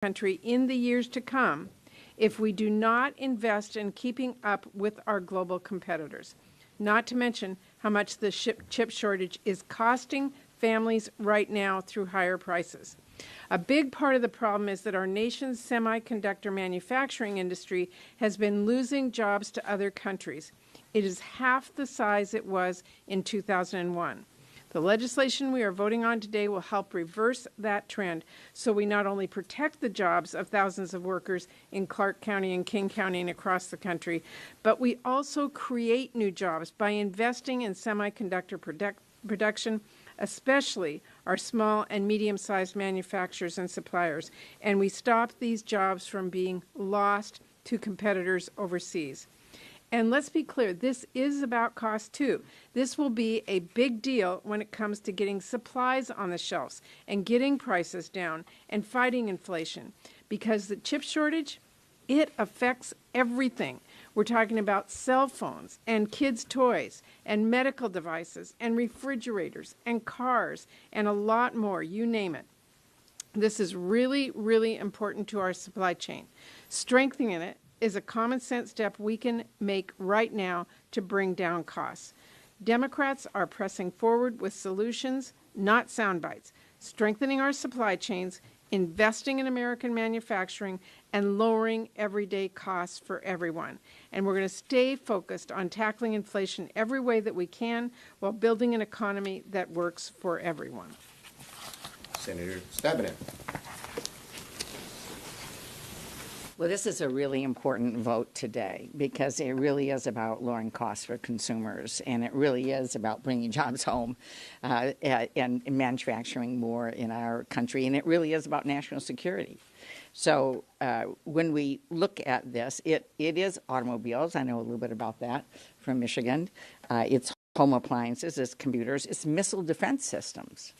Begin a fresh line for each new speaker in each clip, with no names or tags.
country in the years to come if we do not invest in keeping up with our global competitors. Not to mention how much the chip shortage is costing families right now through higher prices. A big part of the problem is that our nation's semiconductor manufacturing industry has been losing jobs to other countries. It is half the size it was in 2001. The legislation we are voting on today will help reverse that trend so we not only protect the jobs of thousands of workers in Clark County and King County and across the country, but we also create new jobs by investing in semiconductor production, especially our small and medium-sized manufacturers and suppliers, and we stop these jobs from being lost to competitors overseas. And let's be clear, this is about cost too. This will be a big deal when it comes to getting supplies on the shelves and getting prices down and fighting inflation. Because the chip shortage, it affects everything. We're talking about cell phones and kids' toys and medical devices and refrigerators and cars and a lot more, you name it. This is really, really important to our supply chain. Strengthening it is a common sense step we can make right now to bring down costs. Democrats are pressing forward with solutions, not sound bites, strengthening our supply chains, investing in American manufacturing, and lowering everyday costs for everyone. And we're going to stay focused on tackling inflation every way that we can while building an economy that works for everyone.
Senator Stabenow.
Well, this is a really important vote today because it really is about lowering costs for consumers, and it really is about bringing jobs home and manufacturing more in our country, and it really is about national security. So when we look at this, it is automobiles. I know a little bit about that from Michigan. It's home appliances, it's computers, it's missile defense systems.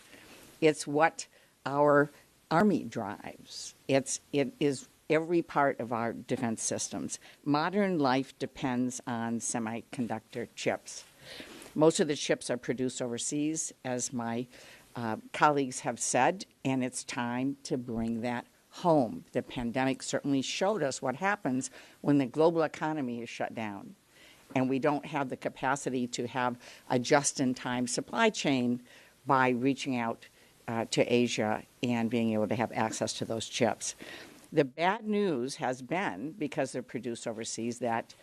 It's what our Army drives. It is every part of our defense systems. Modern life depends on semiconductor chips. Most of the chips are produced overseas, as my colleagues have said, and it's time to bring that home. The pandemic certainly showed us what happens when the global economy is shut down and we don't have the capacity to have a just-in-time supply chain by reaching out to Asia and being able to have access to those chips. The bad news has been, because they're produced overseas, that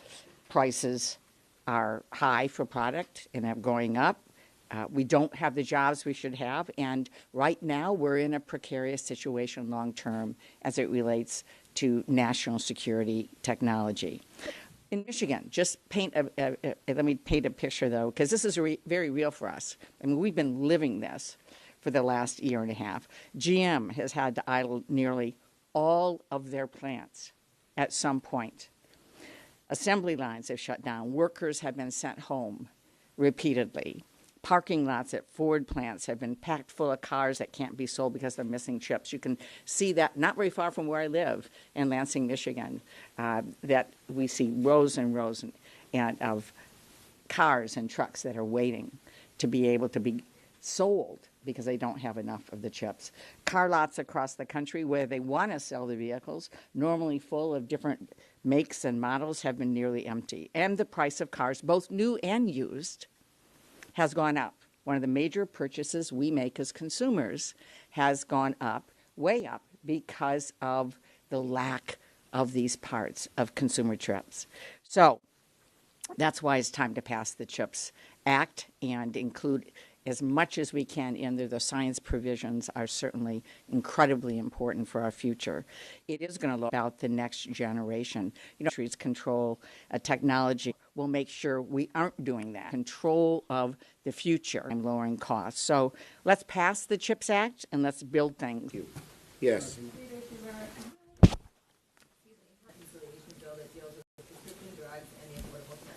prices are high for product and are going up. We don't have the jobs we should have, and right now we're in a precarious situation long term as it relates to national security technology. In Michigan, just let me paint a picture though, because this is very real for us. I mean, we've been living this for the last year and a half. GM has had to idle nearly all of their plants at some point. Assembly lines have shut down. Workers have been sent home repeatedly. Parking lots at Ford plants have been packed full of cars that can't be sold because they're missing chips. You can see that not very far from where I live in Lansing, Michigan, that we see rows and rows of cars and trucks that are waiting to be able to be sold because they don't have enough of the chips. Car lots across the country where they want to sell the vehicles, normally full of different makes and models, have been nearly empty. And the price of cars, both new and used, has gone up. One of the major purchases we make as consumers has gone up, way up, because of the lack of these parts of consumer chips. So that's why it's time to pass the CHIPS Act and include as much as we can in there. The science provisions are certainly incredibly important for our future. It is going to look about the next generation. You know, control technology will make sure we aren't doing that. Control of the future and lowering costs. So let's pass the CHIPS Act and let's build things.
Yes.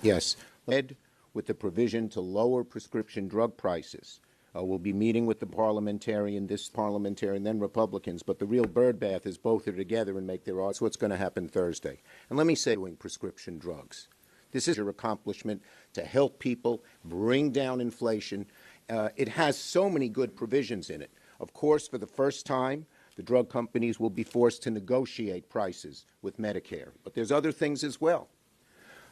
Yes. Led with the provision to lower prescription drug prices. We'll be meeting with the parliamentarian, then Republicans, but the real birdbath is both are together and make their odds. That's what's going to happen Thursday. And let me say, doing prescription drugs. This is your accomplishment to help people bring down inflation. It has so many good provisions in it. Of course, for the first time, The drug companies will be forced to negotiate prices with Medicare. But there's other things as well.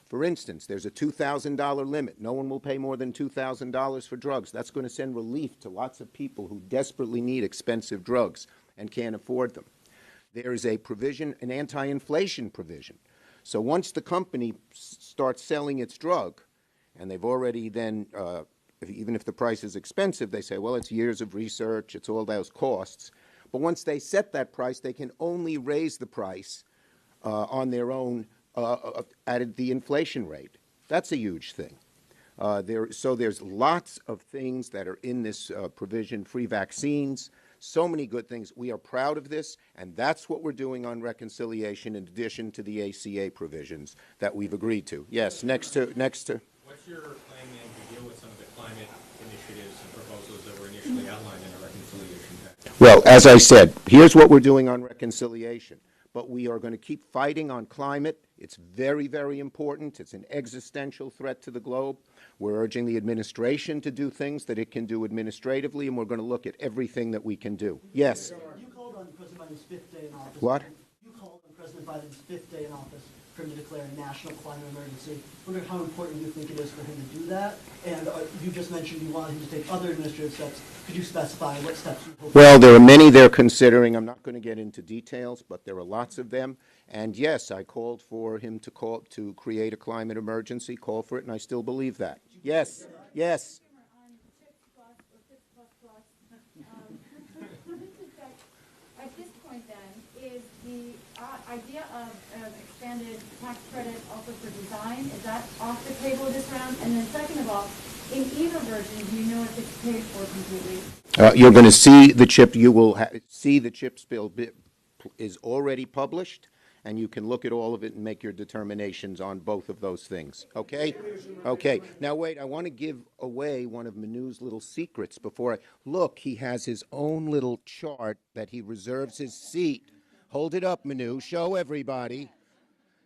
For instance, there's a $2,000 limit. No one will pay more than $2,000 for drugs. That's going to send relief to lots of people who desperately need expensive drugs and can't afford them. There is a provision, an anti-inflation provision. So once the company starts selling its drug, and they've already then, even if the price is expensive, they say, well, it's years of research, it's all those costs. But once they set that price, they can only raise the price on their own at the inflation rate. That's a huge thing. So there's lots of things that are in this provision, free vaccines, so many good things. We are proud of this, and that's what we're doing on reconciliation in addition to the ACA provisions that we've agreed to. Yes, next to.
What's your plan to deal with some of the climate initiatives and proposals that were initially outlined in the reconciliation package?
Well, as I said, here's what we're doing on reconciliation. But we are going to keep fighting on climate. It's very, very important. It's an existential threat to the globe. We're urging the administration to do things that it can do administratively, and we're going to look at everything that we can do. Yes?
You called on President Biden's fifth day in office.
What?
You called on President Biden's fifth day in office for him to declare a national climate emergency. I'm wondering how important you think it is for him to do that. And you just mentioned you wanted him to take other administrative steps. Could you specify what steps you hope?
Well, there are many they're considering. I'm not going to get into details, but there are lots of them. And yes, I called for him to create a climate emergency, call for it, and I still believe that. Yes, yes.
At this point, then, is the idea of expanded tax credit also for design, is that off the table this round? And then second of all, in either version, do you know if it's paid for completely?
You're going to see the CHIP. You will see the CHIPS bill is already published, and you can look at all of it and make your determinations on both of those things. Okay? Okay. Now, wait, I want to give away one of Manu's little secrets before I... Look, he has his own little chart that he reserves his seat. Hold it up, Manu. Show everybody.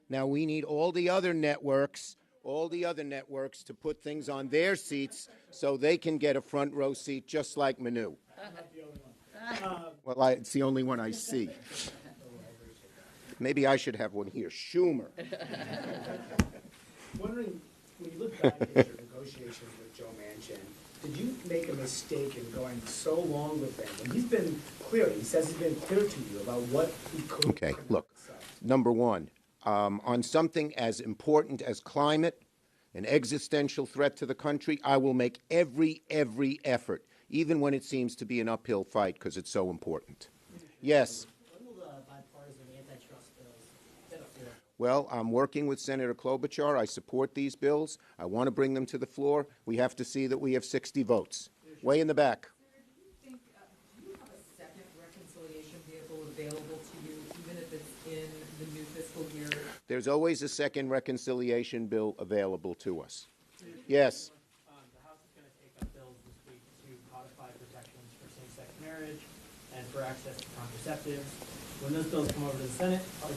Now, we need all the other networks to put things on their seats so they can get a front row seat just like Manu.
I'm not the only one.
Well, it's the only one I see. Maybe I should have one here. Schumer.
Wondering, when you look back at your negotiations with Joe Manchin, did you make a mistake in going so long with him? When he's been clear, he says he's been clear to you about what he could.
Okay, look, number one, on something as important as climate, an existential threat to the country, I will make every effort, even when it seems to be an uphill fight, because it's so important. Yes.
When will the bipartisan antitrust bills hit the floor?
Well, I'm working with Senator Klobuchar. I support these bills. I want to bring them to the floor. We have to see that we have 60 votes. Way in the back.
Do you have a second reconciliation vehicle available to you, even if it's in the new fiscal year?
There's always a second reconciliation bill available to us. Yes.
The House is going to take up bills this week to codify protections for same-sex marriage and for access to contraceptives. When those bills come over to the Senate, are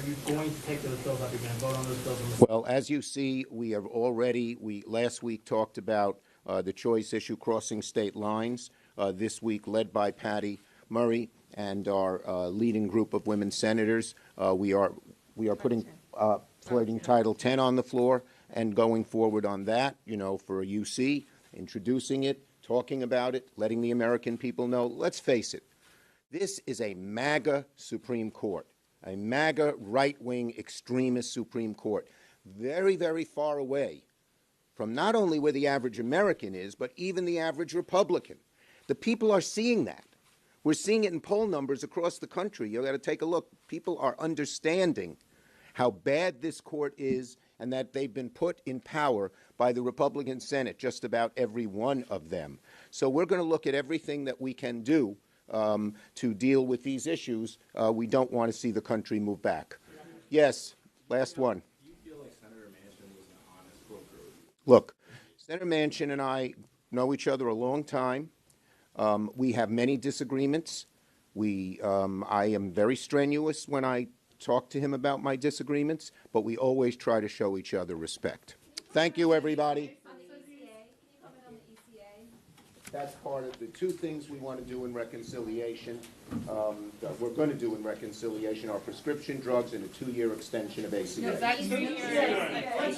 you going to take those bills up? Are you going to vote on those bills?
Well, as you see, we last week talked about the choice issue crossing state lines. This week, led by Patty Murray and our leading group of women senators, we are putting Title X on the floor and going forward on that, for a UC, introducing it, talking about it, letting the American people know. Let's face it, this is a MAGA Supreme Court, a MAGA right-wing extremist Supreme Court, very, very far away from not only where the average American is, but even the average Republican. The people are seeing that. We're seeing it in poll numbers across the country. You've got to take a look. People are understanding how bad this court is and that they've been put in power by the Republican Senate, just about every one of them. So we're going to look at everything that we can do to deal with these issues. We don't want to see the country move back. Yes, last one.
Do you feel like Senator Manchin was an honest broker?
Look, Senator Manchin and I know each other a long time. We have many disagreements. I am very strenuous when I talk to him about my disagreements, but we always try to show each other respect. Thank you, everybody. That's part of the two things we want to do in reconciliation. That we're going to do in reconciliation are prescription drugs and a 2-year extension of ACA.
No, that's 2 years.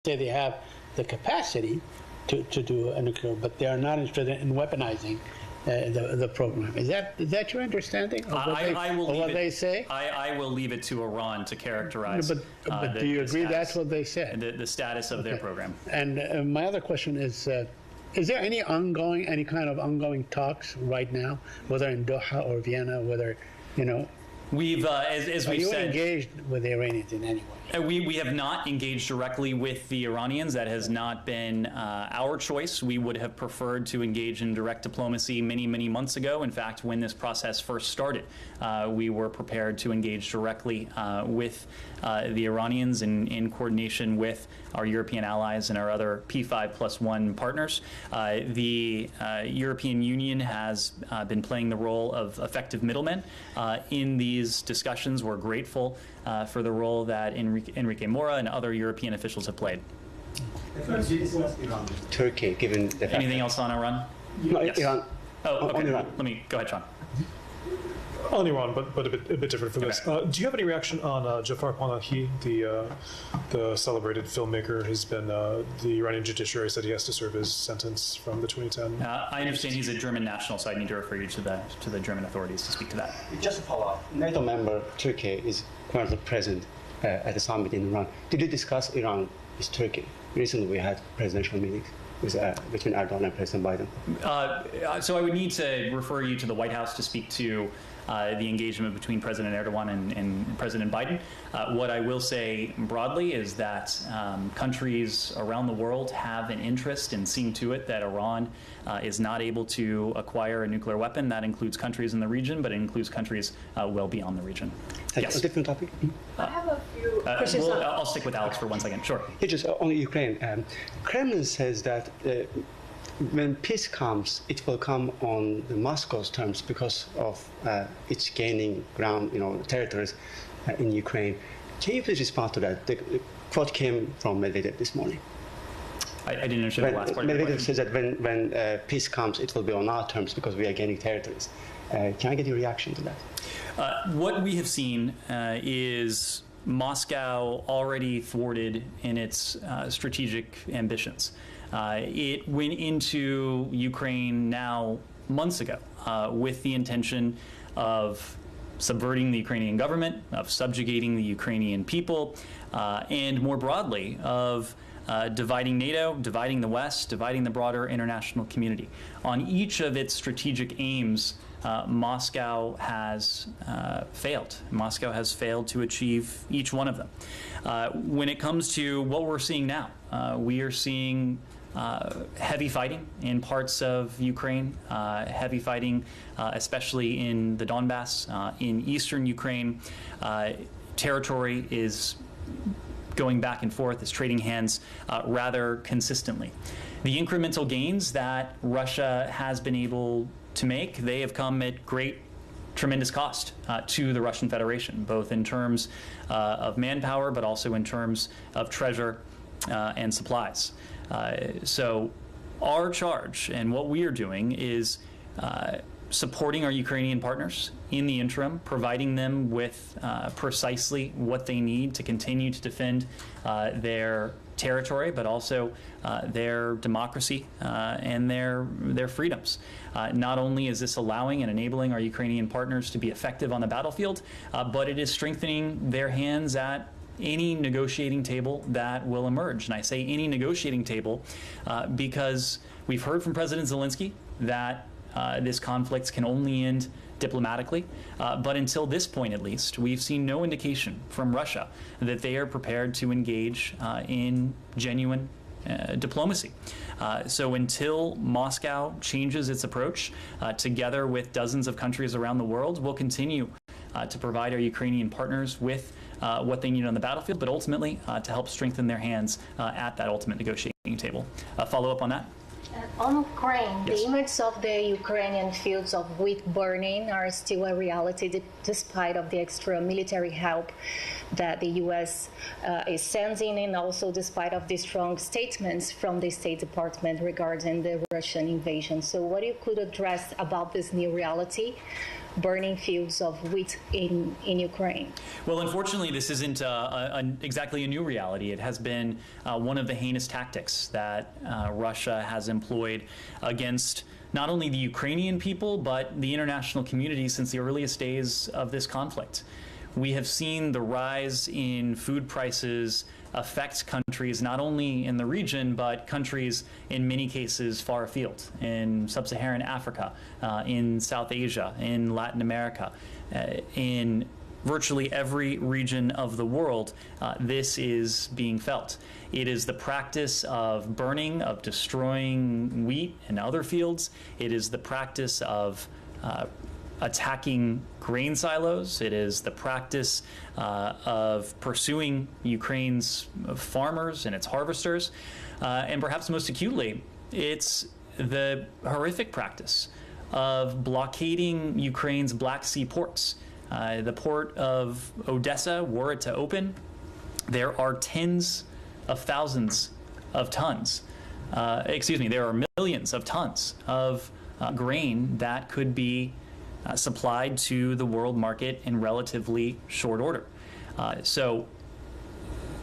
Say they have the capacity to do a nuclear, but they are not interested in weaponizing the program. Is that your understanding of what they say?
I will leave it to Iran to characterize.
But do you agree that's what they said?
The status of their program.
And my other question is there any kind of ongoing talks right now, whether in Doha or Vienna, whether,
We've, as we've said,
engaged with the Iranians in any way?
We have not engaged directly with the Iranians. That has not been our choice. We would have preferred to engage in direct diplomacy many, many months ago. In fact, when this process first started, we were prepared to engage directly with the Iranians in coordination with our European allies and our other P5+1 partners. The European Union has been playing the role of effective middlemen in these discussions. We're grateful for the role that Enrique Mora and other European officials have played.
Turkey, given the fact
Anything else on Iran?
Yes. Iran.
Oh, okay.
Iran.
Let me go ahead, Sean.
On Iran, but a bit different from this. Do you have any reaction on Jafar Panahi, the celebrated filmmaker? Has been the Iranian judiciary said he has to serve his sentence from the 2010.
I understand he's a German national, so I need to refer you to the German authorities to speak to that.
Just to follow up, NATO member Turkey is currently present at the summit in Iran. Did you discuss Iran with Turkey? Recently, we had presidential meetings between Erdogan and President Biden.
So I would need to refer you to the White House to speak to the engagement between President Erdogan and President Biden. What I will say broadly is that countries around the world have an interest in seeing to it that Iran is not able to acquire a nuclear weapon. That includes countries in the region, but it includes countries well beyond the region.
Yes. A different topic?
I have a few questions.
I'll stick with Alex for 1 second. Sure.
Just on Ukraine. Kremlin says that when peace comes, it will come on Moscow's terms because of its gaining ground, territories in Ukraine. Can you please respond to that? The quote came from Medvedev this morning.
I didn't understand the last part.
Medvedev says that when peace comes, it will be on our terms because we are gaining territories. Can I get your reaction to that?
What we have seen is Moscow already thwarted in its strategic ambitions. It went into Ukraine now months ago with the intention of subverting the Ukrainian government, of subjugating the Ukrainian people, and more broadly of dividing NATO, dividing the West, dividing the broader international community. On each of its strategic aims, Moscow has failed. Moscow has failed to achieve each one of them. When it comes to what we're seeing now, we are seeing heavy fighting in parts of Ukraine, heavy fighting especially in the Donbass, in eastern Ukraine. Territory is going back and forth, is trading hands rather consistently. The incremental gains that Russia has been able to make, they have come at tremendous cost to the Russian Federation, both in terms of manpower, but also in terms of treasure and supplies. So our charge and what we are doing is supporting our Ukrainian partners in the interim, providing them with precisely what they need to continue to defend their territory, but also their democracy and their freedoms. Not only is this allowing and enabling our Ukrainian partners to be effective on the battlefield, but it is strengthening their hands at any negotiating table that will emerge. And I say any negotiating table because we've heard from President Zelensky that this conflict can only end diplomatically. But until this point, at least, we've seen no indication from Russia that they are prepared to engage in genuine diplomacy. So until Moscow changes its approach, together with dozens of countries around the world, we'll continue to provide our Ukrainian partners with what they need on the battlefield, but ultimately to help strengthen their hands at that ultimate negotiating table. Follow up on that?
On Ukraine,
Yes.
the images of the Ukrainian fields of wheat burning are still a reality despite of the extra military help that the U.S. Is sending, and also despite of the strong statements from the State Department regarding the Russian invasion. So what you could address about this new reality, burning fields of wheat in Ukraine?
Well, unfortunately, this isn't exactly a new reality. It has been one of the heinous tactics that Russia has employed against not only the Ukrainian people, but the international community since the earliest days of this conflict. We have seen the rise in food prices affect countries not only in the region, but countries in many cases far afield, in sub-Saharan Africa, in South Asia, in Latin America, in virtually every region of the world. This is being felt. It is the practice of burning, of destroying wheat and other fields. It is the practice of attacking grain silos. It is the practice of pursuing Ukraine's farmers and its harvesters. And perhaps most acutely, it's the horrific practice of blockading Ukraine's Black Sea ports. The port of Odessa, were it to open, there are tens of thousands of tons. There are millions of tons of grain that could be supplied to the world market in relatively short order. So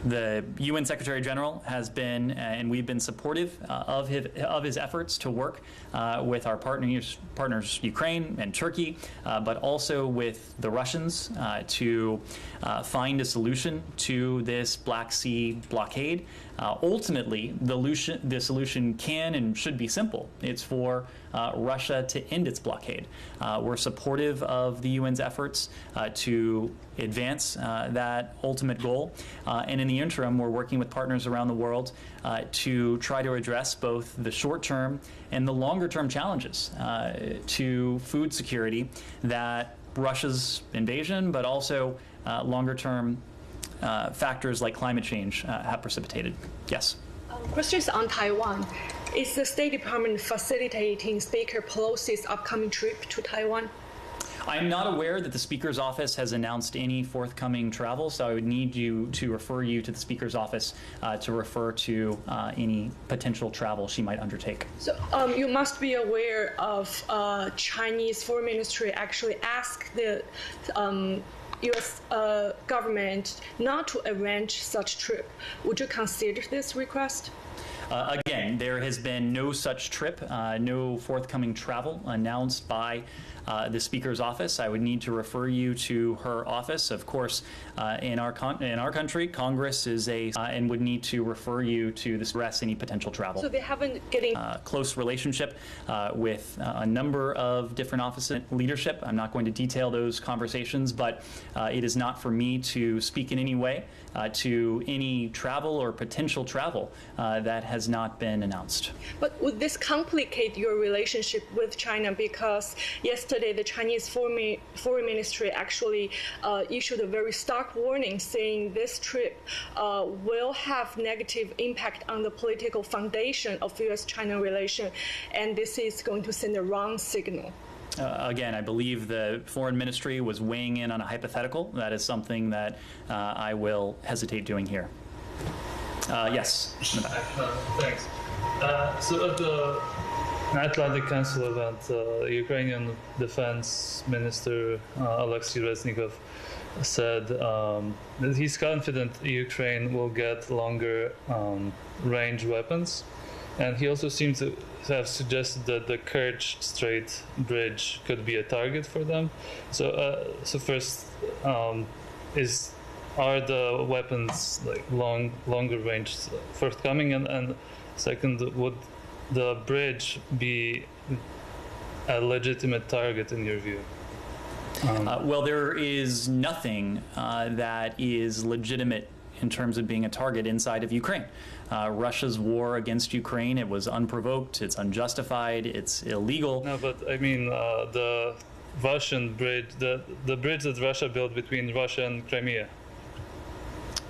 the UN Secretary General has been, and we've been supportive of his efforts to work with our partners Ukraine and Turkey, but also with the Russians to find a solution to this Black Sea blockade. Ultimately, the solution can and should be simple. It's for Russia to end its blockade. We're supportive of the UN's efforts to advance that ultimate goal. And in the interim, we're working with partners around the world to try to address both the short-term and the longer-term challenges to food security that Russia's invasion, but also longer-term factors like climate change have precipitated. Yes?
Questions on Taiwan. Is the State Department facilitating Speaker Pelosi's upcoming trip to Taiwan?
I am not aware that the Speaker's office has announced any forthcoming travel, so I would need you to refer you to the Speaker's office to refer to any potential travel she might undertake.
So you must be aware of Chinese Foreign Ministry actually asked the U.S. government not to arrange such trip. Would you consider this request?
Again, there has been no such trip, no forthcoming travel announced by the Speaker's office. I would need to refer you to her office. Of course, in our country, Congress is and would need to refer you to address any potential travel.
So they haven't getting
close relationship with a number of different office leadership. I'm not going to detail those conversations, but it is not for me to speak in any way to any travel or potential travel that has not been announced.
But would this complicate your relationship with China? Because yesterday the Chinese Foreign Ministry actually issued a very stark warning saying this trip will have negative impact on the political foundation of U.S.-China relation, and this is going to send a wrong signal.
Again, I believe the Foreign Ministry was weighing in on a hypothetical. That is something that I will hesitate doing here. Yes.
Thanks. So at the Atlantic Council event, Ukrainian Defense Minister Alexei Reznikov said that he's confident Ukraine will get longer range weapons. And he also seems to have suggested that the Kerch Strait bridge could be a target for them. So, first, are the weapons like longer range forthcoming? And second, would the bridge be a legitimate target in your view?
Well, there is nothing that is legitimate in terms of being a target inside of Ukraine. Russia's war against Ukraine, it was unprovoked, it's unjustified, it's illegal.
No, but I mean the Russian bridge, the bridge that Russia built between Russia and Crimea.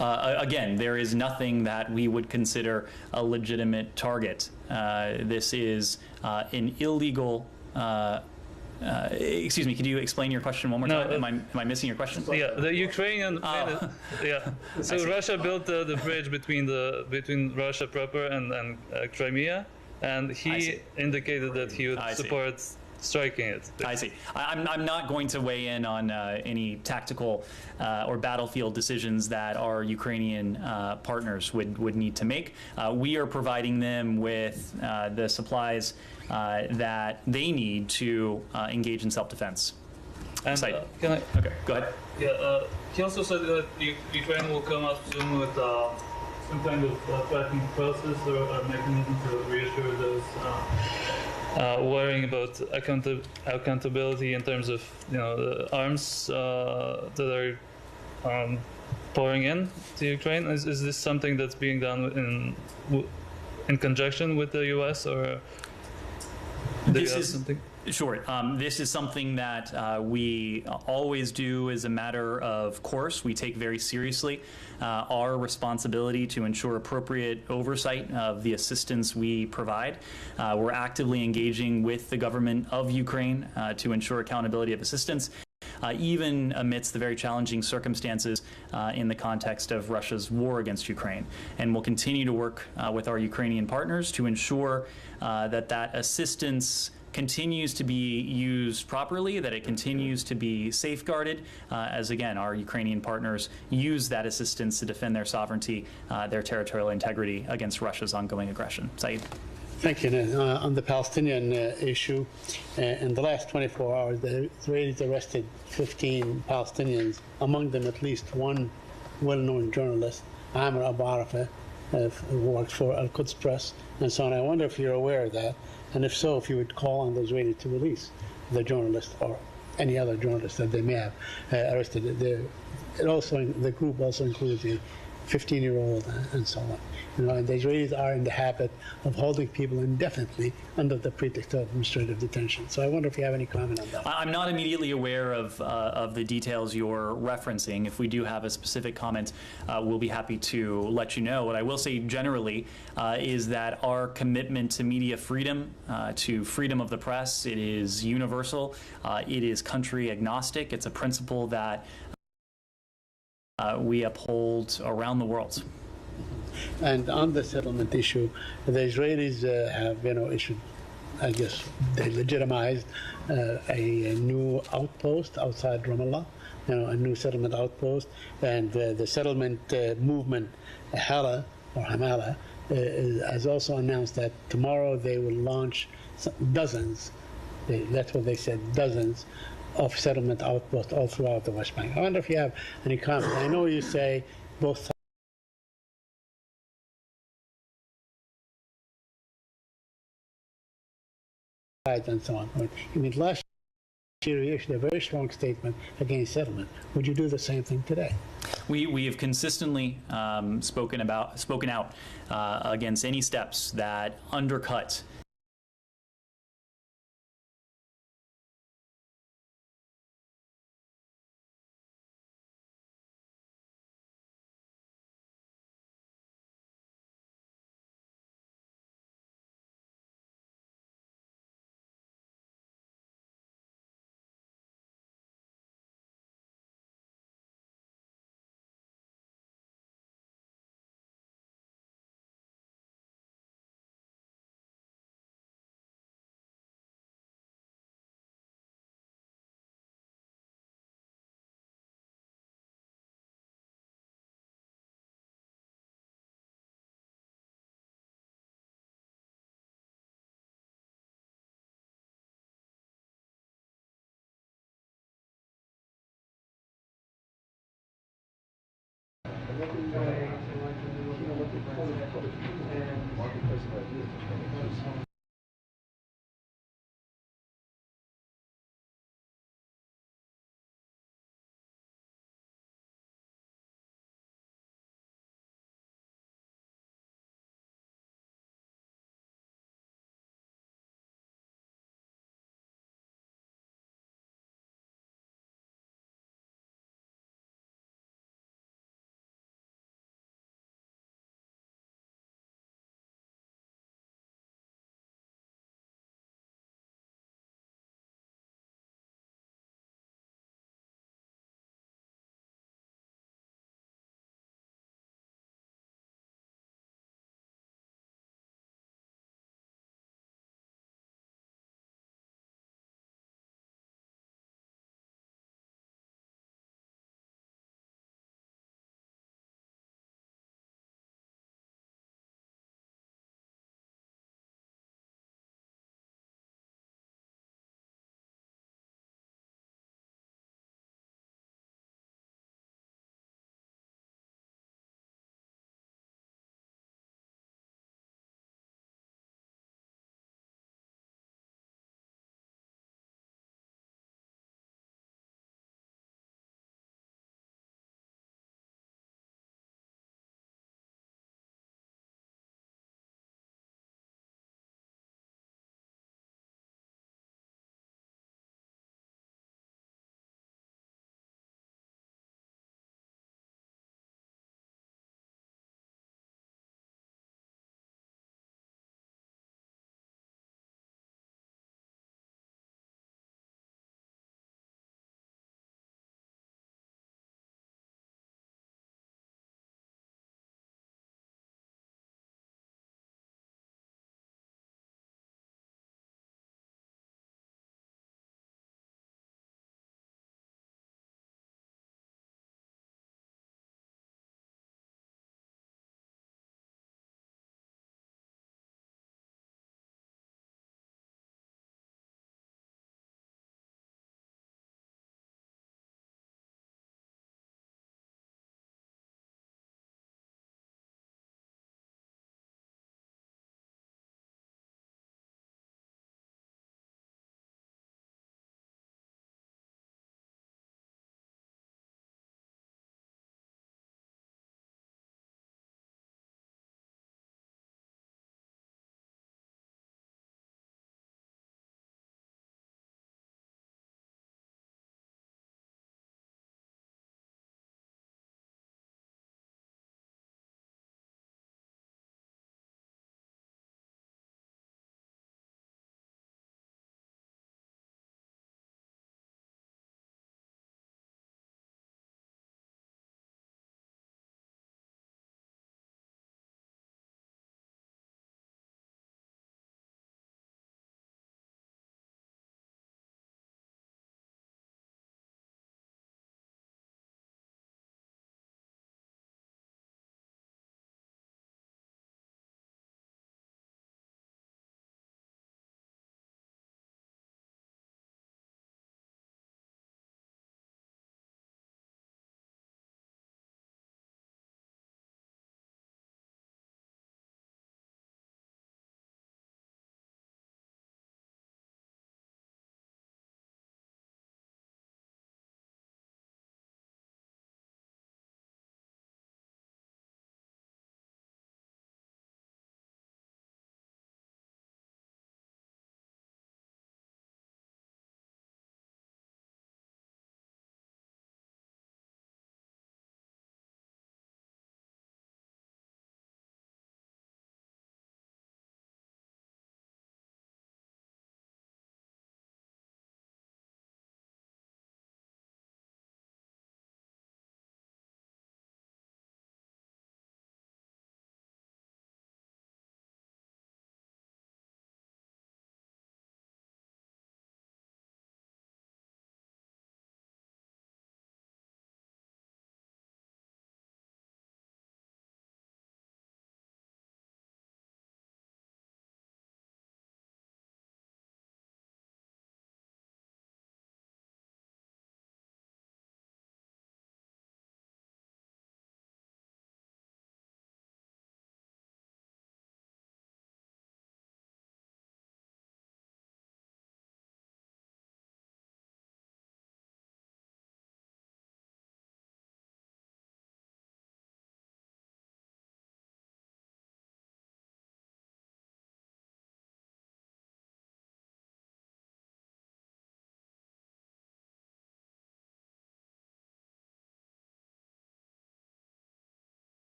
Again, there is nothing that we would consider a legitimate target. This is an illegal. Excuse me, could you explain your question one more time? Am I missing your question?
Yeah, the Ukrainian. Yeah. So Russia built the bridge between Russia proper and Crimea, and he indicated that he would support striking it.
I see. I'm not going to weigh in on any tactical or battlefield decisions that our Ukrainian partners would need to make. We are providing them with the supplies that they need to engage in self-defense.
And can I?
Okay, go ahead.
Yeah. He also said that Ukraine will come up soon with some kind of tracking process or mechanism to reassure those. Worrying about accountability in terms of the arms that are pouring in to Ukraine. Is this something that's being done in conjunction with the U.S. or
this is something? Sure. This is something that we always do as a matter of course. We take very seriously our responsibility to ensure appropriate oversight of the assistance we provide. We're actively engaging with the government of Ukraine to ensure accountability of assistance, even amidst the very challenging circumstances in the context of Russia's war against Ukraine. And we'll continue to work with our Ukrainian partners to ensure that assistance continues to be used properly, that it continues to be safeguarded, as again, our Ukrainian partners use that assistance to defend their sovereignty, their territorial integrity against Russia's ongoing aggression. Saeed.
Thank you. On the Palestinian issue, in the last 24 hours, the Israelis arrested 15 Palestinians, among them at least one well-known journalist, Amr Abu Arafah, who worked for Al-Quds Press, and so on. I wonder if you're aware of that, and if so, if you would call on the Israelis to release the journalist or any other journalist that they may have arrested. The group also includes a 15-year-old and so on. And the Israelis are in the habit of holding people indefinitely under the pretext of administrative detention. So I wonder if you have any comment on that.
I'm not immediately aware of the details you're referencing. If we do have a specific comment, we'll be happy to let you know. What I will say generally is that our commitment to media freedom, to freedom of the press, it is universal. It is country agnostic. It's a principle that we uphold around the world.
And on the settlement issue, the Israelis have, issued, I guess, they legitimized a new outpost outside Ramallah, a new settlement outpost, and the settlement movement, Hamallah, has also announced that tomorrow they will launch dozens, that's what they said, dozens of settlement outposts all throughout the West Bank. I wonder if you have any comment. I know you say both sides and so on. I mean, last year you issued a very strong statement against settlement. Would you do the same thing today?
We have consistently spoken out against any steps that undercut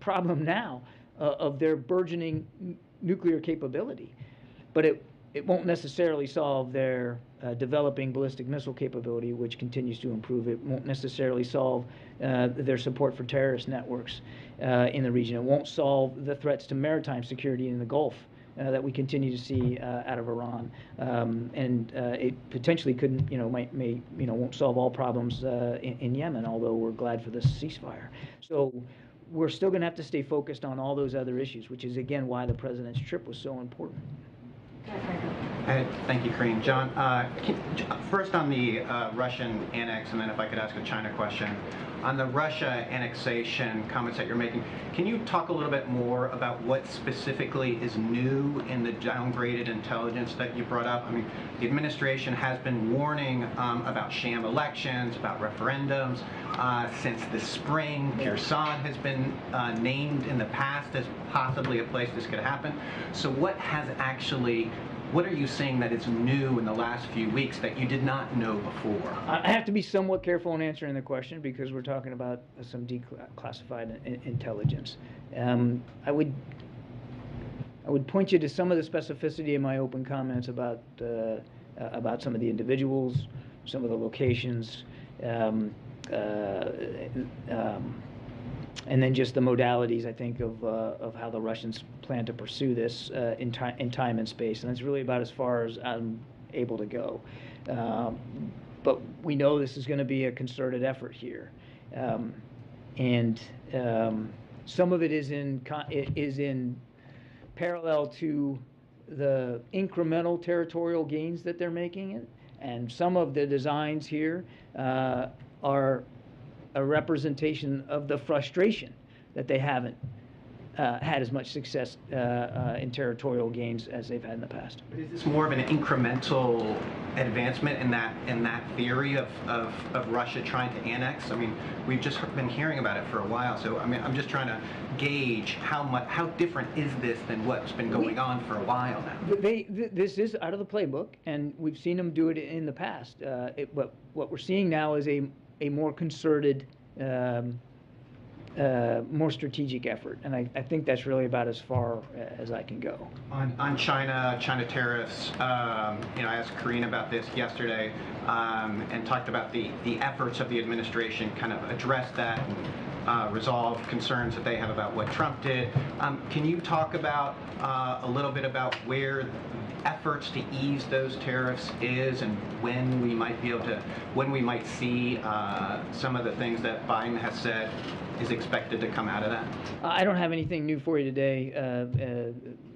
problem now of their burgeoning nuclear capability. But it won't necessarily solve their developing ballistic missile capability, which continues to improve. It won't necessarily solve their support for terrorist networks in the region. It won't solve the threats to maritime security in the Gulf that we continue to see out of Iran, and it potentially couldn't, won't solve all problems in Yemen. Although we're glad for this ceasefire. So we're still going to have to stay focused on all those other issues, which is again why the president's trip was so important.
Thank you, Karine. John, first on the Russian annex, and then if I could ask a China question. On the Russia annexation comments that you're making, can you talk a little bit more about what specifically is new in the downgraded intelligence that you brought up? I mean, the administration has been warning about sham elections, about referendums since the spring. Kyrgyzstan has been named in the past as possibly a place this could happen. So what are you saying that is new in the last few weeks that you did not know before?
I have to be somewhat careful in answering the question because we're talking about some declassified intelligence. I would point you to some of the specificity in my open comments about some of the individuals, some of the locations, and then just the modalities, I think, of how the Russians plan to pursue this in time and space. And that's really about as far as I'm able to go. But we know this is going to be a concerted effort here. And some of it is in parallel to the incremental territorial gains that they're making. And some of the designs here are a representation of the frustration that they haven't had as much success in territorial gains as they've had in the past.
But is this more of an incremental advancement in that theory of Russia trying to annex? I mean, we've just been hearing about it for a while, so I mean, I'm just trying to gauge how different is this than what's been going on for a while now?
This is out of the playbook, and we've seen them do it in the past. What we're seeing now is a more concerted, more strategic effort, and I think that's really about as far as I can go.
On China tariffs, I asked Karine about this yesterday, and talked about the efforts of the administration kind of address that and resolve concerns that they have about what Trump did. Can you talk about a little bit about where efforts to ease those tariffs is, and when we might see some of the things that Biden has said is expected to come out of that?
I don't have anything new for you today,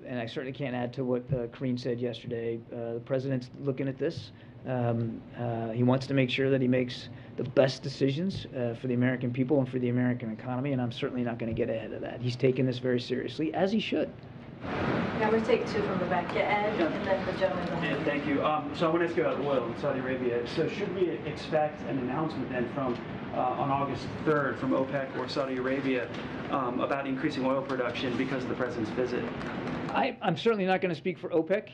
and I certainly can't add to what Karine said yesterday. The president's looking at this. He wants to make sure that he makes the best decisions for the American people and for the American economy, and I'm certainly not going to get ahead of that. He's taken this very seriously, as he should.
Yeah, we'll take two from the back. Yeah, Ed, and then the gentleman behind.
Thank you. So I want to ask you about oil in Saudi Arabia. So should we expect an announcement then from on August 3rd from OPEC or Saudi Arabia about increasing oil production because of the president's visit?
I'm certainly not going to speak for OPEC.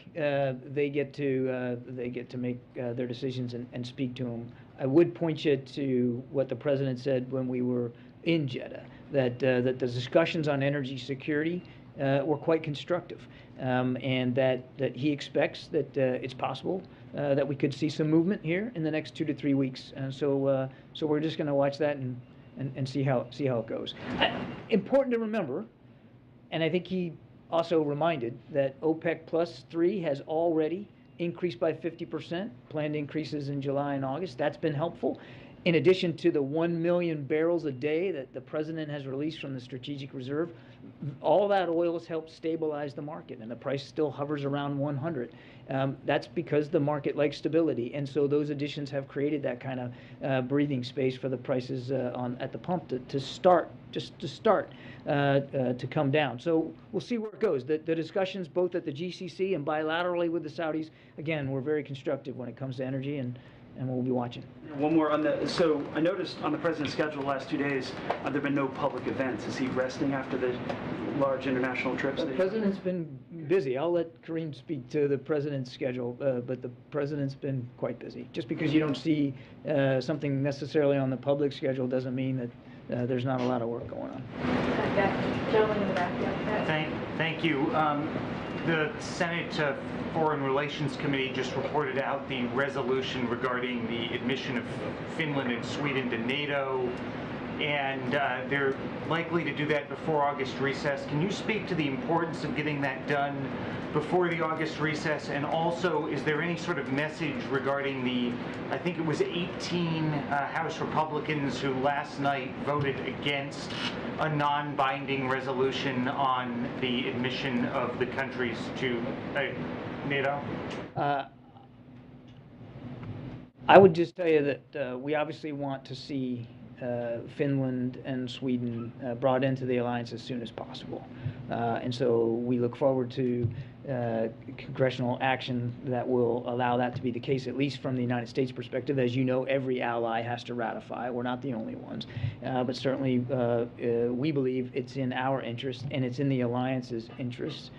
They get to make their decisions and speak to them. I would point you to what the president said when we were in Jeddah, that the discussions on energy security were quite constructive, and that he expects that it's possible that we could see some movement here in the next 2 to 3 weeks. And so we're just going to watch that and see how it goes. Important to remember, and I think he also reminded that OPEC plus 3 has already increased by 50%, planned increases in July and August. That's been helpful. In addition to the 1 million barrels a day that the president has released from the strategic reserve, all that oil has helped stabilize the market, and the price still hovers around 100. That's because the market likes stability, and so those additions have created that kind of breathing space for the prices at the pump to start to come down. So we'll see where it goes. The discussions both at the GCC and bilaterally with the Saudis, again, were very constructive when it comes to energy, and we'll be watching.
One more on so I noticed on the president's schedule the last 2 days, there have been no public events. Is he resting after the large international trips?
The president's been busy. I'll let Karine speak to the president's schedule, but the president's been quite busy. Just because you don't see something necessarily on the public schedule doesn't mean there's not a lot of work going on.
Gentleman in the back, yeah.
Thank you. The Senate Foreign Relations Committee just reported out the resolution regarding the admission of Finland and Sweden to NATO, and they're likely to do that before August recess. Can you speak to the importance of getting that done before the August recess? And also, is there any sort of message regarding the, I think it was 18 House Republicans who last night voted against a non-binding resolution on the admission of the countries to NATO?
I would just tell you that we obviously want to see Finland and Sweden brought into the alliance as soon as possible. And so we look forward to congressional action that will allow that to be the case, at least from the United States perspective. As you know, every ally has to ratify. We're not the only ones. But certainly we believe it's in our interest and it's in the alliance's interest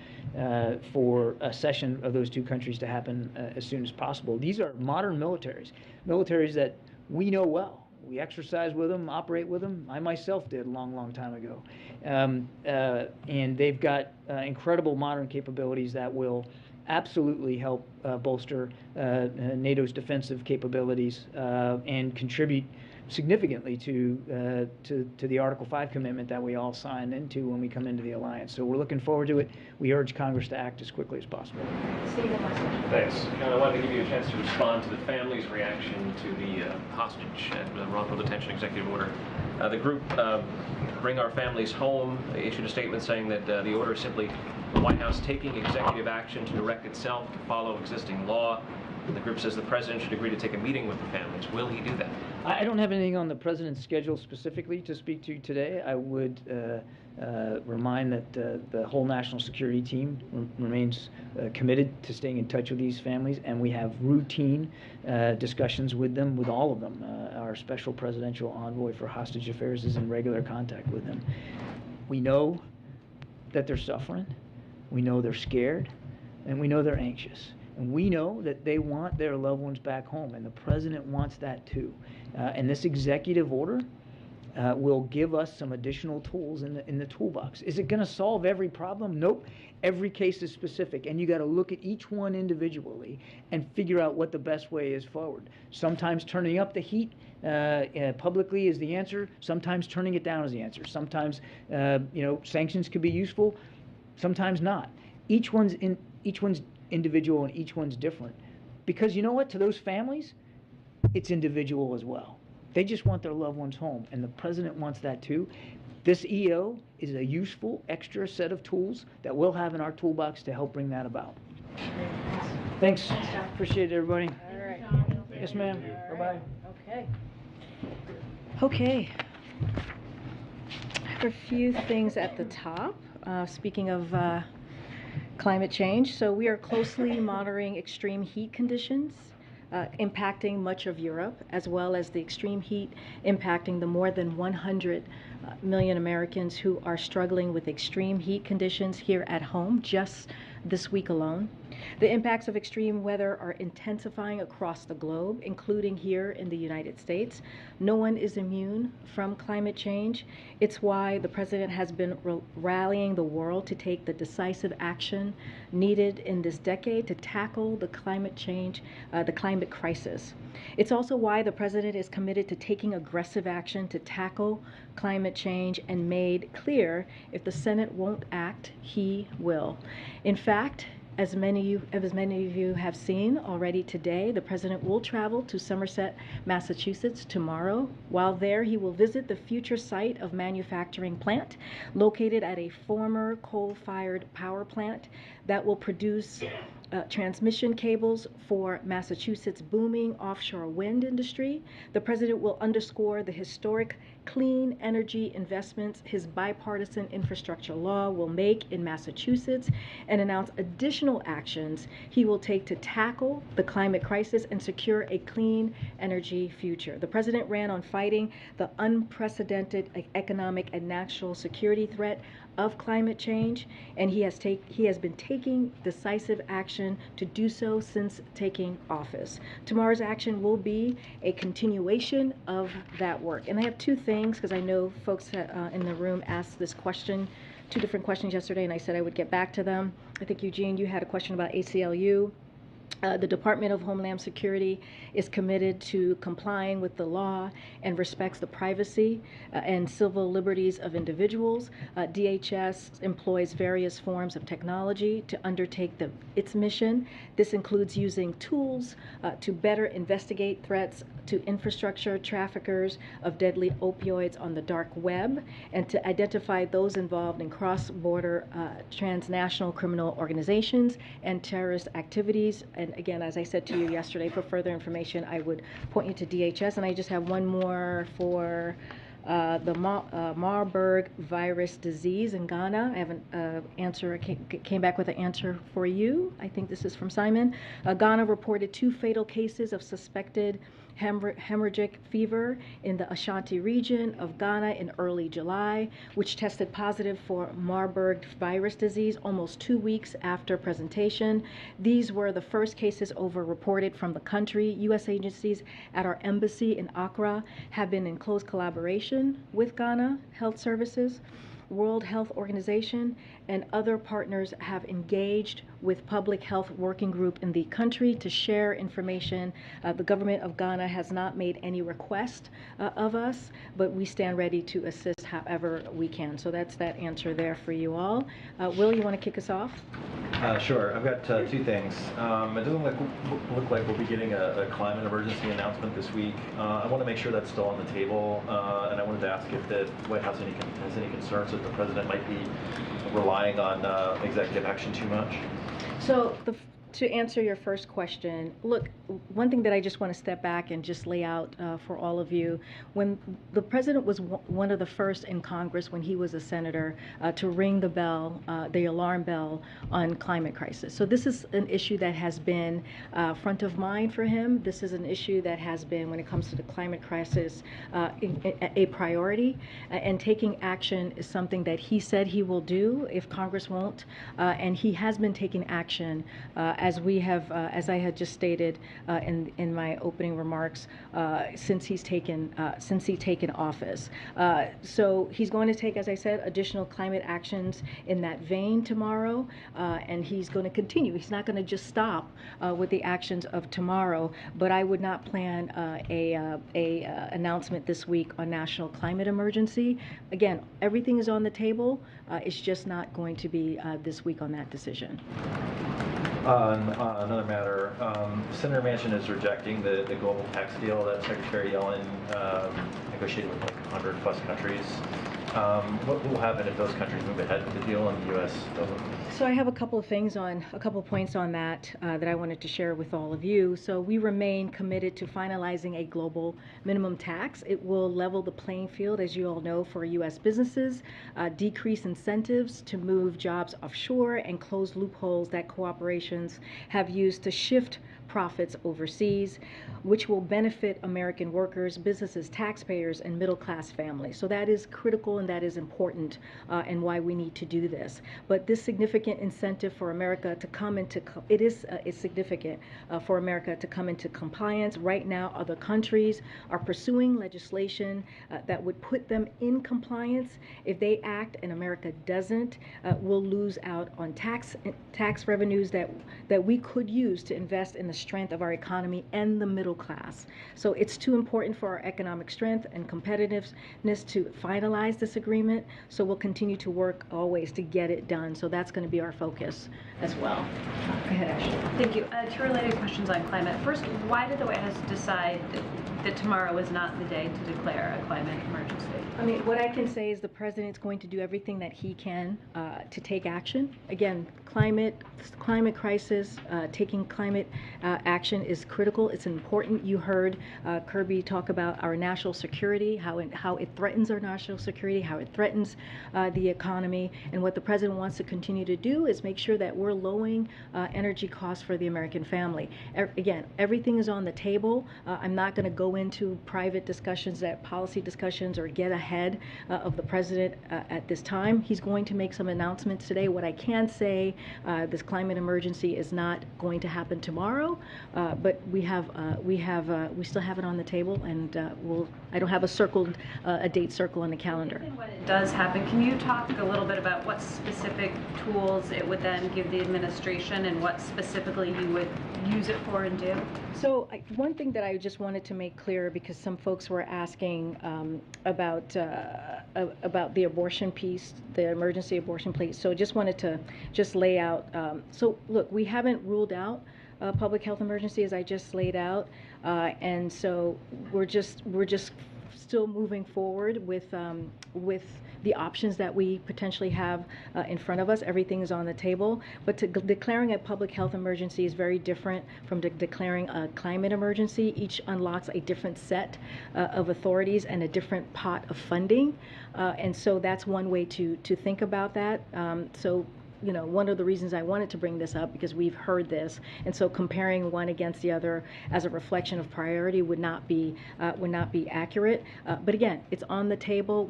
for a session of those two countries to happen as soon as possible. These are modern militaries that we know well. We exercise with them, operate with them. I myself did a long, long time ago. And they've got incredible modern capabilities that will absolutely help bolster NATO's defensive capabilities and contribute significantly to the Article 5 commitment that we all signed into when we come into the alliance. So we're looking forward to it. We urge Congress to act as quickly as possible.
Thanks. I wanted to give you a chance to respond to the family's reaction to the hostage and the wrongful detention executive order. The group Bring Our Families Home issued a statement saying that the order is simply the White House taking executive action to direct itself to follow existing law. And the group says the president should agree to take a meeting with the families. Will he do that?
I don't have anything on the president's schedule specifically to speak to today. I would remind that the whole national security team remains committed to staying in touch with these families, and we have routine discussions with them, with all of them. Our special presidential envoy for hostage affairs is in regular contact with them. We know that they're suffering, we know they're scared, and we know they're anxious. And we know that they want their loved ones back home, and the president wants that too. And this executive order will give us some additional tools in the toolbox. Is it going to solve every problem? Nope. Every case is specific, and you got to look at each one individually and figure out what the best way is forward. Sometimes turning up the heat publicly is the answer. Sometimes turning it down is the answer. Sometimes sanctions could be useful. Sometimes not. Each one's individual and each one's different, because you know what, to those families it's individual as well. They just want their loved ones home, and the president wants that too. This EO is a useful extra set of tools that we'll have in our toolbox to help bring that about. Thanks. Appreciate it, everybody.
All right.
Yes, ma'am. Bye-bye.
Okay. I have a few things at the top. Speaking of climate change. So we are closely monitoring extreme heat conditions impacting much of Europe, as well as the extreme heat impacting the more than 100 million Americans who are struggling with extreme heat conditions here at home just this week alone. The impacts of extreme weather are intensifying across the globe, including here in the United States. No one is immune from climate change. It's why the president has been rallying the world to take the decisive action needed in this decade to tackle the climate change, the climate crisis. It's also why the president is committed to taking aggressive action to tackle climate change and made clear if the Senate won't act, he will. In fact, as many of you have seen already today, the president will travel to Somerset, Massachusetts tomorrow. While there, he will visit the future site of manufacturing plant located at a former coal-fired power plant that will produce transmission cables for Massachusetts' booming offshore wind industry. The president will underscore the historic clean energy investments his bipartisan infrastructure law will make in Massachusetts and announce additional actions he will take to tackle the climate crisis and secure a clean energy future. The president ran on fighting the unprecedented economic and national security threat of climate change, and he has been taking decisive action to do so since taking office. Tomorrow's action will be a continuation of that work. And I have two things, because I know folks in the room asked this question, two different questions yesterday, and I said I would get back to them. I think, Eugene, you had a question about ACLU. The Department of Homeland Security is committed to complying with the law and respects the privacy and civil liberties of individuals. DHS employs various forms of technology to undertake its mission. This includes using tools to better investigate threats to infrastructure traffickers of deadly opioids on the dark web, and to identify those involved in cross-border transnational criminal organizations and terrorist activities. And again, as I said to you yesterday, for further information, I would point you to DHS. And I just have one more for the Marburg virus disease in Ghana. I have an answer. I came back with an answer for you. I think this is from Simon. Ghana reported 2 fatal cases of suspected hemorrhagic fever in the Ashanti region of Ghana in early July, which tested positive for Marburg virus disease almost 2 weeks after presentation. These were the first cases reported from the country. U.S. agencies at our embassy in Accra have been in close collaboration with Ghana Health Services, World Health Organization, and other partners have engaged with Public Health Working Group in the country to share information. The government of Ghana has not made any request of us, but we stand ready to assist however we can. So that's that answer there for you all. Will, you want to kick us off?
Sure. I've got 2 things. It doesn't look like we'll be getting a climate emergency announcement this week. I want to make sure that's still on the table, and I wanted to ask if the White House has any concerns that the president might be relying on executive action too much.
So to answer your first question, look, one thing that I just want to step back and just lay out for all of you, when the president was one of the first in Congress when he was a senator to ring the bell, the alarm bell on climate crisis. So this is an issue that has been front of mind for him. This is an issue that has been, when it comes to the climate crisis, a priority. And taking action is something that he said he will do if Congress won't. And he has been taking action as I had just stated in my opening remarks, since he's taken office. So he's going to take, as I said, additional climate actions in that vein tomorrow, and he's going to continue. He's not going to just stop with the actions of tomorrow. But I would not plan a announcement this week on national climate emergency. Again, everything is on the table. It's just not going to be this week on that decision.
On another matter, Senator Manchin is rejecting the global tax deal that Secretary Yellen negotiated with like 100 plus countries. What will happen if those countries move ahead with the deal and the U.S. doesn't?
So I have a couple of points on that that I wanted to share with all of you. So we remain committed to finalizing a global minimum tax. It will level the playing field, as you all know, for U.S. businesses, decrease incentives to move jobs offshore, and close loopholes that corporations have used to shift profits overseas, which will benefit American workers, businesses, taxpayers, and middle-class families. So that is critical and that is important and why we need to do this. But this significant incentive for America to come into, it's significant for America to come into compliance. Right now, other countries are pursuing legislation that would put them in compliance. If they act and America doesn't, we'll lose out on tax revenues that we could use to invest in the strength of our economy and the middle class. So it's too important for our economic strength and competitiveness to finalize this agreement. So we'll continue to work always to get it done. So that's going to be our focus as well. Go ahead, Ashley.
Thank you. 2 related questions on climate. First, why did the White House decide that tomorrow is not the day to declare a climate emergency?
I mean, what I can say is the president's going to do everything that he can to take action. Again, climate crisis, taking climate action is critical. It's important. You heard Kirby talk about our national security, how it threatens our national security, how it threatens the economy, and what the president wants to continue to do is make sure that we're lowering energy costs for the American family. Again, everything is on the table. I'm not going to go into private discussions, policy discussions, or get ahead of the president at this time. He's going to make some announcements today. What I can say, this climate emergency is not going to happen tomorrow, but we still have it on the table, and I don't have a date circle on the calendar.
When it does happen, can you talk a little bit about what specific tools it would then give the administration and what specifically you would use it for and do?
So one thing that I just wanted to make clear, because some folks were asking about the abortion piece, the emergency abortion piece. So just wanted to lay out. So look, we haven't ruled out public health emergency, as I just laid out, and so we're just still moving forward with the options that we potentially have in front of us. Everything is on the table, but declaring a public health emergency is very different from declaring a climate emergency. Each unlocks a different set of authorities and a different pot of funding, and so that's one way to think about that. One of the reasons I wanted to bring this up, because we've heard this, and so comparing one against the other as a reflection of priority would not be accurate. But again, it's on the table.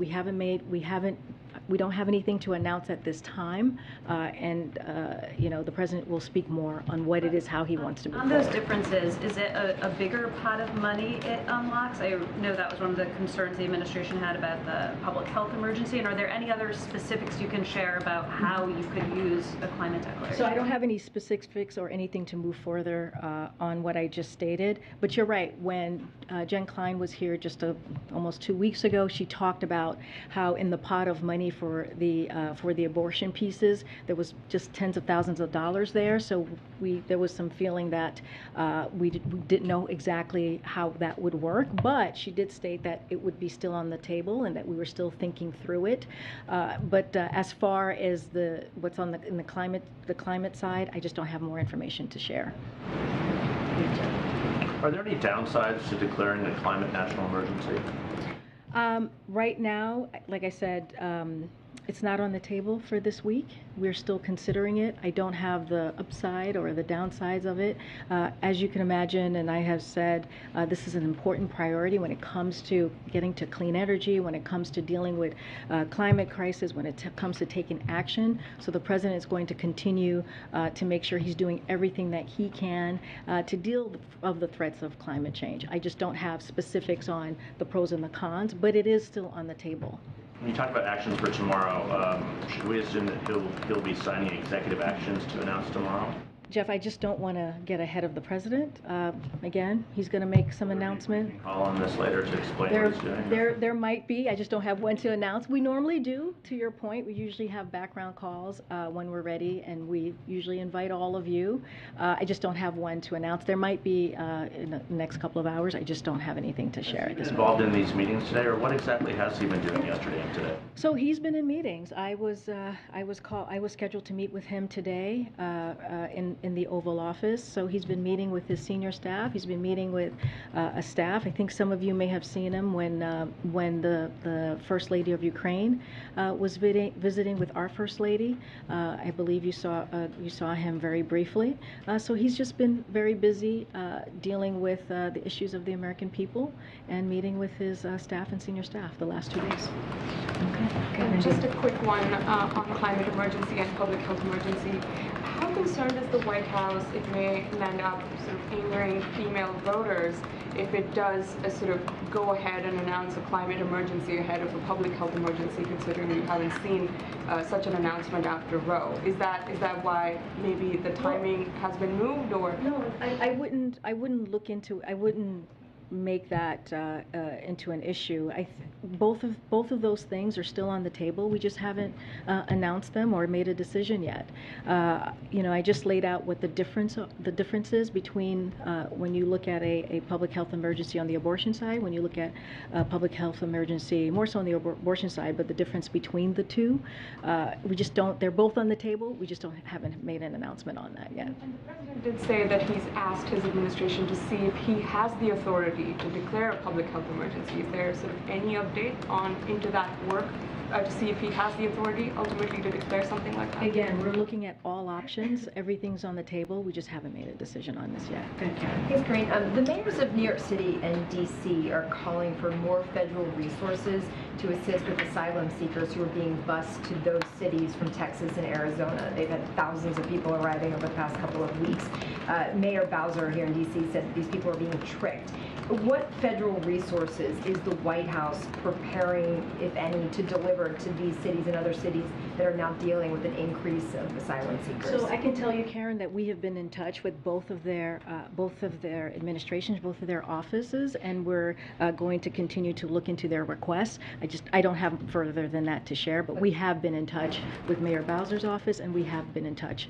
We don't have anything to announce at this time, and the president will speak more on what it is, how he wants to move forward.
On those differences, is it a bigger pot of money it unlocks? I know that was one of the concerns the administration had about the public health emergency, and are there any other specifics you can share about how you could use a climate declaration?
So I don't have any specifics or anything to move further on what I just stated, but you're right. When Jen Klein was here just almost 2 weeks ago, she talked about how in the pot of money for the abortion pieces, there was just tens of thousands of dollars there. So there was some feeling that we didn't know exactly how that would work. But she did state that it would be still on the table and that we were still thinking through it. But as far as what's on the climate side, I just don't have more information to share.
Are there any downsides to declaring a climate national emergency?
Right now, like I said, it's not on the table for this week. We're still considering it. I don't have the upside or the downsides of it. As you can imagine, and I have said, this is an important priority when it comes to getting to clean energy, when it comes to dealing with climate crisis, when it comes to taking action. So the president is going to continue to make sure he's doing everything that he can to deal with the threats of climate change. I just don't have specifics on the pros and the cons, but it is still on the table.
When you talk about actions for tomorrow, should we assume that he'll be signing executive actions to announce tomorrow?
Jeff, I just don't want to get ahead of the president. Again, he's going to make some announcement.
Call on this later to explain what he's doing.
There might be. I just don't have one to announce. We normally do, to your point. We usually have background calls when we're ready, and we usually invite all of you. I just don't have one to announce. There might be in the next couple of hours. I just don't have anything to share.
Has he been involved in these meetings today, or what exactly has he been doing yesterday and today?
So he's been in meetings. I was scheduled to meet with him today in the Oval Office. So he's been meeting with his senior staff. He's been meeting with a staff. I think some of you may have seen him when the First Lady of Ukraine was visiting with our First Lady. I believe you saw him very briefly. So he's just been very busy dealing with the issues of the American people and meeting with his staff and senior staff the last 2 days.
Okay. Just a quick one on climate emergency and public health emergency. How concerned is the White House it may land up sort of angering female voters if it does sort of go ahead and announce a climate emergency ahead of a public health emergency, considering we haven't seen such an announcement after Roe? Is that why maybe the timing has been moved, or?
No, I wouldn't look into. I wouldn't make that into an issue. Both of those things are still on the table. We just haven't announced them or made a decision yet. I just laid out what the difference is between when you look at a public health emergency on the abortion side, when you look at a public health emergency more so on the abortion side, but the difference between the two, we just don't. They're both on the table. We just haven't made an announcement on that yet.
And the president did say that he's asked his administration to see if he has the authority to declare a public health emergency. Is there sort of any update into that work? to see if he has the authority ultimately to declare something like that?
Again, we're looking at all options. Everything's on the table. We just haven't made a decision on this yet.
Thanks, Corinne. The mayors of New York City and D.C. are calling for more federal resources to assist with asylum seekers who are being bused to those cities from Texas and Arizona. They've had thousands of people arriving over the past couple of weeks. Mayor Bowser here in D.C. said that these people are being tricked. What federal resources is the White House preparing, if any, to deliver to these cities and other cities that are now dealing with an increase of asylum seekers?
So I can tell you, Karen, that we have been in touch with both of their administrations, both of their offices, and we're going to continue to look into their requests. I don't have further than that to share, but we have been in touch with Mayor Bowser's office, and we have been in touch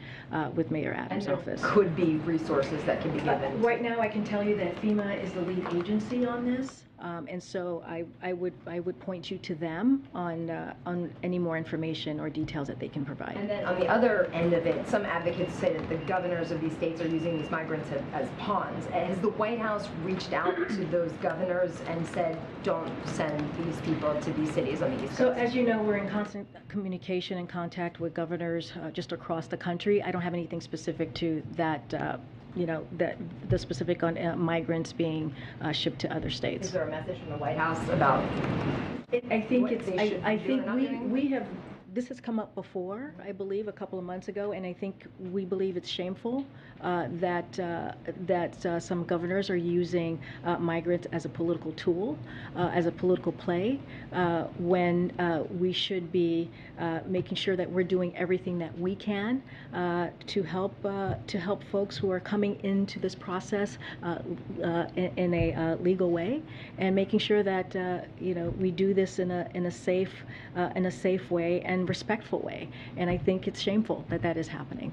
with Mayor Adams' office.
Could be resources that can be given.
Right now, I can tell you that FEMA is the lead agency on this, and so I would point you to them on any more information or details that they can provide.
And then on the other end of it, some advocates say that the governors of these states are using these migrants as pawns. Has the White House reached out to those governors and said, don't send these people to these cities on the East Coast?
So as you know, we're in constant communication and contact with governors just across the country. I don't have anything specific to that. That the specific on migrants being shipped to other states.
Is there a message from the White House about?
I think we have. This has come up before, I believe, a couple of months ago, and I think we believe it's shameful that some governors are using migrants as a political tool, as a political play, when we should be making sure that we're doing everything that we can to help folks who are coming into this process in a legal way, and making sure that we do this in a safe way and respectful way. And I think it's shameful that that is happening.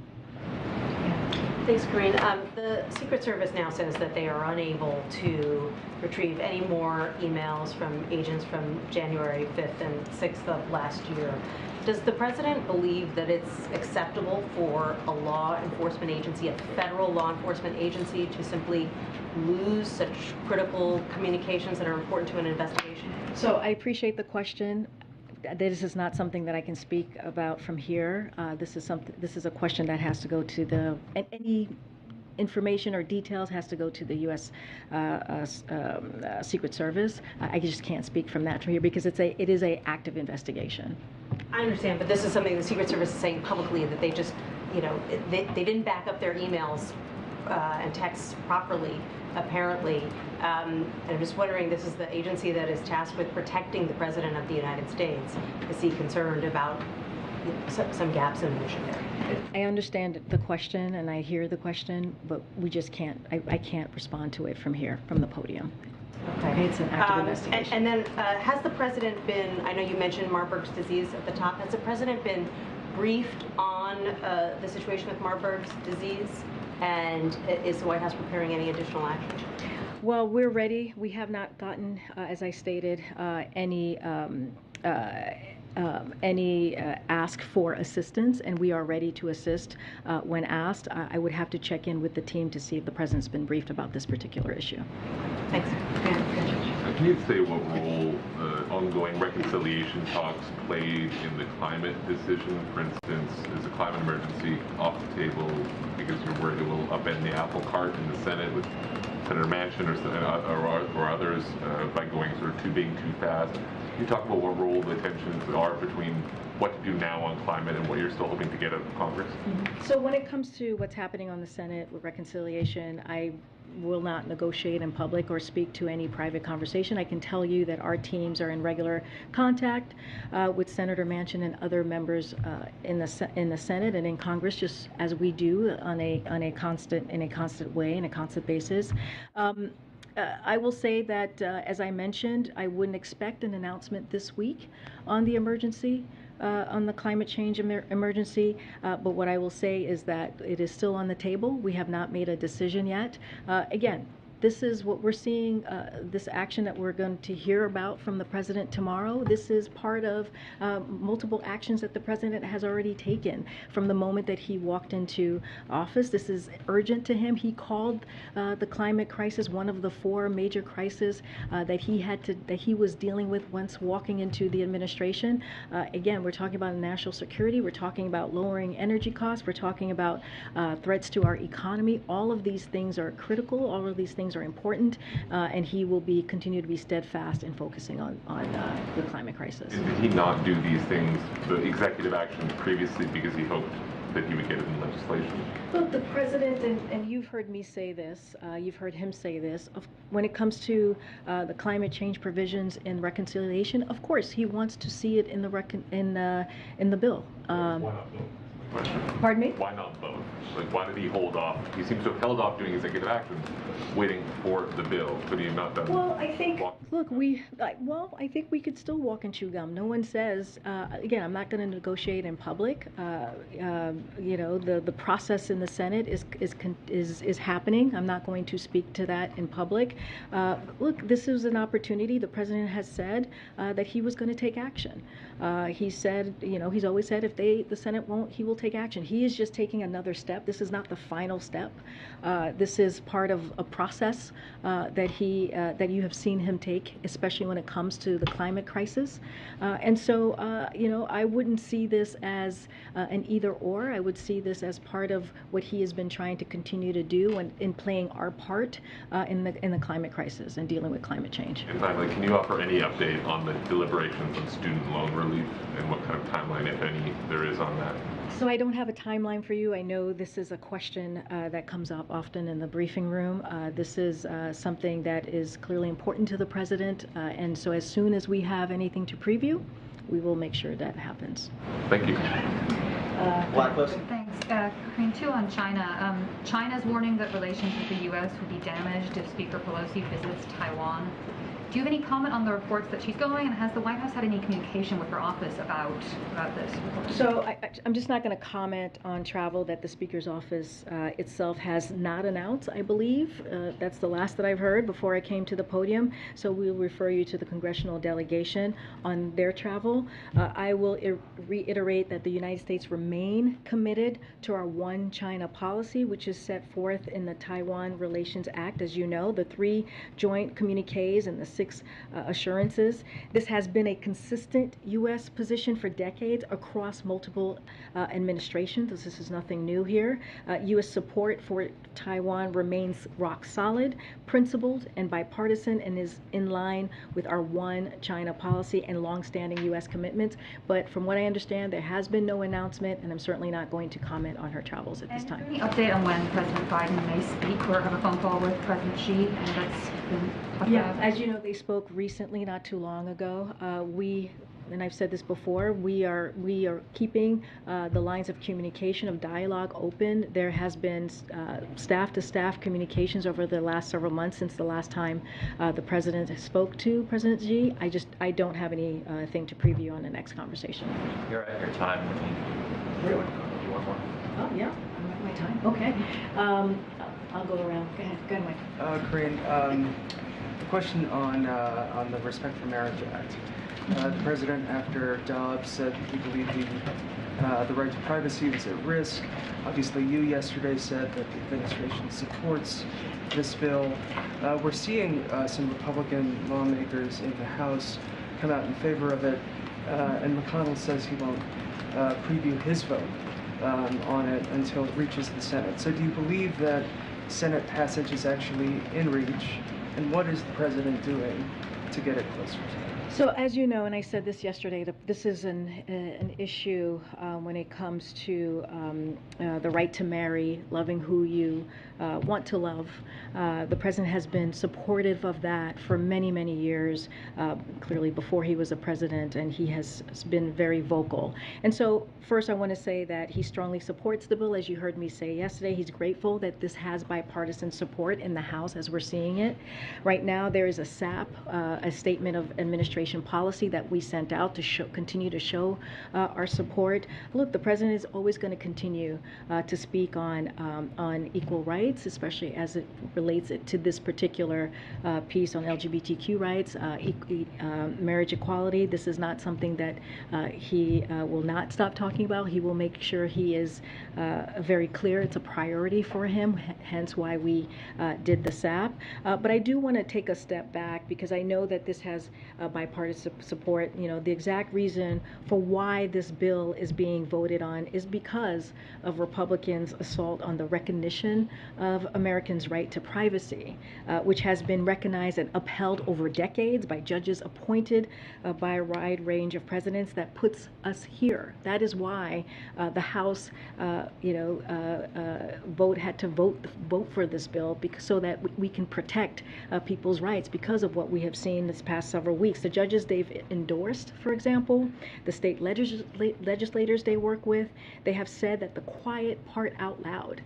Thanks, Corinne. The Secret Service now says that they are unable to retrieve any more emails from agents from January 5th and 6th of last year. Does the president believe that it's acceptable for a law enforcement agency, a federal law enforcement agency, to simply lose such critical communications that are important to an investigation?
So I appreciate the question. This is not something that I can speak about from here. This is a question that has to go to any information or details has to go to the U.S. Secret Service. I just can't speak from here because it is a active investigation.
I understand, but this is something the Secret Service is saying publicly, that they just, they didn't back up their emails and texts properly, apparently. And I'm just wondering, this is the agency that is tasked with protecting the President of the United States. Is he concerned about some gaps in mission there?
I understand the question and I hear the question, but we just can't, I can't respond to it from here, from the podium. Okay, it's an active investigation.
And then has the President been, I know you mentioned Marburg's disease at the top, has the President been briefed on the situation with Marburg's disease? And is the White House preparing any additional action?
Well, we're ready. We have not gotten, as I stated, any ask for assistance, and we are ready to assist when asked. I would have to check in with the team to see if the President's been briefed about this particular issue.
Thanks.
Can you say what role ongoing reconciliation talks played in the climate decision? For instance, is a climate emergency off the table because you're worried it will upend the apple cart in the Senate with Senator Manchin or others by going sort of being too fast? Can you talk about what role the tensions are between what to do now on climate and what you're still hoping to get out of Congress?
So when it comes to what's happening on the Senate with reconciliation, I will not negotiate in public or speak to any private conversation. I can tell you that our teams are in regular contact with Senator Manchin and other members in the Senate and in Congress, just as we do on a constant way, in a constant basis. I will say that, as I mentioned, I wouldn't expect an announcement this week on the emergency, on the climate change emergency, but what I will say is that it is still on the table. We have not made a decision yet. Again, This is what we're seeing, this action that we're going to hear about from the president tomorrow. This is part of multiple actions that the president has already taken from the moment that he walked into office. This is urgent to him. He called the climate crisis one of the 4 major crises that he was dealing with once walking into the administration. Again, we're talking about national security. We're talking about lowering energy costs. We're talking about threats to our economy. All of these things are critical. All of these things are important, and he will continue to be steadfast in focusing on the climate crisis.
Did he not do these things, the executive actions previously, because he hoped that he would get it in legislation?
Well, the president, and you've heard me say this, you've heard him say this, when it comes to the climate change provisions in reconciliation, of course, he wants to see it in the bill.
Why not both?
Pardon me?
Why not both? Like, why did he hold off? He seems to have held off doing executive actions, waiting for the bill. Could he have not done?
Well, I think, look, I think we could still walk and chew gum. No one says, again, I'm not going to negotiate in public. You know, the process in the Senate is happening. I'm not going to speak to that in public. Look, this is an opportunity. The president has said that he was going to take action. He said, you know, he's always said if the Senate won't, he will take action. He is just taking another step. This is not the final step. This is part of a process that you have seen him take, especially when it comes to the climate crisis. And so, you know, I wouldn't see this as an either or. I would see this as part of what he has been trying to continue to do in playing our part in the climate crisis and dealing with climate change.
And finally, can you offer any update on the deliberations on student loan relief and what kind of timeline, if any, there is on that?
So I don't have a timeline for you. I know this is a question that comes up often in the briefing room. This is something that is clearly important to the president, and so as soon as we have anything to preview, we will make sure that happens.
Thank you.
Thanks. Corinne, too, on China. China's warning that relations with the U.S. would be damaged if Speaker Pelosi visits Taiwan. Do you have any comment on the reports that she's going, and has the White House had any communication with her office about this?
So I'm just not going to comment on travel that the Speaker's office itself has not announced, I believe. That's the last that I've heard before I came to the podium. So we'll refer you to the congressional delegation on their travel. I will reiterate that the United States remain committed to our One China policy, which is set forth in the Taiwan Relations Act. As you know, the 3 joint communiques and the 6 assurances. This has been a consistent U.S. position for decades across multiple administrations. This is nothing new here. U.S. support for Taiwan remains rock solid, principled, and bipartisan, and is in line with our One China policy and longstanding U.S. commitments. But from what I understand, there has been no announcement, and I'm certainly not going to comment on her travels at this time.
Any update on when President Biden may speak or have a phone call with President Xi? And that's been talked about.
As you know, they spoke recently, not too long ago. And I've said this before, we are keeping the lines of communication, of dialogue open. There has been staff-to-staff communications over the last several months since the last time the president spoke to President Xi. I don't have anything to preview on the next conversation.
You're at your time. Do you want more?
Oh, yeah, I'm at my time. Okay. I'll go around. Go ahead, Mike.
Corinne, a question on the Respect for Marriage Act. The president, after Dobbs, said he believed the right to privacy was at risk. Obviously, you yesterday said that the administration supports this bill. We're seeing some Republican lawmakers in the House come out in favor of it, and McConnell says he won't preview his vote on it until it reaches the Senate. So do you believe that Senate passage is actually in reach, and what is the president doing to get it closer to that?
So as you know, and I said this yesterday, this is an issue when it comes to the right to marry, loving who you want to love. The president has been supportive of that for many, many years, clearly before he was a president, and he has been very vocal. And so first I want to say that he strongly supports the bill. As you heard me say yesterday, he's grateful that this has bipartisan support in the House as we're seeing it. Right now there is a SAP, a Statement of Administration administration policy that we sent out to continue to show our support. Look, the president is always going to continue to speak on equal rights, especially as it relates to this particular piece on LGBTQ rights, marriage equality. This is not something that he will not stop talking about. He will make sure he is very clear. It's a priority for him, hence why we did the SAP. But I do want to take a step back because I know that this has bipartisan support. You know, the exact reason for why this bill is being voted on is because of Republicans' assault on the recognition of Americans' right to privacy, which has been recognized and upheld over decades by judges appointed by a wide range of presidents that puts us here. That is why the House, had to vote for this bill so that we can protect people's rights because of what we have seen this past several weeks. The judges they've endorsed, for example, the state legislators they work with, they have said that the quiet part out loud,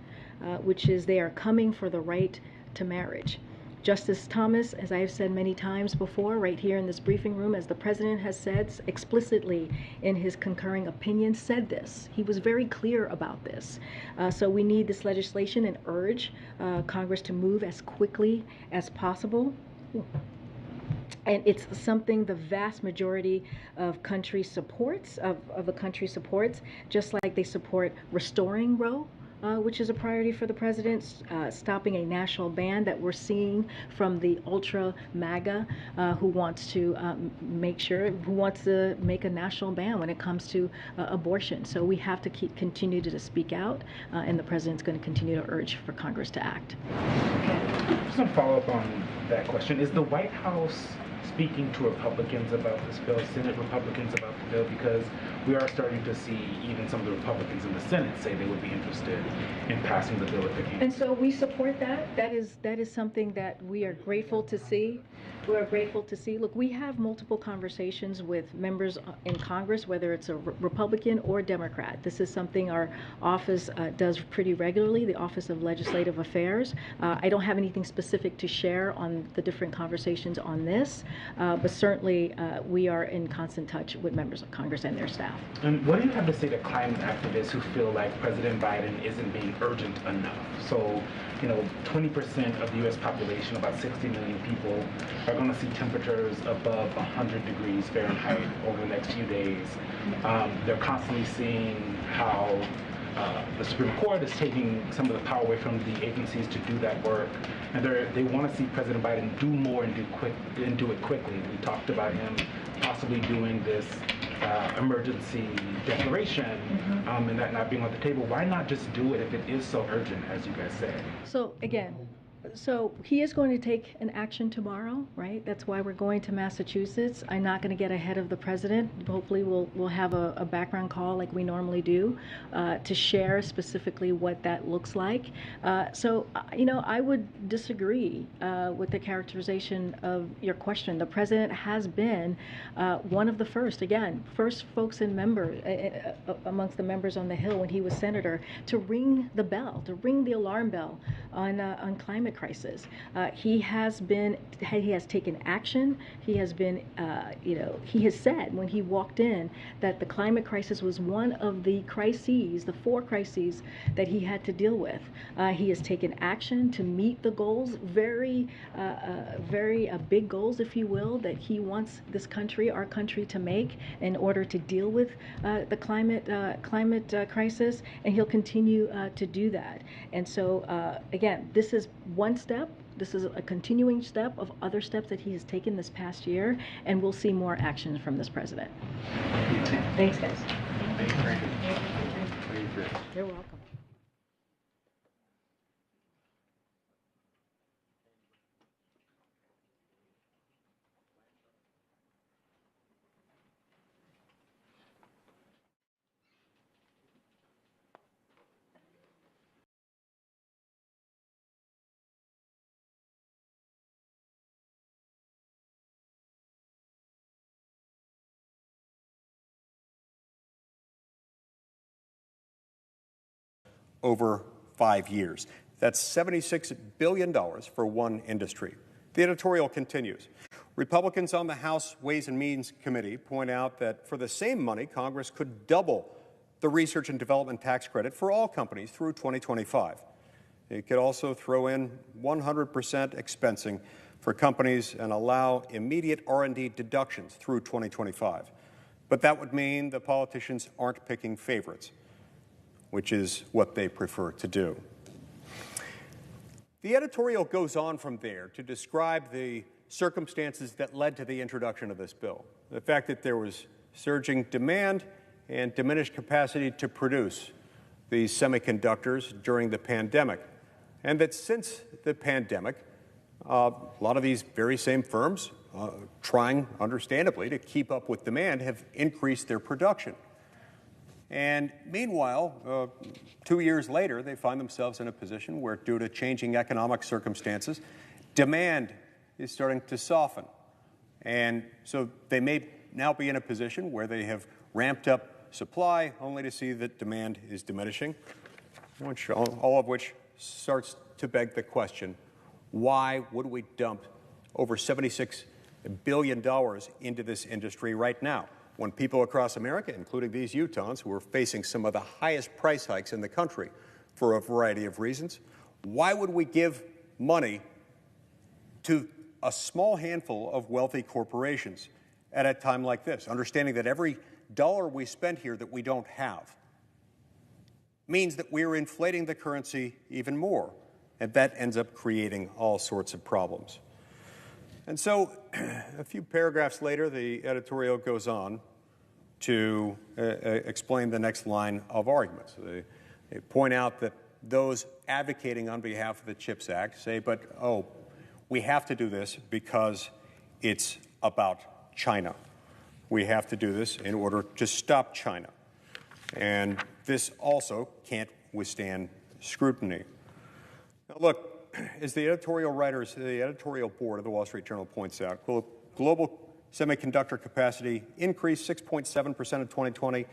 which is they are coming for the right to marriage. Justice Thomas, as I have said many times before, right here in this briefing room, as the president has said explicitly in his concurring opinion, said this. He was very clear about this. So we need this legislation and urge Congress to move as quickly as possible. And it's something the vast majority of country supports, of the country supports, just like they support restoring Roe, which is a priority for the president, stopping a national ban that we're seeing from the ultra MAGA who wants to make a national ban when it comes to abortion. So we have to continue to speak out, and the president's going to continue to urge for Congress to act.
Just a follow-up on that question. Is the White House speaking to Republicans about this bill, Senate Republicans about the bill, because we are starting to see even some of the Republicans in the Senate say they would be interested in passing the bill if it came.
And so we support that. That is something that we are grateful to see. We are grateful to see. Look, we have multiple conversations with members in Congress, whether it's a Republican or Democrat. This is something our office does pretty regularly, the Office of Legislative Affairs. I don't have anything specific to share on the different conversations on this, but certainly we are in constant touch with members of Congress and their staff.
And what do you have to say to climate activists who feel like President Biden isn't being urgent enough? So, 20% of the U.S. population, about 60 million people, are going to see temperatures above 100 degrees Fahrenheit over the next few days. They're constantly seeing how the Supreme Court is taking some of the power away from the agencies to do that work, and they want to see President Biden do more and do it quickly. We talked about him possibly doing this emergency declaration and that not being on the table. Why not just do it if it is so urgent, as you guys say?
So again, he is going to take an action tomorrow, right? That's why we're going to Massachusetts. I'm not going to get ahead of the president. Hopefully we'll have a background call like we normally do to share specifically what that looks like. I would disagree with the characterization of your question. The president has been one of the first folks amongst the members on the Hill when he was senator to ring the bell, to ring the alarm bell on climate crisis. He has taken action. He has been, he has said when he walked in that the climate crisis was one of the crises, the 4 crises that he had to deal with. He has taken action to meet the goals, very big goals, if you will, that he wants this country, our country, to make in order to deal with the climate crisis, and he'll continue to do that. And so, again, this is one step. This is a continuing step of other steps that he has taken this past year, and we'll see more actions from this president. Thanks, guys. You're welcome.
over 5 years. That's $76 billion for one industry. The editorial continues. Republicans on the House Ways and Means Committee point out that for the same money, Congress could double the research and development tax credit for all companies through 2025. It could also throw in 100% expensing for companies and allow immediate R&D deductions through 2025. But that would mean the politicians aren't picking favorites, which is what they prefer to do. The editorial goes on from there to describe the circumstances that led to the introduction of this bill. The fact that there was surging demand and diminished capacity to produce these semiconductors during the pandemic, and that since the pandemic, a lot of these very same firms, trying, understandably, to keep up with demand, have increased their production. And meanwhile, 2 years later, they find themselves in a position where, due to changing economic circumstances, demand is starting to soften. And so they may now be in a position where they have ramped up supply only to see that demand is diminishing, all of which starts to beg the question, why would we dump over $76 billion into this industry right now, when people across America, including these Utahns, who are facing some of the highest price hikes in the country for a variety of reasons, why would we give money to a small handful of wealthy corporations at a time like this, understanding that every dollar we spend here that we don't have means that we're inflating the currency even more, and that ends up creating all sorts of problems. And so, a few paragraphs later, the editorial goes on to explain the next line of arguments. They point out that those advocating on behalf of the CHIPS Act say, but, we have to do this because it's about China. We have to do this in order to stop China. And this also can't withstand scrutiny. Now, look, as the editorial writers, the editorial board of the Wall Street Journal points out, global semiconductor capacity increased 6.7% in 2020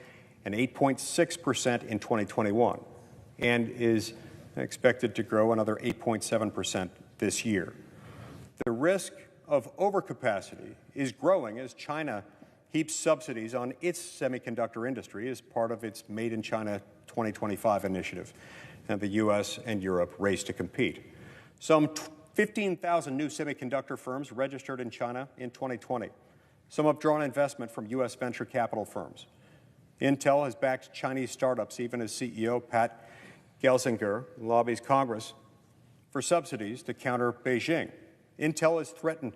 and 8.6% in 2021, and is expected to grow another 8.7% this year. The risk of overcapacity is growing as China heaps subsidies on its semiconductor industry as part of its Made in China 2025 initiative, and the U.S. and Europe race to compete. Some 15,000 new semiconductor firms registered in China in 2020. Some have drawn investment from U.S. venture capital firms. Intel has backed Chinese startups, even as CEO Pat Gelsinger lobbies Congress for subsidies to counter Beijing. Intel has threatened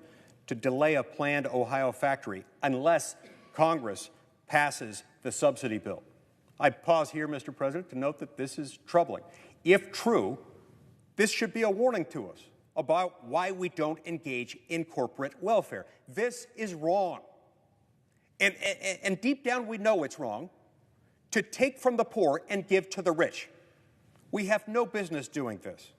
to delay a planned Ohio factory unless Congress passes the subsidy bill. I pause here, Mr. President, to note that this is troubling. If true, this should be a warning to us about why we don't engage in corporate welfare. This is wrong. And deep down we know it's wrong to take from the poor and give to the rich. We have no business doing this,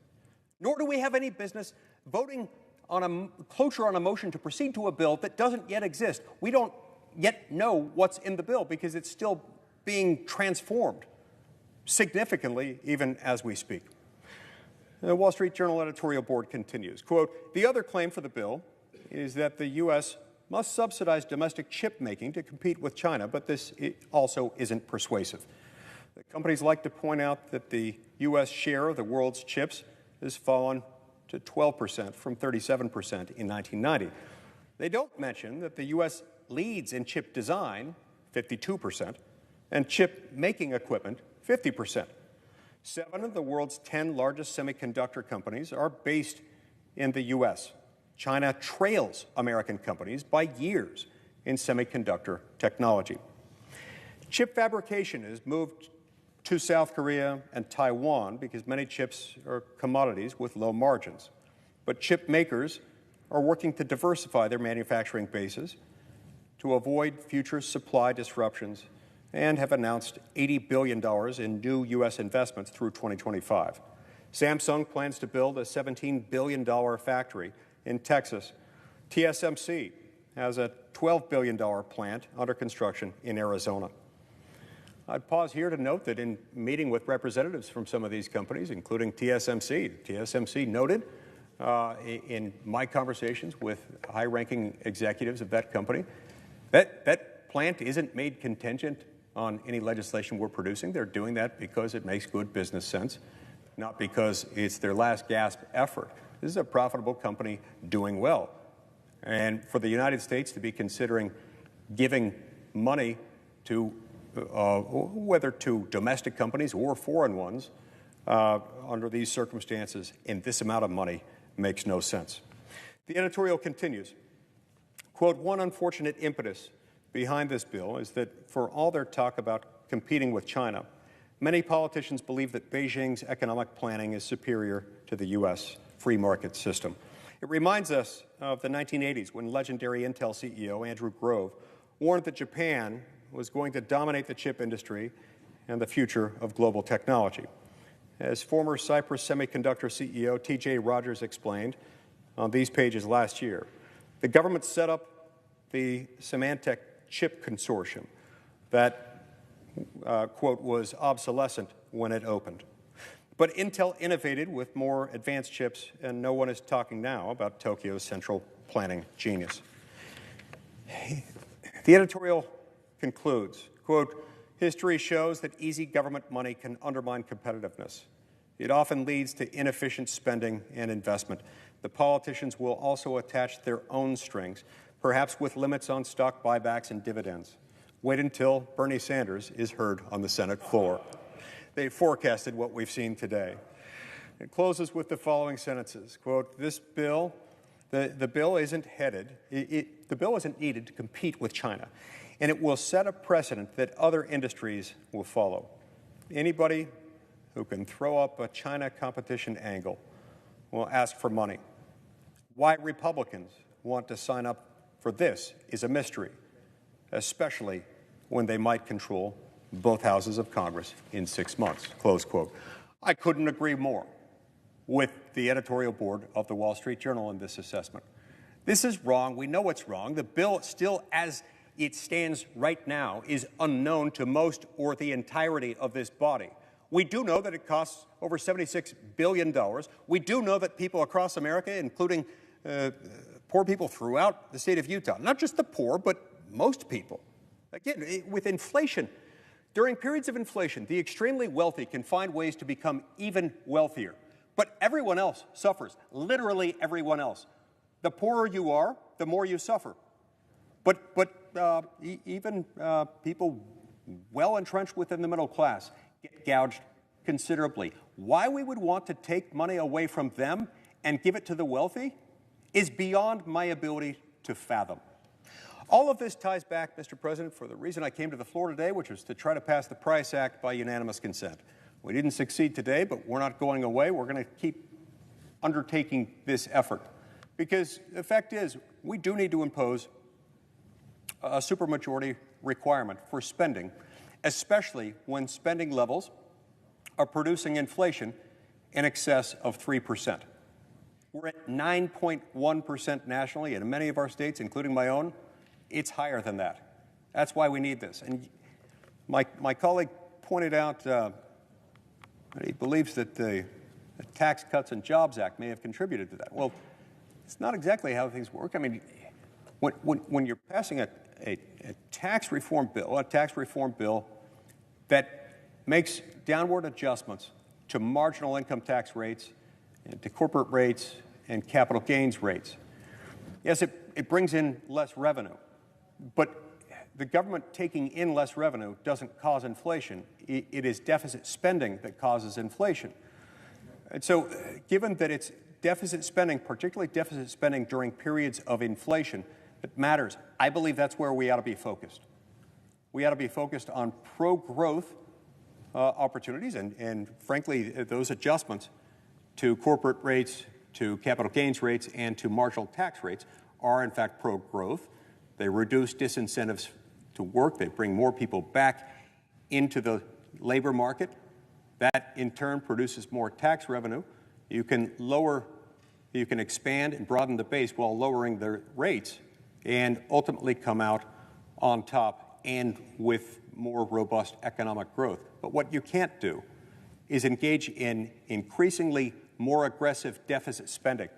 nor do we have any business voting on cloture on a motion to proceed to a bill that doesn't yet exist. We don't yet know what's in the bill because it's still being transformed significantly even as we speak. The Wall Street Journal editorial board continues, quote, the other claim for the bill is that the U.S. must subsidize domestic chip making to compete with China, but this also isn't persuasive. The companies like to point out that the U.S. share of the world's chips has fallen to 12% from 37% in 1990. They don't mention that the U.S. leads in chip design, 52%, and chip making equipment, 50%. 7 of the world's 10 largest semiconductor companies are based in the U.S. China trails American companies by years in semiconductor technology. Chip fabrication has moved to South Korea and Taiwan because many chips are commodities with low margins. But chip makers are working to diversify their manufacturing bases to avoid future supply disruptions and have announced $80 billion in new U.S. investments through 2025. Samsung plans to build a $17 billion factory in Texas. TSMC has a $12 billion plant under construction in Arizona. I'd pause here to note that in meeting with representatives from some of these companies, including TSMC noted in my conversations with high-ranking executives of that company, that plant isn't made contingent on any legislation we're producing. They're doing that because it makes good business sense, not because it's their last gasp effort. This is a profitable company doing well. And for the United States to be considering giving money to, whether to domestic companies or foreign ones, under these circumstances, in this amount of money, makes no sense. The editorial continues, quote, one unfortunate impetus behind this bill is that for all their talk about competing with China, many politicians believe that Beijing's economic planning is superior to the U.S. free market system. It reminds us of the 1980s when legendary Intel CEO Andrew Grove warned that Japan was going to dominate the chip industry and the future of global technology. As former Cypress Semiconductor CEO T.J. Rogers explained on these pages last year, the government set up the Symantec chip consortium that, quote, was obsolescent when it opened. But Intel innovated with more advanced chips, and no one is talking now about Tokyo's central planning genius. The editorial concludes, quote, history shows that easy government money can undermine competitiveness. It often leads to inefficient spending and investment. The politicians will also attach their own strings, perhaps with limits on stock buybacks and dividends. Wait until Bernie Sanders is heard on the Senate floor. They forecasted what we've seen today. It closes with the following sentences, quote, this bill, the bill isn't the bill isn't needed to compete with China, and it will set a precedent that other industries will follow. Anybody who can throw up a China competition angle will ask for money. Why Republicans want to sign up for this is a mystery, especially when they might control both houses of Congress in 6 months, close quote. I couldn't agree more with the editorial board of the Wall Street Journal in this assessment. This is wrong. We know it's wrong. The bill still, as it stands right now, is unknown to most or the entirety of this body. We do know that it costs over $76 billion. We do know that people across America, including poor people throughout the state of Utah, not just the poor, but most people, again, with inflation, during periods of inflation, the extremely wealthy can find ways to become even wealthier. But everyone else suffers, literally everyone else. The poorer you are, the more you suffer. But even people well entrenched within the middle class get gouged considerably. Why we would want to take money away from them and give it to the wealthy is beyond my ability to fathom. All of this ties back, Mr. President, for the reason I came to the floor today, which was to try to pass the Price Act by unanimous consent. We didn't succeed today, but we're not going away. We're going to keep undertaking this effort. Because the fact is, we do need to impose a supermajority requirement for spending, especially when spending levels are producing inflation in excess of 3%. We're at 9.1% nationally, and in many of our states, including my own, it's higher than that. That's why we need this. And my colleague pointed out that he believes that the Tax Cuts and Jobs Act may have contributed to that. Well, it's not exactly how things work. I mean, when you're passing a tax reform bill that makes downward adjustments to marginal income tax rates, and to corporate rates, and capital gains rates, yes, it brings in less revenue. But the government taking in less revenue doesn't cause inflation. It is deficit spending that causes inflation. And so given that it's deficit spending, particularly deficit spending during periods of inflation, that matters, I believe that's where we ought to be focused. We ought to be focused on pro-growth opportunities and frankly, those adjustments to corporate rates, to capital gains rates, and to marginal tax rates are in fact pro-growth. They reduce disincentives to work. They bring more people back into the labor market. That, in turn, produces more tax revenue. You can expand and broaden the base while lowering the rates and ultimately come out on top and with more robust economic growth. But what you can't do is engage in increasingly more aggressive deficit spending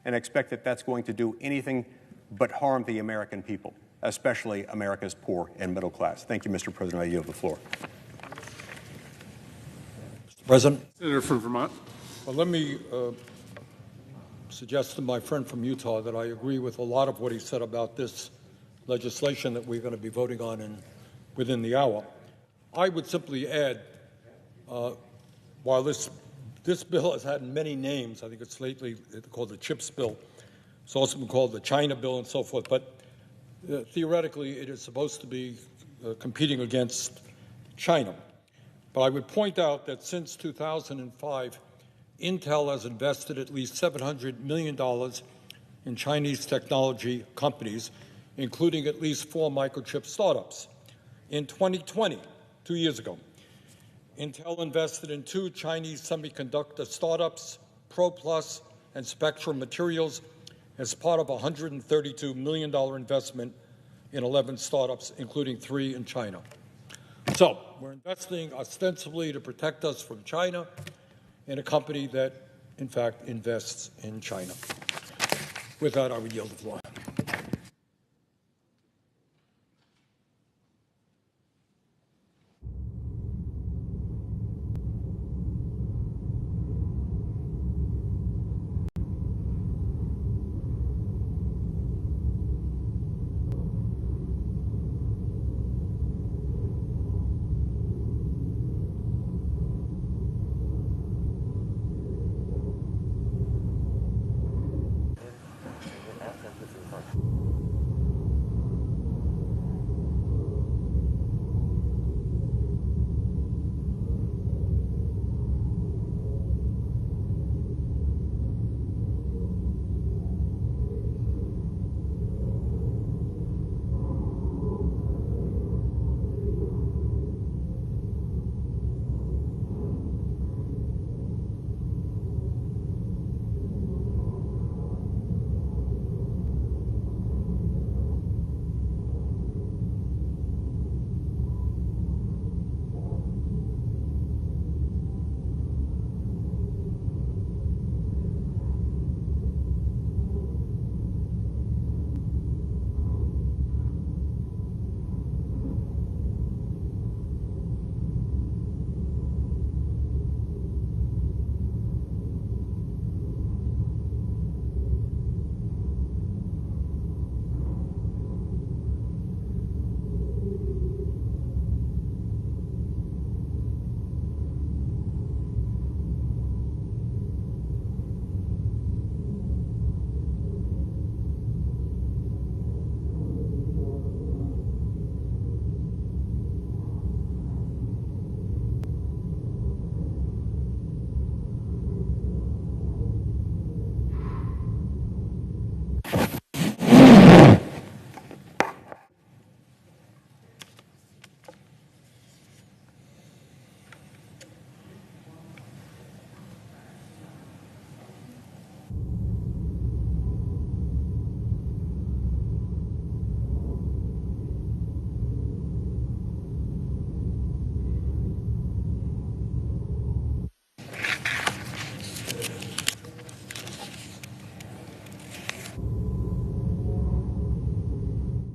and expect that that's going to do anything but harm the American people, especially America's poor and middle class. Thank you, Mr. President. I yield the floor.
Mr. President.
Senator from Vermont.
Well, let me suggest to my friend from Utah that I agree with a lot of what he said about this legislation that we're going to be voting on within the hour. I would simply add, while this bill has had many names, I think it's lately called the CHIPS bill, it's also been called the China bill and so forth, but theoretically it is supposed to be competing against China. But I would point out that since 2005, Intel has invested at least $700 million in Chinese technology companies, including at least 4 microchip startups. In 2020, 2 years ago, Intel invested in 2 Chinese semiconductor startups, ProPlus and Spectrum Materials, as part of a $132 million investment in 11 startups, including 3 in China. So we're investing ostensibly to protect us from China in a company that, in fact, invests in China. With that, I will yield the floor.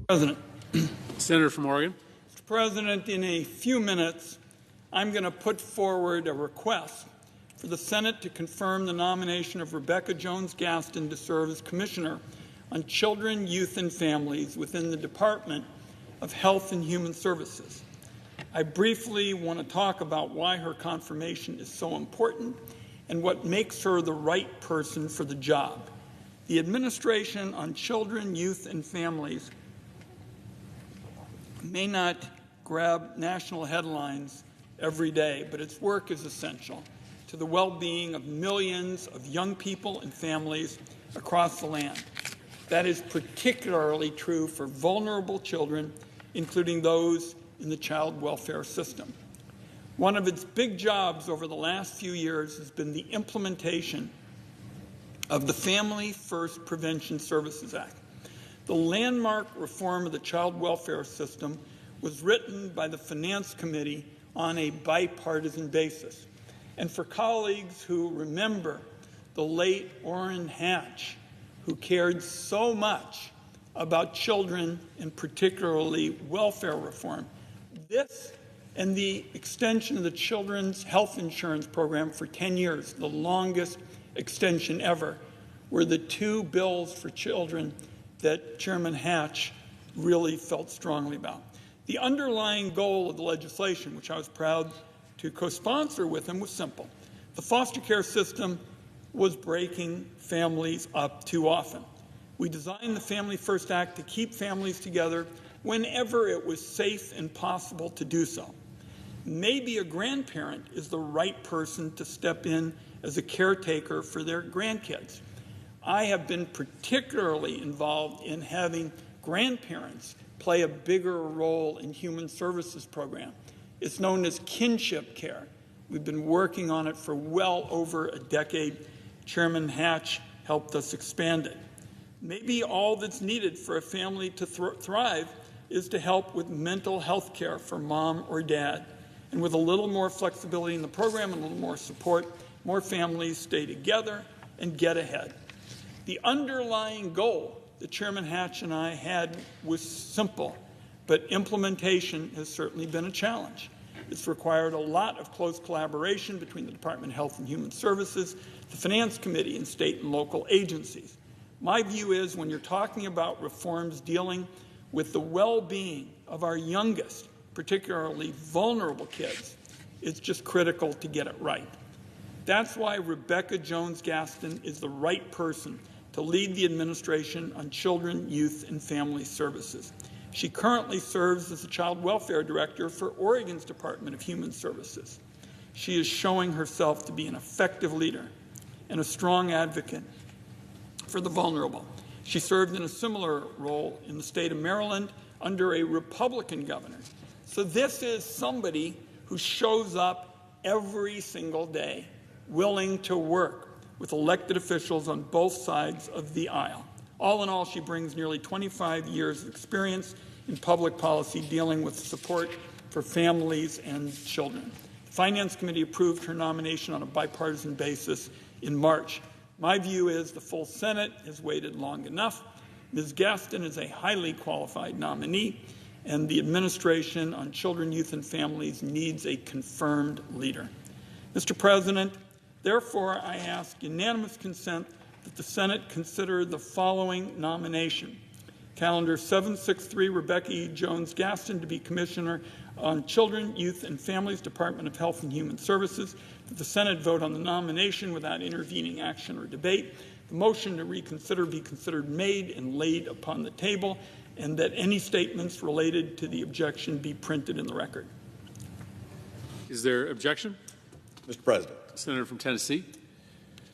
President.
Senator from Oregon.
Mr. President, in a few minutes, I'm going to put forward a request for the Senate to confirm the nomination of Rebecca Jones-Gaston to serve as Commissioner on Children, Youth, and Families within the Department of Health and Human Services. I briefly want to talk about why her confirmation is so important and what makes her the right person for the job. The administration on children, youth, and families may not grab national headlines every day, but its work is essential to the well-being of millions of young people and families across the land. That is particularly true for vulnerable children, including those in the child welfare system. One of its big jobs over the last few years has been the implementation of the Family First Prevention Services Act. The landmark reform of the child welfare system was written by the Finance Committee on a bipartisan basis. And for colleagues who remember the late Orrin Hatch who cared so much about children and particularly welfare reform. This and the extension of the children's health insurance program for 10 years, the longest extension ever, were the two bills for children that Chairman Hatch really felt strongly about. The underlying goal of the legislation, which I was proud to co-sponsor with him, was simple. The foster care system was breaking families up too often. We designed the Family First Act to keep families together whenever it was safe and possible to do so. Maybe a grandparent is the right person to step in as a caretaker for their grandkids. I have been particularly involved in having grandparents play a bigger role in human services program. It's known as kinship care. We've been working on it for well over a decade. Chairman Hatch helped us expand it. Maybe all that's needed for a family to thrive is to help with mental health care for mom or dad. And with a little more flexibility in the program and a little more support, more families stay together and get ahead. The underlying goal that Chairman Hatch and I had was simple, but implementation has certainly been a challenge. It's required a lot of close collaboration between the Department of Health and Human Services, the Finance Committee, and state and local agencies. My view is when you're talking about reforms dealing with the well-being of our youngest, particularly vulnerable kids, it's just critical to get it right. That's why Rebecca Jones-Gaston is the right person to lead the administration on children, youth, and family services. She currently serves as the Child Welfare Director for Oregon's Department of Human Services. She is showing herself to be an effective leader and a strong advocate for the vulnerable. She served in a similar role in the state of Maryland under a Republican governor. So this is somebody who shows up every single day, willing to work with elected officials on both sides of the aisle. All in all, she brings nearly 25 years of experience in public policy dealing with support for families and children. The Finance Committee approved her nomination on a bipartisan basis in March. My view is the full Senate has waited long enough. Ms. Gaston is a highly qualified nominee, and the administration on children, youth, and families needs a confirmed leader. Mr. President, therefore, I ask unanimous consent that the Senate consider the following nomination. Calendar 763, Rebecca E. Jones-Gaston to be Commissioner on Children, Youth, and Families, Department of Health and Human Services. That the Senate vote on the nomination without intervening action or debate. The motion to reconsider be considered made and laid upon the table, and that any statements related to the objection be printed in the record.
Is there objection?
Mr. President.
Senator from Tennessee.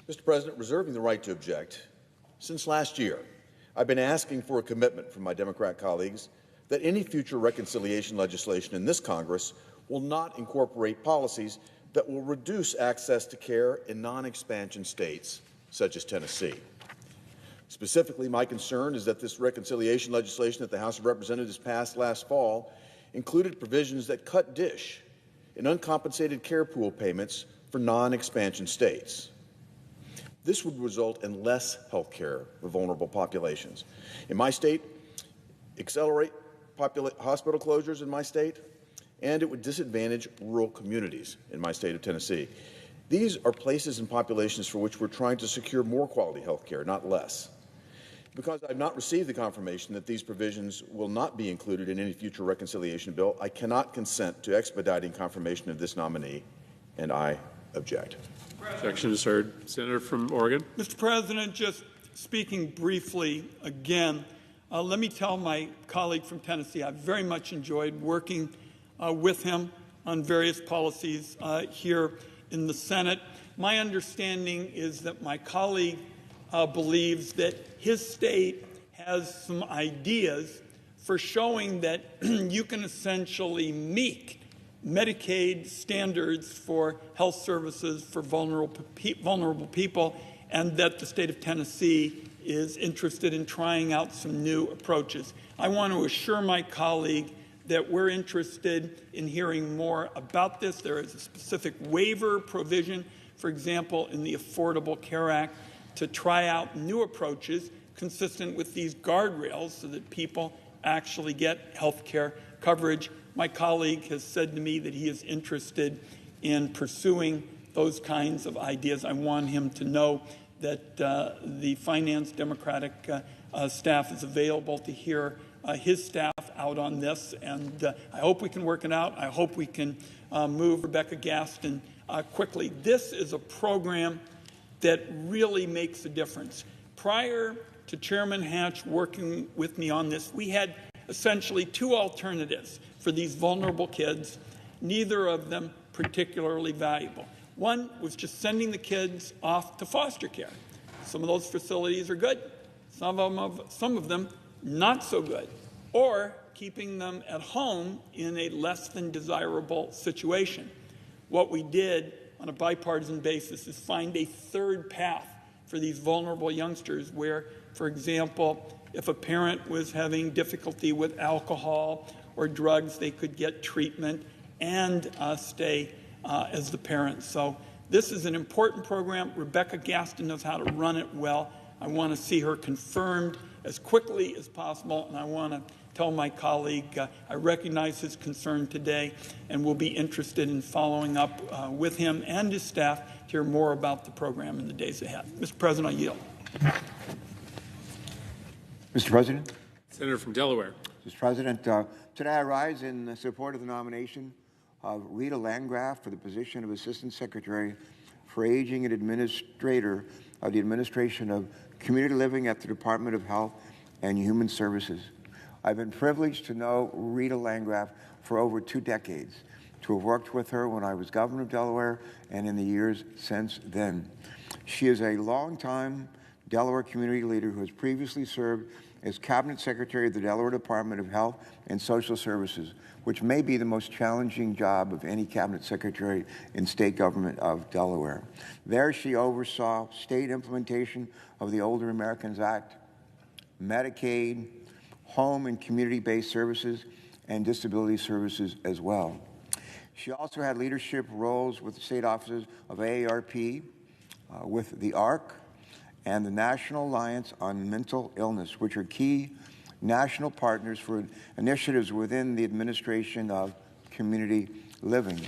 Mr. President, reserving the right to object, since last year, I've been asking for a commitment from my Democrat colleagues that any future reconciliation legislation in this Congress will not incorporate policies that will reduce access to care in non-expansion states, such as Tennessee. Specifically, my concern is that this reconciliation legislation that the House of Representatives passed last fall included provisions that cut dish in uncompensated care pool payments for non-expansion states. This would result in less health care for vulnerable populations. In my state, accelerate hospital closures in my state, and it would disadvantage rural communities in my state of Tennessee. These are places and populations for which we're trying to secure more quality health care, not less. Because I've not received the confirmation that these provisions will not be included in any future reconciliation bill, I cannot consent to expediting confirmation of this nominee, and I object.
Objection is heard. Senator from Oregon.
Mr. President, just speaking briefly again, let me tell my colleague from Tennessee, I very much enjoyed working with him on various policies here in the Senate. My understanding is that my colleague believes that his state has some ideas for showing that you can essentially meet Medicaid standards for health services for vulnerable people, and that the state of Tennessee is interested in trying out some new approaches. I want to assure my colleague that we're interested in hearing more about this. There is a specific waiver provision, for example, in the Affordable Care Act, to try out new approaches consistent with these guardrails so that people actually get health care coverage. My colleague has said to me that he is interested in pursuing those kinds of ideas. I want him to know that the Finance Democratic staff is available to hear his staff out on this, and I hope we can work it out. I hope we can move Rebecca Gaston quickly. This is a program that really makes a difference. Prior to Chairman Hatch working with me on this, we had essentially two alternatives for these vulnerable kids, neither of them particularly valuable. One was just sending the kids off to foster care. Some of those facilities are good, some of them not so good, or keeping them at home in a less than desirable situation. What we did on a bipartisan basis is find a third path for these vulnerable youngsters where, for example, if a parent was having difficulty with alcohol or drugs, they could get treatment and stay as the parent. So this is an important program. Rebecca Gaston knows how to run it well. I want to see her confirmed as quickly as possible, and I want to tell my colleague I recognize his concern today and will be interested in following up with him and his staff to hear more about the program in the days ahead. Mr. President, I yield.
Mr. President.
Senator from Delaware.
Mr. President, today I rise in support of the nomination of Rita Landgraf for the position of Assistant Secretary for Aging and Administrator of the Administration of Community Living at the Department of Health and Human Services. I've been privileged to know Rita Landgraf for over 2 decades, to have worked with her when I was governor of Delaware and in the years since then. She is a longtime Delaware community leader who has previously served as Cabinet Secretary of the Delaware Department of Health and Social Services, which may be the most challenging job of any Cabinet Secretary in state government of Delaware. There she oversaw state implementation of the Older Americans Act, Medicaid, home and community-based services, and disability services as well. She also had leadership roles with the state offices of AARP, with the ARC, and the National Alliance on Mental Illness, which are key national partners for initiatives within the administration of community living.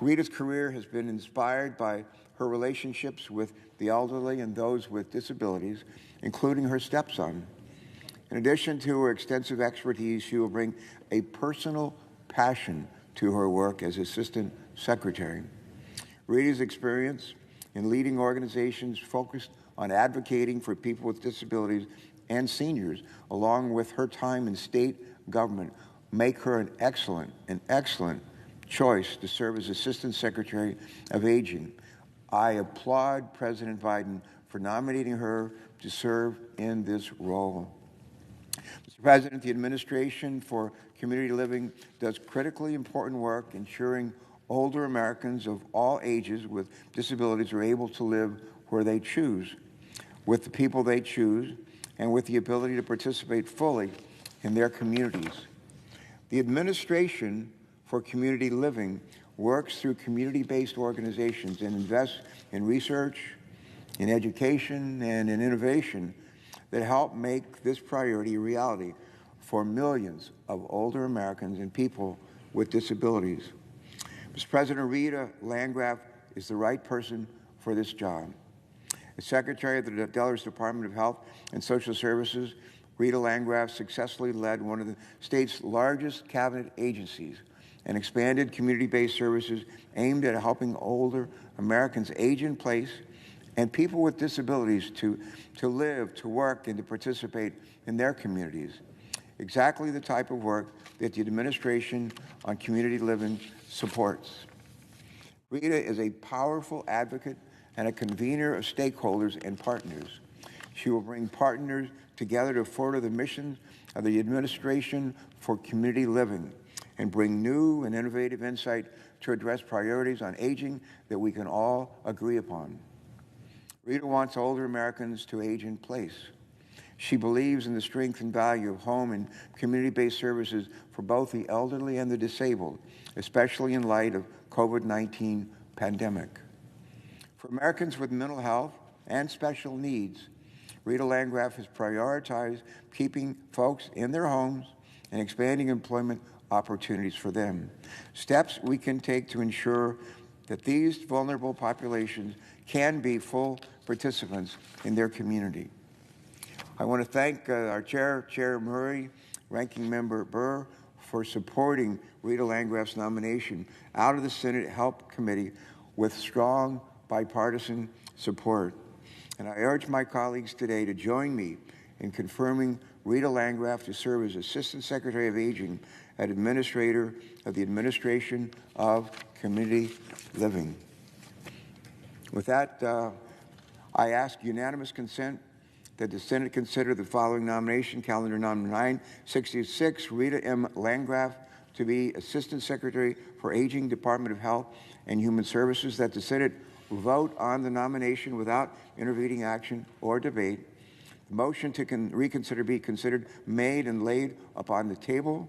Rita's career has been inspired by her relationships with the elderly and those with disabilities, including her stepson. In addition to her extensive expertise, she will bring a personal passion to her work as Assistant Secretary. Rita's experience in leading organizations focused on advocating for people with disabilities and seniors, along with her time in state government, make her an excellent choice to serve as Assistant Secretary of Aging. I applaud President Biden for nominating her to serve in this role. Mr. President, the Administration for Community Living does critically important work ensuring older Americans of all ages with disabilities are able to live where they choose, with the people they choose, and with the ability to participate fully in their communities. The Administration for Community Living works through community-based organizations and invests in research, in education, and in innovation that help make this priority a reality for millions of older Americans and people with disabilities. Mr. President, Rita Landgraf is the right person for this job. As Secretary of the Delaware Department of Health and Social Services, Rita Landgraf successfully led one of the state's largest cabinet agencies and expanded community-based services aimed at helping older Americans age in place and people with disabilities to live, to work, and to participate in their communities. Exactly the type of work that the Administration on Community Living supports. Rita is a powerful advocate and a convener of stakeholders and partners. She will bring partners together to further the mission of the Administration for Community Living and bring new and innovative insight to address priorities on aging that we can all agree upon. Rita wants older Americans to age in place. She believes in the strength and value of home and community-based services for both the elderly and the disabled, especially in light of COVID-19 pandemic. For Americans with mental health and special needs, Rita Landgraf has prioritized keeping folks in their homes and expanding employment opportunities for them. Steps we can take to ensure that these vulnerable populations can be full participants in their community. I want to thank our Chair, Chair Murray, Ranking Member Burr, for supporting Rita Landgraf's nomination out of the Senate Help Committee with strong bipartisan support. And I urge my colleagues today to join me in confirming Rita Landgraf to serve as Assistant Secretary of Aging and Administrator of the Administration of Community Living. With that, I ask unanimous consent that the Senate consider the following nomination, calendar number 966, Rita M. Landgraf to be Assistant Secretary for Aging, Department of Health and Human Services, that the Senate vote on the nomination without intervening action or debate. The motion to reconsider be considered made and laid upon the table,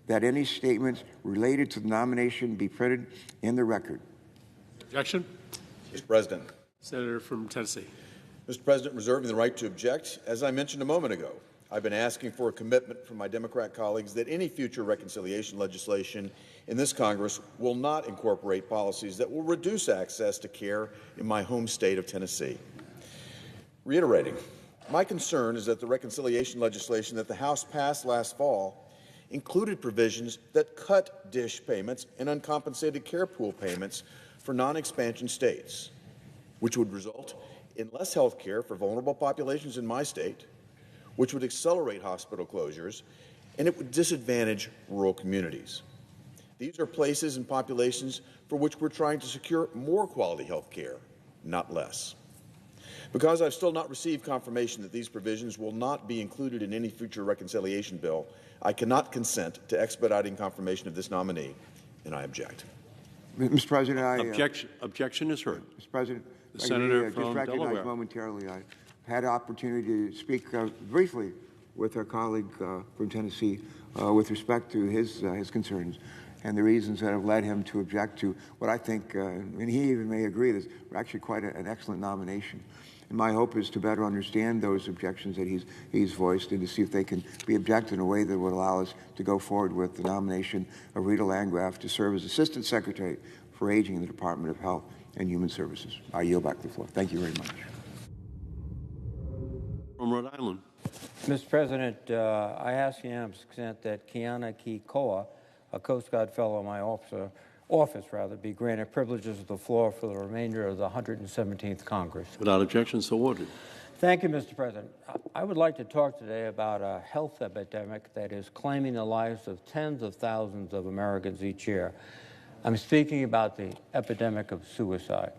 that any statements related to the nomination be printed in the record.
Objection?
Mr. President.
Senator from Tennessee.
Mr. President, reserving the right to object, as I mentioned a moment ago, I've been asking for a commitment from my Democrat colleagues that any future reconciliation legislation in this Congress will not incorporate policies that will reduce access to care in my home state of Tennessee. Reiterating, my concern is that the reconciliation legislation that the House passed last fall included provisions that cut DISH payments and uncompensated care pool payments for non-expansion states, which would result in less health care for vulnerable populations in my state, which would accelerate hospital closures, and it would disadvantage rural communities. These are places and populations for which we're trying to secure more quality health care, not less. Because I've still not received confirmation that these provisions will not be included in any future reconciliation bill, I cannot consent to expediting confirmation of this nominee, and I object.
Mr. President,
Objection is heard.
Mr. President,
The Senator
just
from
recognize
Delaware.
momentarily, I had an opportunity to speak briefly with our colleague from Tennessee with respect to his concerns and the reasons that have led him to object to what I think, and he even may agree, is actually quite an excellent nomination. And my hope is to better understand those objections that he's voiced and to see if they can be objected in a way that would allow us to go forward with the nomination of Rita Landgraf to serve as Assistant Secretary for Aging in the Department of Health and Human Services. I yield back the floor. Thank you very much.
From Rhode Island.
Mr. President, I ask unanimous consent that Kiana Kikoa, a Coast Guard fellow in my office, be granted privileges of the floor for the remainder of the 117th Congress.
Without objection, so ordered.
Thank you, Mr. President. I would like to talk today about a health epidemic that is claiming the lives of tens of thousands of Americans each year. I'm speaking about the epidemic of suicide.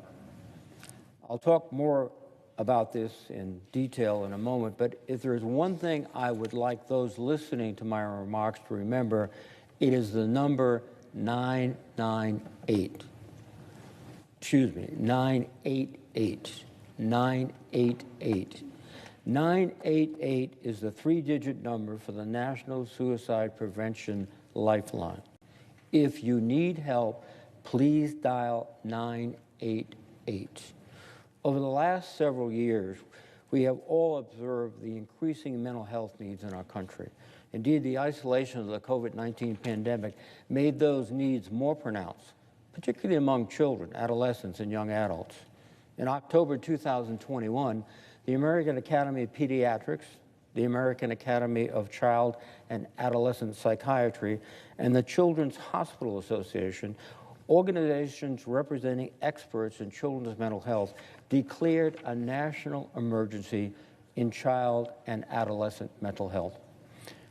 I'll talk more about this in detail in a moment, but if there is one thing I would like those listening to my remarks to remember, it is the number 998. Excuse me, 988. 988. 988 is the three-digit number for the National Suicide Prevention Lifeline. If you need help, please dial 988. Over the last several years, we have all observed the increasing mental health needs in our country. Indeed, the isolation of the COVID-19 pandemic made those needs more pronounced, particularly among children, adolescents, and young adults. In October 2021, the American Academy of Pediatrics, the American Academy of Child and Adolescent Psychiatry, and the Children's Hospital Association, organizations representing experts in children's mental health, declared a national emergency in child and adolescent mental health.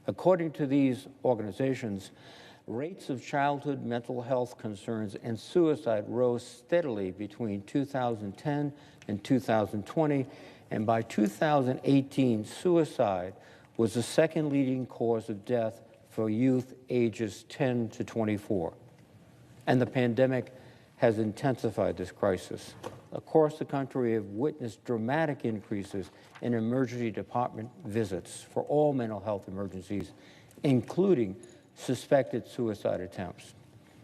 According to these organizations, rates of childhood mental health concerns and suicide rose steadily between 2010 and 2020, and by 2018, suicide was the second leading cause of death for youth ages 10 to 24. And the pandemic has intensified this crisis. Across the country, we have witnessed dramatic increases in emergency department visits for all mental health emergencies, including suspected suicide attempts.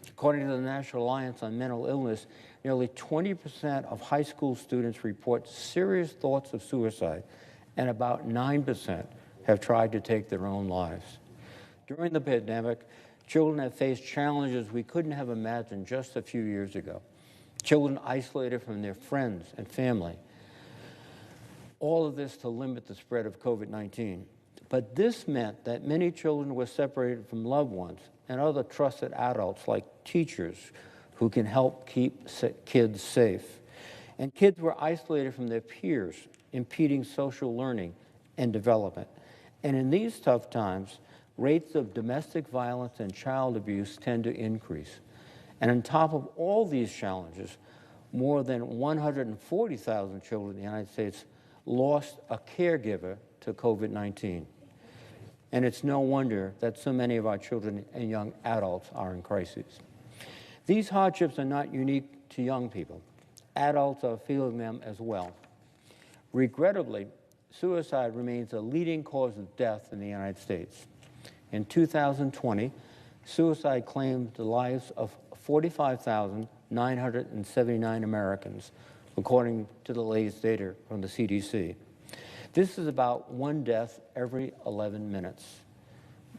According to the National Alliance on Mental Illness, nearly 20% of high school students report serious thoughts of suicide, and about 9% have tried to take their own lives. During the pandemic, children have faced challenges we couldn't have imagined just a few years ago. Children isolated from their friends and family. All of this to limit the spread of COVID-19. But this meant that many children were separated from loved ones and other trusted adults like teachers who can help keep kids safe. And kids were isolated from their peers, impeding social learning and development. And in these tough times, rates of domestic violence and child abuse tend to increase. And on top of all these challenges, more than 140,000 children in the United States lost a caregiver to COVID-19. And it's no wonder that so many of our children and young adults are in crises. These hardships are not unique to young people. Adults are feeling them as well. Regrettably, suicide remains a leading cause of death in the United States. In 2020, suicide claimed the lives of 45,979 Americans, according to the latest data from the CDC. This is about one death every 11 minutes.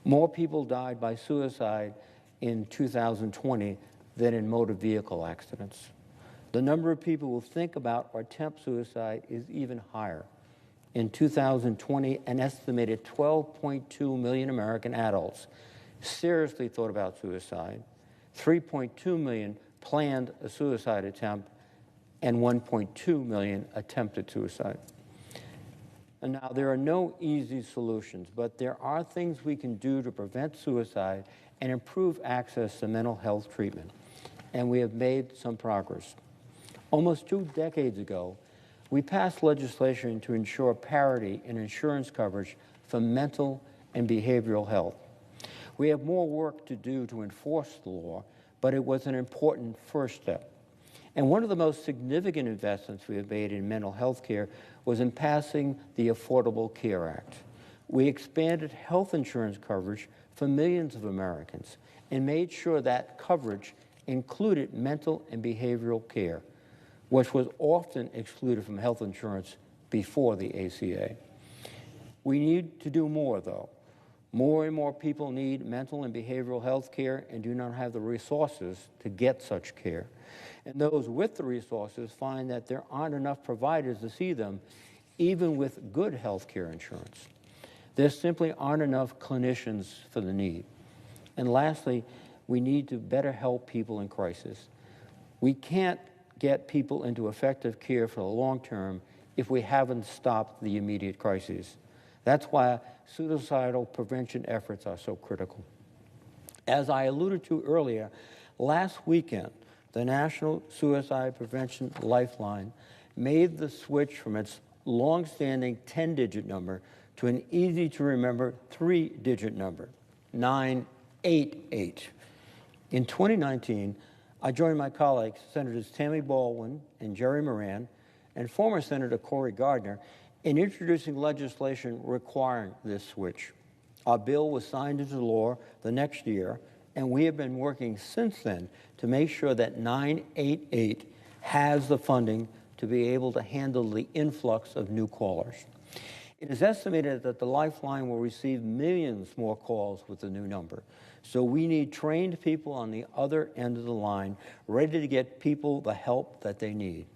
More people died by suicide in 2020 than in motor vehicle accidents. The number of people who think about or attempt suicide is even higher. In 2020, an estimated 12.2 million American adults seriously thought about suicide, 3.2 million planned a suicide attempt, and 1.2 million attempted suicide. And now, there are no easy solutions, but there are things we can do to prevent suicide and improve access to mental health treatment. And we have made some progress. Almost 2 decades ago, we passed legislation to ensure parity in insurance coverage for mental and behavioral health. We have more work to do to enforce the law, but it was an important first step. And one of the most significant investments we have made in mental health care was in passing the Affordable Care Act. We expanded health insurance coverage for millions of Americans and made sure that coverage included mental and behavioral care, which was often excluded from health insurance before the ACA. We need to do more, though. More and more people need mental and behavioral health care and do not have the resources to get such care. And those with the resources find that there aren't enough providers to see them, even with good health care insurance. There simply aren't enough clinicians for the need. And lastly, we need to better help people in crisis. We can't get people into effective care for the long term if we haven't stopped the immediate crises. That's why suicidal prevention efforts are so critical. As I alluded to earlier, last weekend, the National Suicide Prevention Lifeline made the switch from its long-standing 10-digit number to an easy-to-remember 3-digit number, 988. In 2019, I joined my colleagues, Senators Tammy Baldwin and Jerry Moran, and former Senator Cory Gardner, in introducing legislation requiring this switch. Our bill was signed into law the next year, and we have been working since then to make sure that 988 has the funding to be able to handle the influx of new callers. It is estimated that the Lifeline will receive millions more calls with the new number. So we need trained people on the other end of the line, ready to get people the help that they need.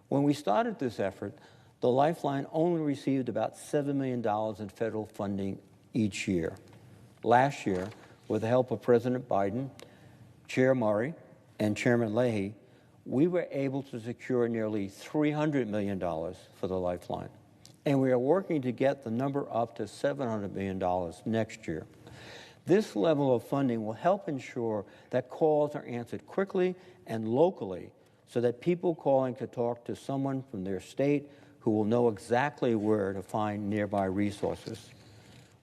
When we started this effort, the Lifeline only received about $7 million in federal funding each year. Last year, with the help of President Biden, Chair Murray, and Chairman Leahy, we were able to secure nearly $300 million for the Lifeline. And we are working to get the number up to $700 million next year. This level of funding will help ensure that calls are answered quickly and locally so that people calling can talk to someone from their state who will know exactly where to find nearby resources.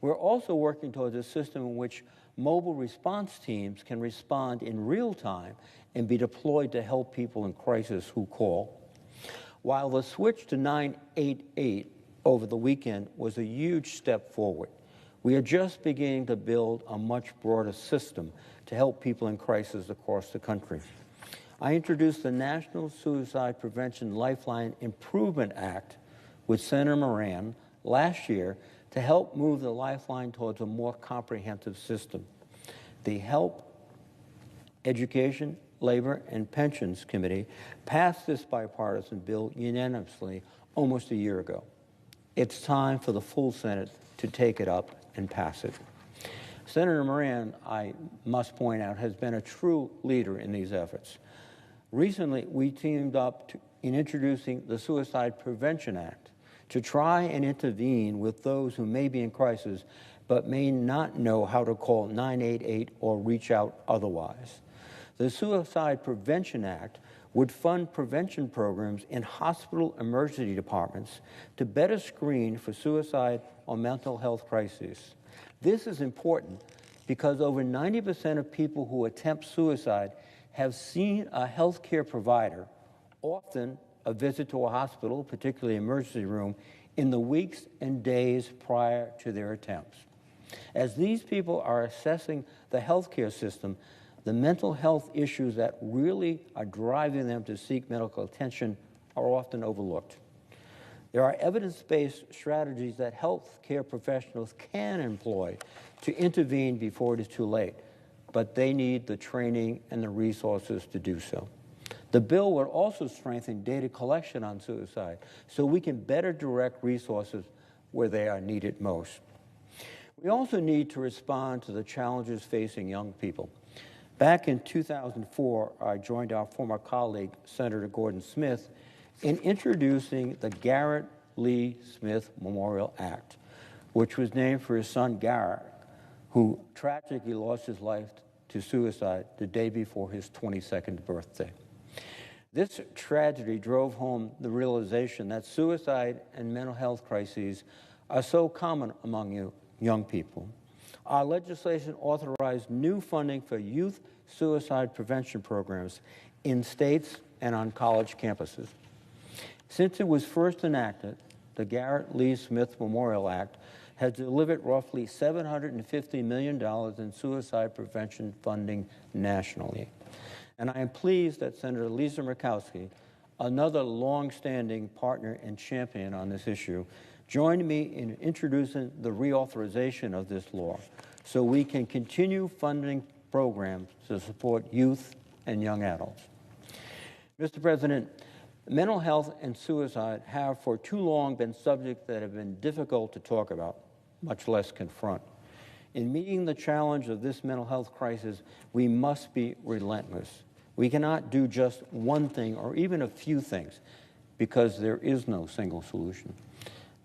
We're also working towards a system in which mobile response teams can respond in real time and be deployed to help people in crisis who call. While the switch to 988 over the weekend was a huge step forward, we are just beginning to build a much broader system to help people in crisis across the country. I introduced the National Suicide Prevention Lifeline Improvement Act with Senator Moran last year to help move the Lifeline towards a more comprehensive system. The Help, Education, Labor, and Pensions Committee passed this bipartisan bill unanimously almost a year ago. It's time for the full Senate to take it up and pass it. Senator Moran, I must point out, has been a true leader in these efforts. Recently, we teamed up in introducing the Suicide Prevention Act to try and intervene with those who may be in crisis but may not know how to call 988 or reach out otherwise. The Suicide Prevention Act would fund prevention programs in hospital emergency departments to better screen for suicide or mental health crises. This is important because over 90% of people who attempt suicide have seen a healthcare provider, often a visit to a hospital, particularly emergency room, in the weeks and days prior to their attempts. As these people are assessing the healthcare system, the mental health issues that really are driving them to seek medical attention are often overlooked. There are evidence-based strategies that healthcare professionals can employ to intervene before it is too late, but they need the training and the resources to do so. The bill would also strengthen data collection on suicide so we can better direct resources where they are needed most. We also need to respond to the challenges facing young people. Back in 2004, I joined our former colleague, Senator Gordon Smith, in introducing the Garrett Lee Smith Memorial Act, which was named for his son Garrett, who tragically lost his life to suicide the day before his 22nd birthday. This tragedy drove home the realization that suicide and mental health crises are so common among young people. Our legislation authorized new funding for youth suicide prevention programs in states and on college campuses. Since it was first enacted, the Garrett Lee Smith Memorial Act has delivered roughly $750 million in suicide prevention funding nationally. And I am pleased that Senator Lisa Murkowski, another long-standing partner and champion on this issue, joined me in introducing the reauthorization of this law so we can continue funding programs to support youth and young adults. Mr. President, mental health and suicide have for too long been subjects that have been difficult to talk about, much less confront. In meeting the challenge of this mental health crisis, we must be relentless. We cannot do just one thing or even a few things because there is no single solution.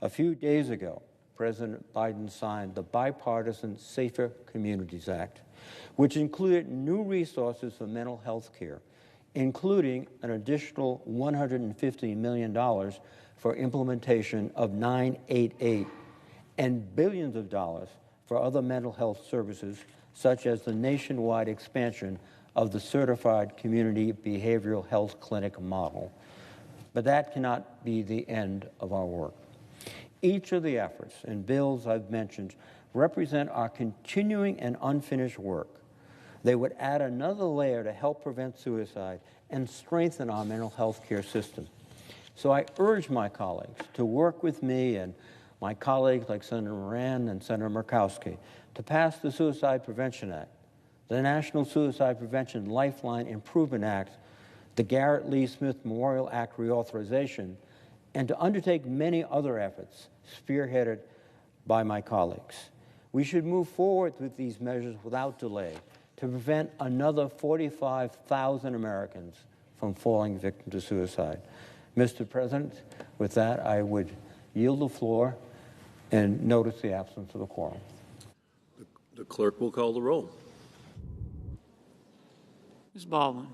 A few days ago, President Biden signed the bipartisan Safer Communities Act, which included new resources for mental health care, including an additional $150 million for implementation of 988 and billions of dollars for other mental health services, such as the nationwide expansion of the Certified Community Behavioral Health Clinic model. But that cannot be the end of our work. Each of the efforts and bills I've mentioned represent our continuing and unfinished work. They would add another layer to help prevent suicide and strengthen our mental health care system. So I urge my colleagues to work with me and my colleagues like Senator Moran and Senator Murkowski to pass the Suicide Prevention Act, the National Suicide Prevention Lifeline Improvement Act, the Garrett Lee Smith Memorial Act reauthorization, and to undertake many other efforts spearheaded by my colleagues. We should move forward with these measures without delay to prevent another 45,000 Americans from falling victim to suicide. Mr. President, with that, I would yield the floor and notice the absence of a quorum.
The clerk will call the roll.
Ms. Baldwin.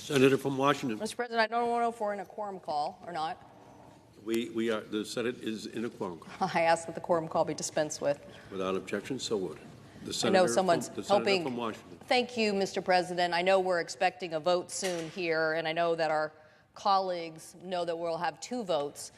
Senator from Washington.
Mr. President, I don't know if we're in a quorum call or not.
We are, the Senate is in a quorum call.
I ask that the quorum call be dispensed with.
Without objection, so ordered. The
I
Senator
know someone's
the Senator
helping.
from Washington.
Thank you, Mr. President. I know we're expecting a vote soon here, and I know that our colleagues know that we'll have two votes,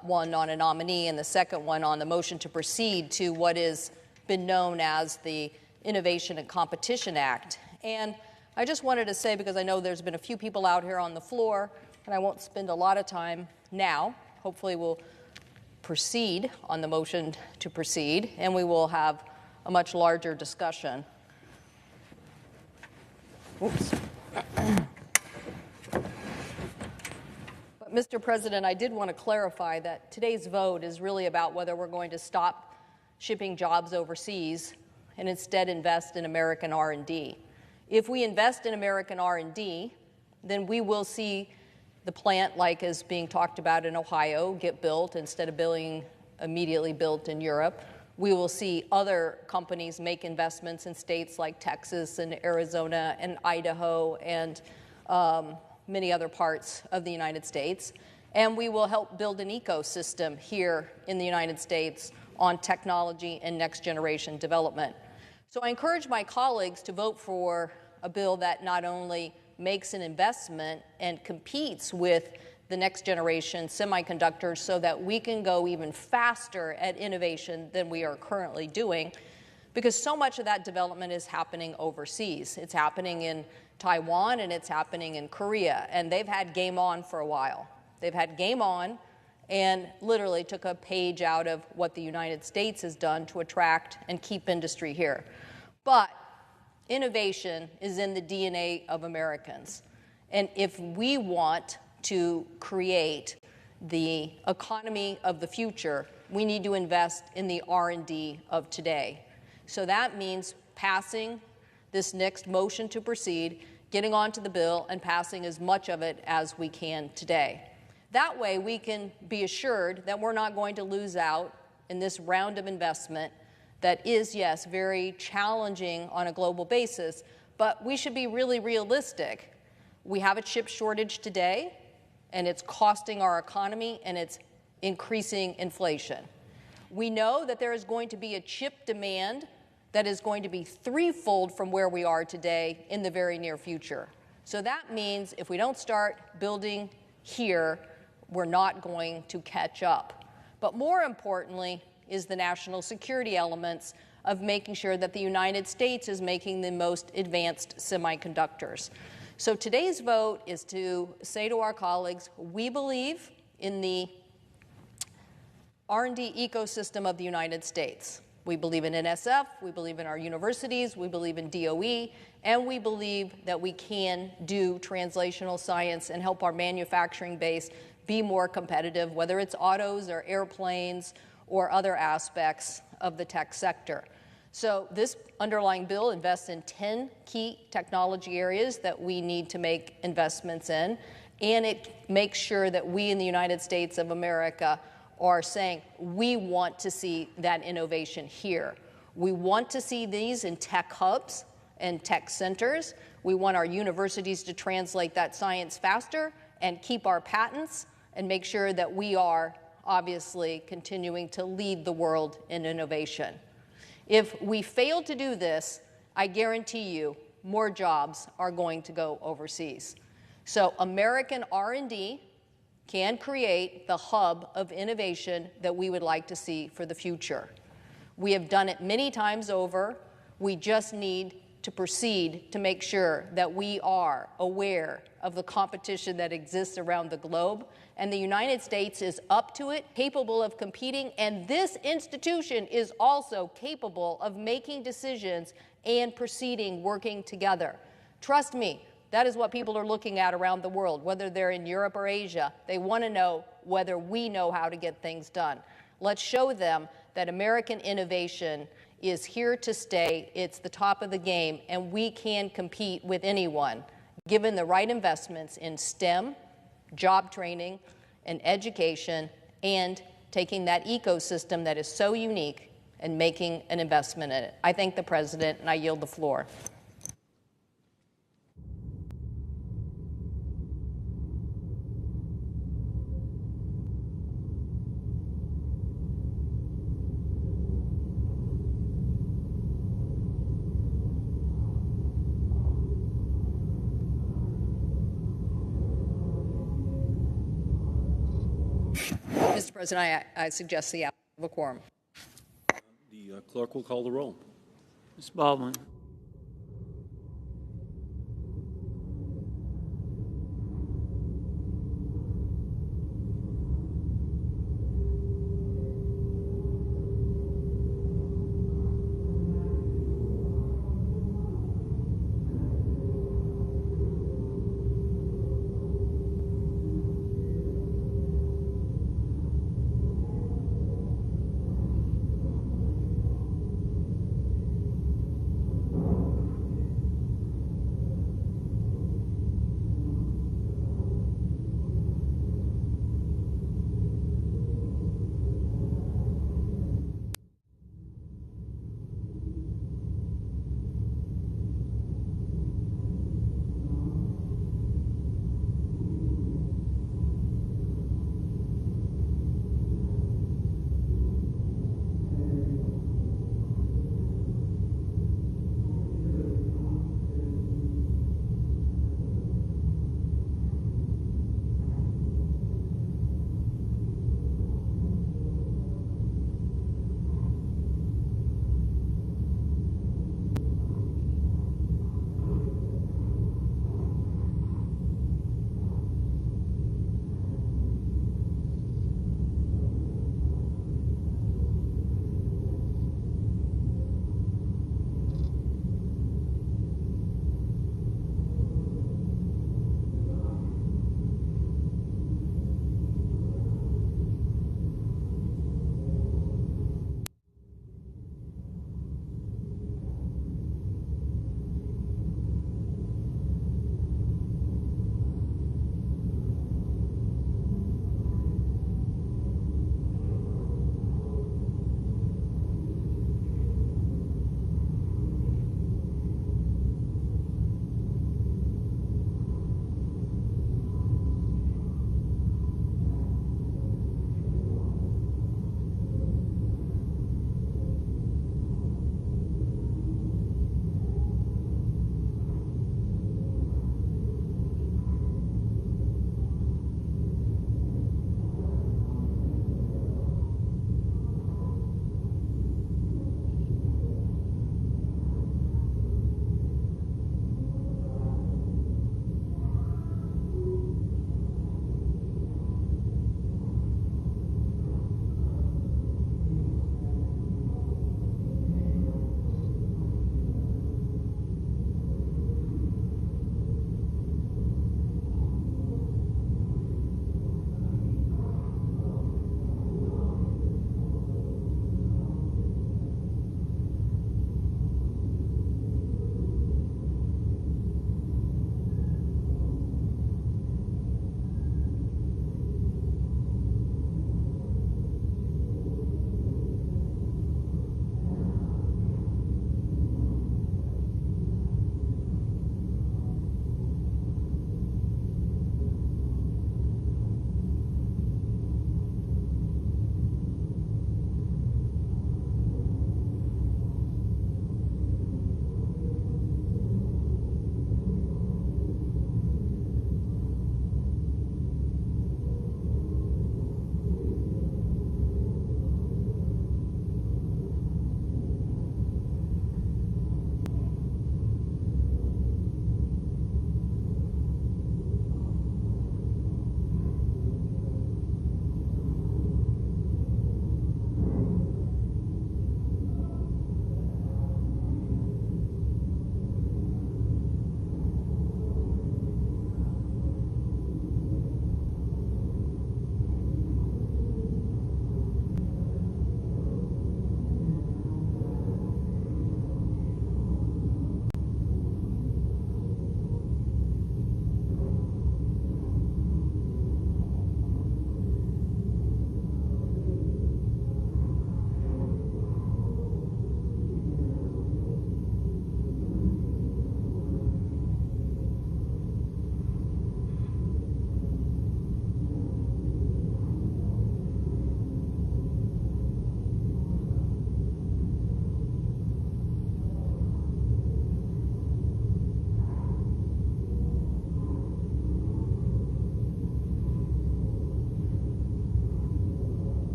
one on a nominee and the second one on the motion to proceed to what has been known as the Innovation and Competition Act. And I just wanted to say, because I know there's been a few people out here on the floor, and I won't spend a lot of time now. Hopefully we'll proceed on the motion to proceed, and we will have a much larger discussion. Oops. But, Mr. President, I did want to clarify that today's vote is really about whether we're going to stop shipping jobs overseas and instead invest in American R&D. If we invest in American R&D, then we will see the plant, like is being talked about in Ohio, get built instead of being immediately built in Europe. We will see other companies make investments in states like Texas and Arizona and Idaho and many other parts of the United States. And we will help build an ecosystem here in the United States on technology and next generation development. So I encourage my colleagues to vote for a bill that not only makes an investment and competes with the next generation semiconductors so that we can go even faster at innovation than we are currently doing, because so much of that development is happening overseas. It's happening in Taiwan and it's happening in Korea, and they've had game on for a while. They've had game on and literally took a page out of what the United States has done to attract and keep industry here. But innovation is in the DNA of Americans. And if we want to create the economy of the future, we need to invest in the R&D of today. So that means passing this next motion to proceed, getting onto the bill, and passing as much of it as we can today. That way we can be assured that we're not going to lose out in this round of investment that is, yes, very challenging on a global basis, but we should be really realistic. We have a chip shortage today, and it's costing our economy, and it's increasing inflation. We know that there is going to be a chip demand that is going to be threefold from where we are today in the very near future. So that means if we don't start building here, we're not going to catch up. But more importantly is the national security elements of making sure that the United States is making the most advanced semiconductors. So today's vote is to say to our colleagues, we believe in the R&D ecosystem of the United States. We believe in NSF, we believe in our universities, we believe in DOE, and we believe that we can do translational science and help our manufacturing base be more competitive, whether it's autos or airplanes or other aspects of the tech sector. So this underlying bill invests in 10 key technology areas that we need to make investments in, and it makes sure that we in the United States of America are saying we want to see that innovation here. We want to see these in tech hubs and tech centers. We want our universities to translate that science faster and keep our patents and make sure that we are obviously continuing to lead the world in innovation. If we fail to do this, I guarantee you more jobs are going to go overseas. So American R&D can create the hub of innovation that we would like to see for the future. We have done it many times over. We just need to proceed to make sure that we are aware of the competition that exists around the globe, and the United States is up to it, capable of competing, and this institution is also capable of making decisions and proceeding, working together. Trust me, that is what people are looking at around the world, whether they're in Europe or Asia. They want to know whether we know how to get things done. Let's show them that American innovation is here to stay. It's the top of the game, and we can compete with anyone, given the right investments in STEM, job training, and education, and taking that ecosystem that is so unique and making an investment in it. I thank the President, and I yield the floor. President, I suggest the absence of a quorum.
The clerk will call the roll.
Ms. Baldwin.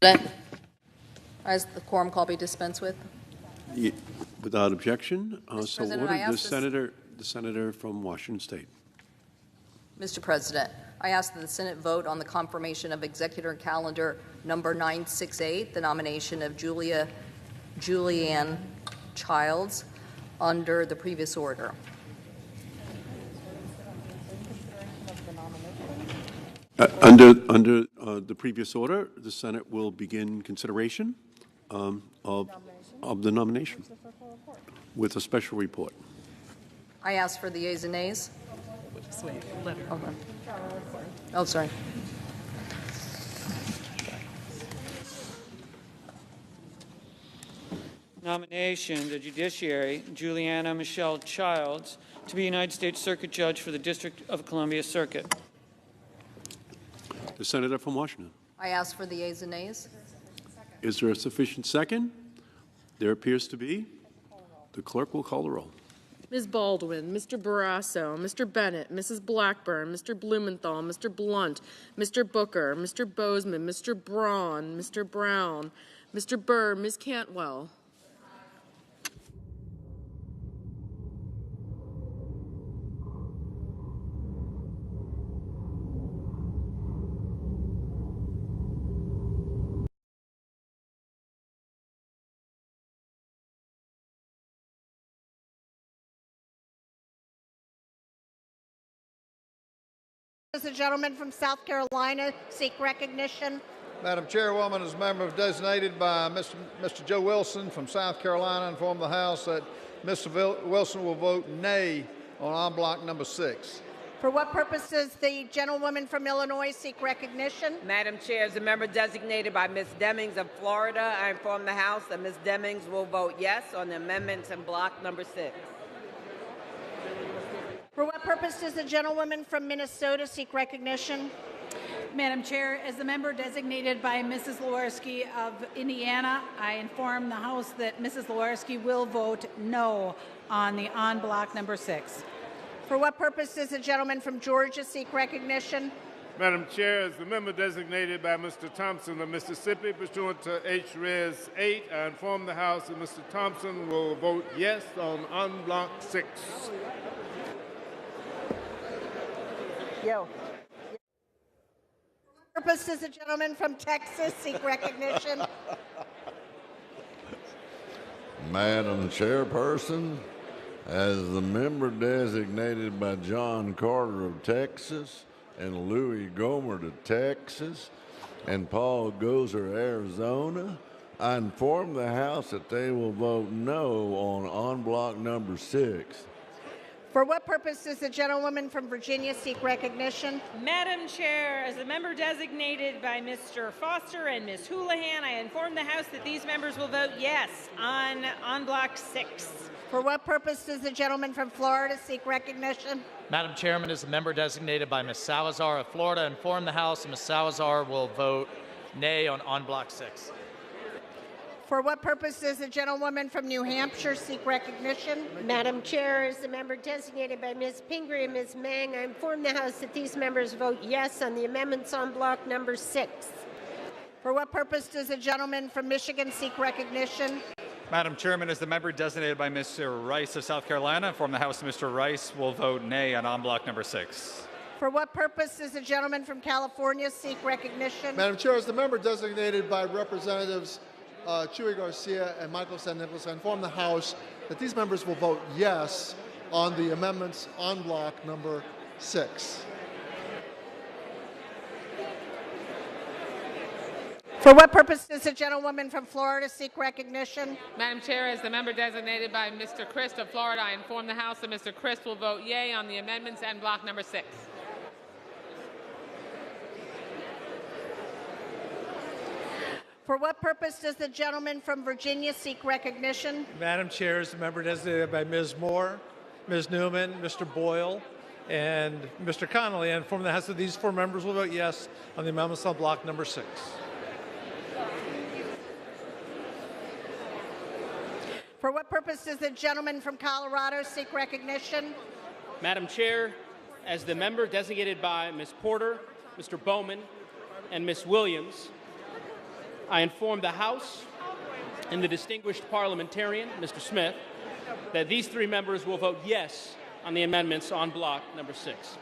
As the quorum call be dispensed with.
Without objection, so
President, I
ordered.
ask
The senator from Washington State.
Mr. President, I ask that the Senate vote on the confirmation of Executive Calendar number 968, the nomination of Julianne Childs under the previous order.
Under the previous order, the Senate will begin consideration of the nomination with a special report.
I ask for the yeas and nays. Okay. Oh, sorry.
Nomination, the Judiciary, Juliana Michelle Childs, to be United States Circuit Judge for the District of Columbia Circuit.
The senator from Washington.
I ask for the yeas and nays.
Is there a sufficient second? There appears to be. The clerk will call the roll.
Ms. Baldwin, Mr. Barrasso, Mr. Bennett, Mrs. Blackburn, Mr. Blumenthal, Mr. Blunt, Mr. Booker, Mr. Bozeman, Mr. Braun, Mr. Brown, Mr. Burr, Ms. Cantwell.
Does the gentleman from South Carolina seek recognition?
Madam Chairwoman, as a member designated by Mr. Joe Wilson from South Carolina, inform the House that Mr. Wilson will vote nay on en bloc number 6.
For what purpose does the gentlewoman from Illinois seek recognition?
Madam Chair, as a member designated by Ms. Demings of Florida, I inform the House that Ms. Demings will vote yes on the amendments in block number 6.
For what purpose does the gentlewoman from Minnesota seek recognition?
Madam Chair, as the member designated by Mrs. Lewinsky of Indiana, I inform the House that Mrs. Lewinsky will vote no on the en bloc number 6.
For what purpose does the gentleman from Georgia seek recognition?
Madam Chair, as the member designated by Mr. Thompson of Mississippi, pursuant to H-Res 8, I inform the House that Mr. Thompson will vote yes on en bloc 6.
Yo. For what purpose does the gentleman from Texas seek recognition?
Madam Chairperson, as the member designated by John Carter of Texas and Louis Gohmert of Texas and Paul Gozer, Arizona, I inform the House that they will vote no on en bloc number 6.
For what purpose does the gentlewoman from Virginia seek recognition?
Madam Chair, as a member designated by Mr. Foster and Ms. Houlihan, I inform the House that these members will vote yes on en bloc 6.
For what purpose does the gentleman from Florida seek recognition?
Madam Chairman, as a member designated by Ms. Salazar of Florida, inform the House that Ms. Salazar will vote nay on en bloc 6.
For what purpose does the gentlewoman from New Hampshire seek recognition?
Madam Chair, as the member designated by Ms. Pingree and Ms. Mang, I inform the House that these members vote yes on the amendments on block number 6.
For what purpose does the gentleman from Michigan seek recognition?
Madam Chairman, as the member designated by Mr. Rice of South Carolina, inform the House that Mr. Rice will vote nay on en bloc number 6.
For what purpose does the gentleman from California seek recognition?
Madam Chair, as the member designated by Representatives Chuy Garcia and Michael San Nicolas, I inform the House that these members will vote yes on the amendments en bloc number 6.
For what purpose does the gentlewoman from Florida seek recognition?
Madam Chair, as the member designated by Mr. Christ of Florida, I inform the House that Mr. Christ will vote yea on the amendments en bloc number 6.
For what purpose does the gentleman from Virginia seek recognition?
Madam Chair, as the member designated by Ms. Moore, Ms. Newman, Mr. Boyle, and Mr. Connolly, I inform the House that these 4 members will vote yes on the amendments on block number 6.
For what purpose does the gentleman from Colorado seek recognition?
Madam Chair, as the member designated by Ms. Porter, Mr. Bowman, and Ms. Williams, I inform the House and the distinguished parliamentarian, Mr. Smith, that these three members will vote yes on the amendments en bloc number 6.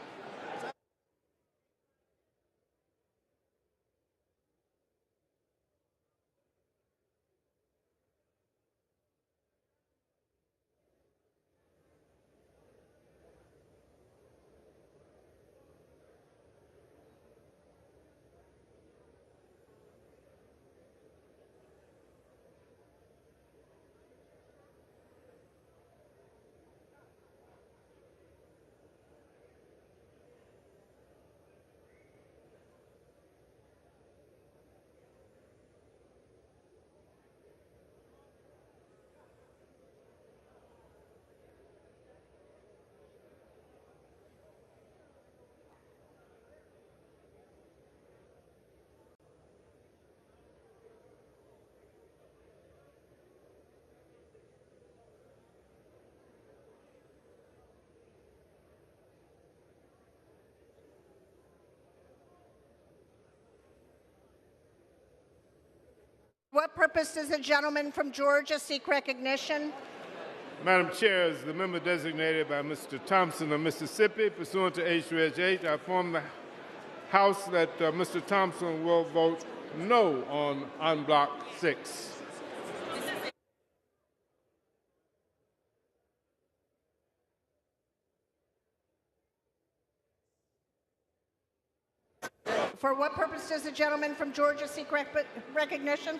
What purpose does the gentleman from Georgia seek recognition?
Madam Chair, as the member designated by Mr. Thompson of Mississippi, pursuant to H.Reg. 8, I inform the House that Mr. Thompson will vote no on en bloc 6.
For what purpose does the gentleman from Georgia seek recognition?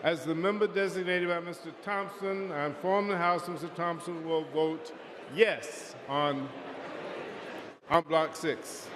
As the member designated by Mr. Thompson, I inform the House Mr. Thompson will vote yes on en bloc 6.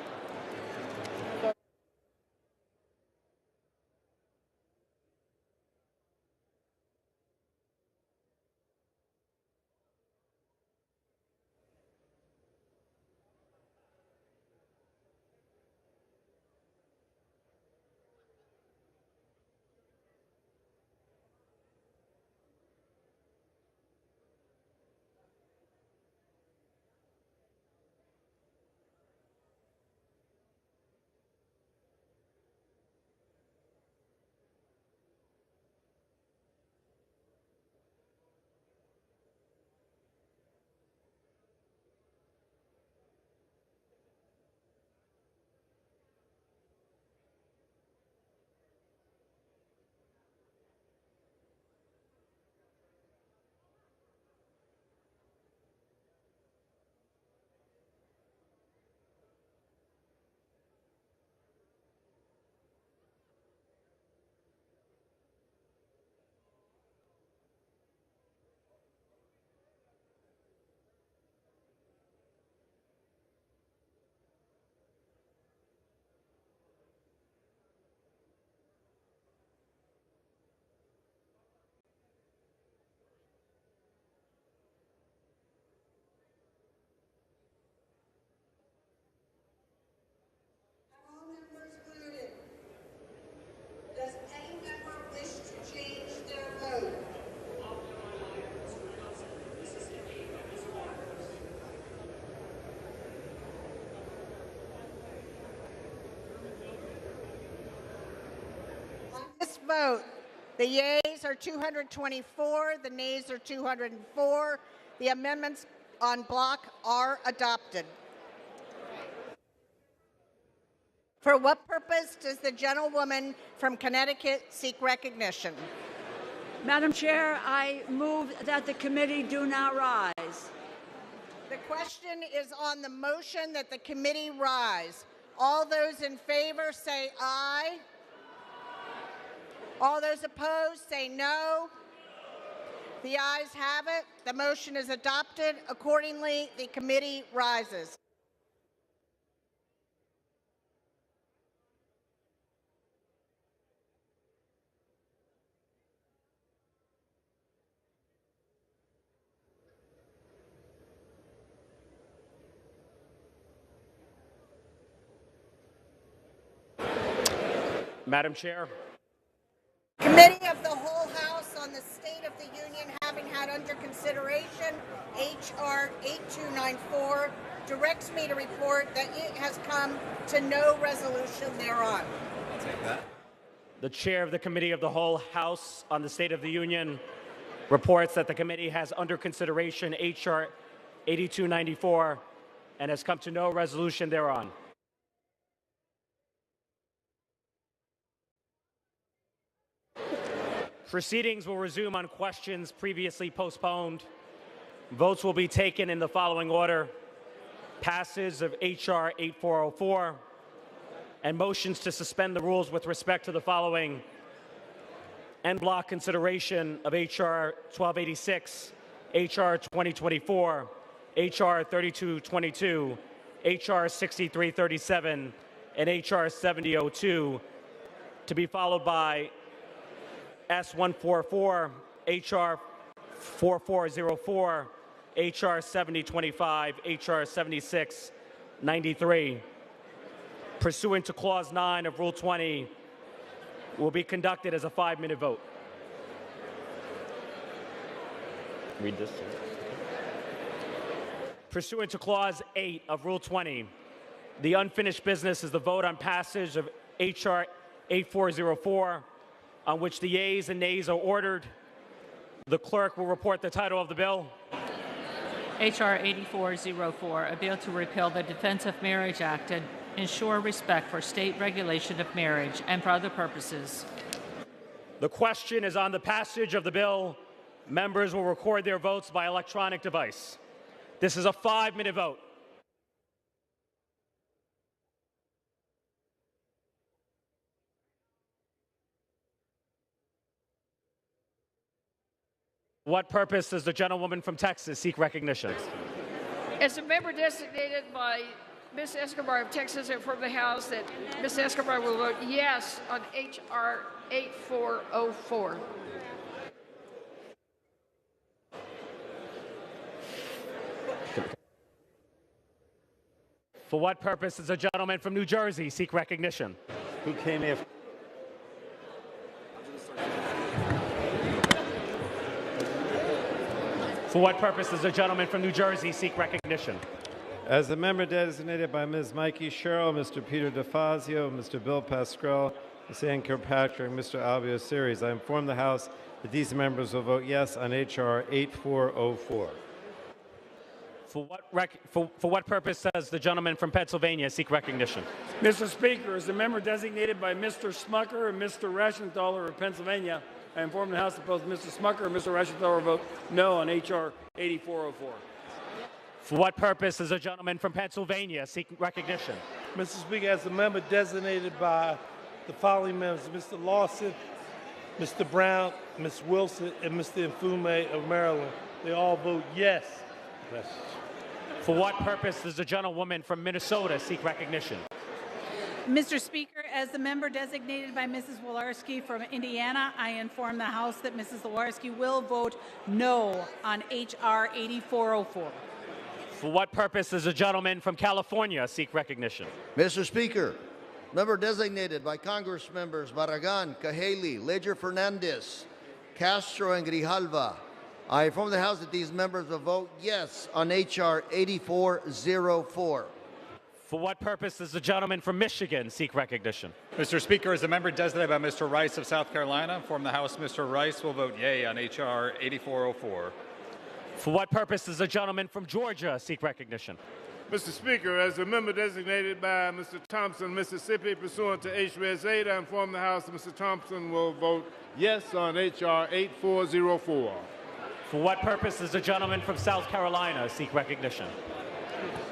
Vote. The yeas are 224, the nays are 204. The amendments en bloc are adopted. For what purpose does the gentlewoman from Connecticut seek recognition?
Madam Chair, I move that the committee do not rise.
The question is on the motion that the committee rise. All those in favor say aye. All those opposed say no. The ayes have it. The motion is adopted. Accordingly, the committee rises.
Madam Chair.
Committee of the whole House on the State of the Union having had under consideration H.R. 8294 directs me to report that it has come to no resolution thereon.
I'll take that. The chair of the Committee of the Whole House on the State of the Union reports that the committee has under consideration H.R. 8294 and has come to no resolution thereon. Proceedings will resume on questions previously postponed. Votes will be taken in the following order: passage of H.R. 8404 and motions to suspend the rules with respect to the following: en bloc consideration of H.R. 1286, H.R. 2024, H.R. 3222, H.R. 6337, and H.R. 7002, to be followed by S144, H.R. 4404, H.R. 7025, H.R. 7693. Pursuant to Clause 9 of Rule 20, will be conducted as a 5-minute vote. Read this. Pursuant to Clause 8 of Rule 20, the unfinished business is the vote on passage of H.R. 8404, on which the yeas and nays are ordered. The clerk will report the title of the bill.
H.R. 8404, a bill to repeal the Defense of Marriage Act and ensure respect for state regulation of marriage and for other purposes.
The question is on the passage of the bill. Members will record their votes by electronic device. This is a 5-minute vote. What purpose does the gentlewoman from Texas seek recognition?
As a member designated by Ms. Escobar of Texas, and from the House that Ms. Escobar will vote yes on H.R. 8404.
For what purpose does the gentleman from New Jersey seek recognition?
Who came after?
For what purpose does the gentleman from New Jersey seek recognition?
As a member designated by Ms. Mikey Sherrill, Mr. Peter DeFazio, Mr. Bill Pascrell, Ms. Ann Kirkpatrick, and Mr. Alvio Series, I inform the House that these members will vote yes on H.R. 8404.
For what purpose does the gentleman from Pennsylvania seek recognition?
Mr. Speaker, as a member designated by Mr. Smucker and Mr. Reschenthaler of Pennsylvania, I inform the House that both Mr. Smucker and Mr. Reschenthaler vote no on H.R. 8404.
For what purpose does the gentleman from Pennsylvania seek recognition?
Mr. Speaker, as a member designated by the following members: Mr. Lawson, Mr. Brown, Ms. Wilson, and Mr. Infume of Maryland, they all vote yes.
For what purpose does the gentlewoman from Minnesota seek recognition?
Mr. Speaker, as the member designated by Mrs. Walorski from Indiana, I inform the House that Mrs. Walorski will vote no on H.R. 8404.
For what purpose does the gentleman from California seek recognition?
Mr. Speaker, member designated by Congress members Barragan, Cahaley, Ledger Fernandez, Castro, and Grijalva, I inform the House that these members will vote yes on H.R. 8404.
For what purpose does the gentleman from Michigan seek recognition?
Mr. Speaker, as a member designated by Mr. Rice of South Carolina, inform the House Mr. Rice will vote yea on H.R. 8404.
For what purpose does the gentleman from Georgia seek recognition?
Mr. Speaker, as a member designated by Mr. Thompson, Mississippi, pursuant to H.R. 8, I inform the House that Mr. Thompson will vote yes on H.R. 8404.
For what purpose does the gentleman from South Carolina seek recognition?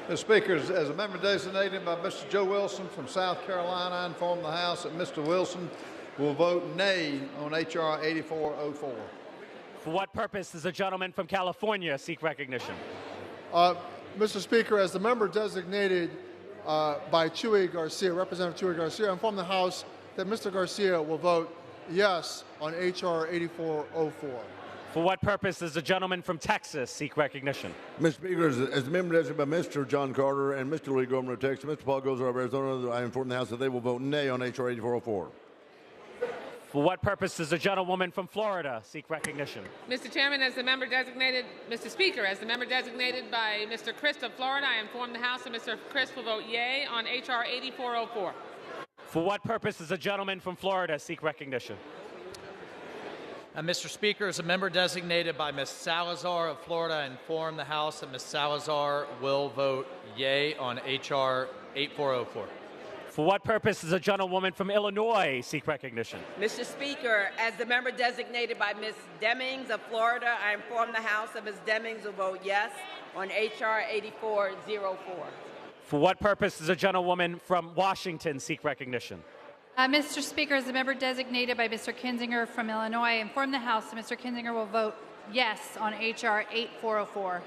Mr. Speaker, as a member designated by Mr. Joe Wilson from South Carolina, I inform the House that Mr. Wilson will vote nay on H.R. 8404.
For what purpose does the gentleman from California seek recognition?
Mr. Speaker, as the member designated by Chuy Garcia, Representative Chuy Garcia, I inform the House that Mr. Garcia will vote yes on H.R. 8404.
For what purpose does the gentleman from Texas seek recognition?
Mr. Speaker, as the member designated by Mr. John Carter and Mr. Louis Gohmert of Texas, Mr. Paul Gosar of Arizona, I inform the House that they will vote nay on H.R. 8404.
For what purpose does the gentlewoman from Florida seek recognition?
Mr. Chairman, as the member designated, Mr. Speaker, as the member designated by Mr. Christ of Florida, I inform the House that Mr. Christ will vote yea on H.R. 8404.
For what purpose does the gentleman from Florida seek recognition?
Mr. Speaker, as a member designated by Ms. Salazar of Florida, I inform the House that Ms. Salazar will vote yea on H.R. 8404.
For what purpose does the gentlewoman from Illinois seek recognition?
Mr. Speaker, as the member designated by Ms. Demings of Florida, I inform the House that Ms. Demings will vote yes on H.R. 8404.
For what purpose does the gentlewoman from Washington seek recognition?
Mr. Speaker, as the member designated by Mr. Kinzinger from Illinois, I inform the House that Mr. Kinzinger will vote yes on H.R. 8404.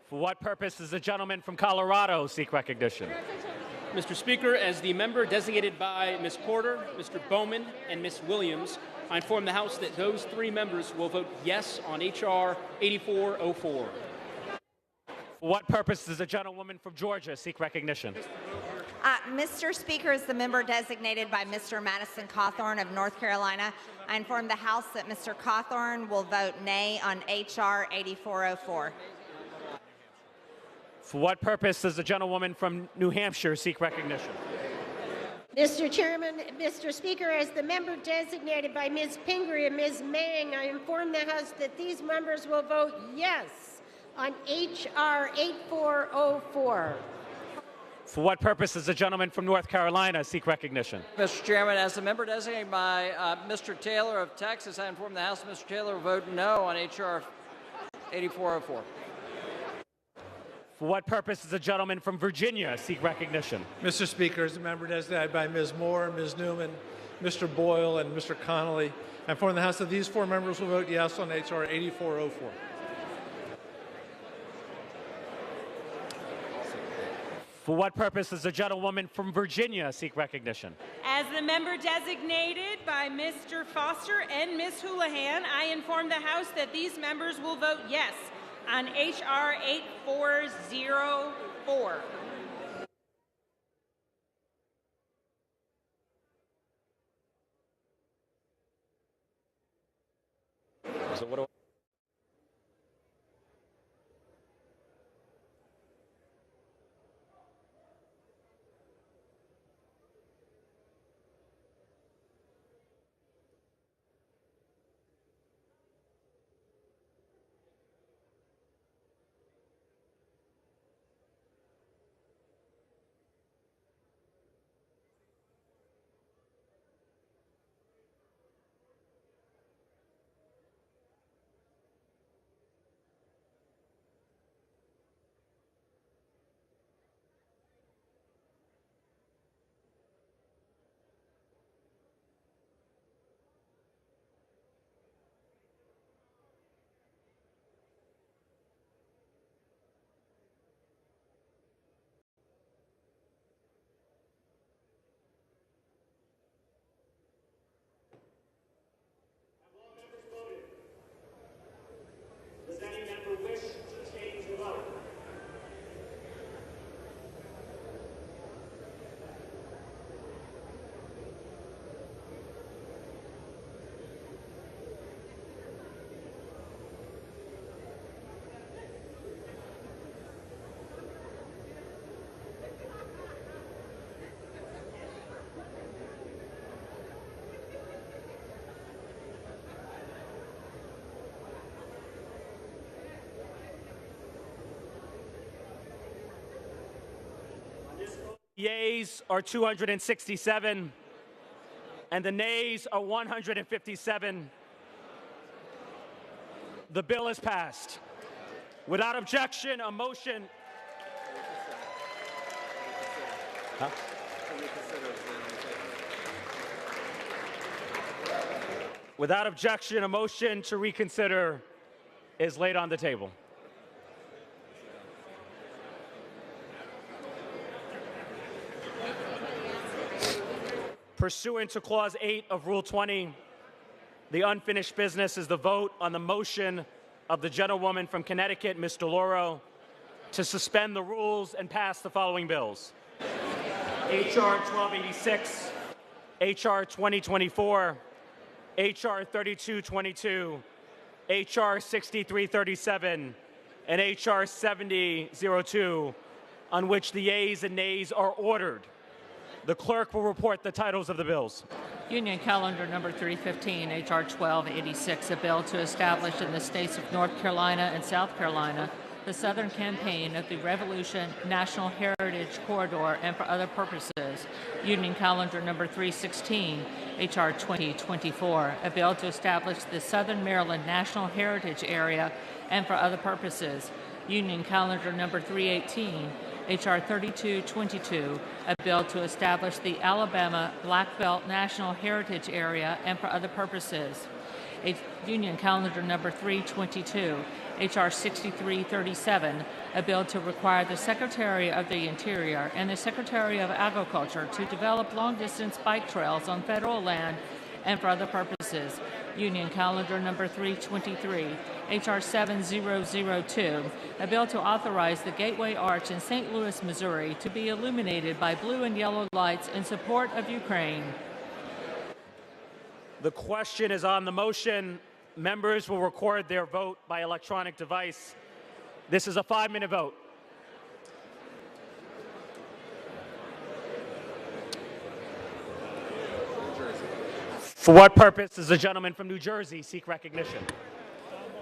For what purpose does the gentleman from Colorado seek recognition?
Mr. Speaker, as the member designated by Ms. Porter, Mr. Bowman, and Ms. Williams, I inform the House that those three members will vote yes on H.R. 8404.
For what purpose does the gentlewoman from Georgia seek recognition?
Mr. Speaker, as the member designated by Mr. Madison Cawthorn of North Carolina, I inform the House that Mr. Cawthorn will vote nay on H.R. 8404.
For what purpose does the gentlewoman from New Hampshire seek recognition?
Mr. Chairman, Mr. Speaker, as the member designated by Ms. Pingree and Ms. Mang, I inform the House that these members will vote yes on H.R. 8404.
For what purpose does the gentleman from North Carolina seek recognition?
Mr. Chairman, as the member designated by Mr. Taylor of Texas, I inform the House that Mr. Taylor will vote no on H.R. 8404.
For what purpose does the gentleman from Virginia seek recognition?
Mr. Speaker, as a member designated by Ms. Moore, Ms. Newman, Mr. Boyle, and Mr. Connolly, I inform the House that these four members will vote yes on H.R. 8404.
For what purpose does the gentlewoman from Virginia seek recognition?
As the member designated by Mr. Foster and Ms. Houlihan, I inform the House that these members will vote yes on H.R. 8404.
So what do yeas are 267, and the nays are 157. The bill is passed. Without objection, a motion. Huh? Without objection, a motion to reconsider is laid on the table. Pursuant to Clause 8 of Rule 20, the unfinished business is the vote on the motion of the gentlewoman from Connecticut, Ms. DeLauro, to suspend the rules and pass the following bills. H.R. 1286, H.R. 2024, H.R. 3222, H.R. 6337, and H.R. 7002, on which the yeas and nays are ordered. The clerk will report the titles of the bills.
Union Calendar number 315, H.R. 1286, a bill to establish in the states of North Carolina and South Carolina the Southern Campaign of the Revolution National Heritage Corridor and for other purposes. Union Calendar number 316, H.R. 2024, a bill to establish the Southern Maryland National Heritage Area and for other purposes. Union Calendar number 318, H.R. 3222, a bill to establish the Alabama Black Belt National Heritage Area and for other purposes. Union Calendar number 322, H.R. 6337, a bill to require the Secretary of the Interior and the Secretary of Agriculture to develop long-distance bike trails on federal land and for other purposes. Union Calendar number 323, H.R. 7002, a bill to authorize the Gateway Arch in St. Louis, Missouri to be illuminated by blue and yellow lights in support of Ukraine.
The question is on the motion. Members will record their vote by electronic device. This is a 5-minute vote. For what purpose does the gentleman from New Jersey seek recognition?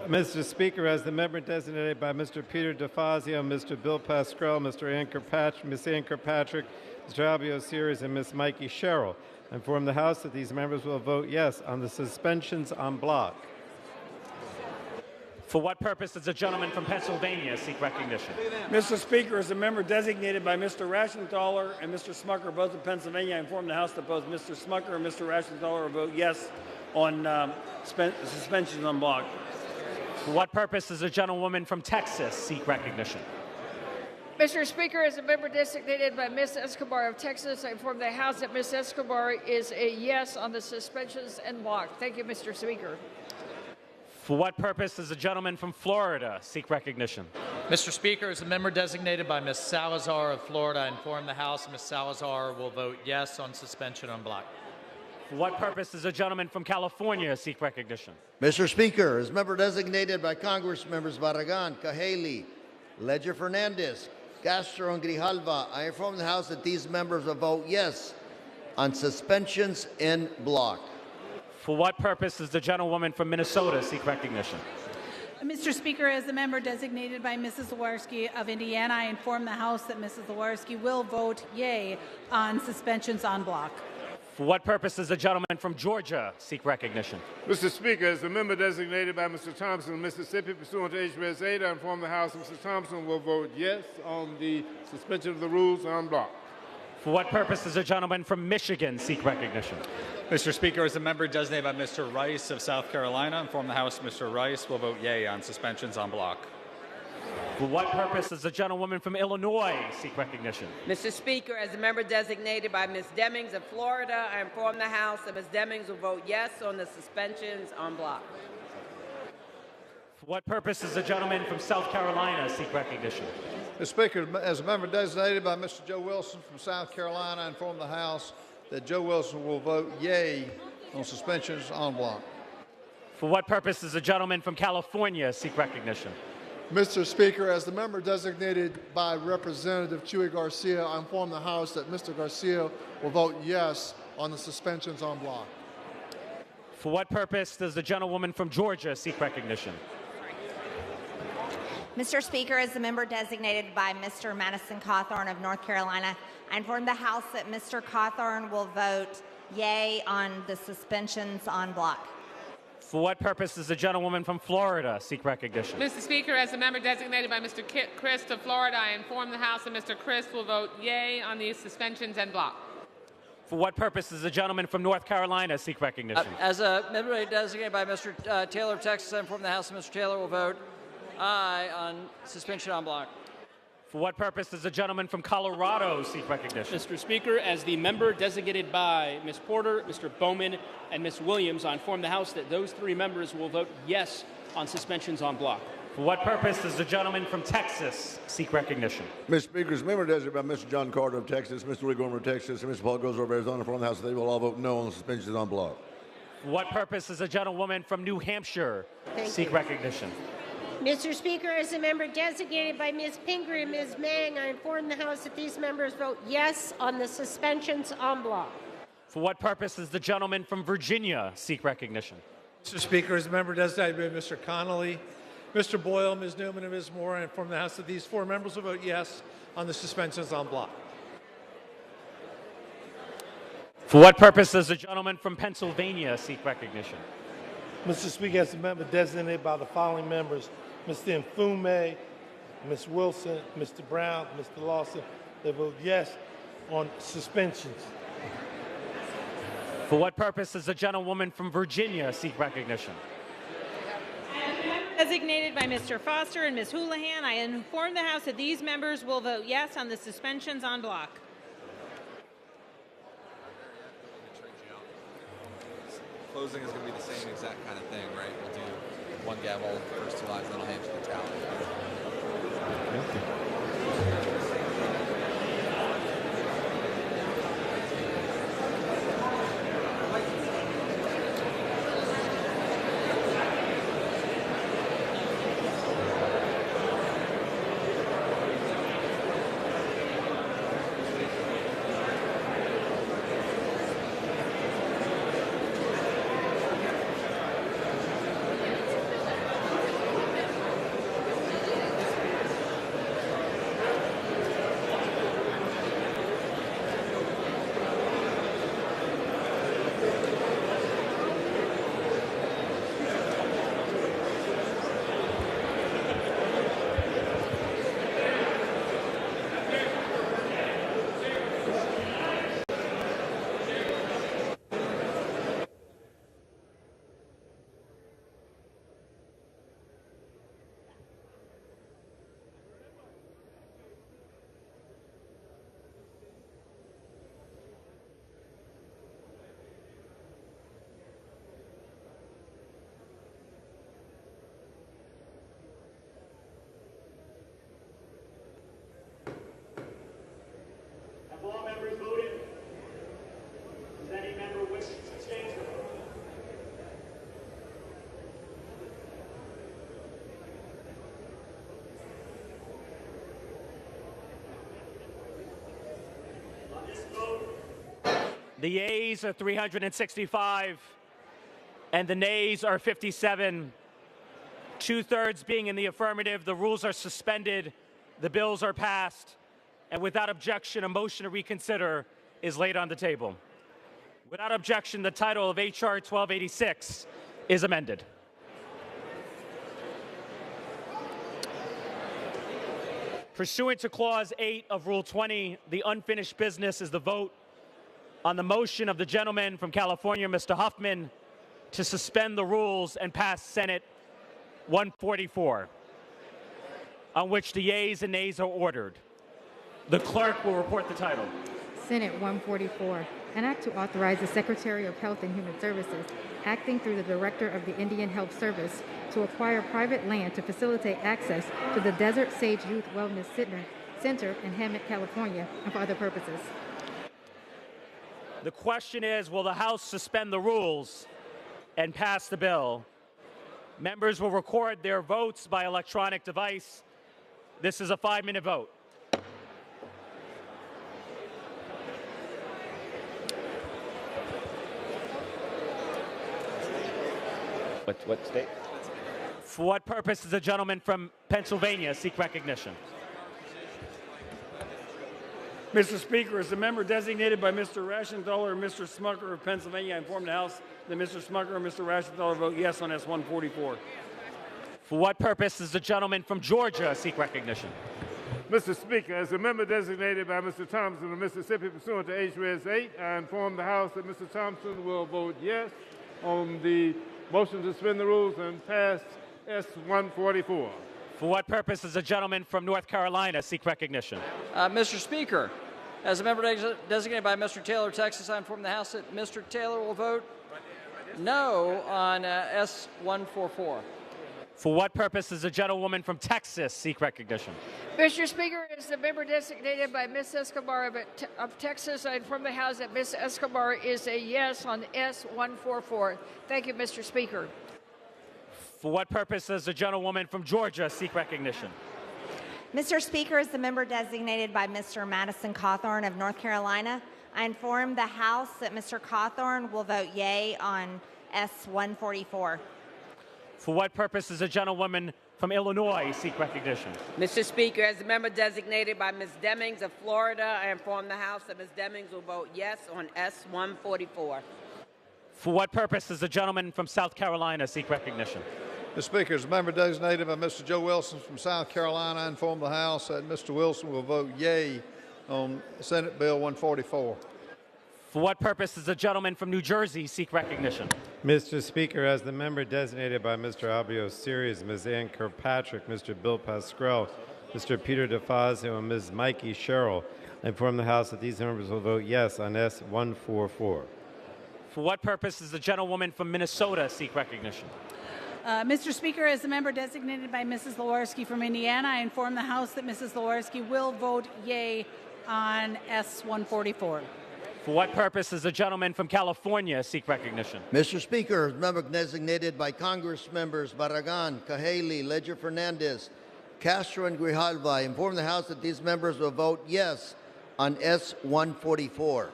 Mr. Speaker, as the member designated by Mr. Peter DeFazio, Mr. Bill Pascrell, Mr. Ann Kirkpatrick, Ms. Ann Kirkpatrick, Mr. Albio Series, and Ms. Mikey Sherrill, I inform the House that these members will vote yes on the suspensions en bloc.
For what purpose does the gentleman from Pennsylvania seek recognition?
Mr. Speaker, as a member designated by Mr. Rashenthaler and Mr. Smucker, both of Pennsylvania, I inform the House that both Mr. Smucker and Mr. Rashenthaler will vote yes on suspensions en bloc.
For what purpose does the gentlewoman from Texas seek recognition?
Mr. Speaker, as a member designated by Ms. Escobar of Texas, I inform the House that Ms. Escobar is a yes on the suspensions en bloc. Thank you, Mr. Speaker.
For what purpose does the gentleman from Florida seek recognition?
Mr. Speaker, as a member designated by Ms. Salazar of Florida, I inform the House Ms. Salazar will vote yes on suspension en bloc.
For what purpose does the gentleman from California seek recognition?
Mr. Speaker, as member designated by Congress members Barragan, Cahaley, Ledger Fernandez, Castro, and Grijalva, I inform the House that these members will vote yes on suspensions en bloc.
For what purpose does the gentlewoman from Minnesota seek recognition?
Mr. Speaker, as the member designated by Mrs. Lewinsky of Indiana, I inform the House that Mrs. Lewinsky will vote yea on suspensions en bloc.
For what purpose does the gentleman from Georgia seek recognition?
Mr. Speaker, as the member designated by Mr. Thompson of Mississippi, pursuant to H.R. 8, I inform the House Mr. Thompson will vote yes on the suspension of the rules en bloc.
For what purpose does the gentleman from Michigan seek recognition?
Mr. Speaker, as a member designated by Mr. Rice of South Carolina, I inform the House Mr. Rice will vote yea on suspensions en bloc.
For what purpose does the gentlewoman from Illinois seek recognition?
Mr. Speaker, as a member designated by Ms. Demings of Florida, I inform the House that Ms. Demings will vote yes on the suspensions en bloc.
For what purpose does the gentleman from South Carolina seek recognition?
Mr. Speaker, as a member designated by Mr. Joe Wilson from South Carolina, I inform the House that Joe Wilson will vote yea on suspensions en bloc.
For what purpose does the gentleman from California seek recognition?
Mr. Speaker, as the member designated by Representative Chuy Garcia, I inform the House that Mr. Garcia will vote yes on the suspensions en bloc.
For what purpose does the gentlewoman from Georgia seek recognition?
Mr. Speaker, as the member designated by Mr. Madison Cawthorn of North Carolina, I inform the House that Mr. Cawthorn will vote yea on the suspensions en bloc.
For what purpose does the gentlewoman from Florida seek recognition?
Mr. Speaker, as a member designated by Mr. Christ of Florida, I inform the House that Mr. Christ will vote yea on these suspensions en bloc.
For what purpose does the gentleman from North Carolina seek recognition?
As a member designated by Mr. Taylor of Texas, I inform the House that Mr. Taylor will vote aye on suspension en bloc.
For what purpose does the gentleman from Colorado seek recognition?
Mr. Speaker, as the member designated by Ms. Porter, Mr. Bowman, and Ms. Williams, I inform the House that those three members will vote yes on suspensions en bloc.
For what purpose does the gentleman from Texas seek recognition?
Mr. Speaker, as a member designated by Mr. John Carter of Texas, Mr. Lee Gorman of Texas, and Mr. Paul Gozer of Arizona, from the House, they will all vote no on the suspensions en bloc.
For what purpose does the gentlewoman from New Hampshire seek recognition?
Mr. Speaker, as a member designated by Ms. Pingree and Ms. Mang, I inform the House that these members vote yes on the suspensions en bloc.
For what purpose does the gentleman from Virginia seek recognition?
Mr. Speaker, as a member designated by Mr. Connolly, Mr. Boyle, Ms. Newman, and Ms. Moore, I inform the House that these 4 members will vote yes on the suspensions en bloc.
For what purpose does the gentleman from Pennsylvania seek recognition?
Mr. Speaker, as a member designated by the following members, Mr. Mfume, Ms. Wilson, Mr. Brown, Mr. Lawson, they vote yes on suspensions.
For what purpose does the gentlewoman from Virginia seek recognition?
Designated by Mr. Foster and Ms. Houlihan, I inform the House that these members will vote yes on the suspensions en bloc.
Closing is going to be the same exact kind of thing, right? We'll do one gavel, first 2 lines, then I'll hand you the tally.
The yeas are 365, and the nays are 57. 2/3 being in the affirmative, the rules are suspended, the bills are passed, and without objection, a motion to reconsider is laid on the table. Without objection, the title of H.R. 1286 is amended. Pursuant to Clause 8 of Rule 20, the unfinished business is the vote on the motion of the gentleman from California, Mr. Huffman, to suspend the rules and pass Senate 144, on which the yeas and nays are ordered. The clerk will report the title.
Senate 144, an act to authorize the Secretary of Health and Human Services, acting through the Director of the Indian Health Service, to acquire private land to facilitate access to the Desert Sage Youth Wellness Center in Hamlet, California, and for other purposes.
The question is, will the House suspend the rules and pass the bill? Members will record their votes by electronic device. This is a 5-minute vote. What state? For what purpose does the gentleman from Pennsylvania seek recognition?
Mr. Speaker, as a member designated by Mr. Rashenthaler and Mr. Smucker of Pennsylvania, I inform the House that Mr. Smucker and Mr. Rashenthaler vote yes on S-144.
For what purpose does the gentleman from Georgia seek recognition?
Mr. Speaker, as a member designated by Mr. Thompson of Mississippi pursuant to H.R. 8, I inform the House that Mr. Thompson will vote yes on the motion to suspend the rules and pass S-144.
For what purpose does the gentleman from North Carolina seek recognition?
Mr. Speaker, as a member designated by Mr. Taylor, Texas, I inform the House that Mr. Taylor will vote no on S-144.
For what purpose does the gentlewoman from Texas seek recognition?
Mr. Speaker, as the member designated by Ms. Escobar of Texas, I inform the House that Ms. Escobar is a yes on S-144. Thank you, Mr. Speaker.
For what purpose does the gentlewoman from Georgia seek recognition?
Mr. Speaker, as the member designated by Mr. Madison Cawthorn of North Carolina, I inform the House that Mr. Cawthorn will vote yea on S-144.
For what purpose does the gentlewoman from Illinois seek recognition?
Mr. Speaker, as the member designated by Ms. Demings of Florida, I inform the House that Ms. Demings will vote yes on S-144.
For what purpose does the gentleman from South Carolina seek recognition?
Mr. Speaker, as a member designated by Mr. Joe Wilson from South Carolina, I inform the House that Mr. Wilson will vote yea on Senate Bill 144.
For what purpose does the gentleman from New Jersey seek recognition?
Mr. Speaker, as the member designated by Mr. Albio Series, Ms. Ann Kirkpatrick, Mr. Bill Pascrell, Mr. Peter DeFazio, and Ms. Mikey Sherrill, I inform the House that these members will vote yes on S-144.
For what purpose does the gentlewoman from Minnesota seek recognition?
Mr. Speaker, as the member designated by Mrs. Lewirsky from Indiana, I inform the House that Mrs. Lewirsky will vote yea on S-144.
For what purpose does the gentleman from California seek recognition?
Mr. Speaker, as member designated by Congress members Barragan, Cahaley, Ledger Fernandez, Castro, and Grijalva, I inform the House that these members will vote yes on S-144.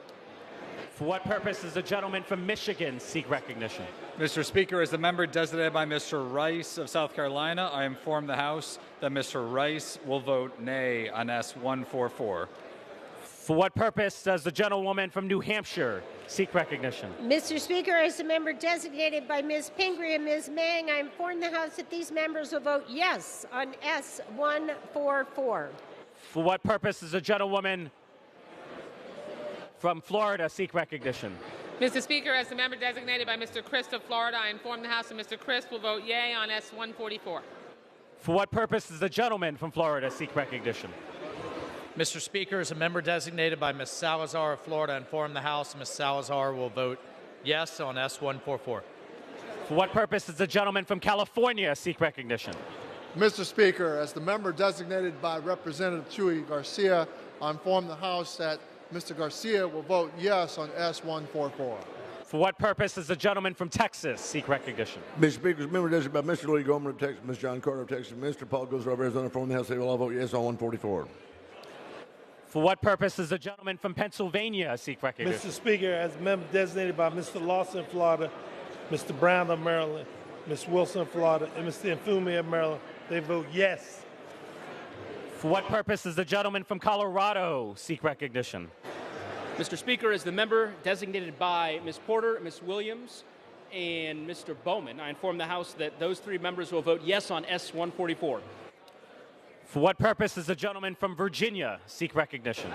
For what purpose does the gentleman from Michigan seek recognition?
Mr. Speaker, as the member designated by Mr. Rice of South Carolina, I inform the House that Mr. Rice will vote nay on S-144.
For what purpose does the gentlewoman from New Hampshire seek recognition?
Mr. Speaker, as a member designated by Ms. Pingree and Ms. Mang, I inform the House that these members will vote yes on S-144.
For what purpose does the gentlewoman from Florida seek recognition?
Mr. Speaker, as the member designated by Mr. Christ of Florida, I inform the House that Mr. Christ will vote yea on S-144.
For what purpose does the gentleman from Florida seek recognition?
Mr. Speaker, as a member designated by Ms. Salazar of Florida, I inform the House Ms. Salazar will vote yes on S-144.
For what purpose does the gentleman from California seek recognition?
Mr. Speaker, as the member designated by Representative Chuy Garcia, I inform the House that Mr. Garcia will vote yes on S-144.
For what purpose does the gentleman from Texas seek recognition?
Mr. Speaker, as a member designated by Mr. Louis Gohmert of Texas, Mr. John Carter of Texas, Mr. Paul Gosar of Arizona, inform the House they will all vote yes on 144.
For what purpose does the gentleman from Pennsylvania seek recognition?
Mr. Speaker, as a member designated by Mr. Lawson of Florida, Mr. Brown of Maryland, Ms. Wilson of Florida, and Mr. Infume of Maryland, they vote yes.
For what purpose does the gentleman from Colorado seek recognition?
Mr. Speaker, as the member designated by Ms. Porter, Ms. Williams, and Mr. Bowman, I inform the House that those three members will vote yes on S-144.
For what purpose does the gentleman from Virginia seek recognition?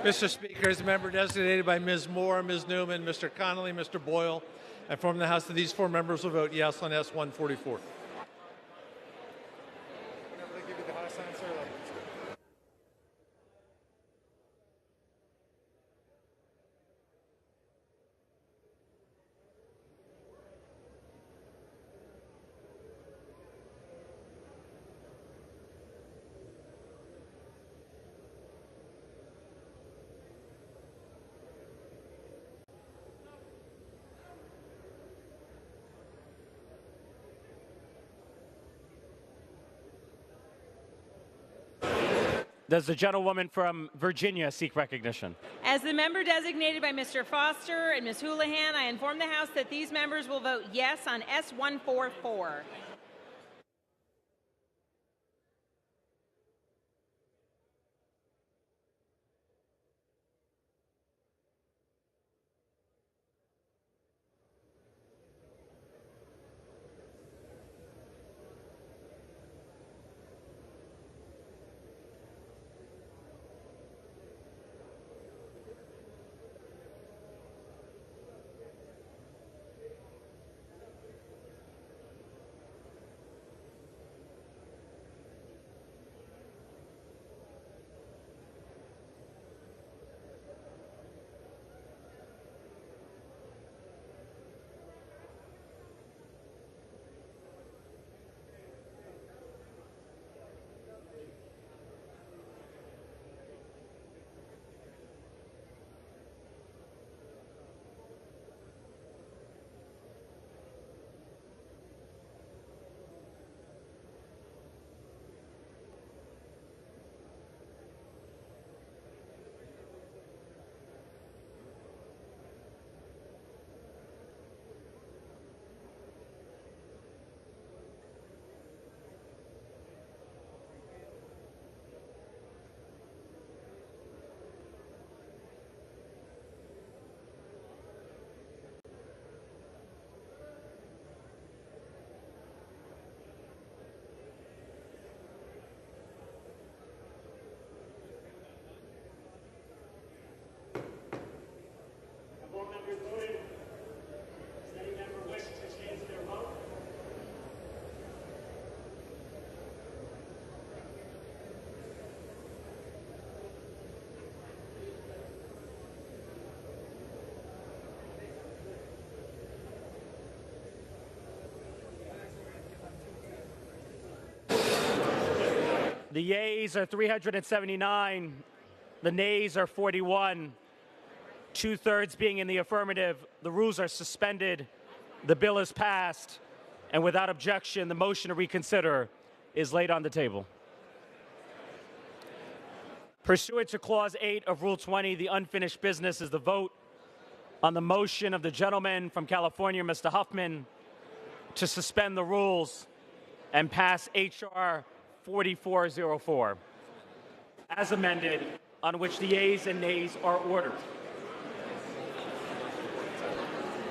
Mr. Speaker, as a member designated by Ms. Moore, Ms. Newman, Mr. Connolly, Mr. Boyle, I inform the House that these four members will vote yes on S-144.
Does the gentlewoman from Virginia seek recognition?
As the member designated by Mr. Foster and Ms. Houlihan, I inform the House that these members will vote yes on S-144.
The yeas are 379. The nays are 41. 2/3 being in the affirmative. The rules are suspended. The bill is passed. And without objection, the motion to reconsider is laid on the table. Pursuant to Clause 8 of Rule 20, the unfinished business is the vote on the motion of the gentleman from California, Mr. Huffman, to suspend the rules and pass H.R. 4404, as amended, on which the yeas and nays are ordered.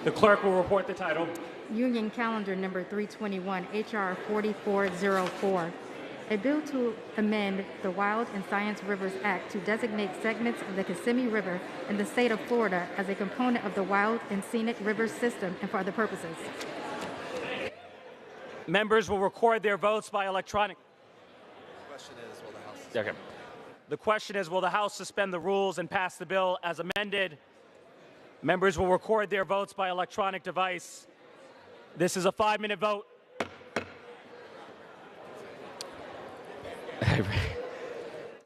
The clerk will report the title.
Union Calendar Number 321, H.R. 4404. A bill to amend the Wild and Science Rivers Act to designate segments of the Kissimmee River in the state of Florida as a component of the Wild and Scenic Rivers system and for other purposes.
Members will record their votes by electronic. The question is, will the House suspend the rules and pass the bill as amended? Members will record their votes by electronic device. This is a 5-minute vote.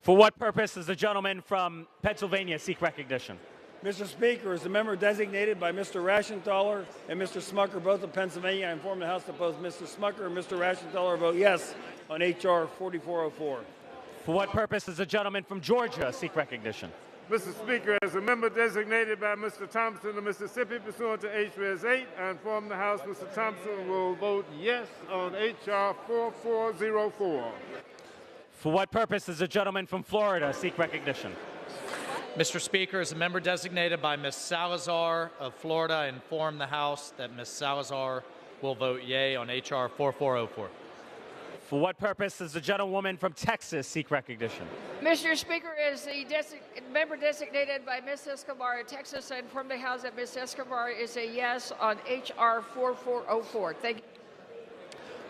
For what purpose does the gentleman from Pennsylvania seek recognition?
Mr. Speaker, as the member designated by Mr. Rashenthaler and Mr. Smucker, both of Pennsylvania, I inform the House that both Mr. Smucker and Mr. Rashenthaler vote yes on H.R. 4404.
For what purpose does the gentleman from Georgia seek recognition?
Mr. Speaker, as a member designated by Mr. Thompson of Mississippi pursuant to H.R. 8, I inform the House Mr. Thompson will vote yes on H.R. 4404.
For what purpose does the gentleman from Florida seek recognition?
Mr. Speaker, as a member designated by Ms. Salazar of Florida, I inform the House that Ms. Salazar will vote yea on H.R. 4404.
For what purpose does the gentlewoman from Texas seek recognition?
Mr. Speaker, as the member designated by Ms. Escobar of Texas, I inform the House that Ms. Escobar is a yes on H.R. 4404. Thank you.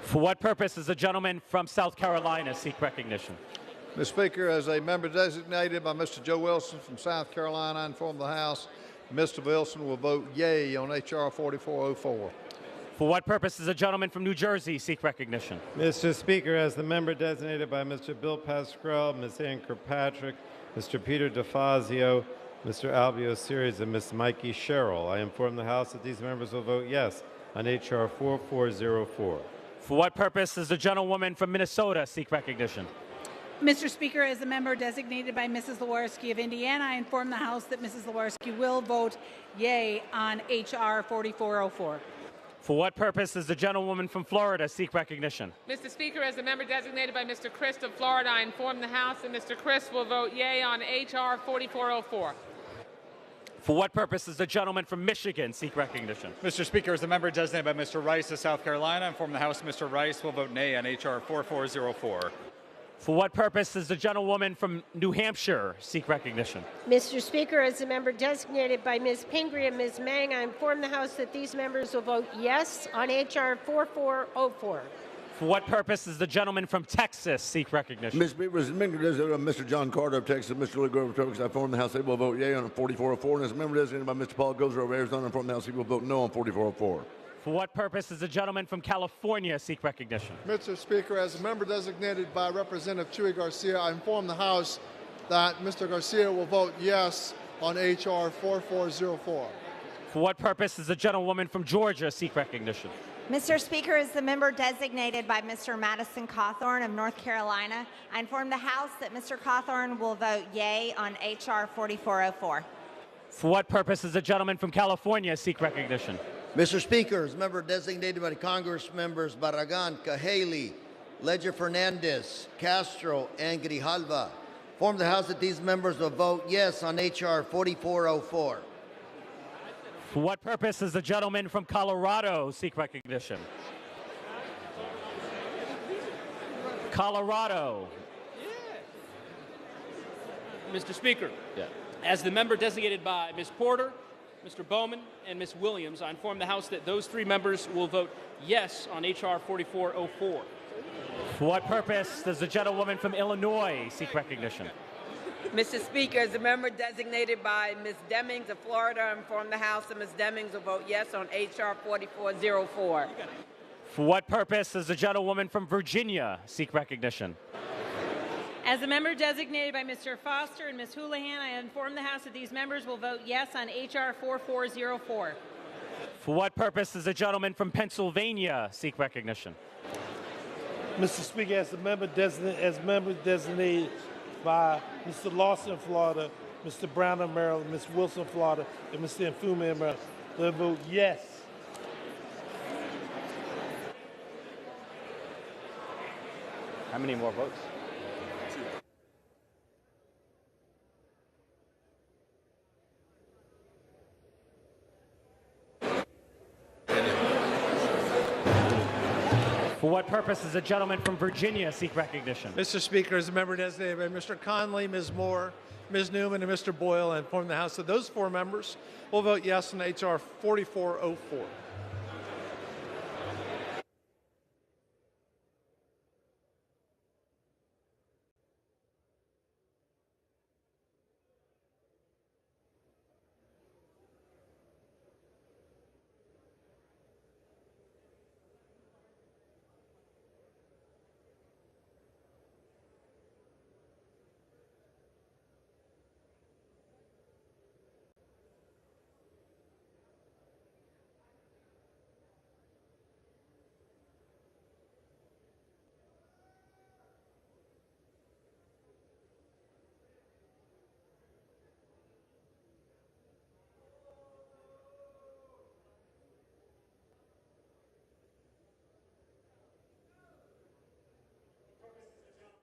For what purpose does the gentleman from South Carolina seek recognition?
Mr. Speaker, as a member designated by Mr. Joe Wilson from South Carolina, I inform the House Mr. Wilson will vote yea on H.R. 4404.
For what purpose does the gentleman from New Jersey seek recognition?
Mr. Speaker, as the member designated by Mr. Bill Pascrell, Ms. Ann Kirkpatrick, Mr. Peter DeFazio, Mr. Albio Series, and Ms. Mikey Sherrill, I inform the House that these members will vote yes on H.R. 4404.
For what purpose does the gentlewoman from Minnesota seek recognition?
Mr. Speaker, as a member designated by Mrs. Lewirsky of Indiana, I inform the House that Mrs. Lewirsky will vote yea on H.R. 4404.
For what purpose does the gentlewoman from Florida seek recognition?
Mr. Speaker, as a member designated by Mr. Christ of Florida, I inform the House that Mr. Christ will vote yea on H.R. 4404.
For what purpose does the gentleman from Michigan seek recognition?
Mr. Speaker, as the member designated by Mr. Rice of South Carolina, I inform the House Mr. Rice will vote nay on H.R. 4404.
For what purpose does the gentlewoman from New Hampshire seek recognition?
Mr. Speaker, as a member designated by Ms. Pingree and Ms. Mang, I inform the House that these members will vote yes on H.R. 4404.
For what purpose does the gentleman from Texas seek recognition?
Mr. Speaker, as a member designated by Mr. John Carter of Texas, Mr. Lee Grover of Texas, I inform the House they will vote yea on 4404. And as a member designated by Mr. Paul Gozer of Arizona, I inform the House he will vote no on 4404.
For what purpose does the gentleman from California seek recognition?
Mr. Speaker, as a member designated by Representative Chuy Garcia, I inform the House that Mr. Garcia will vote yes on H.R. 4404.
For what purpose does the gentlewoman from Georgia seek recognition?
Mr. Speaker, as the member designated by Mr. Madison Cawthorn of North Carolina, I inform the House that Mr. Cawthorn will vote yea on H.R. 4404.
For what purpose does the gentleman from California seek recognition?
Mr. Speaker, as member designated by the Congress members Barragan, Cahaley, Ledger Fernandez, Castro, and Grijalva, inform the House that these members will vote yes on H.R. 4404.
For what purpose does the gentleman from Colorado seek recognition? Colorado.
Mr. Speaker, as the member designated by Ms. Porter, Mr. Bowman, and Ms. Williams, I inform the House that those three members will vote yes on H.R. 4404.
For what purpose does the gentlewoman from Illinois seek recognition?
Mr. Speaker, as a member designated by Ms. Demings of Florida, I inform the House that Ms. Demings will vote yes on H.R. 4404.
For what purpose does the gentlewoman from Virginia seek recognition?
As a member designated by Mr. Foster and Ms. Houlihan, I inform the House that these members will vote yes on H.R. 4404.
For what purpose does the gentleman from Pennsylvania seek recognition?
Mr. Speaker, as member designated by Mr. Lawson, Florida, Mr. Brown of Maryland, Ms. Wilson, Florida, and Mr. Infume of Maryland, they vote yes.
How many more votes? For what purpose does the gentleman from Virginia seek recognition?
Mr. Speaker, as a member designated by Mr. Connolly, Ms. Moore, Ms. Newman, and Mr. Boyle, I inform the House that those 4 members will vote yes on H.R. 4404.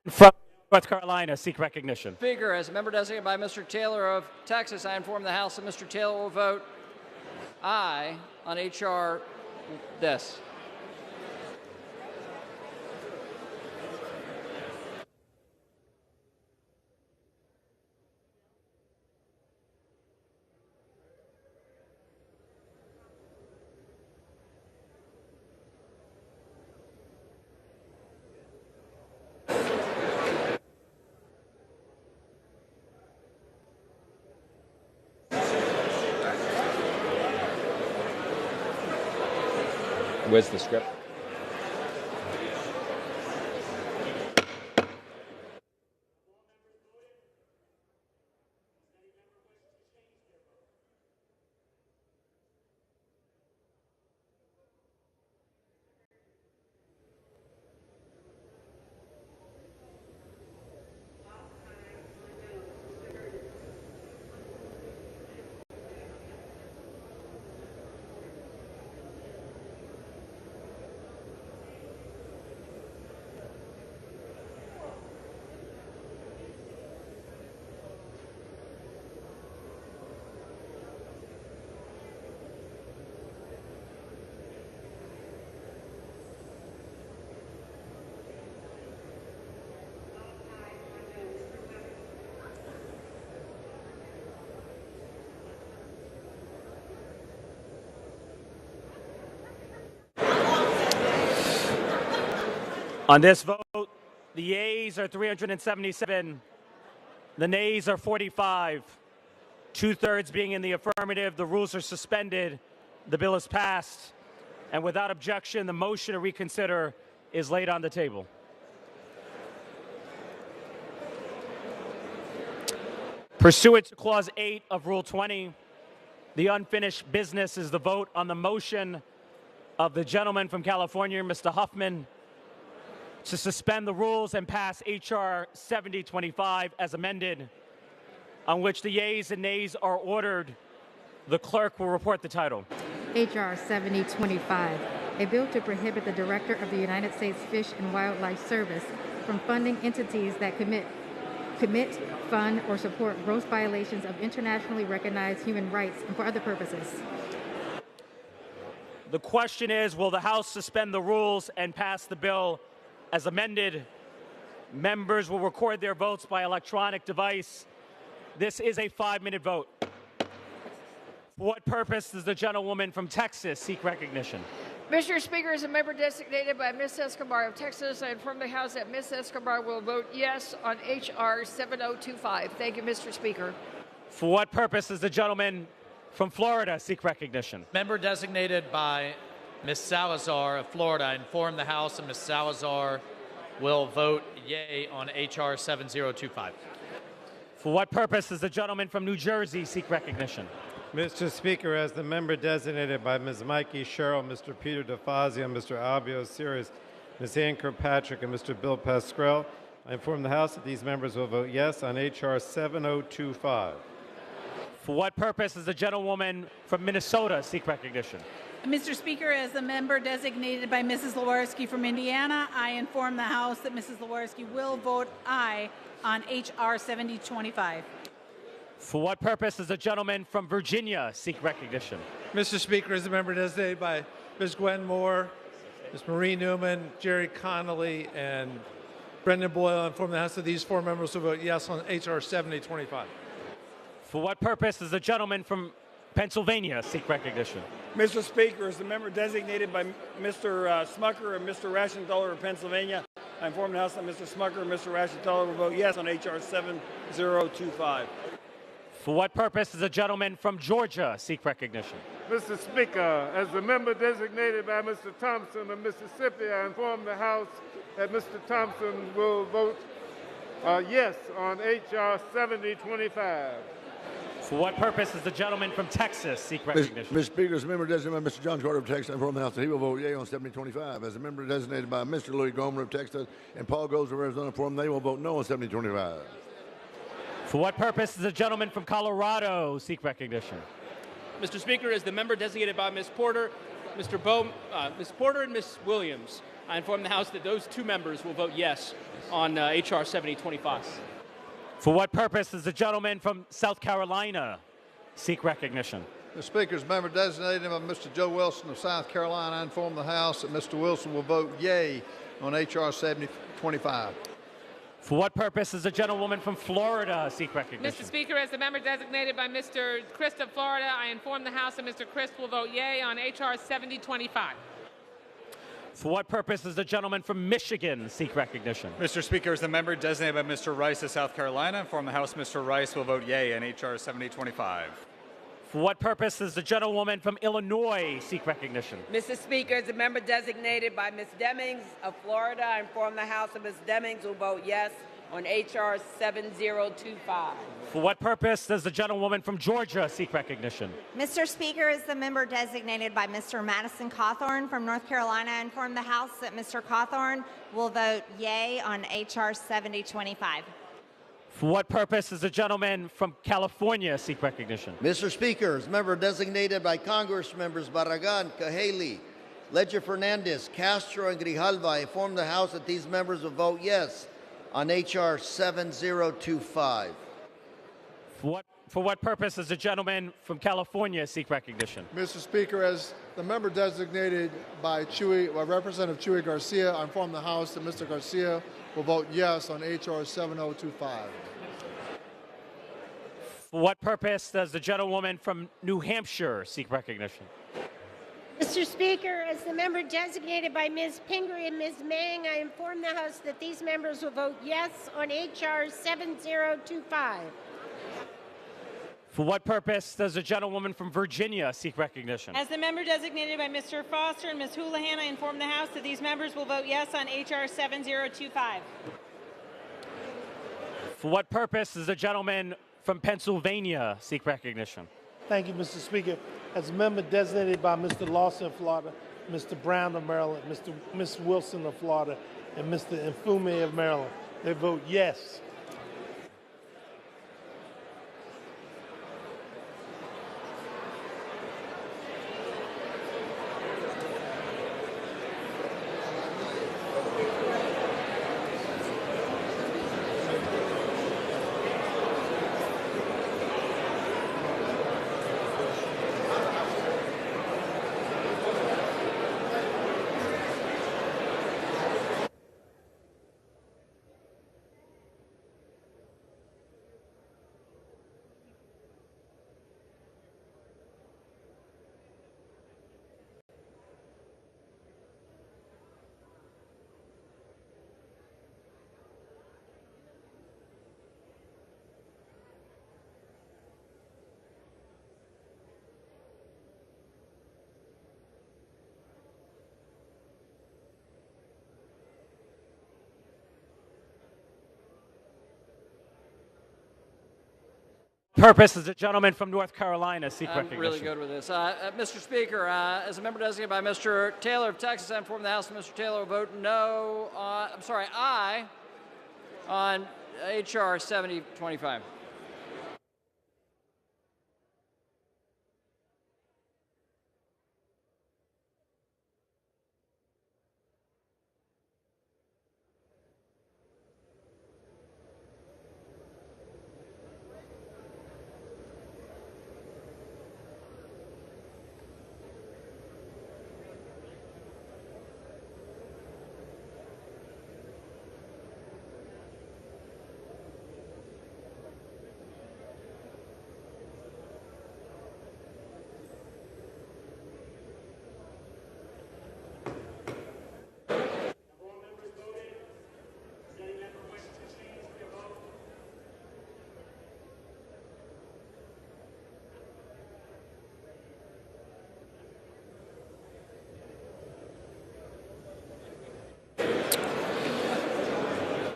From North Carolina, seek recognition.
Speaker, as a member designated by Mr. Taylor of Texas, I inform the House that Mr. Taylor will vote aye on H.R. this.
Where's the script?
On this vote, the yeas are 377, the nays are 45. 2/3 being in the affirmative, the rules are suspended, the bill is passed, and without objection, the motion to reconsider is laid on the table. Pursuant to Clause 8 of Rule 20, the unfinished business is the vote on the motion of the gentleman from California, Mr. Huffman, to suspend the rules and pass H.R. 7025 as amended, on which the yeas and nays are ordered. The clerk will report the title.
H.R. 7025, a bill to prohibit the Director of the United States Fish and Wildlife Service from funding entities that commit, fund, or support gross violations of internationally recognized human rights and for other purposes.
The question is, will the House suspend the rules and pass the bill as amended? Members will record their votes by electronic device. This is a 5-minute vote. For what purpose does the gentlewoman from Texas seek recognition?
Mr. Speaker, as a member designated by Ms. Escobar of Texas, I inform the House that Ms. Escobar will vote yes on H.R. 7025. Thank you, Mr. Speaker.
For what purpose does the gentleman from Florida seek recognition?
Member designated by Ms. Salazar of Florida, I inform the House that Ms. Salazar will vote yay on H.R. 7025.
For what purpose does the gentleman from New Jersey seek recognition?
Mr. Speaker, as the member designated by Ms. Mikey Sherrill, Mr. Peter DeFazio, Mr. Albio Series, Ms. Ann Kirkpatrick, and Mr. Bill Pascrell, I inform the House that these members will vote yes on H.R. 7025.
For what purpose does the gentlewoman from Minnesota seek recognition?
Mr. Speaker, as the member designated by Mrs. Lewirsky from Indiana, I inform the House that Mrs. Lewirsky will vote aye on H.R. 7025.
For what purpose does the gentleman from Virginia seek recognition?
Mr. Speaker, as the member designated by Ms. Gwen Moore, Ms. Marie Newman, Jerry Connolly, and Brendan Boyle, I inform the House that these four members will vote yes on H.R. 7025.
For what purpose does the gentleman from Pennsylvania seek recognition?
Mr. Speaker, as the member designated by Mr. Smucker and Mr. Rashenthaler of Pennsylvania, I inform the House that Mr. Smucker and Mr. Rashenthaler will vote yes on H.R. 7025.
For what purpose does the gentleman from Georgia seek recognition?
Mr. Speaker, as the member designated by Mr. Thompson of Mississippi, I inform the House that Mr. Thompson will vote yes on H.R. 7025.
For what purpose does the gentleman from Texas seek recognition?
Mr. Speaker, as a member designated by Mr. John Carter of Texas, I inform the House that he will vote yea on 7025. As a member designated by Mr. Louis Gomer of Texas and Paul Goes of Arizona, inform they will vote no on 7025.
For what purpose does the gentleman from Colorado seek recognition?
Mr. Speaker, as the member designated by Ms. Porter, Ms. Porter and Ms. Williams, I inform the House that those two members will vote yes on H.R. 7025.
For what purpose does the gentleman from South Carolina seek recognition?
The Speaker's member designated by Mr. Joe Wilson of South Carolina, I inform the House that Mr. Wilson will vote yea on H.R. 7025.
For what purpose does the gentlewoman from Florida seek recognition?
Mr. Speaker, as the member designated by Mr. Christ of Florida, I inform the House that Mr. Christ will vote yea on H.R. 7025.
For what purpose does the gentleman from Michigan seek recognition?
Mr. Speaker, as the member designated by Mr. Rice of South Carolina, inform the House Mr. Rice will vote yea on H.R. 7025.
For what purpose does the gentlewoman from Illinois seek recognition?
Mr. Speaker, as a member designated by Ms. Demings of Florida, I inform the House that Ms. Demings will vote yes on H.R. 7025.
For what purpose does the gentlewoman from Georgia seek recognition?
Mr. Speaker, as the member designated by Mr. Madison Cawthorn from North Carolina, I inform the House that Mr. Cawthorn will vote yea on H.R. 7025.
For what purpose does the gentleman from California seek recognition?
Mr. Speaker, as member designated by Congress members Barragan, Cahaley, Ledger Fernandez, Castro, and Grijalva, I inform the House that these members will vote yes on H.R. 7025.
For what purpose does the gentleman from California seek recognition?
Mr. Speaker, as the member designated by Representative Chuy Garcia, I inform the House that Mr. Garcia will vote yes on H.R. 7025.
For what purpose does the gentlewoman from New Hampshire seek recognition?
Mr. Speaker, as the member designated by Ms. Pingree and Ms. Mang, I inform the House that these members will vote yes on H.R. 7025.
For what purpose does the gentlewoman from Virginia seek recognition?
As the member designated by Mr. Foster and Ms. Houlihan, I inform the House that these members will vote yes on H.R. 7025.
For what purpose does the gentleman from Pennsylvania seek recognition?
Thank you, Mr. Speaker. As a member designated by Mr. Lawson of Florida, Mr. Brown of Maryland, Ms. Wilson of Florida, and Mr. Infume of Maryland, they vote yes.
purpose does the gentleman from North Carolina seek recognition?
I'm really good with this. Mr. Speaker, as a member designated by Mr. Taylor of Texas, I inform the House that Mr. Taylor will vote no on, aye on H.R. 7025.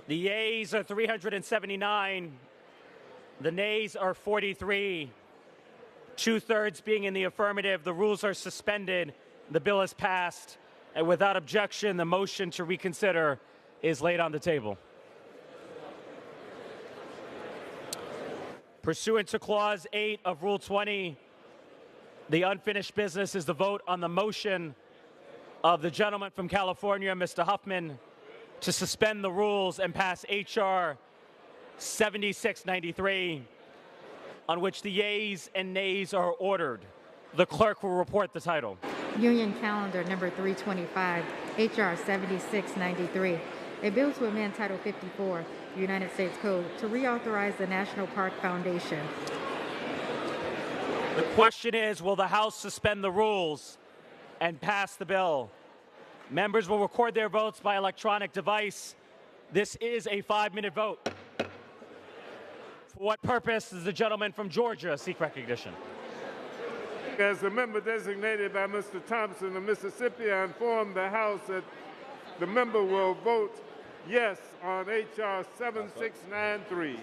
The yeas are 379. The nays are 43. 2/3 being in the affirmative. The rules are suspended. The bill is passed. And without objection, the motion to reconsider is laid on the table. Pursuant to Clause 8 of Rule 20, the unfinished business is the vote on the motion of the gentleman from California, Mr. Huffman, to suspend the rules and pass H.R. 7693, on which the yeas and nays are ordered. The clerk will report the title.
Union Calendar number 325, H.R. 7693, a bill to amend Title 54, United States Code, to reauthorize the National Park Foundation.
The question is, will the House suspend the rules and pass the bill? Members will record their votes by electronic device. This is a 5-minute vote. For what purpose does the gentleman from Georgia seek recognition?
As a member designated by Mr. Thompson of Mississippi, I inform the House that the member will vote yes on H.R. 7693.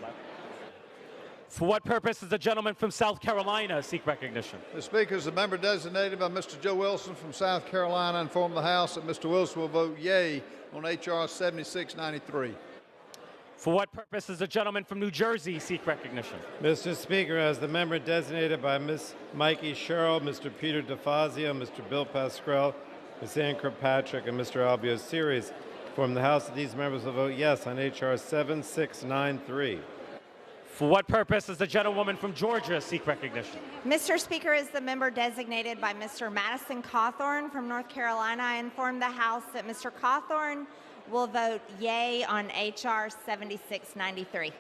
For what purpose does the gentleman from South Carolina seek recognition?
Mr. Speaker, as a member designated by Mr. Joe Wilson from South Carolina, I inform the House that Mr. Wilson will vote yea on H.R. 7693.
For what purpose does the gentleman from New Jersey seek recognition?
Mr. Speaker, as the member designated by Ms. Mikey Sherrill, Mr. Peter DeFazio, Mr. Bill Pascrell, Ms. Ann Kirkpatrick, and Mr. Albio Series, inform the House that these members will vote yes on H.R. 7693.
For what purpose does the gentlewoman from Georgia seek recognition?
Mr. Speaker, as the member designated by Mr. Madison Cawthorn from North Carolina, I inform the House that Mr. Cawthorn will vote yea on H.R. 7693.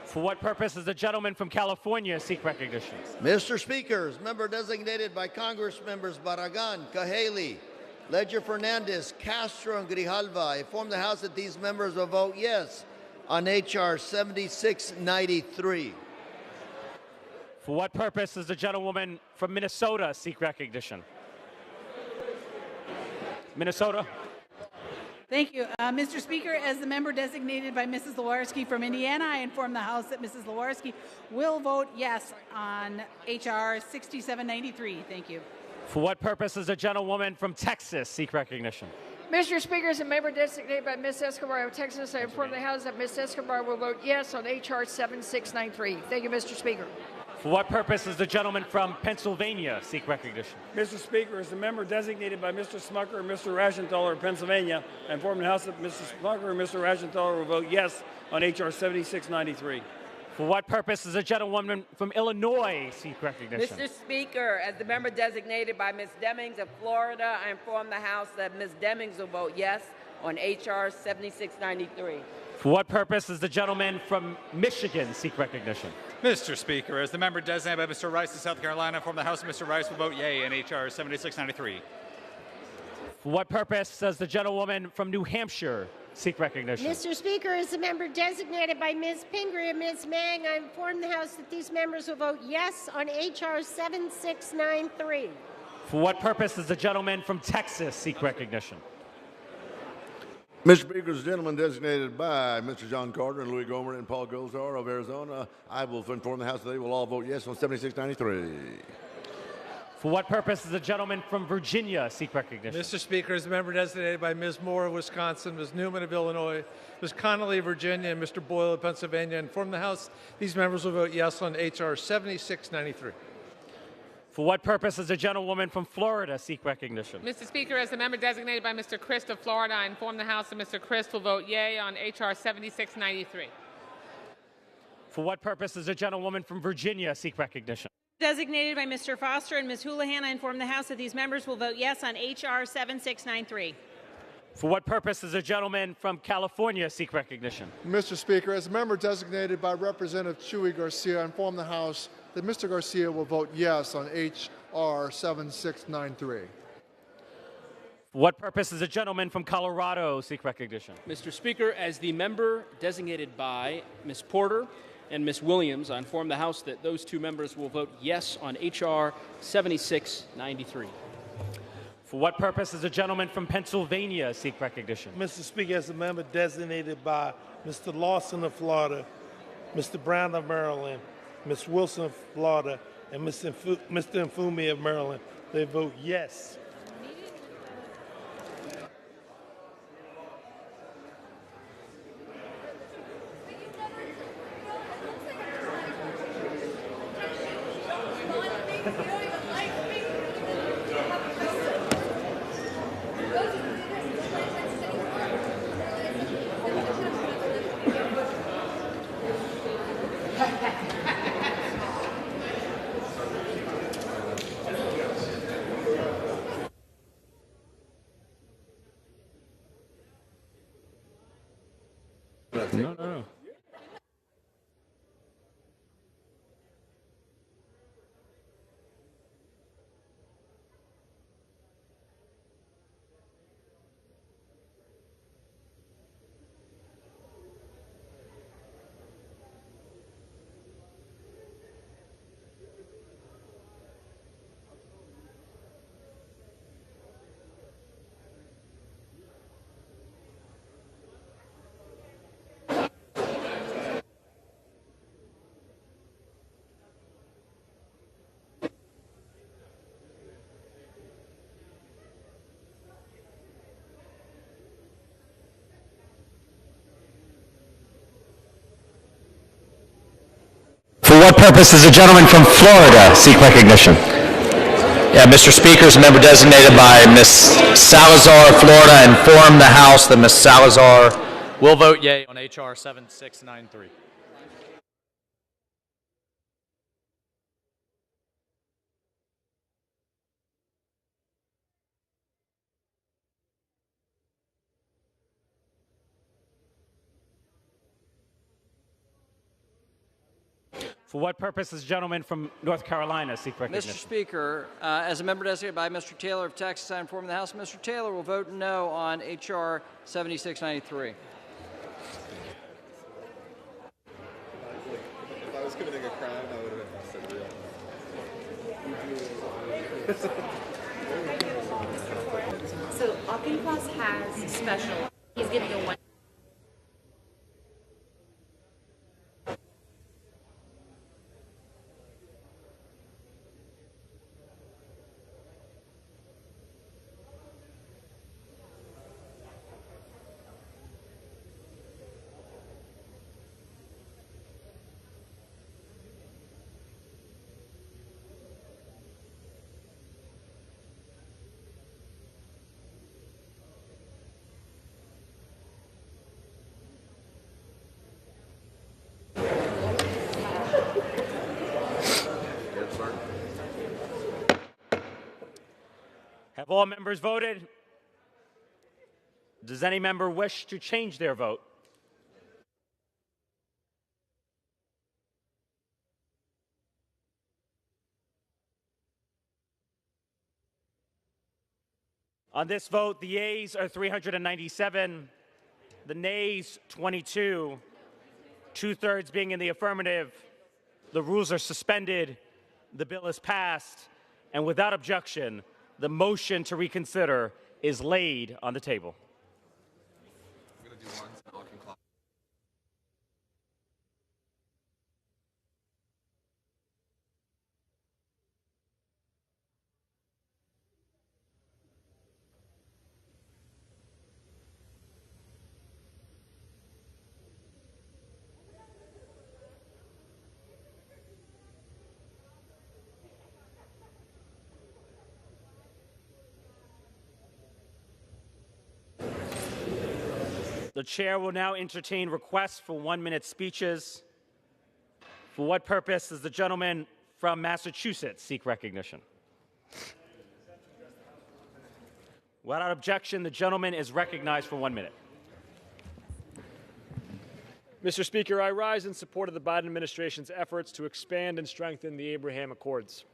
For what purpose does the gentleman from California seek recognition?
Mr. Speaker, as member designated by Congress members Barragan, Cahaley, Ledger Fernandez, Castro, and Grijalva, I inform the House that these members will vote yes on H.R. 7693.
For what purpose does the gentlewoman from Minnesota seek recognition? Minnesota.
Thank you. Mr. Speaker, as the member designated by Mrs. Lewarski from Indiana, I inform the House that Mrs. Lewarski will vote yes on H.R. 6793. Thank you.
For what purpose does the gentlewoman from Texas seek recognition?
Mr. Speaker, as a member designated by Ms. Escobar of Texas, I inform the House that Ms. Escobar will vote yes on H.R. 7693. Thank you, Mr. Speaker.
For what purpose does the gentleman from Pennsylvania seek recognition?
Mr. Speaker, as a member designated by Mr. Smucker and Mr. Rashenthaler of Pennsylvania, I inform the House that Mr. Smucker and Mr. Rashenthaler will vote yes on H.R. 7693.
For what purpose does the gentlewoman from Illinois seek recognition?
Mr. Speaker, as the member designated by Ms. Demings of Florida, I inform the House that Ms. Demings will vote yes on H.R. 7693.
For what purpose does the gentleman from Michigan seek recognition?
Mr. Speaker, as the member designated by Mr. Rice of South Carolina, I inform the House that Mr. Rice will vote yea on H.R. 7693.
For what purpose does the gentlewoman from New Hampshire seek recognition?
Mr. Speaker, as a member designated by Ms. Pingree and Ms. Mang, I inform the House that these members will vote yes on H.R. 7693.
For what purpose does the gentleman from Texas seek recognition?
Mr. Speaker, as gentleman designated by Mr. John Carter and Louis Gohmert and Paul Gosar of Arizona, I will inform the House that they will all vote yes on 7693.
For what purpose does the gentleman from Virginia seek recognition?
Mr. Speaker, as a member designated by Ms. Moore of Wisconsin, Ms. Newman of Illinois, Ms. Connolly of Virginia, and Mr. Boyle of Pennsylvania, inform the House these members will vote yes on H.R. 7693.
For what purpose does the gentlewoman from Florida seek recognition?
Mr. Speaker, as the member designated by Mr. Christ of Florida, I inform the House that Mr. Christ will vote yea on H.R. 7693.
For what purpose does the gentlewoman from Virginia seek recognition?
Designated by Mr. Foster and Ms. Houlihan, I inform the House that these members will vote yes on H.R. 7693.
For what purpose does the gentleman from California seek recognition?
Mr. Speaker, as a member designated by Representative Chuy Garcia, I inform the House that Mr. Garcia will vote yes on H.R. 7693.
For what purpose does the gentleman from Colorado seek recognition?
Mr. Speaker, as the member designated by Ms. Porter and Ms. Williams, I inform the House that those two members will vote yes on H.R. 7693.
For what purpose does the gentleman from Pennsylvania seek recognition?
Mr. Speaker, as a member designated by Mr. Lawson of Florida, Mr. Brown of Maryland, Ms. Wilson of Florida, and Mr. Infumi of Maryland, they vote yes.
No.
For what purpose does the gentleman from Florida seek recognition?
Yeah, Mr. Speaker, as a member designated by Ms. Salazar of Florida, inform the House that Ms. Salazar will vote yea on H.R. 7693.
For what purpose does the gentleman from North Carolina seek recognition?
Mr. Speaker, as a member designated by Mr. Taylor of Texas, I inform the House Mr. Taylor will vote no on H.R. 7693.
If I was committing a crime, I would have said real.
So Auchincloss has special. He's giving a one.
Have all members voted? Does any member wish to change their vote? On this vote, the yeas are 397, the nays 22, two-thirds being in the affirmative. The rules are suspended, the bill is passed, and without objection, the motion to reconsider is laid on the table. The chair will now entertain requests for 1-minute speeches. For what purpose does the gentleman from Massachusetts seek recognition? Without objection, the gentleman is recognized for 1 minute.
Mr. Speaker, I rise in support of the Biden administration's efforts to expand and strengthen the Abraham Accords.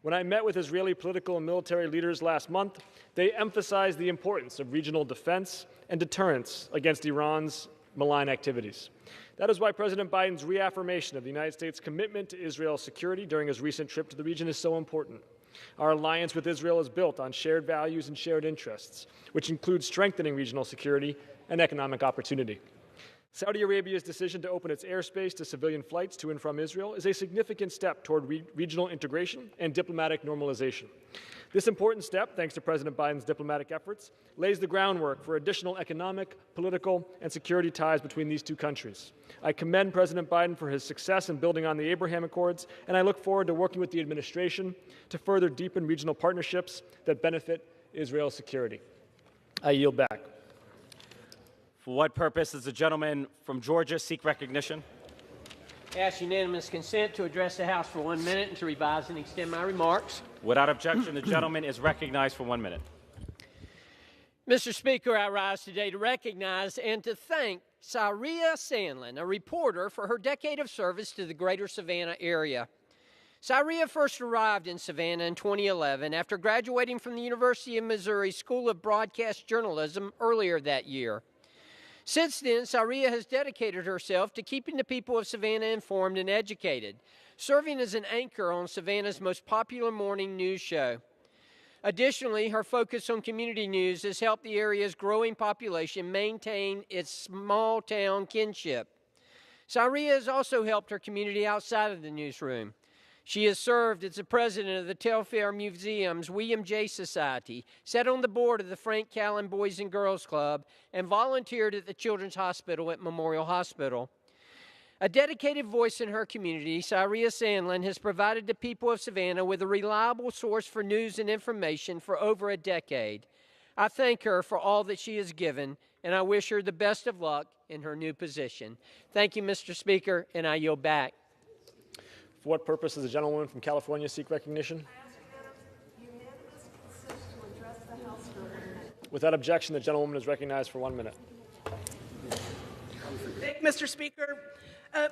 When I met with Israeli political and military leaders last month, they emphasized the importance of regional defense and deterrence against Iran's malign activities. That is why President Biden's reaffirmation of the United States' commitment to Israel's security during his recent trip to the region is so important. Our alliance with Israel is built on shared values and shared interests, which include strengthening regional security and economic opportunity. Saudi Arabia's decision to open its airspace to civilian flights to and from Israel is a significant step toward regional integration and diplomatic normalization. This important step, thanks to President Biden's diplomatic efforts, lays the groundwork for additional economic, political, and security ties between these two countries. I commend President Biden for his success in building on the Abraham Accords, and I look forward to working with the administration to further deepen regional partnerships that benefit Israel's security. I yield back.
For what purpose does the gentleman from Georgia seek recognition?
Ask unanimous consent to address the House for 1 minute and to revise and extend my remarks.
Without objection, the gentleman is recognized for 1 minute.
Mr. Speaker, I rise today to recognize and to thank Saria Sandlin, a reporter, for her decade of service to the greater Savannah area. Saria first arrived in Savannah in 2011 after graduating from the University of Missouri School of Broadcast Journalism earlier that year. Since then, Saria has dedicated herself to keeping the people of Savannah informed and educated, serving as an anchor on Savannah's most popular morning news show. Additionally, her focus on community news has helped the area's growing population maintain its small-town kinship. Saria has also helped her community outside of the newsroom. She has served as the president of the Telfair Museum's William J. Society, sat on the board of the Frank Callan Boys and Girls Club, and volunteered at the Children's Hospital at Memorial Hospital. A dedicated voice in her community, Saria Sandlin has provided the people of Savannah with a reliable source for news and information for over a decade. I thank her for all that she has given, and I wish her the best of luck in her new position. Thank you, Mr. Speaker, and I yield back.
For what purpose does the gentlewoman from California seek recognition? Without objection, the gentlewoman is recognized for 1 minute.
Thank you, Mr. Speaker.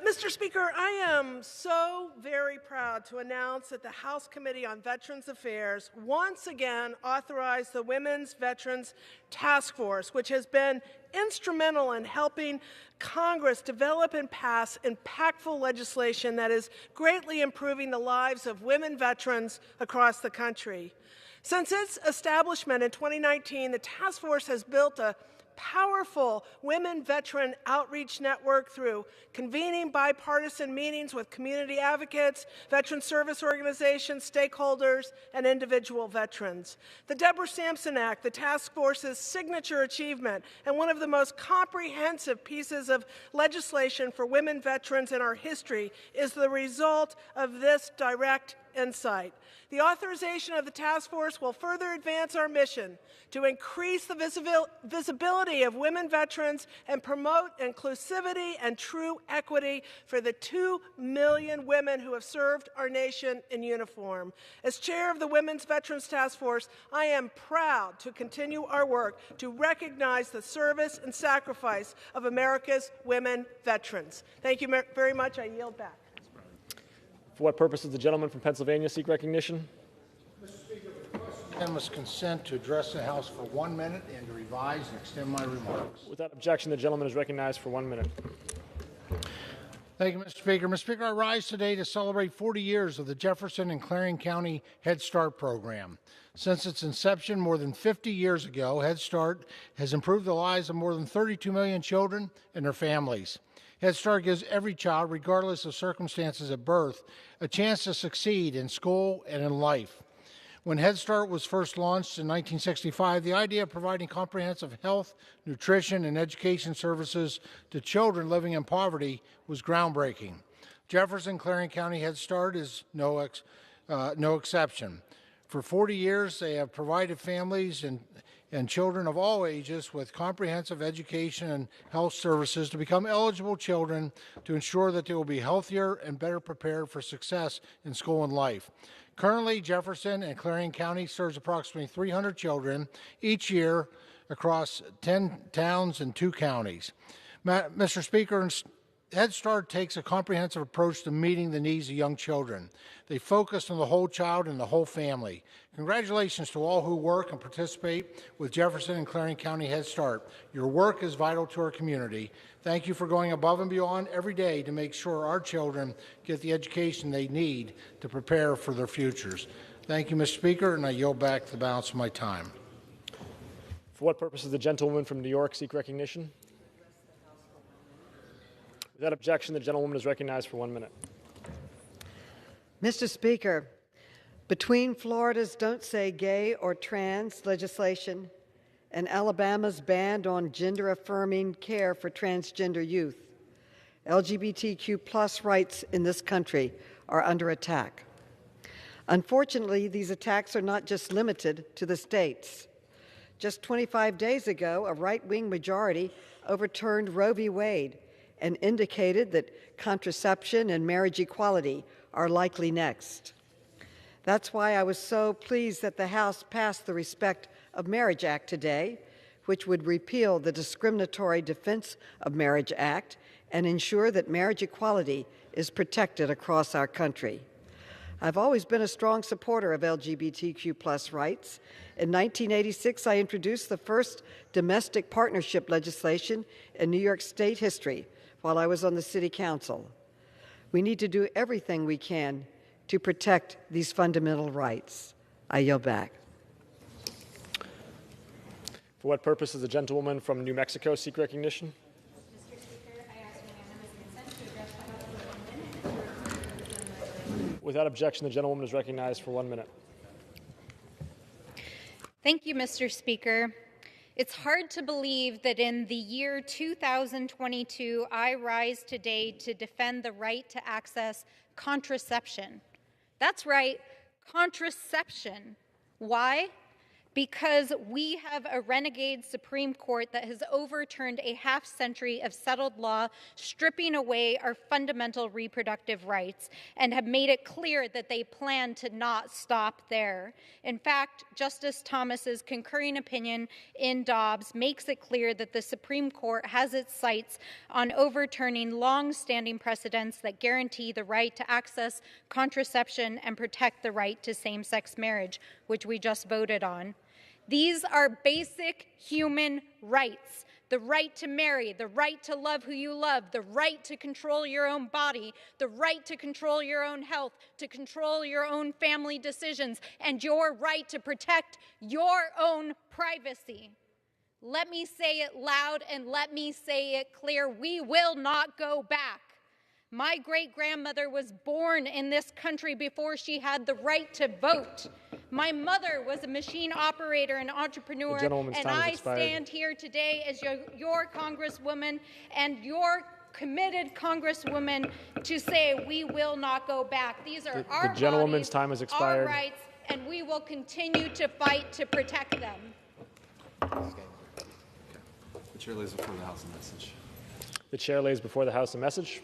Mr. Speaker, I am so very proud to announce that the House Committee on Veterans Affairs once again authorized the Women's Veterans Task Force, which has been instrumental in helping Congress develop and pass impactful legislation that is greatly improving the lives of women veterans across the country. Since its establishment in 2019, the task force has built a powerful women veteran outreach network through convening bipartisan meetings with community advocates, veteran service organizations, stakeholders, and individual veterans. The Deborah Sampson Act, the task force's signature achievement and one of the most comprehensive pieces of legislation for women veterans in our history, is the result of this direct insight. The authorization of the task force will further advance our mission to increase the visibility of women veterans and promote inclusivity and true equity for the 2 million women who have served our nation in uniform. As chair of the Women's Veterans Task Force, I am proud to continue our work to recognize the service and sacrifice of America's women veterans. Thank you very much. I yield back.
For what purpose does the gentleman from Pennsylvania seek recognition?
Mr. Speaker, request unanimous consent to address the House for 1 minute and to revise and extend my remarks.
Without objection, the gentleman is recognized for 1 minute.
Thank you, Mr. Speaker. Mr. Speaker, I rise today to celebrate 40 years of the Jefferson and Clarion County Head Start program. Since its inception more than 50 years ago, Head Start has improved the lives of more than 32 million children and their families. Head Start gives every child, regardless of circumstances at birth, a chance to succeed in school and in life. When Head Start was first launched in 1965, the idea of providing comprehensive health, nutrition, and education services to children living in poverty was groundbreaking. Jefferson Clarion County Head Start is no exception. For 40 years, they have provided families and children of all ages with comprehensive education and health services to become eligible children to ensure that they will be healthier and better prepared for success in school and life. Currently, Jefferson and Clarion County serves approximately 300 children each year across 10 towns and 2 counties. Mr. Speaker, Head Start takes a comprehensive approach to meeting the needs of young children. They focus on the whole child and the whole family. Congratulations to all who work and participate with Jefferson and Clarion County Head Start. Your work is vital to our community. Thank you for going above and beyond every day to make sure our children get the education they need to prepare for their futures. Thank you, Mr. Speaker, and I yield back the balance of my time.
For what purpose does the gentlewoman from New York seek recognition? Without objection, the gentlewoman is recognized for 1 minute.
Mr. Speaker, between Florida's Don't Say Gay or Trans legislation and Alabama's ban on gender-affirming care for transgender youth, LGBTQ+ rights in this country are under attack. Unfortunately, these attacks are not just limited to the states. Just 25 days ago, a right-wing majority overturned Roe v. Wade and indicated that contraception and marriage equality are likely next. That's why I was so pleased that the House passed the Respect of Marriage Act today, which would repeal the Discriminatory Defense of Marriage Act and ensure that marriage equality is protected across our country. I've always been a strong supporter of LGBTQ+ rights. In 1986, I introduced the first domestic partnership legislation in New York State history while I was on the City Council. We need to do everything we can to protect these fundamental rights. I yield back.
For what purpose does the gentlewoman from New Mexico seek recognition?
Mr. Speaker, I ask unanimous consent to address the House of Representatives.
Without objection, the gentlewoman is recognized for 1 minute.
Thank you, Mr. Speaker. It's hard to believe that in the year 2022, I rise today to defend the right to access contraception. That's right, contraception. Why? Because we have a renegade Supreme Court that has overturned a half-century of settled law, stripping away our fundamental reproductive rights, and have made it clear that they plan to not stop there. In fact, Justice Thomas's concurring opinion in Dobbs makes it clear that the Supreme Court has its sights on overturning long-standing precedents that guarantee the right to access contraception and protect the right to same-sex marriage, which we just voted on. These are basic human rights. The right to marry, the right to love who you love, the right to control your own body, the right to control your own health, to control your own family decisions, and your right to protect your own privacy. Let me say it loud and let me say it clear. We will not go back. My great-grandmother was born in this country before she had the right to vote. My mother was a machine operator and entrepreneur, and I stand here today as your Congresswoman and your committed Congresswoman to say we will not go back. These are our
gentlewoman's time has expired.
Our rights, and we will continue to fight to protect them.
The chair lays before the House a message.
The chair lays before the House a message.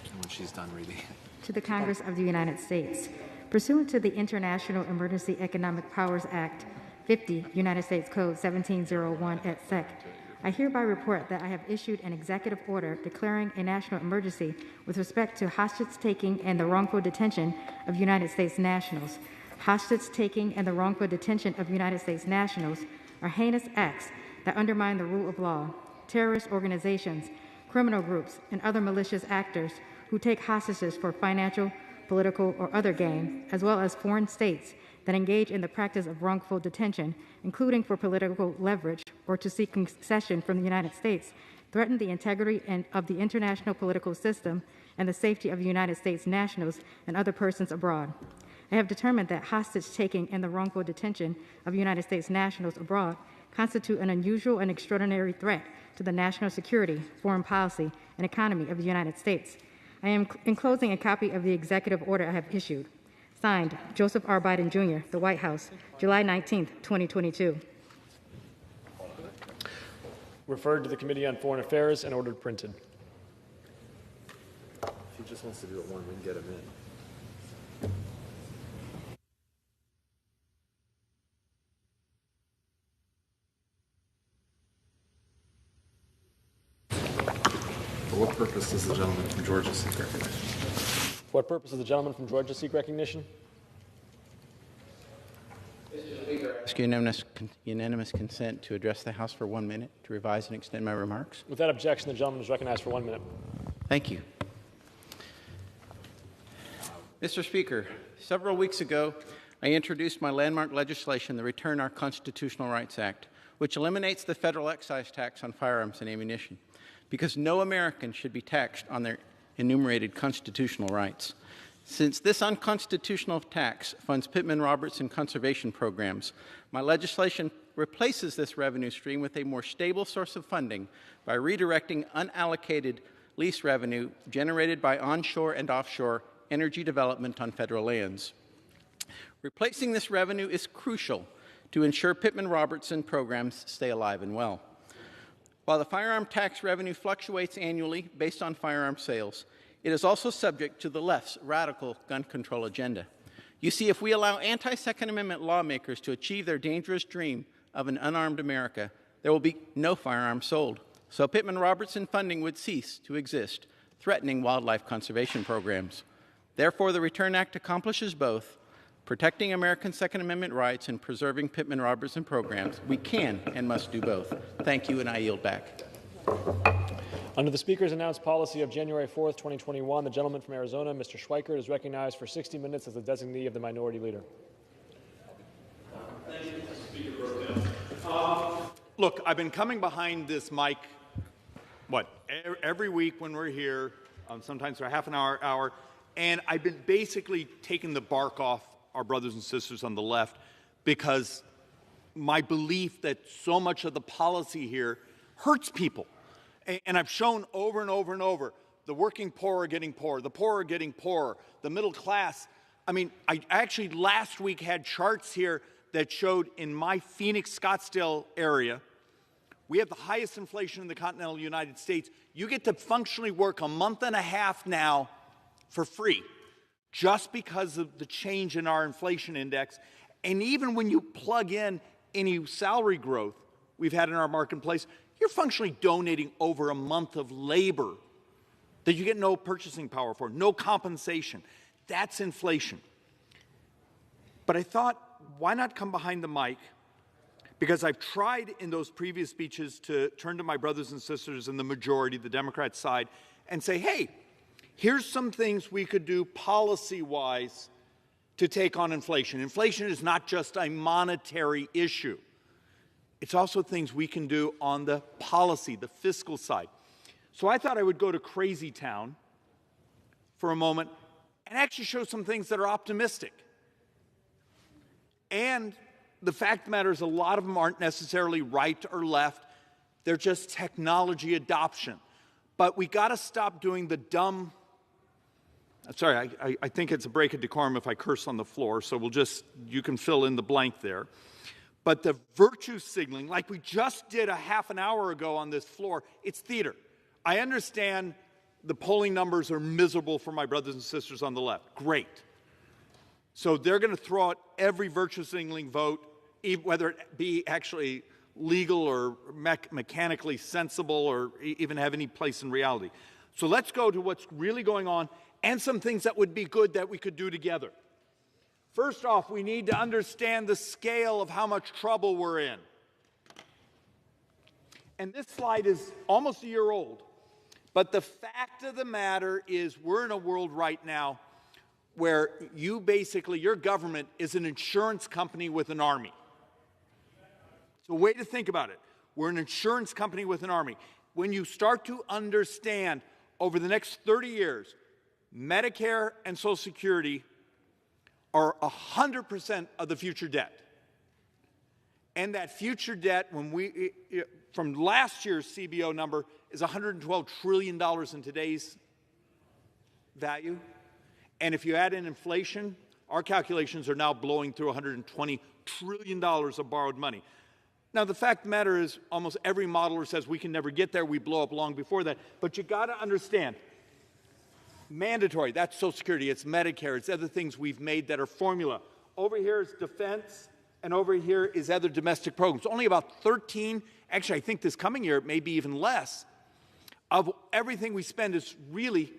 And when she's done reading it.
To the Congress of the United States. Pursuant to the International Emergency Economic Powers Act 50, United States Code 1701 et sec, I hereby report that I have issued an executive order declaring a national emergency with respect to hostage-taking and the wrongful detention of United States nationals. Hostage-taking and the wrongful detention of United States nationals are heinous acts that undermine the rule of law. Terrorist organizations criminal groups, and other malicious actors who take hostages for financial, political, or other gain, as well as foreign states that engage in the practice of wrongful detention, including for political leverage or to seek concession from the United States, threaten the integrity of the international political system and the safety of United States nationals and other persons abroad. I have determined that hostage-taking and the wrongful detention of United States nationals abroad constitute an unusual and extraordinary threat to the national security, foreign policy, and economy of the United States. I am enclosing a copy of the executive order I have issued. Signed, Joseph R. Biden, Jr., the White House, July 19, 2022.
Referred to the Committee on Foreign Affairs and ordered printed.
If he just wants to do it one, we can get him in. For what purpose does the gentleman from Georgia seek recognition?
For what purpose does the gentleman from Georgia seek recognition?
Ask unanimous consent to address the House for 1 minute to revise and extend my remarks.
Without objection, the gentleman is recognized for 1 minute.
Thank you. Mr. Speaker, several weeks ago, I introduced my landmark legislation, the Return Our Constitutional Rights Act, which eliminates the federal excise tax on firearms and ammunition, because no American should be taxed on their enumerated constitutional rights. Since this unconstitutional tax funds Pittman-Robertson conservation programs, my legislation replaces this revenue stream with a more stable source of funding by redirecting unallocated lease revenue generated by onshore and offshore energy development on federal lands. Replacing this revenue is crucial to ensure Pittman-Robertson programs stay alive and well. While the firearm tax revenue fluctuates annually based on firearm sales, it is also subject to the left's radical gun control agenda. You see, if we allow anti-Second Amendment lawmakers to achieve their dangerous dream of an unarmed America, there will be no firearms sold. So Pittman-Robertson funding would cease to exist, threatening wildlife conservation programs. Therefore, the Return Act accomplishes both, protecting American Second Amendment rights and preserving Pittman-Robertson programs. We can and must do both. Thank you, and I yield back.
Under the Speaker's announced policy of January 4th, 2021, the gentleman from Arizona, Mr. Schweikert, is recognized for 60 minutes as the designee of the Minority Leader.
Thank you, Mr. Speaker Pro Tem. Look, I've been coming behind this mic, every week when we're here, sometimes for half an hour, and I've been basically taking the bark off our brothers and sisters on the left because my belief that so much of the policy here hurts people. And I've shown over and over and over, the working poor are getting poorer, the poor are getting poorer, the middle class. I mean, I actually last week had charts here that showed in my Phoenix, Scottsdale area, we have the highest inflation in the continental United States. You get to functionally work a month and a half now for free, just because of the change in our inflation index. And even when you plug in any salary growth we've had in our marketplace, you're functionally donating over a month of labor that you get no purchasing power for, no compensation. That's inflation. But I thought, why not come behind the mic? Because I've tried in those previous speeches to turn to my brothers and sisters in the majority, the Democrat side, and say, hey, here's some things we could do policy-wise to take on inflation. Inflation is not just a monetary issue. It's also things we can do on the policy, the fiscal side. So I thought I would go to Crazy Town for a moment and actually show some things that are optimistic. And the fact of the matter is a lot of them aren't necessarily right or left. They're just technology adoption. But we got to stop doing the dumb. Sorry, I think it's a break of decorum if I curse on the floor, so you can fill in the blank there. But the virtue signaling, like we just did a half an hour ago on this floor, it's theater. I understand the polling numbers are miserable for my brothers and sisters on the left. Great. So they're going to throw out every virtue signaling vote, whether it be actually legal or mechanically sensible or even have any place in reality. So let's go to what's really going on and some things that would be good that we could do together. First off, we need to understand the scale of how much trouble we're in. And this slide is almost a year old, But the fact of the matter is we're in a world right now where you basically, your government is an insurance company with an army. It's a way to think about it. We're an insurance company with an army. When you start to understand over the next 30 years, Medicare and Social Security are 100% of the future debt. And that future debt, from last year's CBO number, is $112 trillion in today's value. And if you add in inflation, our calculations are now blowing through $120 trillion of borrowed money. Now, the fact of the matter is almost every modeler says we can never get there. We blow up long before that. But you got to understand, mandatory, that's Social Security, it's Medicare, it's other things we've made that are formula. Over here is defense, and over here is other domestic programs. Only about 13, actually I think this coming year it may be even less, of everything we spend is really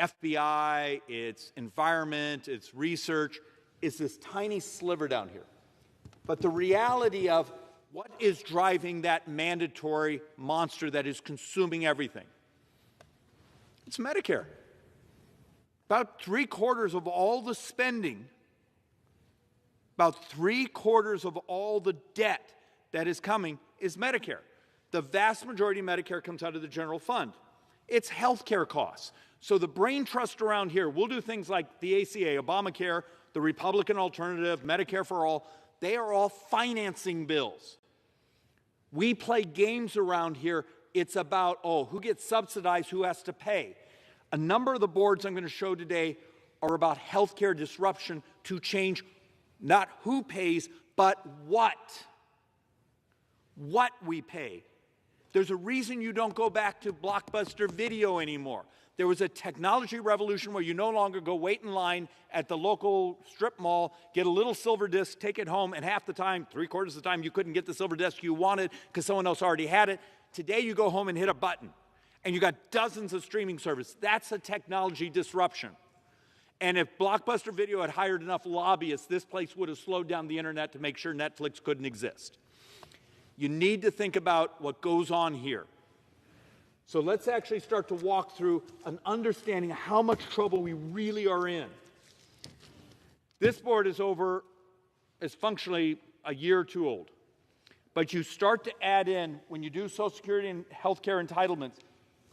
FBI, it's environment, it's research, it's this tiny sliver down here. But the reality of what is driving that mandatory monster that is consuming everything? It's Medicare. About 3/4 of all the spending, about 3/4 of all the debt that is coming is Medicare. The vast majority of Medicare comes out of the general fund. It's healthcare costs. So the brain trust around here, we'll do things like the ACA, Obamacare, the Republican alternative, Medicare for all. They are all financing bills. We play games around here. It's about, who gets subsidized, who has to pay. A number of the boards I'm going to show today are about healthcare disruption to change not who pays, but what we pay. There's a reason you don't go back to Blockbuster Video anymore. There was a technology revolution where you no longer go wait in line at the local strip mall, get a little silver disc, take it home, and half the time, 3/4 of the time, you couldn't get the silver disc you wanted because someone else already had it. Today, you go home and hit a button, and you got dozens of streaming services. That's a technology disruption. And if Blockbuster Video had hired enough lobbyists, this place would have slowed down the internet to make sure Netflix couldn't exist. You need to think about what goes on here. So let's actually start to walk through an understanding of how much trouble we really are in. This board is functionally a year or two old. But you start to add in, when you do Social Security and healthcare entitlements,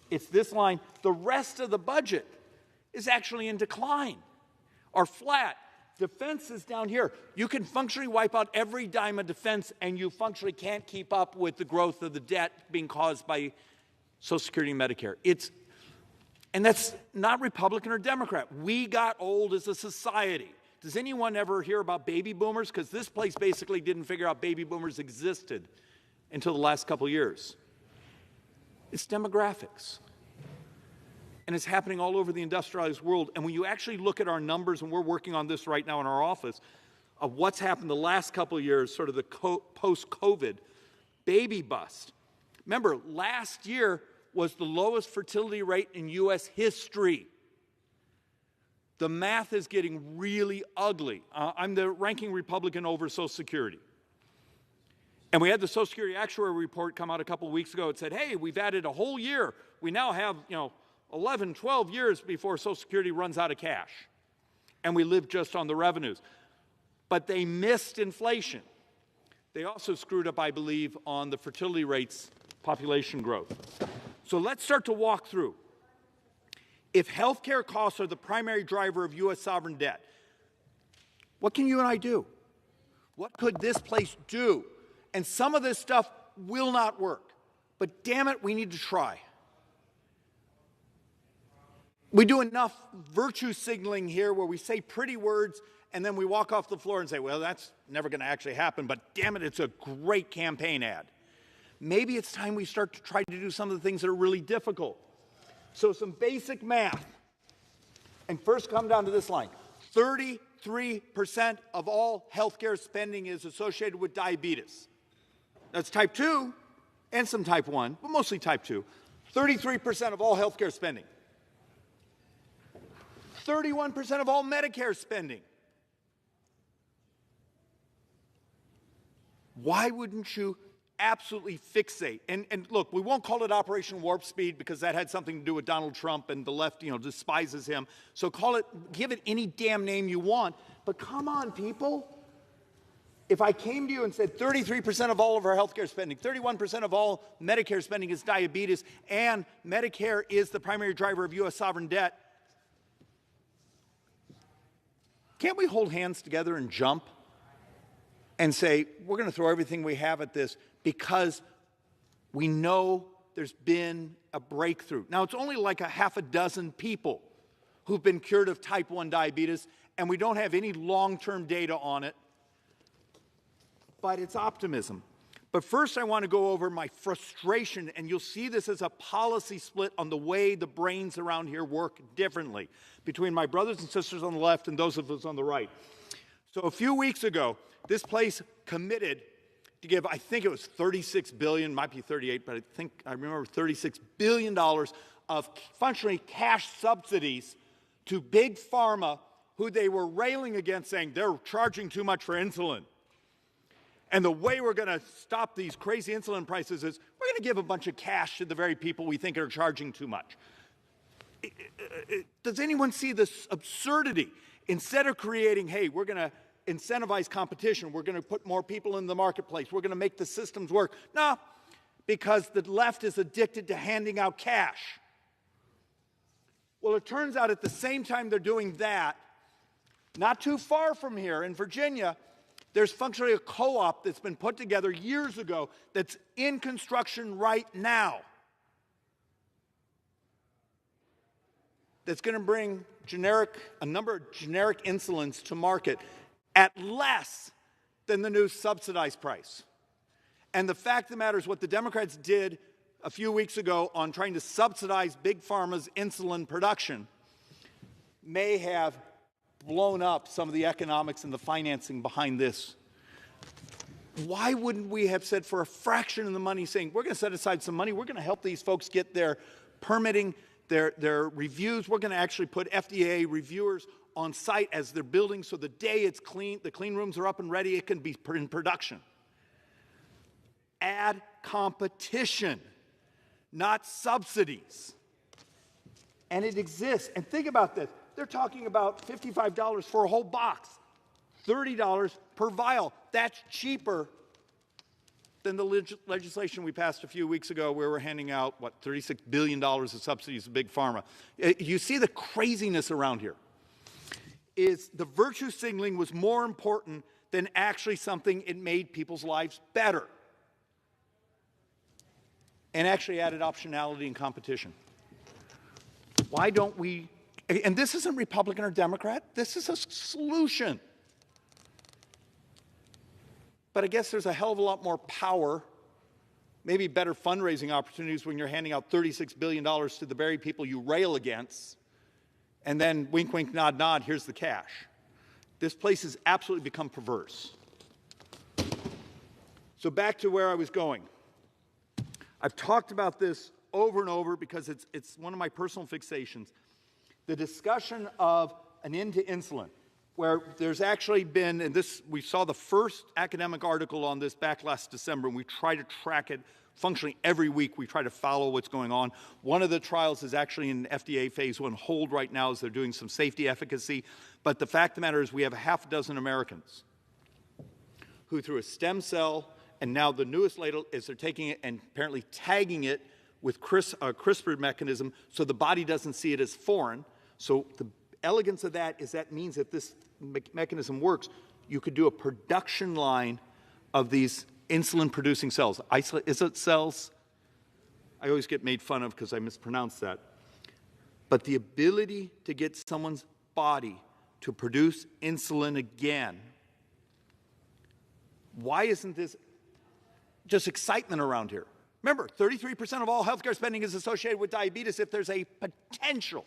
it's this line. The rest of the budget is actually in decline or flat. Defense is down here. You can functionally wipe out every dime of defense, and you functionally can't keep up with the growth of the debt being caused by Social Security and Medicare. And that's not Republican or Democrat. We got old as a society. Does anyone ever hear about baby boomers? Because this place basically didn't figure out baby boomers existed until the last couple years. It's demographics. And it's happening all over the industrialized world. And when you actually look at our numbers, and we're working on this right now in our office, of what's happened the last couple of years, sort of the post-COVID baby bust. Remember, last year was the lowest fertility rate in U.S. history. The math is getting really ugly. I'm the ranking Republican over Social Security. And we had the Social Security actuary report come out a couple of weeks ago. It said, hey, we've added a whole year. We now have, 11, 12 years before Social Security runs out of cash. And we live just on the revenues. But they missed inflation. They also screwed up, I believe, on the fertility rates, population growth. So let's start to walk through. If healthcare costs are the primary driver of U.S. sovereign debt, what can you and I do? What could this place do? And some of this stuff will not work. But damn it, we need to try. We do enough virtue signaling here where we say pretty words and then we walk off the floor and say, well, that's never going to actually happen, but damn it, it's a great campaign ad. Maybe it's time we start to try to do some of the things that are really difficult. So some basic math. And first come down to this line. 33% of all healthcare spending is associated with diabetes. That's type 2 and some type 1, but mostly type 2. 33% of all healthcare spending. 31% of all Medicare spending. Why wouldn't you absolutely fixate. And look, we won't call it Operation Warp Speed because that had something to do with Donald Trump and the left, despises him. So give it any damn name you want. But come on, people. If I came to you and said 33% of all of our healthcare spending, 31% of all Medicare spending is diabetes, and Medicare is the primary driver of U.S. sovereign debt, can't we hold hands together and jump and say, we're going to throw everything we have at this because we know there's been a breakthrough? Now, it's only like a half a dozen people who've been cured of type 1 diabetes, and we don't have any long-term data on it. But it's optimism. But first I want to go over my frustration, and you'll see this as a policy split on the way the brains around here work differently between my brothers and sisters on the left and those of us on the right. So a few weeks ago, this place committed to give, I think it was $36 billion, might be 38, but I remember $36 billion of functionally cash subsidies to big pharma who they were railing against, saying they're charging too much for insulin. And the way we're going to stop these crazy insulin prices is we're going to give a bunch of cash to the very people we think are charging too much. Does anyone see this absurdity? Instead of creating, hey, we're going to incentivize competition, we're going to put more people in the marketplace, we're going to make the systems work. No, because the left is addicted to handing out cash. Well, it turns out at the same time they're doing that, not too far from here in Virginia, there's functionally a co-op that's been put together years ago that's in construction right now that's going to bring a number of generic insulins to market at less than the new subsidized price. And the fact of the matter is what the Democrats did a few weeks ago on trying to subsidize Big Pharma's insulin production may have blown up some of the economics and the financing behind this. Why wouldn't we have said for a fraction of the money, saying we're going to set aside some money, we're going to help these folks get their permitting, their reviews, we're going to actually put FDA reviewers on site as they're building so the day it's clean, the clean rooms are up and ready, it can be in production. Add competition, not subsidies. And it exists. And think about this. They're talking about $55 for a whole box, $30 per vial. That's cheaper than the legislation we passed a few weeks ago where we're handing out, $36 billion of subsidies to Big Pharma. You see the craziness around here. Is the virtue signaling was more important than actually something it made people's lives better and actually added optionality and competition. Why don't we? And this isn't Republican or Democrat. This is a solution. But I guess there's a hell of a lot more power, maybe better fundraising opportunities when you're handing out $36 billion to the very people you rail against, and then wink, wink, nod, nod, here's the cash. This place has absolutely become perverse. So back to where I was going. I've talked about this over and over because it's one of my personal fixations. The discussion of an end to insulin, where there's actually been, and this, we saw the first academic article on this back last December, and we try to track it functionally every week. We try to follow what's going on. One of the trials is actually in FDA phase 1 hold right now as they're doing some safety efficacy. But the fact of the matter is we have a half a dozen Americans who through a stem cell, and now the newest ladle is they're taking it and apparently tagging it with CRISPR mechanism so the body doesn't see it as foreign. So the elegance of that is that means that this mechanism works. You could do a production line of these insulin-producing cells. Islet cells, I always get made fun of because I mispronounce that. But the ability to get someone's body to produce insulin again, why isn't this just excitement around here? Remember, 33% of all healthcare spending is associated with diabetes. If there's a potential,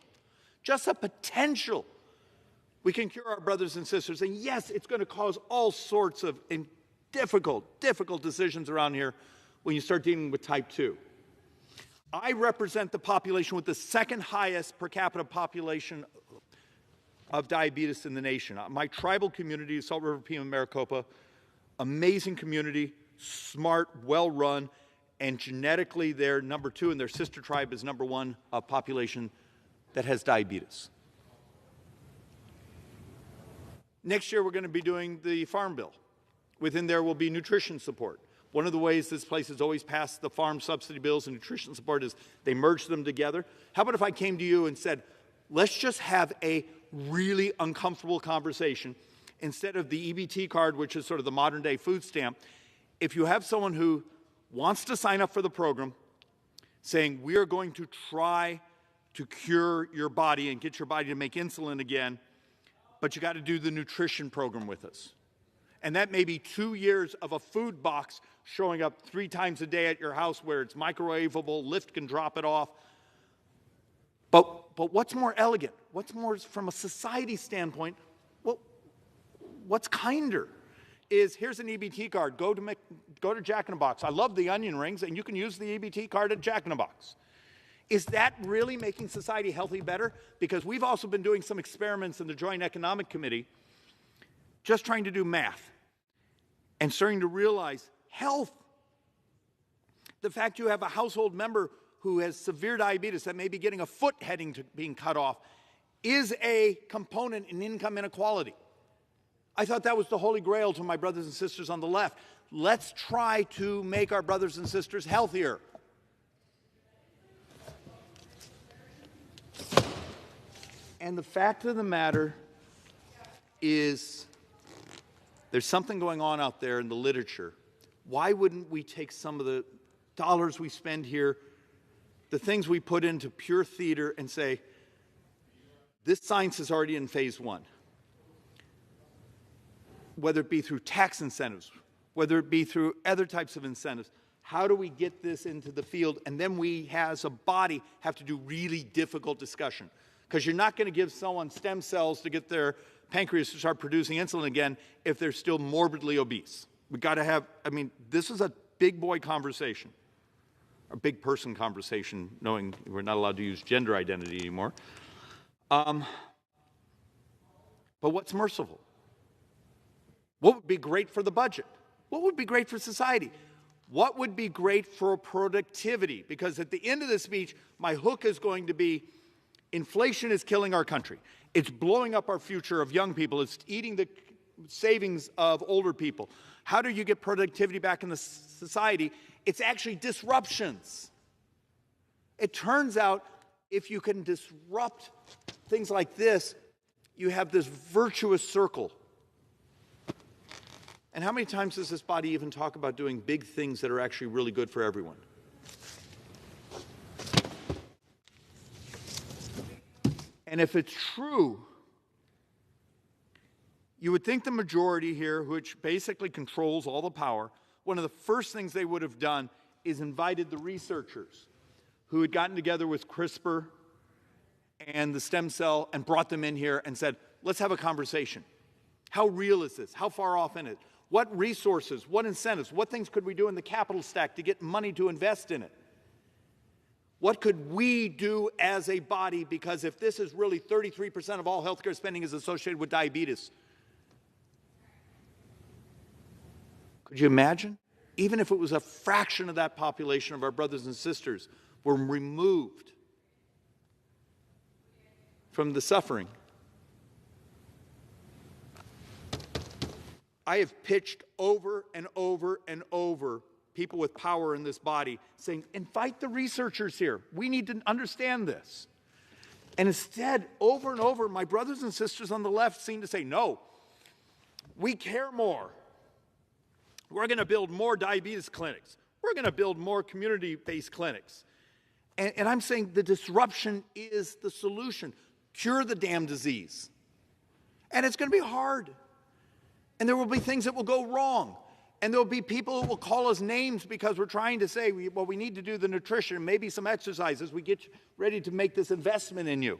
just a potential, we can cure our brothers and sisters. And yes, it's going to cause all sorts of difficult decisions around here when you start dealing with type 2. I represent the population with the second highest per capita population of diabetes in the nation. My tribal community, Salt River, Pima, Maricopa, amazing community, smart, well-run, and genetically they're number 2 and their sister tribe is number 1 population that has diabetes. Next year, we're going to be doing the Farm Bill. Within there will be nutrition support. One of the ways this place has always passed the farm subsidy bills and nutrition support is they merge them together. How about if I came to you and said, let's just have a really uncomfortable conversation. Instead of the EBT card, which is sort of the modern-day food stamp, if you have someone who wants to sign up for the program, saying, we are going to try to cure your body and get your body to make insulin again, but you got to do the nutrition program with us. And that may be 2 years of a food box showing up 3 times a day at your house where it's microwavable, Lyft can drop it off. But what's more elegant? What's more, from a society standpoint, well, what's kinder is here's an EBT card. Go to Jack in the Box. I love the onion rings, and you can use the EBT card at Jack in the Box. Is that really making society healthy better? Because we've also been doing some experiments in the Joint Economic Committee, just trying to do math and starting to realize health. The fact you have a household member who has severe diabetes that may be getting a foot heading to being cut off is a component in income inequality. I thought that was the holy grail to my brothers and sisters on the left. Let's try to make our brothers and sisters healthier. And the fact of the matter is there's something going on out there in the literature. Why wouldn't we take some of the dollars we spend here, the things we put into pure theater, and say, this science is already in phase 1. Whether it be through tax incentives, whether it be through other types of incentives, how do we get this into the field? And then we, as a body, have to do really difficult discussion. Because you're not going to give someone stem cells to get their pancreas to start producing insulin again if they're still morbidly obese. We've got to have, I mean, this is a big boy conversation, a big person conversation, knowing we're not allowed to use gender identity anymore. But what's merciful? What would be great for the budget? What would be great for society? What would be great for productivity? Because at the end of the speech, my hook is going to be, inflation is killing our country. It's blowing up our future of young people. It's eating the savings of older people. How do you get productivity back in the society? It's actually disruptions. It turns out if you can disrupt things like this, you have this virtuous circle. And how many times does this body even talk about doing big things that are actually really good for everyone? And if it's true, you would think the majority here, which basically controls all the power, one of the first things they would have done is invited the researchers who had gotten together with CRISPR and the stem cell and brought them in here and said, let's have a conversation. How real is this? How far off in it? What resources, what incentives, what things could we do in the capital stack to get money to invest in it? What could we do as a body? Because if this is really 33% of all healthcare spending is associated with diabetes, could you imagine? Even if it was a fraction of that population of our brothers and sisters were removed from the suffering. I have pitched over and over and over people with power in this body saying, invite the researchers here. We need to understand this. And instead, over and over, my brothers and sisters on the left seem to say, no, we care more. We're going to build more diabetes clinics. We're going to build more community-based clinics. And I'm saying the disruption is the solution. Cure the damn disease. And it's going to be hard. And there will be things that will go wrong. And there will be people who will call us names because we're trying to say, well, we need to do the nutrition, maybe some exercises. We get ready to make this investment in you.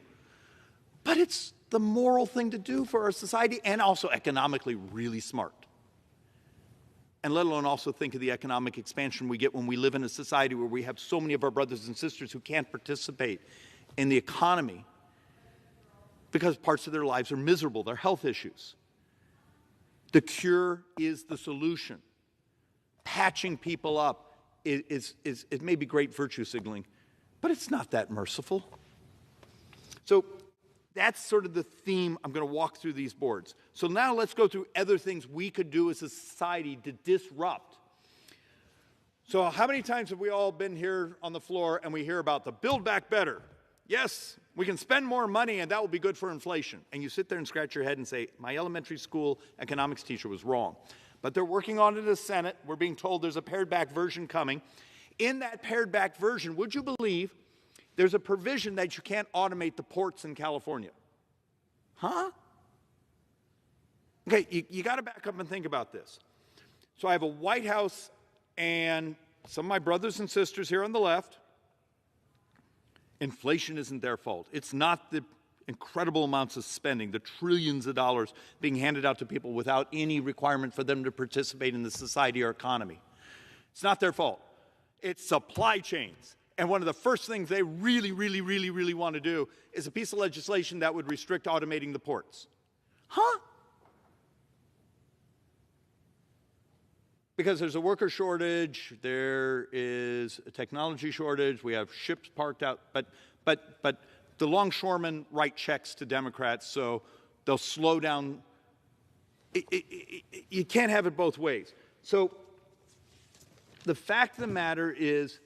But it's the moral thing to do for our society and also economically really smart. And let alone also think of the economic expansion we get when we live in a society where we have so many of our brothers and sisters who can't participate in the economy because parts of their lives are miserable, their health issues. The cure is the solution. patching people up it may be great virtue signaling, but it's not that merciful. So that's sort of the theme I'm going to walk through these boards. So now let's go through other things we could do as a society to disrupt. So how many times have we all been here on the floor and we hear about the Build Back Better? Yes, we can spend more money and that will be good for inflation. And you sit there and scratch your head and say, my elementary school economics teacher was wrong. But they're working on it in the Senate. We're being told there's a pared back version coming. In that pared back version, would you believe there's a provision that you can't automate the ports in California? Huh? Okay, you got to back up and think about this. So I have a White House and some of my brothers and sisters here on the left. Inflation isn't their fault. It's not the incredible amounts of spending, the trillions of dollars being handed out to people without any requirement for them to participate in the society or economy. It's not their fault. It's supply chains. And one of the first things they really want to do is a piece of legislation that would restrict automating the ports. Huh? Because there's a worker shortage, there is a technology shortage, we have ships parked out, but the longshoremen write checks to Democrats, so they'll slow down. You can't have it both ways. So the fact of the matter is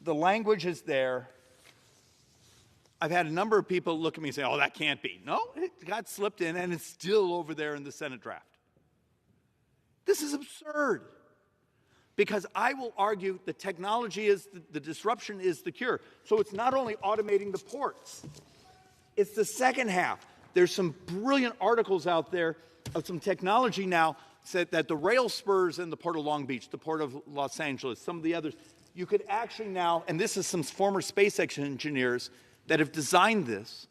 the language is there. I've had a number of people look at me and say, oh, that can't be. No, it got slipped in and it's still over there in the Senate draft. This is absurd. Because I will argue the technology is, the disruption is the cure. So it's not only automating the ports, it's the second half. There's some brilliant articles out there of some technology now said that the rail spurs in the Port of Long Beach, the Port of Los Angeles, some of the others, you could actually now, and this is some former SpaceX engineers that have designed this,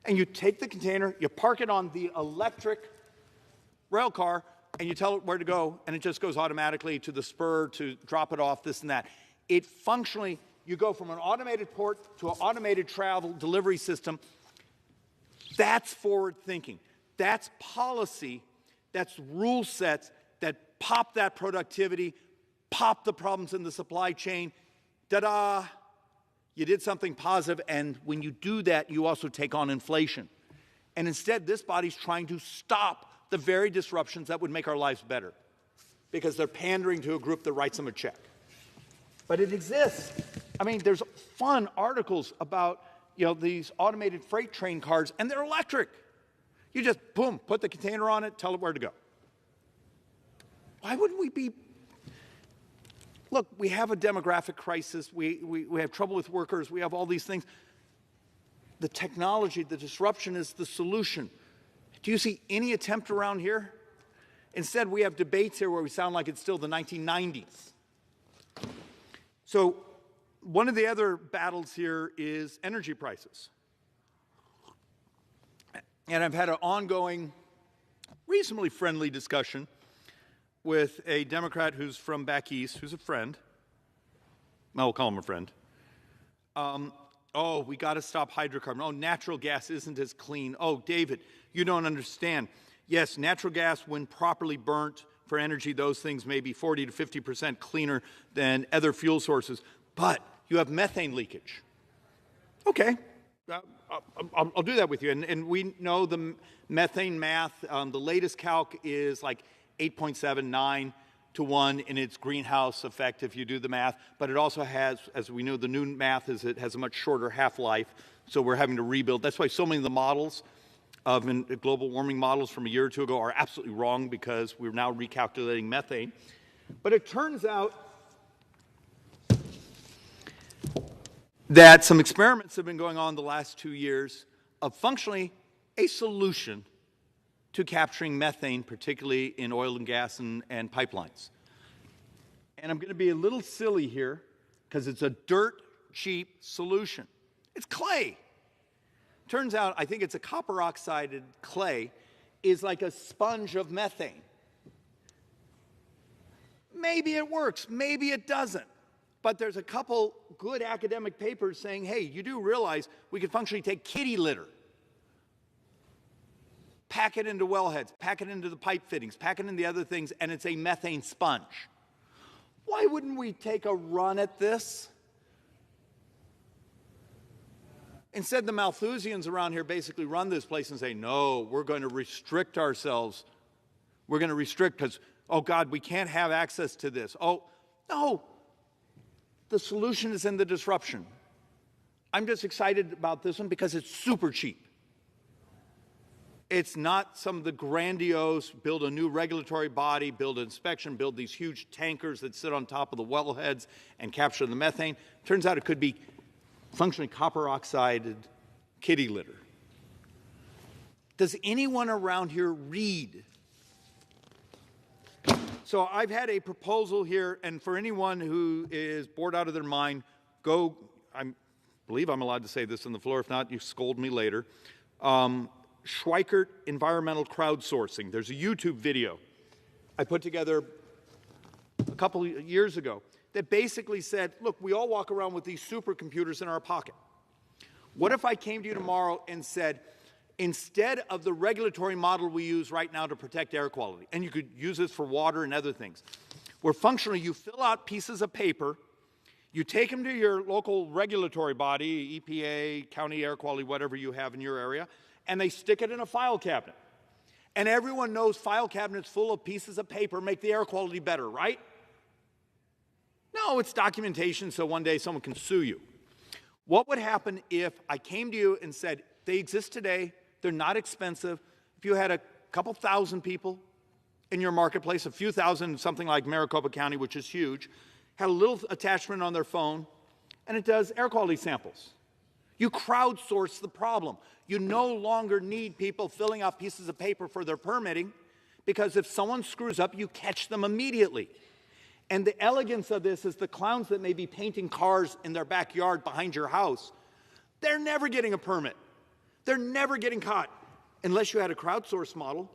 and you take the container, you park it on the electric rail car, and you tell it where to go, and it just goes automatically to the spur to drop it off, this and that. It functionally, you go from an automated port to an automated travel delivery system. That's forward thinking. That's policy. That's rule sets that pop that productivity, pop the problems in the supply chain. Ta-da! You did something positive, and when you do that, you also take on inflation. And instead, this body's trying to stop the very disruptions that would make our lives better because they're pandering to a group that writes them a check. But it exists. I mean, there's fun articles about, these automated freight train cars, and they're electric. You just, boom, put the container on it, tell it where to go. Why wouldn't we be? Look, we have a demographic crisis. We have trouble with workers. We have all these things. The technology, the disruption is the solution. Do you see any attempt around here? Instead, we have debates here where we sound like it's still the 1990s. So one of the other battles here is energy prices. And I've had an ongoing, reasonably friendly discussion with a Democrat who's from back east, who's a friend. I'll call him a friend. Oh, we got to stop hydrocarbon. Oh, natural gas isn't as clean. Oh, David, you don't understand. Yes, natural gas, when properly burnt for energy, those things may be 40 to 50% cleaner than other fuel sources, but you have methane leakage. Okay, I'll do that with you. And we know the methane math, the latest calc is like 8.79 to 1 in its greenhouse effect if you do the math, but it also has, as we know, the new math is it has a much shorter half-life, so we're having to rebuild. That's why so many of the models of global warming models from a year or two ago are absolutely wrong because we're now recalculating methane. But it turns out that some experiments have been going on the last 2 years of functionally a solution to capturing methane, particularly in oil and gas and pipelines. And I'm going to be a little silly here because it's a dirt cheap solution. It's clay. Turns out, I think it's a copper oxided clay is like a sponge of methane. Maybe it works, maybe it doesn't. But there's a couple good academic papers saying, hey, you do realize we could functionally take kitty litter, pack it into wellheads, pack it into the pipe fittings, pack it into the other things, and it's a methane sponge. Why wouldn't we take a run at this? Instead, the Malthusians around here basically run this place and say, no, we're going to restrict ourselves. We're going to restrict because, oh God, we can't have access to this. Oh, no. The solution is in the disruption. I'm just excited about this one because it's super cheap. It's not some of the grandiose, build a new regulatory body, build inspection, build these huge tankers that sit on top of the wellheads and capture the methane. Turns out it could be functionally copper oxided kitty litter. Does anyone around here read? So I've had a proposal here, and for anyone who is bored out of their mind, go, I believe I'm allowed to say this on the floor. If not, you scold me later. Schweikert Environmental Crowdsourcing. There's a YouTube video I put together a couple of years ago that basically said, look, we all walk around with these supercomputers in our pocket. What if I came to you tomorrow and said, instead of the regulatory model we use right now to protect air quality, and you could use this for water and other things, where functionally you fill out pieces of paper, you take them to your local regulatory body, EPA, county air quality, whatever you have in your area, and they stick it in a file cabinet. And everyone knows file cabinets full of pieces of paper make the air quality better, right? No, it's documentation so one day someone can sue you. What would happen if I came to you and said, they exist today, they're not expensive. If you had a couple thousand people in your marketplace, a few thousand in something like Maricopa County, which is huge, had a little attachment on their phone, and it does air quality samples. You crowdsource the problem. You no longer need people filling out pieces of paper for their permitting, because if someone screws up, you catch them immediately. And the elegance of this is the clowns that may be painting cars in their backyard behind your house, they're never getting a permit. They're never getting caught unless you had a crowdsource model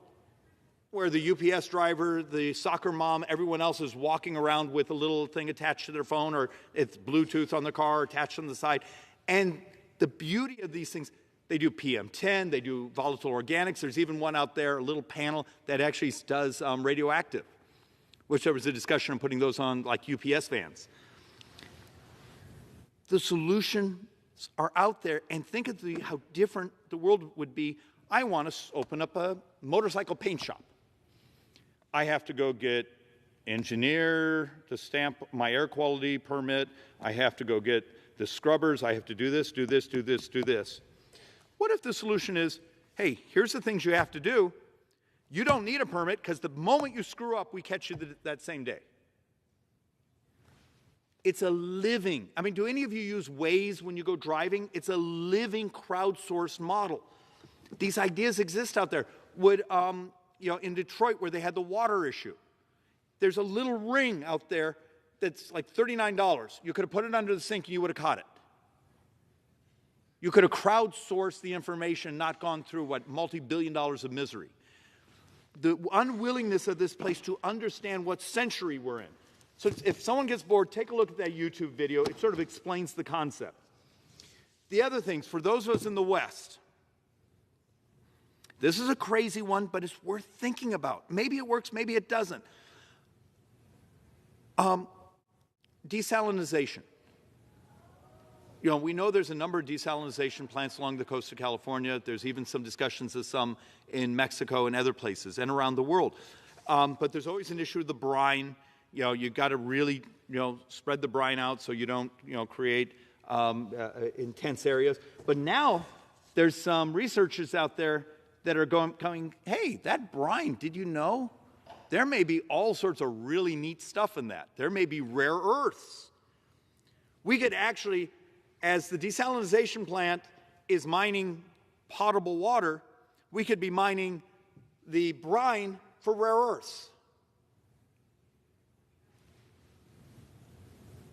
where the UPS driver, the soccer mom, everyone else is walking around with a little thing attached to their phone, or it's Bluetooth on the car attached on the side. And the beauty of these things, they do PM10, they do volatile organics. There's even one out there, a little panel that actually does radioactive, which there was a discussion on putting those on like UPS vans. The solutions are out there, and think of how different the world would be. I want to open up a motorcycle paint shop. I have to go get engineer to stamp my air quality permit. I have to go get the scrubbers. I have to do this, do this, do this, do this. What if the solution is, hey, here's the things you have to do. You don't need a permit because the moment you screw up, we catch you that same day. It's a living, I mean, do any of you use Waze when you go driving? It's a living crowdsourced model. These ideas exist out there. Would, in Detroit where they had the water issue, there's a little ring out there that's like $39. You could have put it under the sink and you would have caught it. You could have crowdsourced the information, not gone through multi-billion dollars of misery. The unwillingness of this place to understand what century we're in. So if someone gets bored, take a look at that YouTube video. It sort of explains the concept. The other things, for those of us in the West, this is a crazy one, but it's worth thinking about. Maybe it works, maybe it doesn't. Desalinization. We know there's a number of desalinization plants along the coast of California. There's even some discussions of some in Mexico and other places and around the world. But there's always an issue with the brine. You've got to really, spread the brine out so you don't, create intense areas. But now there's some researchers out there that are going, hey, that brine, did you know? There may be all sorts of really neat stuff in that. There may be rare earths. We could actually, as the desalinization plant is mining potable water, we could be mining the brine for rare earths.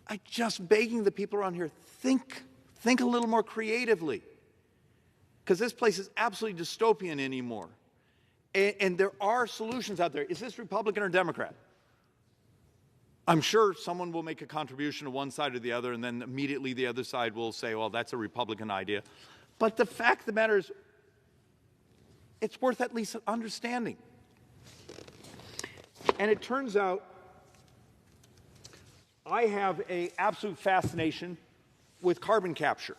I'm just begging the people around here, think a little more creatively. Because this place is absolutely dystopian anymore. And there are solutions out there. Is this Republican or Democrat? I'm sure someone will make a contribution to one side or the other, and then immediately the other side will say, well, that's a Republican idea. But the fact of the matter is, it's worth at least understanding. And it turns out, I have an absolute fascination with carbon capture.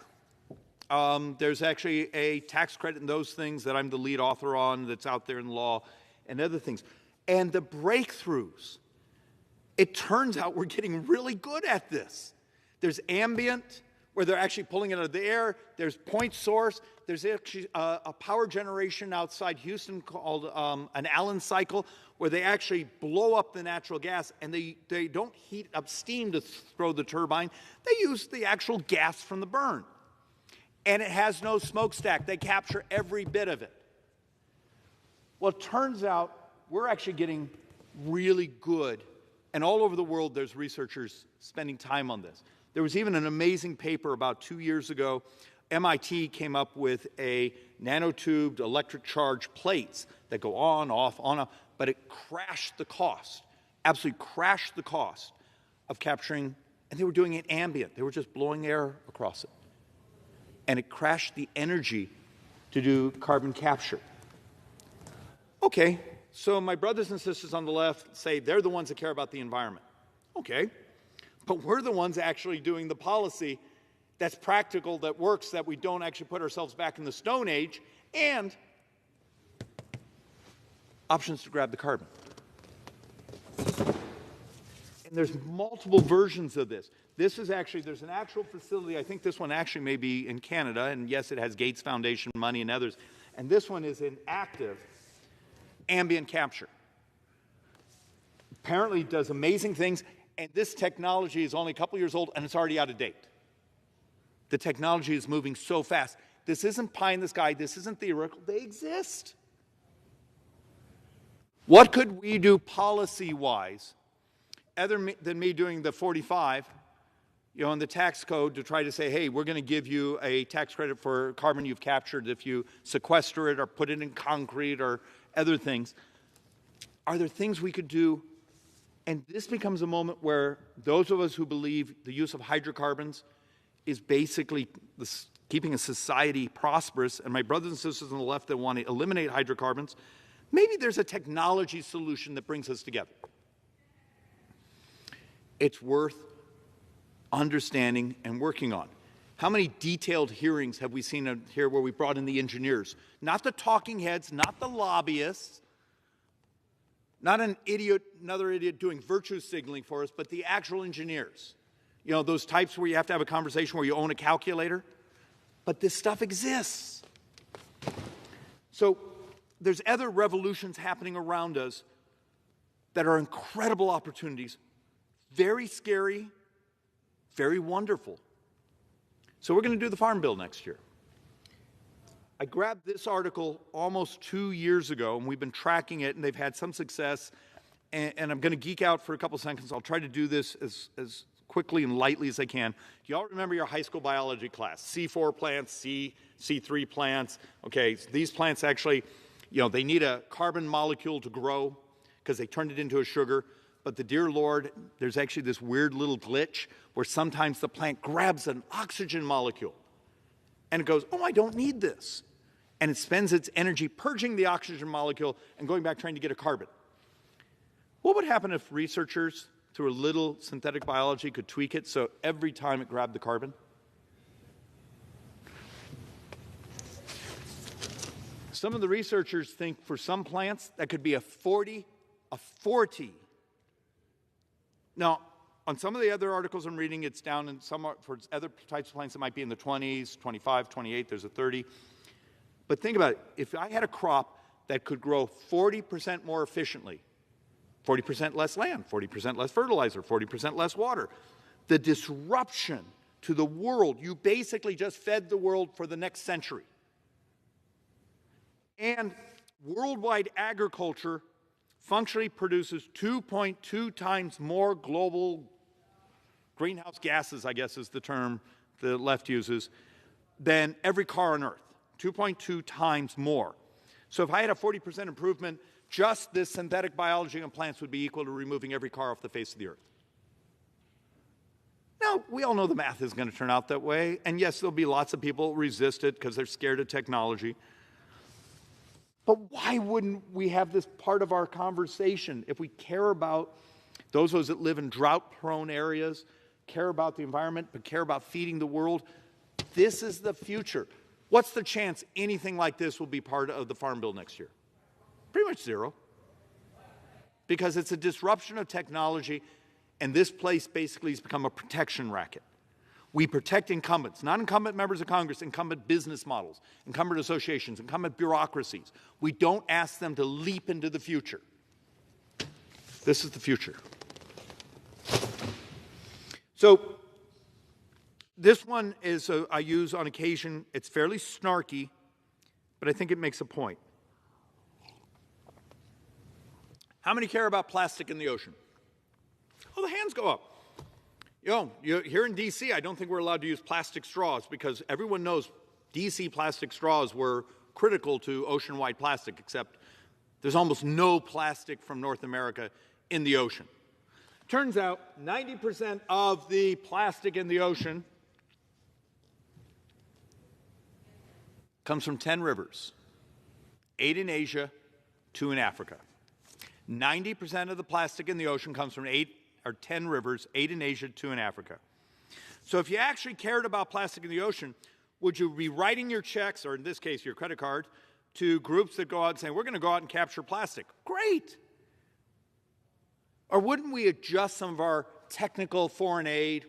There's actually a tax credit and those things that I'm the lead author on that's out there in law and other things. And the breakthroughs, it turns out we're getting really good at this. There's ambient, where they're actually pulling it out of the air. There's point source. There's actually a power generation outside Houston called an Allen cycle, where they actually blow up the natural gas, and they don't heat up steam to throw the turbine. They use the actual gas from the burn. And it has no smokestack. They capture every bit of it. Well, it turns out we're actually getting really good. And all over the world, there's researchers spending time on this. There was even an amazing paper about 2 years ago. MIT came up with a nanotubed electric charge plates that go on, off, but it crashed the cost, absolutely crashed the cost of capturing, and they were doing it ambient. They were just blowing air across it. And it crashed the energy to do carbon capture. Okay, so my brothers and sisters on the left say they're the ones that care about the environment. Okay, but we're the ones actually doing the policy that's practical, that works, that we don't actually put ourselves back in the Stone Age, and options to grab the carbon. And there's multiple versions of this. This is actually, there's an actual facility, I think this one actually may be in Canada, and yes, it has Gates Foundation money and others, and this one is in active ambient capture. Apparently it does amazing things, and this technology is only a couple years old, and it's already out of date. The technology is moving so fast. This isn't pie in the sky, this isn't theoretical, they exist. What could we do policy-wise, other than me doing the 45, in the tax code to try to say, hey, we're going to give you a tax credit for carbon you've captured if you sequester it or put it in concrete or other things. Are there things we could do? And this becomes a moment where those of us who believe the use of hydrocarbons is basically keeping a society prosperous, and my brothers and sisters on the left that want to eliminate hydrocarbons, maybe there's a technology solution that brings us together. It's worth understanding and working on. How many detailed hearings have we seen here where we brought in the engineers? Not the talking heads, not the lobbyists, not another idiot doing virtue signaling for us, but the actual engineers. Those types where you have to have a conversation where you own a calculator. But this stuff exists. So there's other revolutions happening around us that are incredible opportunities, very scary, very wonderful. So we're going to do the Farm Bill next year. I grabbed this article almost 2 years ago, and we've been tracking it, and they've had some success. And I'm going to geek out for a couple seconds. I'll try to do this as quickly and lightly as I can. Do y'all remember your high school biology class? C4 plants, C3 plants. Okay, so these plants actually, they need a carbon molecule to grow because they turned it into a sugar. But the dear Lord, there's actually this weird little glitch where sometimes the plant grabs an oxygen molecule and it goes, oh, I don't need this. And it spends its energy purging the oxygen molecule and going back trying to get a carbon. What would happen if researchers, through a little synthetic biology, could tweak it so every time it grabbed the carbon? Some of the researchers think for some plants that could be a 40. Now, on some of the other articles I'm reading, it's down in some, for other types of plants, it might be in the 20s, 25, 28, there's a 30. But think about it. If I had a crop that could grow 40% more efficiently, 40% less land, 40% less fertilizer, 40% less water, the disruption to the world, you basically just fed the world for the next century. And worldwide agriculture functionally produces 2.2 times more global greenhouse gases, I guess is the term the left uses, than every car on Earth. 2.2 times more. So if I had a 40% improvement, just this synthetic biology in plants would be equal to removing every car off the face of the Earth. Now, we all know the math is going to turn out that way, and yes, there'll be lots of people who resist it because they're scared of technology. But why wouldn't we have this part of our conversation if we care about those of us that live in drought-prone areas, care about the environment, but care about feeding the world. This is the future. What's the chance anything like this will be part of the Farm Bill next year? Pretty much zero. Because it's a disruption of technology, and this place basically has become a protection racket. We protect incumbents, not incumbent members of Congress, incumbent business models, incumbent associations, incumbent bureaucracies. We don't ask them to leap into the future. This is the future. So this one is I use on occasion. It's fairly snarky, but I think it makes a point. How many care about plastic in the ocean? Oh, the hands go up. Here in D.C., I don't think we're allowed to use plastic straws because everyone knows D.C. plastic straws were critical to ocean-wide plastic, except there's almost no plastic from North America in the ocean. Turns out 90% of the plastic in the ocean comes from 10 rivers, 8 in Asia, 2 in Africa. 90% of the plastic in the ocean comes from 10 rivers, 8 in Asia, 2 in Africa. So if you actually cared about plastic in the ocean, would you be writing your checks, or in this case, your credit card, to groups that go out and say, we're going to go out and capture plastic? Great. Or wouldn't we adjust some of our technical foreign aid,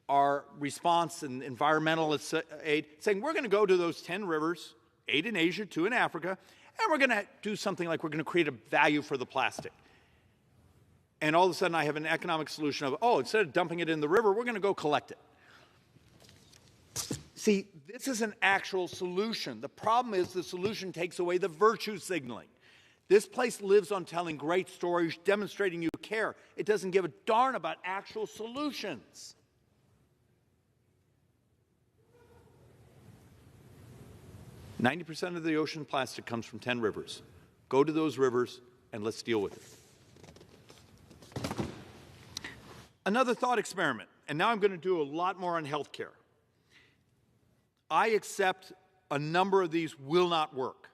our response and environmental aid, saying we're going to go to those 10 rivers, 8 in Asia, 2 in Africa, and we're going to do something like we're going to create a value for the plastic. And all of a sudden I have an economic solution of, instead of dumping it in the river, we're going to go collect it. See, this is an actual solution. The problem is the solution takes away the virtue signaling. This place lives on telling great stories, demonstrating you care. It doesn't give a darn about actual solutions. "90% of the ocean plastic comes from 10 rivers. Go to those rivers and let's deal with it." Another thought experiment, and now I'm going to do a lot more on healthcare. I accept a number of these will not work.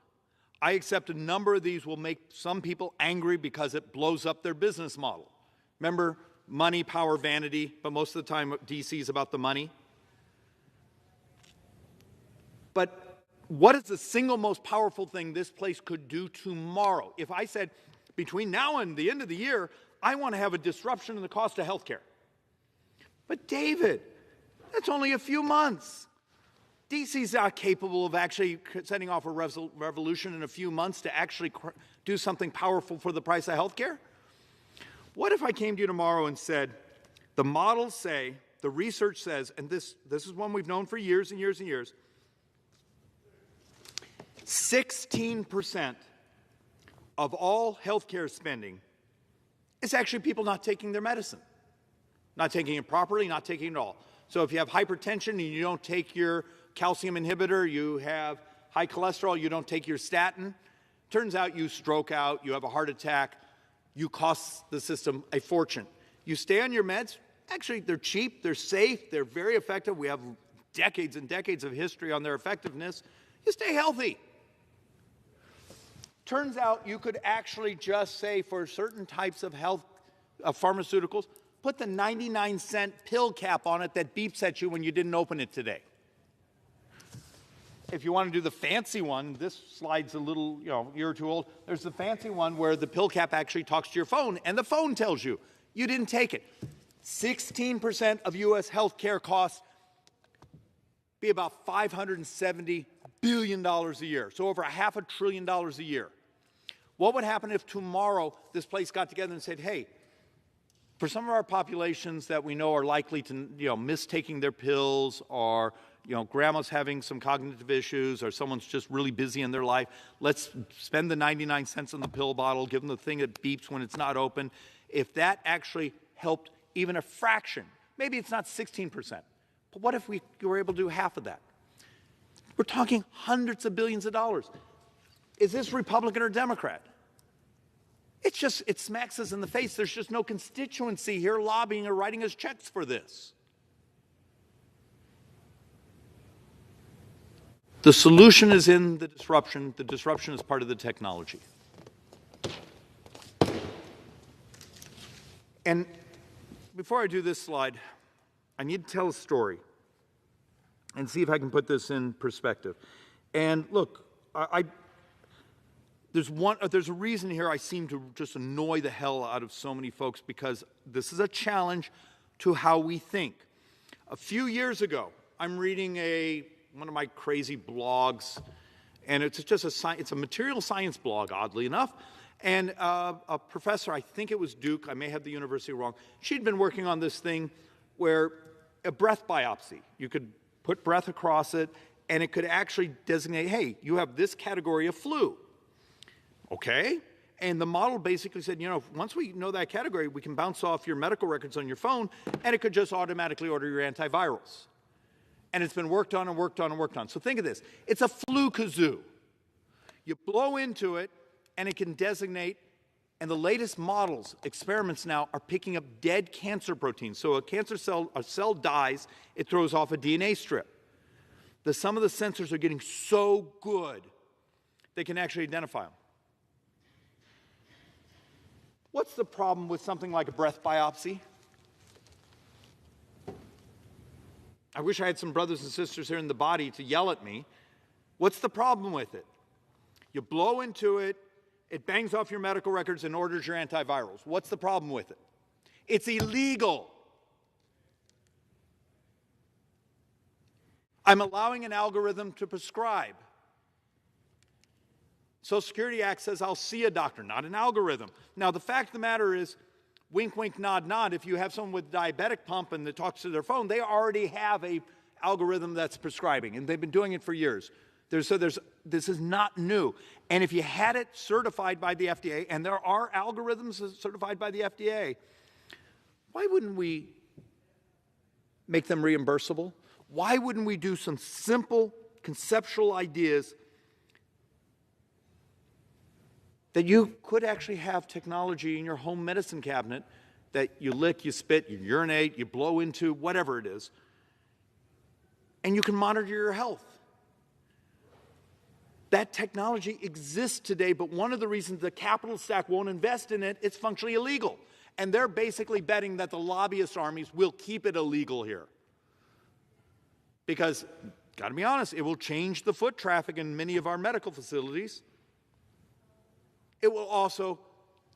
I accept a number of these will make some people angry because it blows up their business model. Remember, money, power, vanity, but most of the time DC is about the money. But what is the single most powerful thing this place could do tomorrow? If I said, between now and the end of the year, I want to have a disruption in the cost of health care. But David, that's only a few months. DC's not capable of actually setting off a revolution in a few months to actually do something powerful for the price of health care. What if I came to you tomorrow and said, the models say, the research says, and this is one we've known for years and years and years, 16% of all healthcare spending is actually people not taking their medicine. Not taking it properly, not taking it all. So if you have hypertension and you don't take your calcium inhibitor, you have high cholesterol, you don't take your statin, turns out you stroke out, you have a heart attack, you cost the system a fortune. You stay on your meds, actually they're cheap, they're safe, they're very effective. We have decades and decades of history on their effectiveness. You stay healthy. Turns out you could actually just say for certain types of pharmaceuticals, put the 99-cent pill cap on it that beeps at you when you didn't open it today. If you want to do the fancy one, this slide's a little, year or two old. There's the fancy one where the pill cap actually talks to your phone, and the phone tells you you didn't take it. 16% of U.S. health care costs be about $570 billion a year, so over $500 billion a year. What would happen if tomorrow this place got together and said, hey, for some of our populations that we know are likely to, miss taking their pills, or, grandma's having some cognitive issues, or someone's just really busy in their life, let's spend the 99 cents on the pill bottle, give them the thing that beeps when it's not open. If that actually helped even a fraction, maybe it's not 16%, but what if we were able to do half of that? We're talking hundreds of billions of dollars. Is this Republican or Democrat? It smacks us in the face. There's just no constituency here lobbying or writing us checks for this. The solution is in the disruption. The disruption is part of the technology. And before I do this slide, I need to tell a story and see if I can put this in perspective. And look, there's a reason here I seem to just annoy the hell out of so many folks, because this is a challenge to how we think. A few years ago, I'm reading one of my crazy blogs, and it's a material science blog, oddly enough. And a professor, I think it was Duke, I may have the university wrong, she'd been working on this thing where a breath biopsy, you could put breath across it, and it could actually designate, hey, you have this category of flu. Okay? And the model basically said, once we know that category, we can bounce off your medical records on your phone, and it could just automatically order your antivirals. And it's been worked on and worked on and worked on. So think of this. It's a flu kazoo. You blow into it, and it can designate, and the latest models, experiments now, are picking up dead cancer proteins. So a cell dies, it throws off a DNA strip. Some of the sensors are getting so good, they can actually identify them. What's the problem with something like a breath biopsy? I wish I had some brothers and sisters here in the body to yell at me. What's the problem with it? You blow into it, it bangs off your medical records and orders your antivirals. What's the problem with it? It's illegal. I'm allowing an algorithm to prescribe. Social Security Act says I'll see a doctor, not an algorithm. Now, the fact of the matter is, wink, wink, nod, nod, if you have someone with diabetic pump and that talks to their phone, they already have an algorithm that's prescribing, and they've been doing it for years. This is not new. And if you had it certified by the FDA, and there are algorithms certified by the FDA, why wouldn't we make them reimbursable? Why wouldn't we do some simple conceptual ideas that you could actually have technology in your home medicine cabinet that you lick, you spit, you urinate, you blow into, whatever it is, and you can monitor your health? That technology exists today, but one of the reasons the capital stack won't invest in it, it's functionally illegal. And they're basically betting that the lobbyist armies will keep it illegal here. Because, gotta be honest, it will change the foot traffic in many of our medical facilities. It will also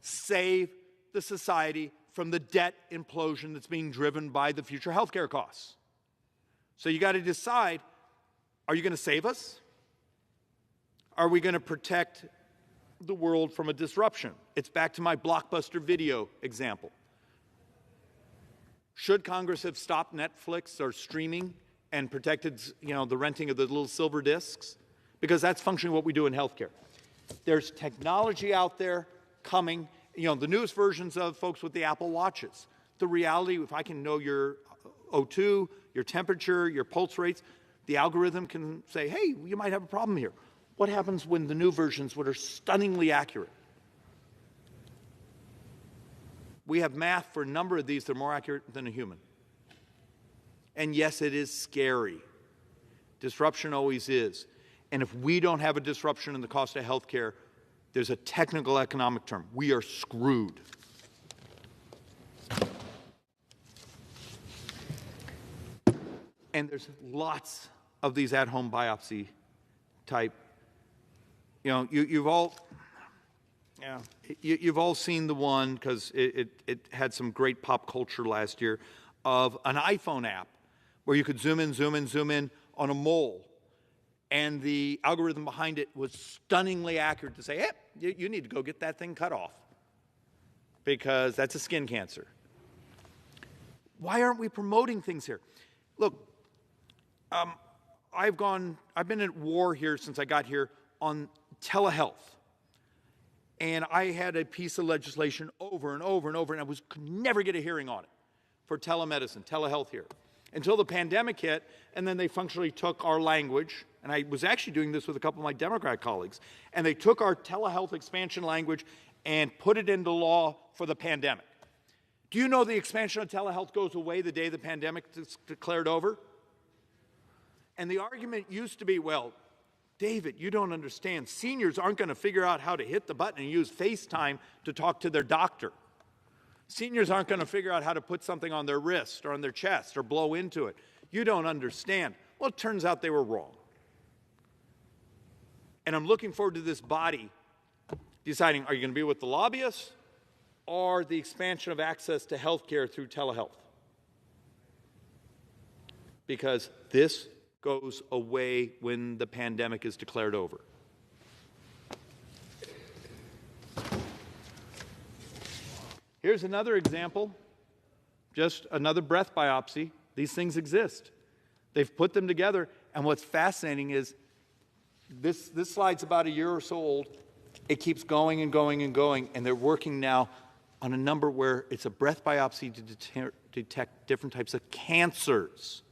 save the society from the debt implosion that's being driven by the future healthcare costs. So you gotta decide, are you gonna save us? Are we going to protect the world from a disruption? It's back to my Blockbuster Video example. Should Congress have stopped Netflix or streaming and protected, the renting of the little silver discs? Because that's functionally what we do in healthcare. There's technology out there coming, the newest versions of folks with the Apple Watches. The reality, if I can know your O2, your temperature, your pulse rates, the algorithm can say, hey, you might have a problem here. What happens when the new versions, which are stunningly accurate? We have math for a number of these that are more accurate than a human. And yes, it is scary. Disruption always is. And if we don't have a disruption in the cost of healthcare, there's a technical economic term. We are screwed. And there's lots of these at-home biopsy type. You've all seen the one, because it had some great pop culture last year, of an iPhone app where you could zoom in on a mole. And the algorithm behind it was stunningly accurate to say, hey, you need to go get that thing cut off because that's a skin cancer. Why aren't we promoting things here? Look, I've been at war here since I got here on telehealth. And I had a piece of legislation over and over and over, and could never get a hearing on it for telemedicine, telehealth here, until the pandemic hit, and then they functionally took our language, and I was actually doing this with a couple of my Democrat colleagues, and they took our telehealth expansion language and put it into law for the pandemic. Do you know the expansion of telehealth goes away the day the pandemic is declared over? And the argument used to be, well, David, you don't understand. Seniors aren't going to figure out how to hit the button and use FaceTime to talk to their doctor. Seniors aren't going to figure out how to put something on their wrist or on their chest or blow into it. You don't understand. Well, it turns out they were wrong. And I'm looking forward to this body deciding, are you going to be with the lobbyists or the expansion of access to health care through telehealth? Because this goes away when the pandemic is declared over. Here's another example, just another breath biopsy. These things exist. They've put them together, and what's fascinating is this slide's about a year or so old. It keeps going and going and going, and they're working now on a number where it's a breath biopsy to detect different types of cancers.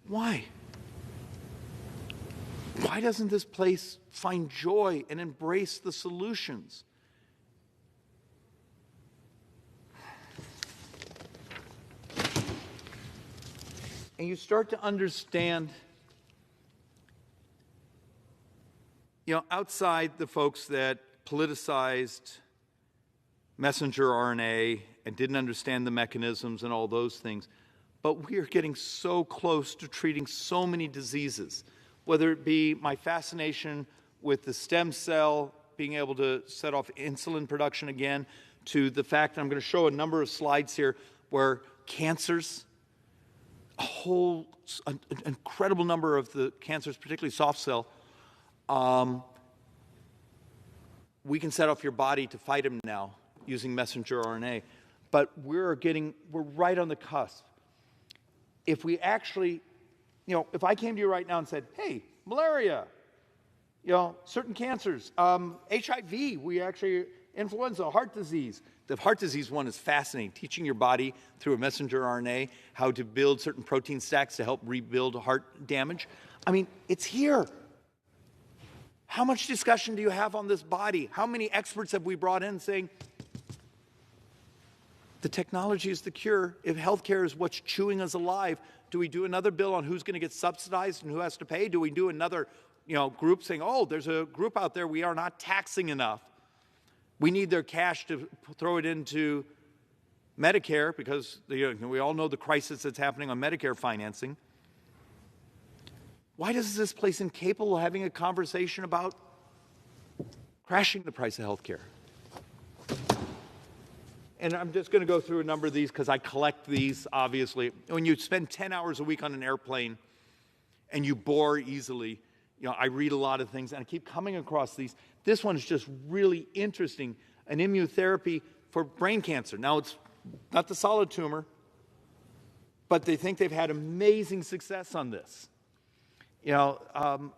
Why? Why doesn't this place find joy and embrace the solutions? And you start to understand, outside the folks that politicized messenger RNA and didn't understand the mechanisms and all those things, but we are getting so close to treating so many diseases, whether it be my fascination with the stem cell, being able to set off insulin production again, to the fact that I'm going to show a number of slides here where cancers, an incredible number of the cancers, particularly soft cell, we can set off your body to fight them now using messenger RNA. But we're right on the cusp. If we actually, if I came to you right now and said, hey, malaria, certain cancers, HIV, influenza, heart disease. The heart disease one is fascinating, teaching your body through a messenger RNA how to build certain protein stacks to help rebuild heart damage. I mean, it's here. How much discussion do you have on this body? How many experts have we brought in saying, the technology is the cure. If healthcare is what's chewing us alive, do we do another bill on who's going to get subsidized and who has to pay? Do we do another, group saying, oh, there's a group out there we are not taxing enough. We need their cash to throw it into Medicare because we all know the crisis that's happening on Medicare financing. Why is this place incapable of having a conversation about crashing the price of healthcare? And I'm just going to go through a number of these because I collect these, obviously. When you spend 10 hours a week on an airplane and you bore easily, I read a lot of things and I keep coming across these. This one is just really interesting, an immunotherapy for brain cancer. Now, it's not the solid tumor, but they think they've had amazing success on this. And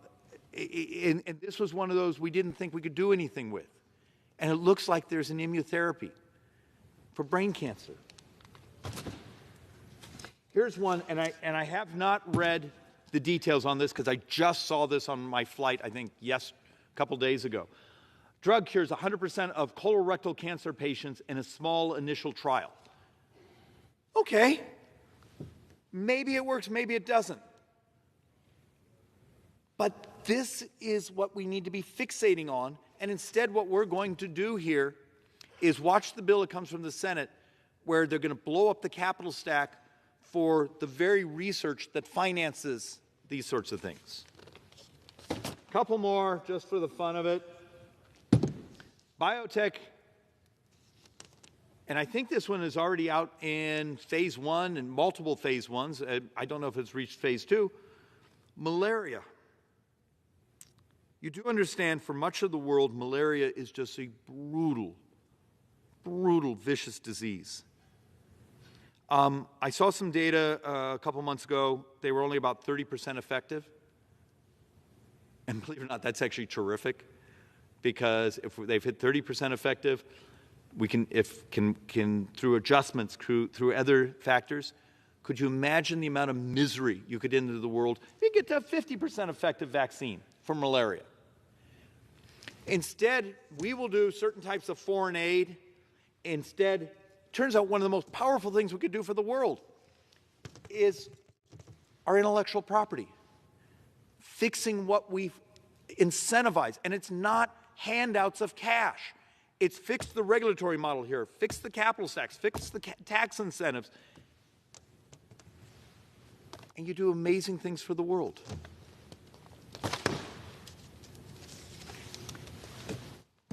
this was one of those we didn't think we could do anything with. And it looks like there's an immunotherapy for brain cancer. Here's one, and I have not read the details on this because I just saw this on my flight, I think, a couple days ago. Drug cures 100% of colorectal cancer patients in a small initial trial. Okay. Maybe it works, maybe it doesn't. But this is what we need to be fixating on, and instead what we're going to do here is watch the bill that comes from the Senate where they're going to blow up the capital stack for the very research that finances these sorts of things. A couple more just for the fun of it. Biotech, and I think this one is already out in phase 1 and multiple phase 1s. I don't know if it's reached phase 2. Malaria. You do understand for much of the world, malaria is just a brutal, vicious disease. I saw some data a couple months ago. They were only about 30% effective. And believe it or not, that's actually terrific because if they've hit 30% effective, we can through adjustments, through other factors, could you imagine the amount of misery you could end into the world if you get to a 50% effective vaccine for malaria? Instead, we will do certain types of foreign aid. Instead, turns out one of the most powerful things we could do for the world is our intellectual property. Fixing what we've incentivized. And it's not handouts of cash. It's fixed the regulatory model here, fixed the capital stacks, fixed the tax incentives. And you do amazing things for the world.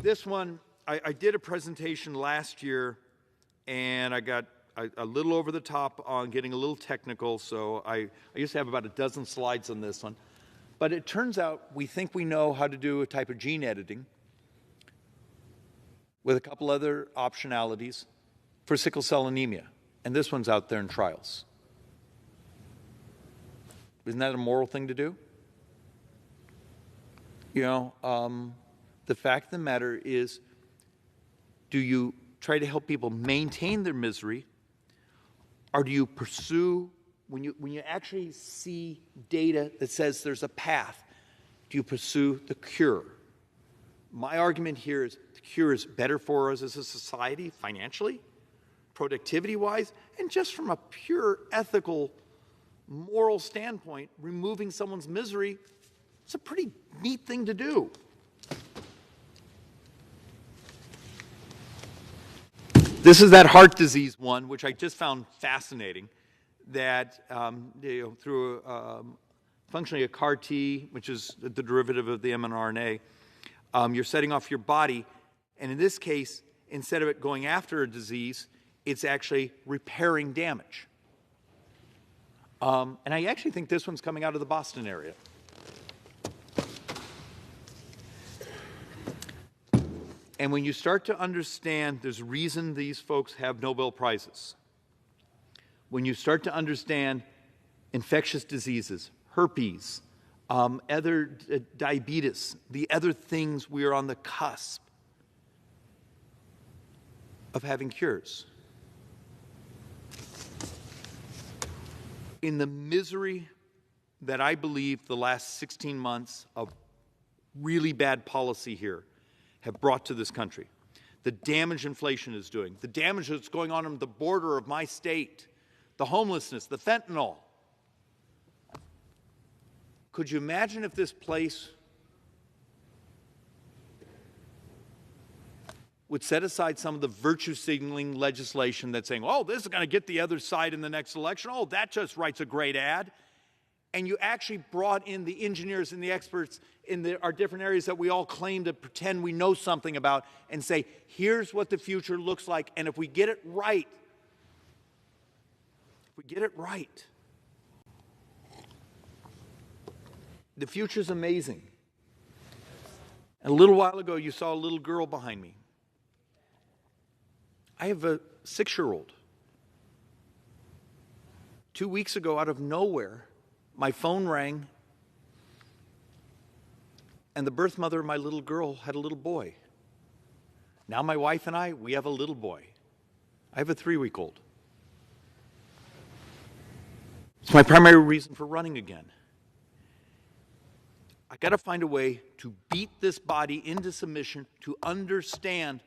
This one, I did a presentation last year, and I got a little over the top on getting a little technical, so I used to have about a dozen slides on this one. But it turns out we think we know how to do a type of gene editing with a couple other optionalities for sickle cell anemia. And this one's out there in trials. Isn't that a moral thing to do? You know, the fact of the matter is, do you try to help people maintain their misery, or do you pursue, when you actually see data that says there's a path, do you pursue the cure? My argument here is the cure is better for us as a society, financially, productivity-wise, and just from a pure ethical, moral standpoint, removing someone's misery, it's a pretty neat thing to do. This is that heart disease one, which I just found fascinating, that through functionally a CAR T, which is the derivative of the mRNA, you're setting off your body, and in this case, instead of it going after a disease, it's actually repairing damage. And I actually think this one's coming out of the Boston area. And when you start to understand there's a reason these folks have Nobel Prizes, when you start to understand infectious diseases, herpes, other diabetes, the other things we are on the cusp of having cures. In the misery that I believe the last 16 months of really bad policy here have brought to this country, the damage inflation is doing, the damage that's going on the border of my state, the homelessness, the fentanyl. Could you imagine if this place would set aside some of the virtue signaling legislation that's saying, oh, this is going to get the other side in the next election. Oh, that just writes a great ad. And you actually brought in the engineers and the experts in our different areas that we all claim to pretend we know something about and say, here's what the future looks like. And if we get it right, the future's amazing. And a little while ago, you saw a little girl behind me. I have a 6-year-old. 2 weeks ago, out of nowhere, my phone rang, and the birth mother of my little girl had a little boy. Now my wife and I, we have a little boy. I have a 3-week-old. It's my primary reason for running again. I got to find a way to beat this body into submission, to understand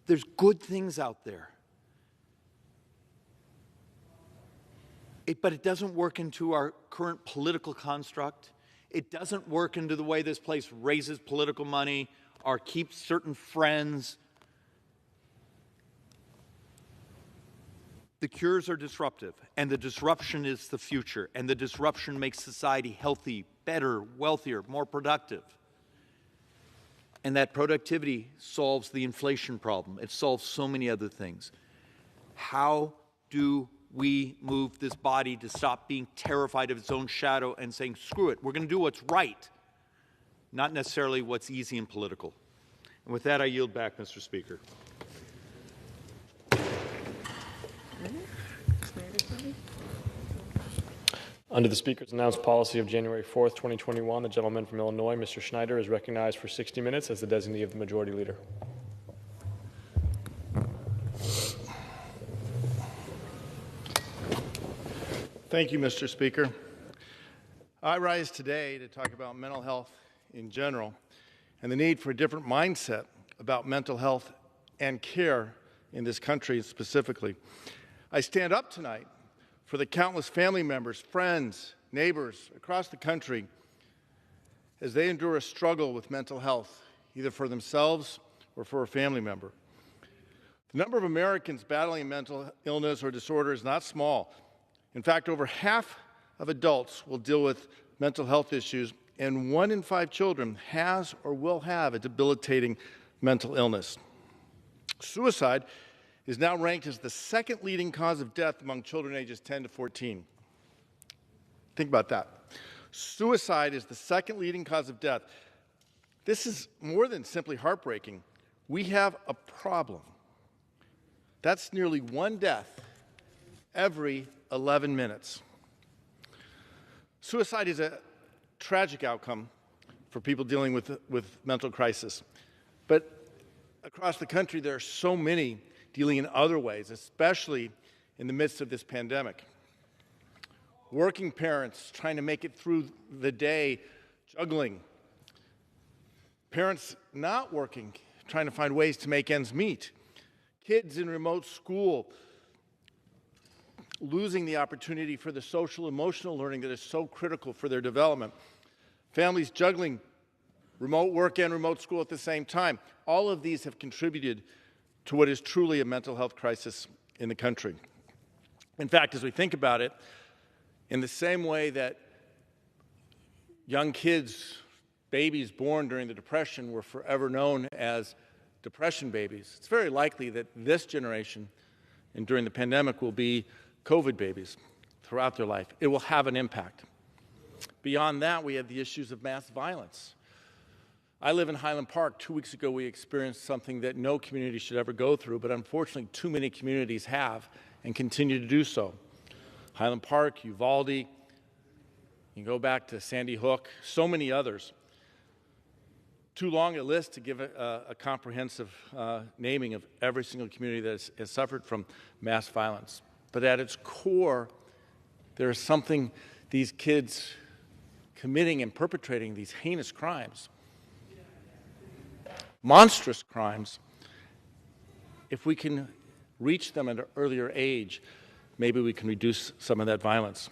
there's good things out there. But it doesn't work into our current political construct. It doesn't work into the way this place raises political money or keeps certain friends. The cures are disruptive, and the disruption is the future, and the disruption makes society healthy, better, wealthier, more productive. And that productivity solves the inflation problem. It solves so many other things. How do we move this body to stop being terrified of its own shadow and saying, screw it, we're going to do what's right, not necessarily what's easy and political? And with that, I yield back, Mr. Speaker.
Under the Speaker's announced policy of January 4th, 2021, the gentleman from Illinois, Mr. Schneider, is recognized for 60 minutes as the designee of the Majority Leader.
Thank you, Mr. Speaker. I rise today to talk about mental health in general and the need for a different mindset about mental health and care in this country specifically. I stand up tonight for the countless family members, friends, neighbors across the country as they endure a struggle with mental health, either for themselves or for a family member. The number of Americans battling mental illness or disorder is not small. In fact, over half of adults will deal with mental health issues, and 1 in 5 children has or will have a debilitating mental illness. Suicide is now ranked as the second leading cause of death among children ages 10 to 14. Think about that. Suicide is the second leading cause of death. This is more than simply heartbreaking. We have a problem. That's nearly 1 death every 11 minutes. Suicide is a tragic outcome for people dealing with mental crisis. But across the country, there are so many dealing in other ways, especially in the midst of this pandemic. Working parents trying to make it through the day, juggling. Parents not working, trying to find ways to make ends meet. Kids in remote school, losing the opportunity for the social emotional learning that is so critical for their development. Families juggling remote work and remote school at the same time. All of these have contributed to what is truly a mental health crisis in the country. In fact, as we think about it, in the same way that young kids, babies born during the Depression were forever known as depression babies, it's very likely that this generation and during the pandemic will be COVID babies throughout their life. It will have an impact. Beyond that, we have the issues of mass violence. I live in Highland Park. 2 weeks ago, we experienced something that no community should ever go through, but unfortunately, too many communities have and continue to do so. Highland Park, Uvalde, you can go back to Sandy Hook, so many others. Too long a list to give a comprehensive naming of every single community that has suffered from mass violence. But at its core, there is something, these kids committing and perpetrating these heinous crimes, monstrous crimes. If we can reach them at an earlier age, maybe we can reduce some of that violence.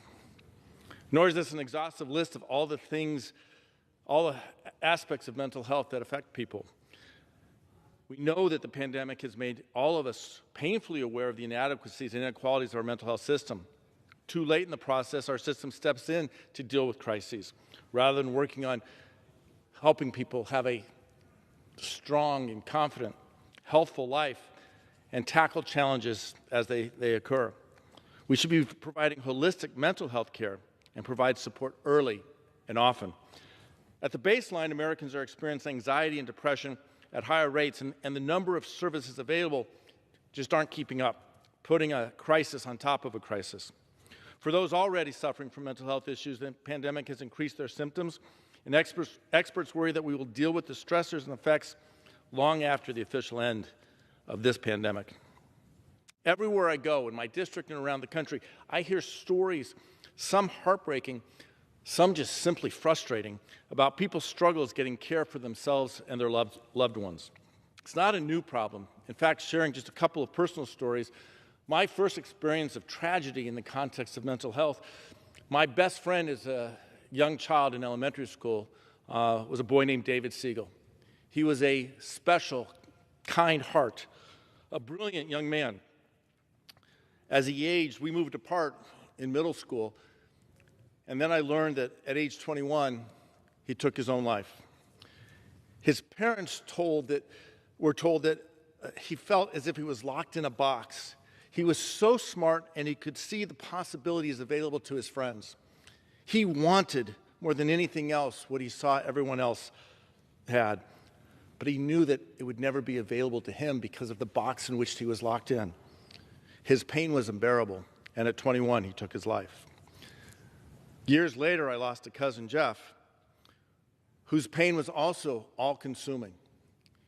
Nor is this an exhaustive list of all the things, all the aspects of mental health that affect people. We know that the pandemic has made all of us painfully aware of the inadequacies and inequalities of our mental health system. Too late in the process, our system steps in to deal with crises, rather than working on helping people have a strong and confident, healthful life and tackle challenges as they occur. We should be providing holistic mental health care and provide support early and often. At the baseline, Americans are experiencing anxiety and depression at higher rates, and the number of services available just aren't keeping up, putting a crisis on top of a crisis. For those already suffering from mental health issues, the pandemic has increased their symptoms, and experts worry that we will deal with the stressors and effects long after the official end of this pandemic. Everywhere I go, in my district and around the country, I hear stories, some heartbreaking, some just simply frustrating, about people's struggles getting care for themselves and their loved ones. It's not a new problem. In fact, sharing just a couple of personal stories, my first experience of tragedy in the context of mental health, my best friend as a young child in elementary school was a boy named David Siegel. He was a special, kind heart, a brilliant young man. As he aged, we moved apart in middle school, and then I learned that at age 21, he took his own life. His parents were told that he felt as if he was locked in a box. He was so smart, and he could see the possibilities available to his friends. He wanted, more than anything else, what he saw everyone else had. But he knew that it would never be available to him because of the box in which he was locked in. His pain was unbearable, and at 21, he took his life. Years later, I lost a cousin, Jeff, whose pain was also all-consuming.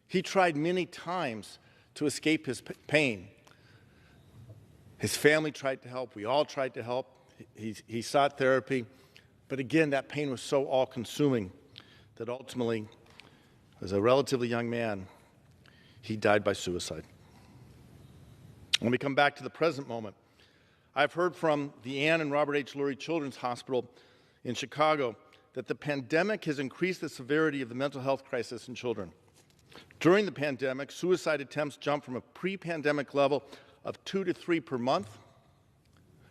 He tried many times to escape his pain. His family tried to help. We all tried to help. He sought therapy. But again, that pain was so all-consuming that ultimately, as a relatively young man, he died by suicide. When we come back to the present moment, I've heard from the Ann and Robert H. Lurie Children's Hospital in Chicago that the pandemic has increased the severity of the mental health crisis in children. During the pandemic, suicide attempts jumped from a pre-pandemic level of 2 to 3 per month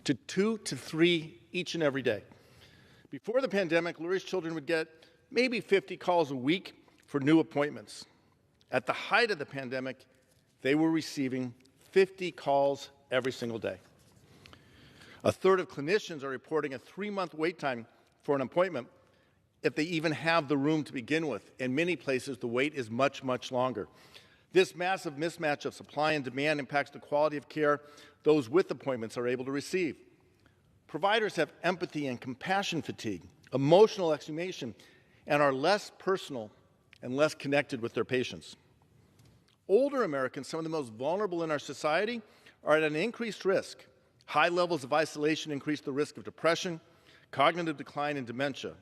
to 2 to 3 each and every day. Before the pandemic, Lurie's children would get maybe 50 calls a week for new appointments. At the height of the pandemic, they were receiving 50 calls every single day. A third of clinicians are reporting a 3-month wait time for an appointment if they even have the room to begin with. In many places, the wait is much, much longer. This massive mismatch of supply and demand impacts the quality of care those with appointments are able to receive. Providers have empathy and compassion fatigue, emotional exhumation, and are less personal and less connected with their patients. Older Americans, some of the most vulnerable in our society, are at an increased risk. High levels of isolation increase the risk of depression, cognitive decline, and dementia.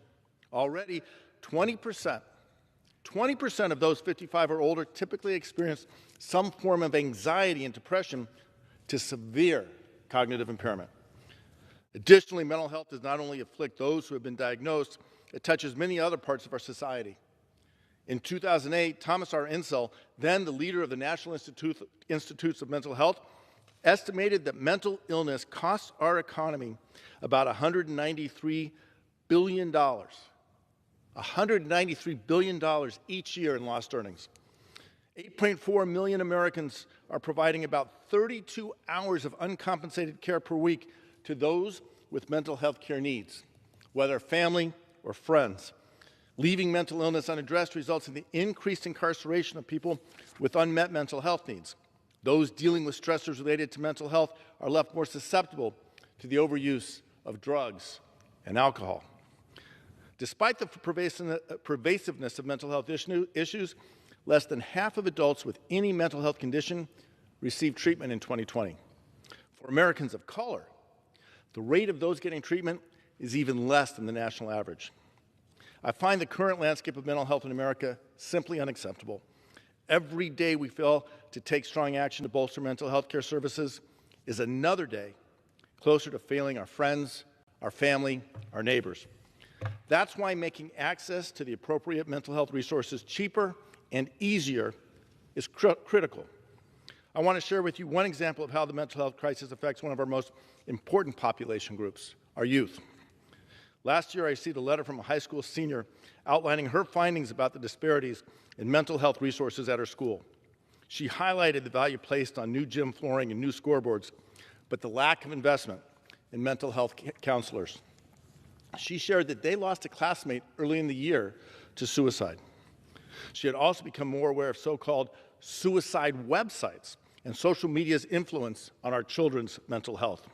Already, 20% of those 55 or older typically experience some form of anxiety and depression to severe cognitive impairment. Additionally, mental health does not only afflict those who have been diagnosed, it touches many other parts of our society. In 2008, Thomas R. Insel, then the leader of the National Institutes of Mental Health, estimated that mental illness costs our economy about $193 billion. $193 billion each year in lost earnings. 8.4 million Americans are providing about 32 hours of uncompensated care per week to those with mental health care needs, whether family or friends. Leaving mental illness unaddressed results in the increased incarceration of people with unmet mental health needs. Those dealing with stressors related to mental health are left more susceptible to the overuse of drugs and alcohol. Despite the pervasiveness of mental health issues, less than half of adults with any mental health condition received treatment in 2020. For Americans of color, the rate of those getting treatment is even less than the national average. I find the current landscape of mental health in America simply unacceptable. Every day we fail to take strong action to bolster mental health care services is another day closer to failing our friends, our family, our neighbors. That's why making access to the appropriate mental health resources cheaper and easier is critical. I want to share with you one example of how the mental health crisis affects one of our most important population groups, our youth. Last year, I received a letter from a high school senior outlining her findings about the disparities in mental health resources at her school. She highlighted the value placed on new gym flooring and new scoreboards, but the lack of investment in mental health counselors. She shared that they lost a classmate early in the year to suicide. She had also become more aware of so-called suicide websites and social media's influence on our children's mental health.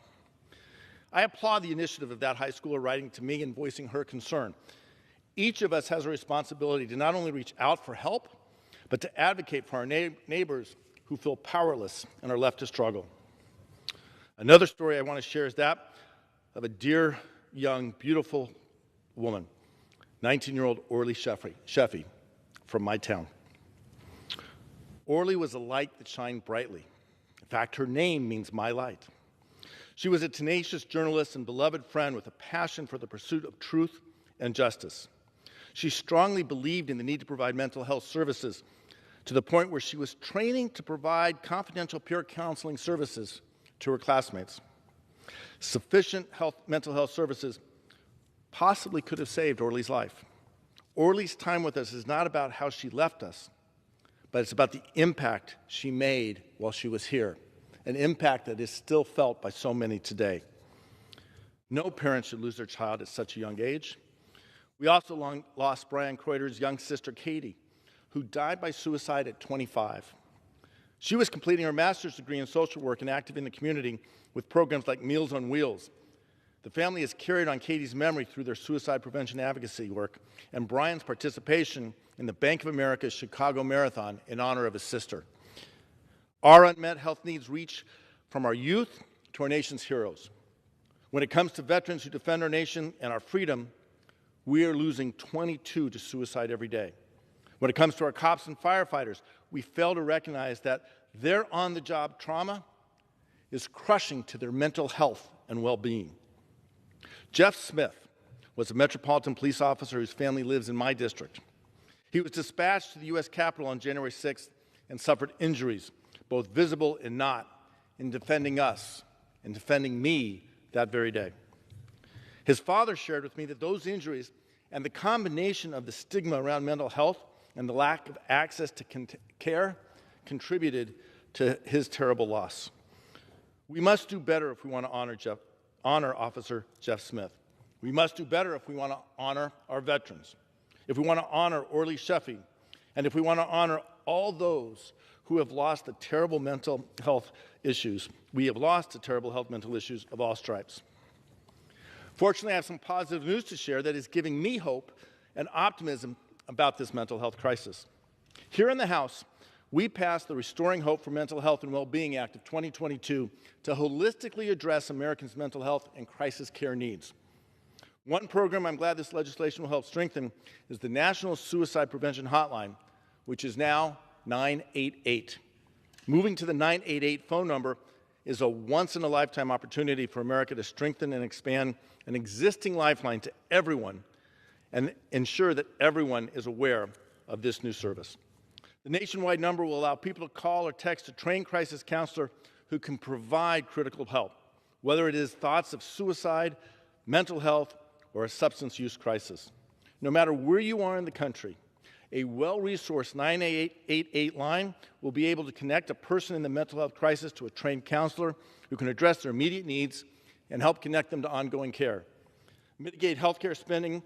I applaud the initiative of that high schooler writing to me and voicing her concern. Each of us has a responsibility to not only reach out for help, but to advocate for our neighbors who feel powerless and are left to struggle. Another story I want to share is that of a dear, young, beautiful woman, 19-year-old Orly Sheffy from my town. Orly was a light that shined brightly. In fact, her name means my light. She was a tenacious journalist and beloved friend with a passion for the pursuit of truth and justice. She strongly believed in the need to provide mental health services to the point where she was training to provide confidential peer counseling services to her classmates. Sufficient mental health services possibly could have saved Orly's life. Orly's time with us is not about how she left us, but it's about the impact she made while she was here, an impact that is still felt by so many today. No parent should lose their child at such a young age. We also lost Brian Kreuter's young sister, Katie, who died by suicide at 25. She was completing her master's degree in social work and active in the community with programs like Meals on Wheels. The family has carried on Katie's memory through their suicide prevention advocacy work and Brian's participation in the Bank of America's Chicago Marathon in honor of his sister. Our unmet health needs reach from our youth to our nation's heroes. When it comes to veterans who defend our nation and our freedom, we are losing 22 to suicide every day. When it comes to our cops and firefighters, we fail to recognize that their on-the-job trauma is crushing to their mental health and well-being. Jeff Smith, was a Metropolitan Police officer whose family lives in my district. He was dispatched to the U.S. Capitol on January 6th and suffered injuries, both visible and not, in defending us and defending me that very day. His father shared with me that those injuries and the combination of the stigma around mental health and the lack of access to care contributed to his terrible loss. We must do better if we want to honor Officer Jeff Smith. We must do better if we want to honor our veterans, if we want to honor Orly Sheffy, and if we want to honor all those who have lost the terrible mental health issues. We have lost the terrible health mental issues of all stripes. Fortunately, I have some positive news to share that is giving me hope and optimism about this mental health crisis. Here in the House, we passed the Restoring Hope for Mental Health and Well-Being Act of 2022 to holistically address Americans' mental health and crisis care needs. One program I'm glad this legislation will help strengthen is the National Suicide Prevention Hotline, which is now 988. Moving to the 988 phone number is a once-in-a-lifetime opportunity for America to strengthen and expand an existing lifeline to everyone and ensure that everyone is aware of this new service. The nationwide number will allow people to call or text a trained crisis counselor who can provide critical help, whether it is thoughts of suicide, mental health, or a substance use crisis. No matter where you are in the country, a well-resourced 988 line will be able to connect a person in the mental health crisis to a trained counselor who can address their immediate needs and help connect them to ongoing care, mitigate healthcare spending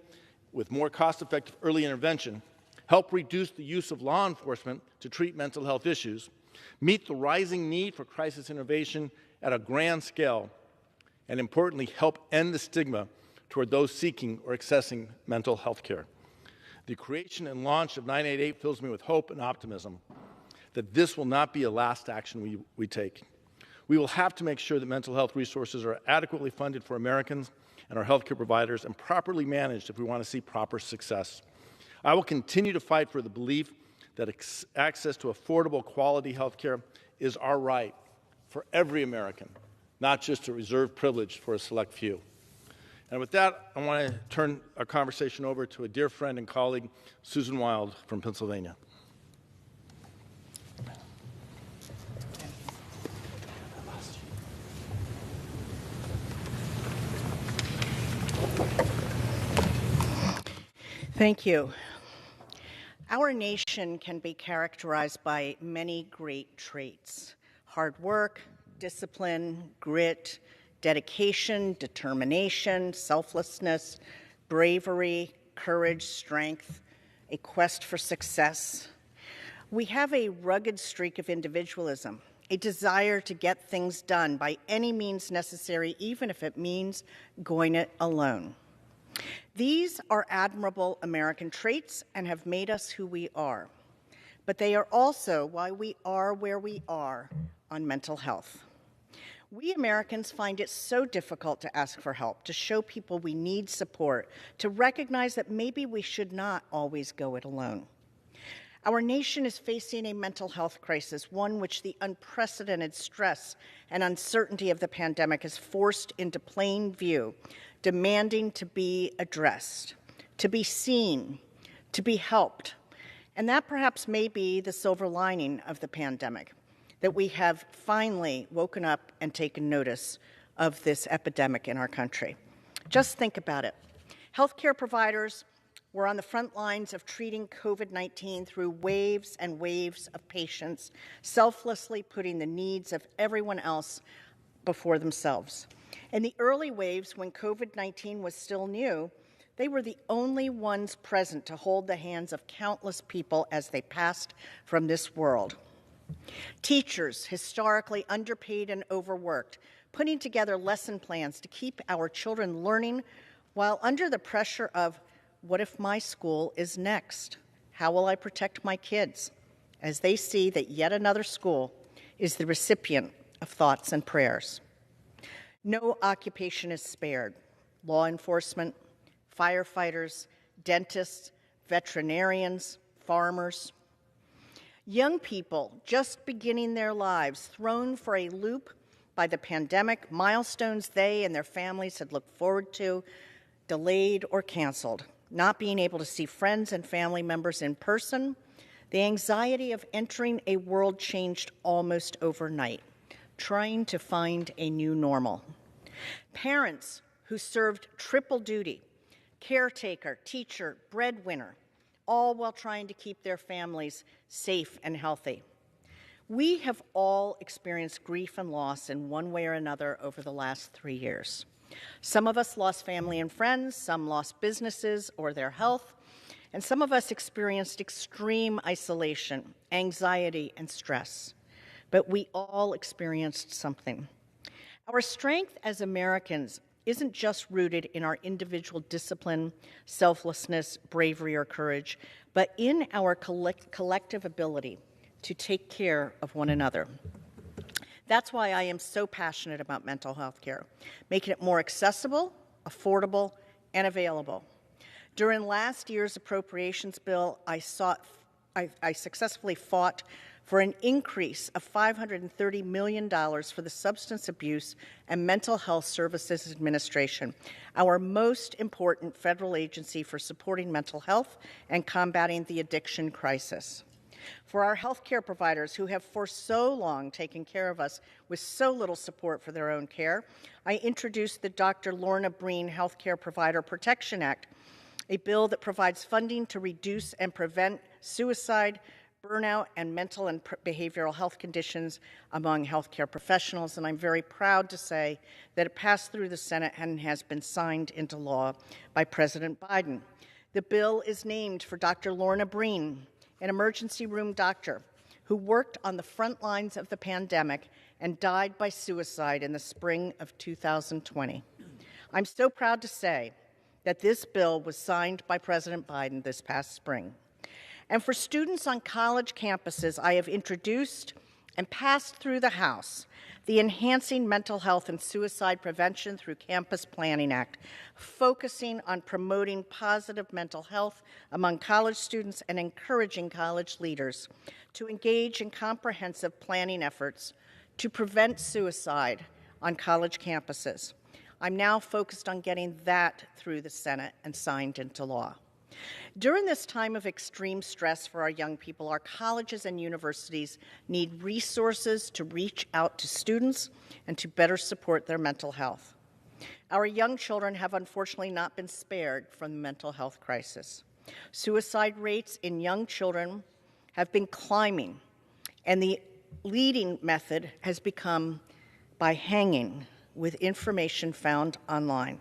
with more cost-effective early intervention, help reduce the use of law enforcement to treat mental health issues, meet the rising need for crisis intervention at a grand scale, and importantly, help end the stigma toward those seeking or accessing mental health care. The creation and launch of 988 fills me with hope and optimism that this will not be a last action we take. We will have to make sure that mental health resources are adequately funded for Americans and our healthcare providers and properly managed if we want to see proper success. I will continue to fight for the belief that access to affordable, quality health care is our right for every American, not just a reserved privilege for a select few. And with that, I want to turn our conversation over to a dear friend and colleague, Susan Wild from Pennsylvania.
Thank you. Our nation can be characterized by many great traits: hard work, discipline, grit, dedication, determination, selflessness, bravery, courage, strength, a quest for success. We have a rugged streak of individualism, a desire to get things done by any means necessary, even if it means going it alone. These are admirable American traits and have made us who we are. But they are also why we are where we are on mental health. We Americans find it so difficult to ask for help, to show people we need support, to recognize that maybe we should not always go it alone. Our nation is facing a mental health crisis, one which the unprecedented stress and uncertainty of the pandemic has forced into plain view, demanding to be addressed, to be seen, to be helped. And that perhaps may be the silver lining of the pandemic, that we have finally woken up and taken notice of this epidemic in our country. Just think about it. Healthcare providers were on the front lines of treating COVID-19 through waves and waves of patients, selflessly putting the needs of everyone else before themselves. In the early waves, when COVID-19 was still new, they were the only ones present to hold the hands of countless people as they passed from this world. Teachers, historically underpaid and overworked, putting together lesson plans to keep our children learning while under the pressure of, what if my school is next? How will I protect my kids? As they see that yet another school is the recipient of thoughts and prayers. No occupation is spared. Law enforcement, firefighters, dentists, veterinarians, farmers. Young people just beginning their lives, thrown for a loop by the pandemic, milestones they and their families had looked forward to, delayed or canceled, not being able to see friends and family members in person, the anxiety of entering a world changed almost overnight, trying to find a new normal. Parents who served triple duty, caretaker, teacher, breadwinner, all while trying to keep their families safe and healthy. We have all experienced grief and loss in one way or another over the last 3 years. Some of us lost family and friends, some lost businesses or their health, and some of us experienced extreme isolation, anxiety, and stress. But we all experienced something. Our strength as Americans isn't just rooted in our individual discipline, selflessness, bravery, or courage, but in our collective ability to take care of one another. That's why I am so passionate about mental health care, making it more accessible, affordable, and available. During last year's appropriations bill, I successfully fought for an increase of $530 million for the Substance Abuse and Mental Health Services Administration, our most important federal agency for supporting mental health and combating the addiction crisis. For our healthcare providers who have for so long taken care of us with so little support for their own care, I introduced the Dr. Lorna Breen Healthcare Provider Protection Act, a bill that provides funding to reduce and prevent suicide, burnout, and mental and behavioral health conditions among healthcare professionals, and I'm very proud to say that it passed through the Senate and has been signed into law by President Biden. The bill is named for Dr. Lorna Breen, an emergency room doctor who worked on the front lines of the pandemic and died by suicide in the spring of 2020. I'm so proud to say that this bill was signed by President Biden this past spring. And for students on college campuses, I have introduced and passed through the House the Enhancing Mental Health and Suicide Prevention Through Campus Planning Act, focusing on promoting positive mental health among college students and encouraging college leaders to engage in comprehensive planning efforts to prevent suicide on college campuses. I'm now focused on getting that through the Senate and signed into law. During this time of extreme stress for our young people, our colleges and universities need resources to reach out to students and to better support their mental health. Our young children have unfortunately not been spared from the mental health crisis. Suicide rates in young children have been climbing, and the leading method has become by hanging with information found online.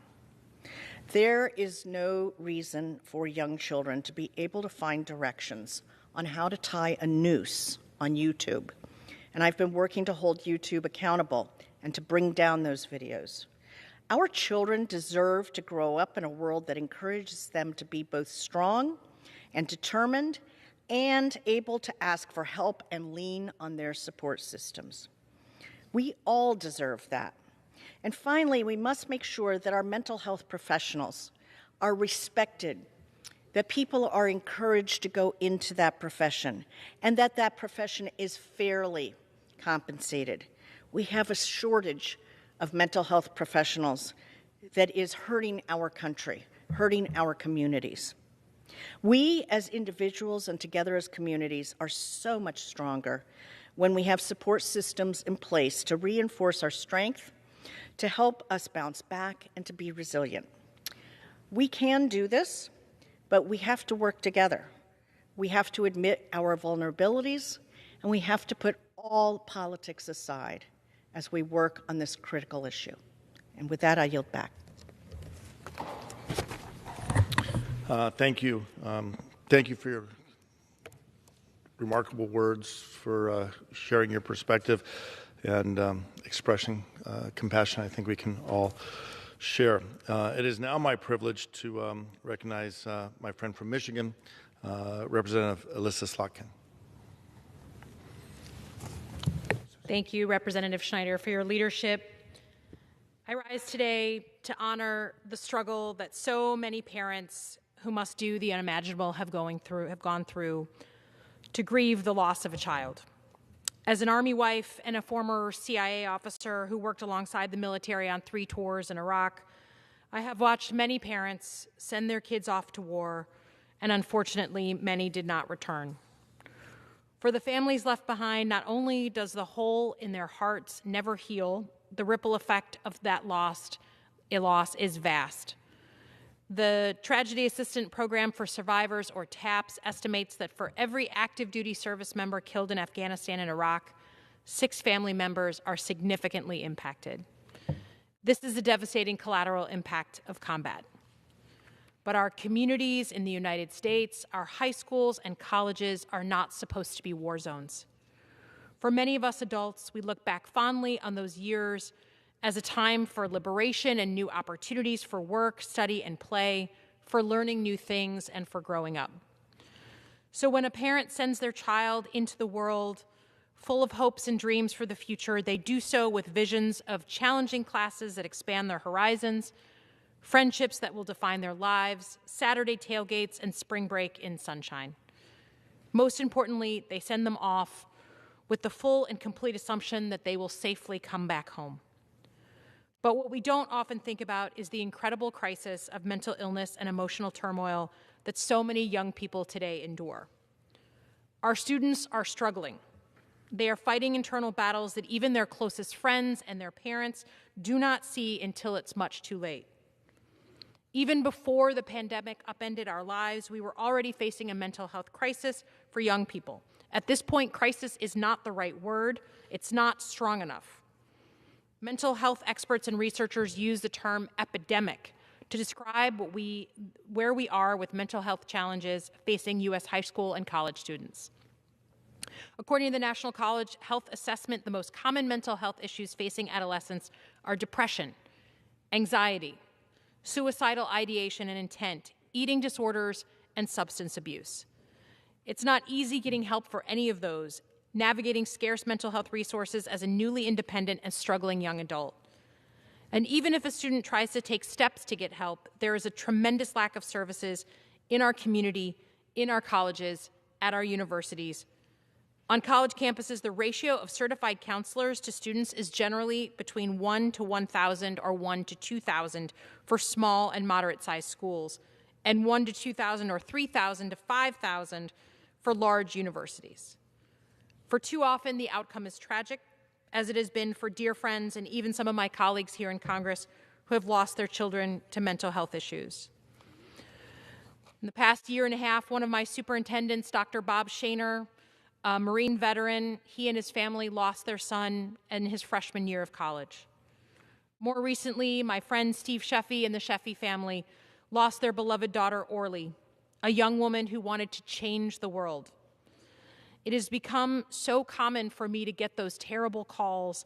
There is no reason for young children to be able to find directions on how to tie a noose on YouTube. And I've been working to hold YouTube accountable and to bring down those videos. Our children deserve to grow up in a world that encourages them to be both strong and determined and able to ask for help and lean on their support systems. We all deserve that. And finally, we must make sure that our mental health professionals are respected, that people are encouraged to go into that profession, and that that profession is fairly compensated. We have a shortage of mental health professionals that is hurting our country, hurting our communities. We as individuals and together as communities are so much stronger when we have support systems in place to reinforce our strength, to help us bounce back, and to be resilient. We can do this, but we have to work together. We have to admit our vulnerabilities, and we have to put all politics aside as we work on this critical issue. And with that, I yield back.
Thank you. Thank you for your remarkable words, for sharing your perspective and expressing compassion I think we can all share. It is now my privilege to recognize my friend from Michigan, Representative Alyssa Slotkin.
Thank you, Representative Schneider, for your leadership. I rise today to honor the struggle that so many parents who must do the unimaginable have gone through to grieve the loss of a child. As an Army wife and a former CIA officer who worked alongside the military on 3 tours in Iraq, I have watched many parents send their kids off to war, and unfortunately, many did not return. For the families left behind, not only does the hole in their hearts never heal, the ripple effect of that loss is vast. The Tragedy Assistance Program for Survivors, or TAPS, estimates that for every active duty service member killed in Afghanistan and Iraq, 6 family members are significantly impacted. This is the devastating collateral impact of combat. But our communities in the United States, our high schools and colleges are not supposed to be war zones. For many of us adults, we look back fondly on those years as a time for liberation and new opportunities for work, study, and play, for learning new things, and for growing up. So when a parent sends their child into the world full of hopes and dreams for the future, they do so with visions of challenging classes that expand their horizons, friendships that will define their lives, Saturday tailgates, and spring break in sunshine. Most importantly, they send them off with the full and complete assumption that they will safely come back home. But what we don't often think about is the incredible crisis of mental illness and emotional turmoil that so many young people today endure. Our students are struggling. They are fighting internal battles that even their closest friends and their parents do not see until it's much too late. Even before the pandemic upended our lives, we were already facing a mental health crisis for young people. At this point, crisis is not the right word. It's not strong enough. Mental health experts and researchers use the term epidemic to describe where we are with mental health challenges facing U.S. high school and college students. According to the National College Health Assessment, the most common mental health issues facing adolescents are depression, anxiety, suicidal ideation and intent, eating disorders, and substance abuse. It's not easy getting help for any of those, navigating scarce mental health resources as a newly independent and struggling young adult. And even if a student tries to take steps to get help, there is a tremendous lack of services in our community, in our colleges, at our universities. On college campuses, the ratio of certified counselors to students is generally between 1 to 1,000 or 1 to 2,000 for small and moderate-sized schools, and 1 to 2,000 or 3,000 to 5,000 for large universities. For too often, the outcome is tragic, as it has been for dear friends and even some of my colleagues here in Congress who have lost their children to mental health issues. In the past year and a half, one of my superintendents, Dr. Bob Shaner, a Marine veteran, he and his family lost their son in his freshman year of college. More recently, my friend Steve Sheffy and the Sheffy family lost their beloved daughter, Orly, a young woman who wanted to change the world. It has become so common for me to get those terrible calls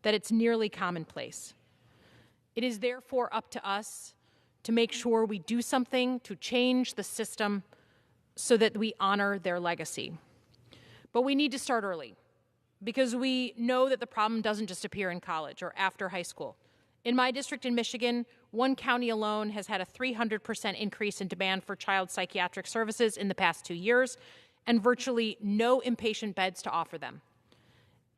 that it's nearly commonplace. It is therefore up to us to make sure we do something to change the system so that we honor their legacy. But we need to start early, because we know that the problem doesn't just appear in college or after high school. In my district in Michigan, one county alone has had a 300% increase in demand for child psychiatric services in the past 2 years, and virtually no inpatient beds to offer them.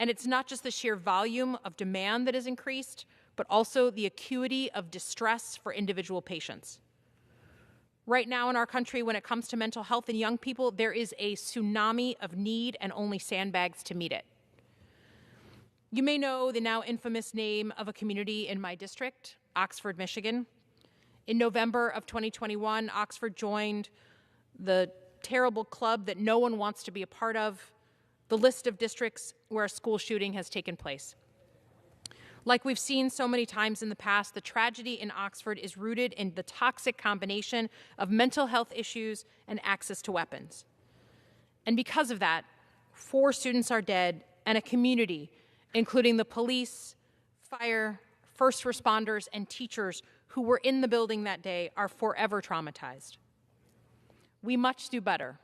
And it's not just the sheer volume of demand that has increased, but also the acuity of distress for individual patients. Right now in our country, when it comes to mental health in young people, there is a tsunami of need and only sandbags to meet it. You may know the now infamous name of a community in my district, Oxford, Michigan. In November of 2021, Oxford joined the terrible club that no one wants to be a part of, the list of districts where a school shooting has taken place. Like we've seen so many times in the past, the tragedy in Oxford is rooted in the toxic combination of mental health issues and access to weapons. And because of that, 4 students are dead, and a community, including the police, fire, first responders, and teachers who were in the building that day, are forever traumatized. We must do better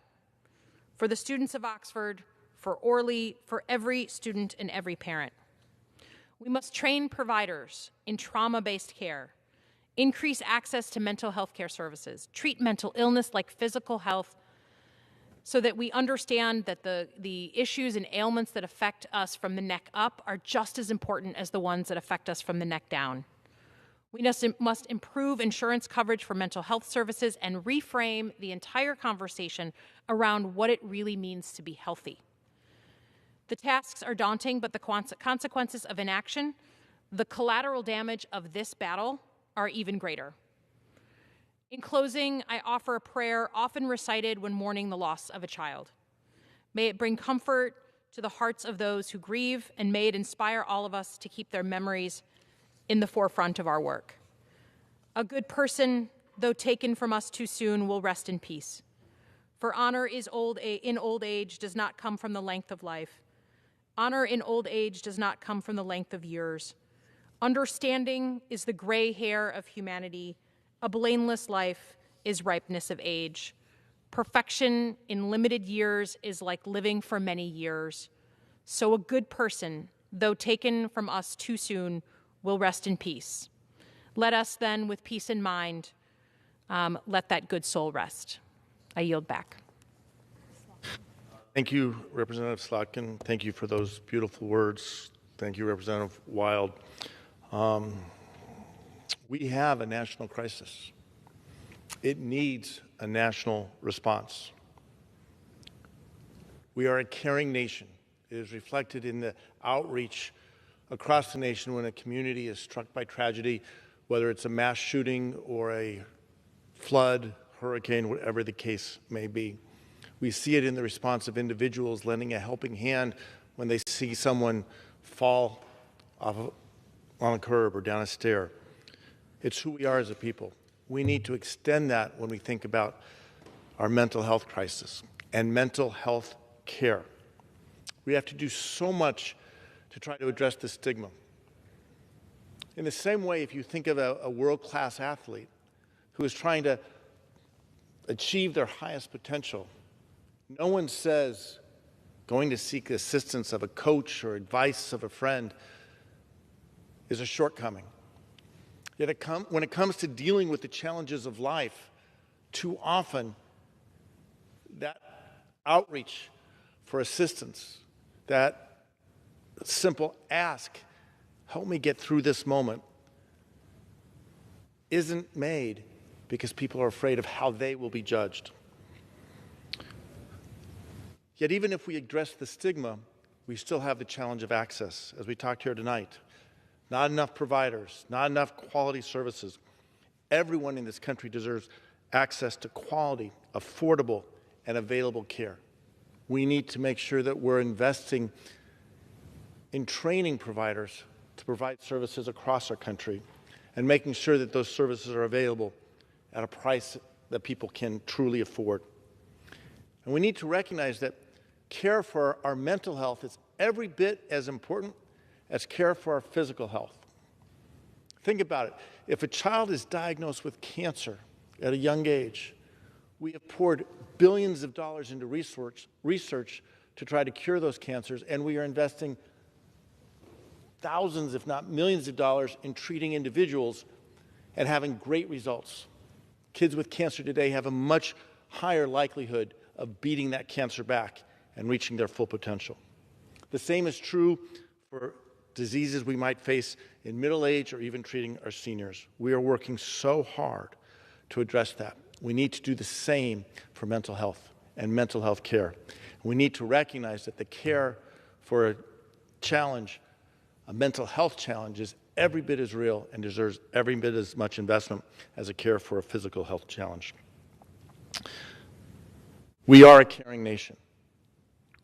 for the students of Oxford, for Orly, for every student and every parent. We must train providers in trauma-based care, increase access to mental health care services, treat mental illness like physical health, so that we understand that the issues and ailments that affect us from the neck up are just as important as the ones that affect us from the neck down. We must improve insurance coverage for mental health services and reframe the entire conversation around what it really means to be healthy. The tasks are daunting, but the consequences of inaction, the collateral damage of this battle, are even greater. In closing, I offer a prayer often recited when mourning the loss of a child. May it bring comfort to the hearts of those who grieve, and may it inspire all of us to keep their memories in the forefront of our work. A good person, though taken from us too soon, will rest in peace. For honor in old age does not come from the length of life. Honor in old age does not come from the length of years. Understanding is the gray hair of humanity. A blameless life is ripeness of age. Perfection in limited years is like living for many years. So a good person, though taken from us too soon, will rest in peace. Let us then, with peace in mind, let that good soul rest. I yield back.
Thank you, Representative Slotkin. Thank you for those beautiful words. Thank you, Representative Wild. We have a national crisis. It needs a national response. We are a caring nation. It is reflected in the outreach across the nation when a community is struck by tragedy, whether it's a mass shooting or a flood, hurricane, whatever the case may be. We see it in the response of individuals lending a helping hand when they see someone fall on a curb or down a stair. It's who we are as a people. We need to extend that when we think about our mental health crisis and mental health care. We have to do so much to try to address the stigma. In the same way, if you think of a world-class athlete who is trying to achieve their highest potential, no one says going to seek assistance of a coach or advice of a friend is a shortcoming. Yet when it comes to dealing with the challenges of life, too often that outreach for assistance, that simple ask, help me get through this moment, isn't made because people are afraid of how they will be judged. Yet even if we address the stigma, we still have the challenge of access, as we talked here tonight. Not enough providers, not enough quality services. Everyone in this country deserves access to quality, affordable, and available care. We need to make sure that we're investing in training providers to provide services across our country and making sure that those services are available at a price that people can truly afford. And we need to recognize that care for our mental health is every bit as important as care for our physical health. Think about it. If a child is diagnosed with cancer at a young age, we have poured billions of dollars into research to try to cure those cancers, and we are investing thousands, if not millions of dollars in treating individuals and having great results. Kids with cancer today have a much higher likelihood of beating that cancer back and reaching their full potential. The same is true for diseases we might face in middle age or even treating our seniors. We are working so hard to address that. We need to do the same for mental health and mental health care. We need to recognize that the care for a challenge, a mental health challenge, is every bit as real and deserves every bit as much investment as a care for a physical health challenge. We are a caring nation.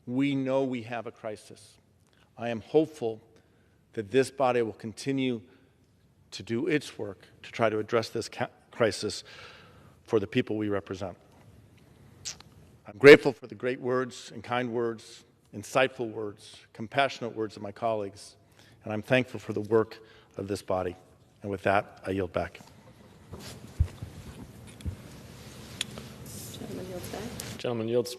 We know we have a crisis. I am hopeful that this body will continue to do its work to try to address this crisis for the people we represent. I'm grateful for the great words and kind words, insightful words, compassionate words of my colleagues, and I'm thankful for the work of this body. And with that, I yield back.
Gentleman yields.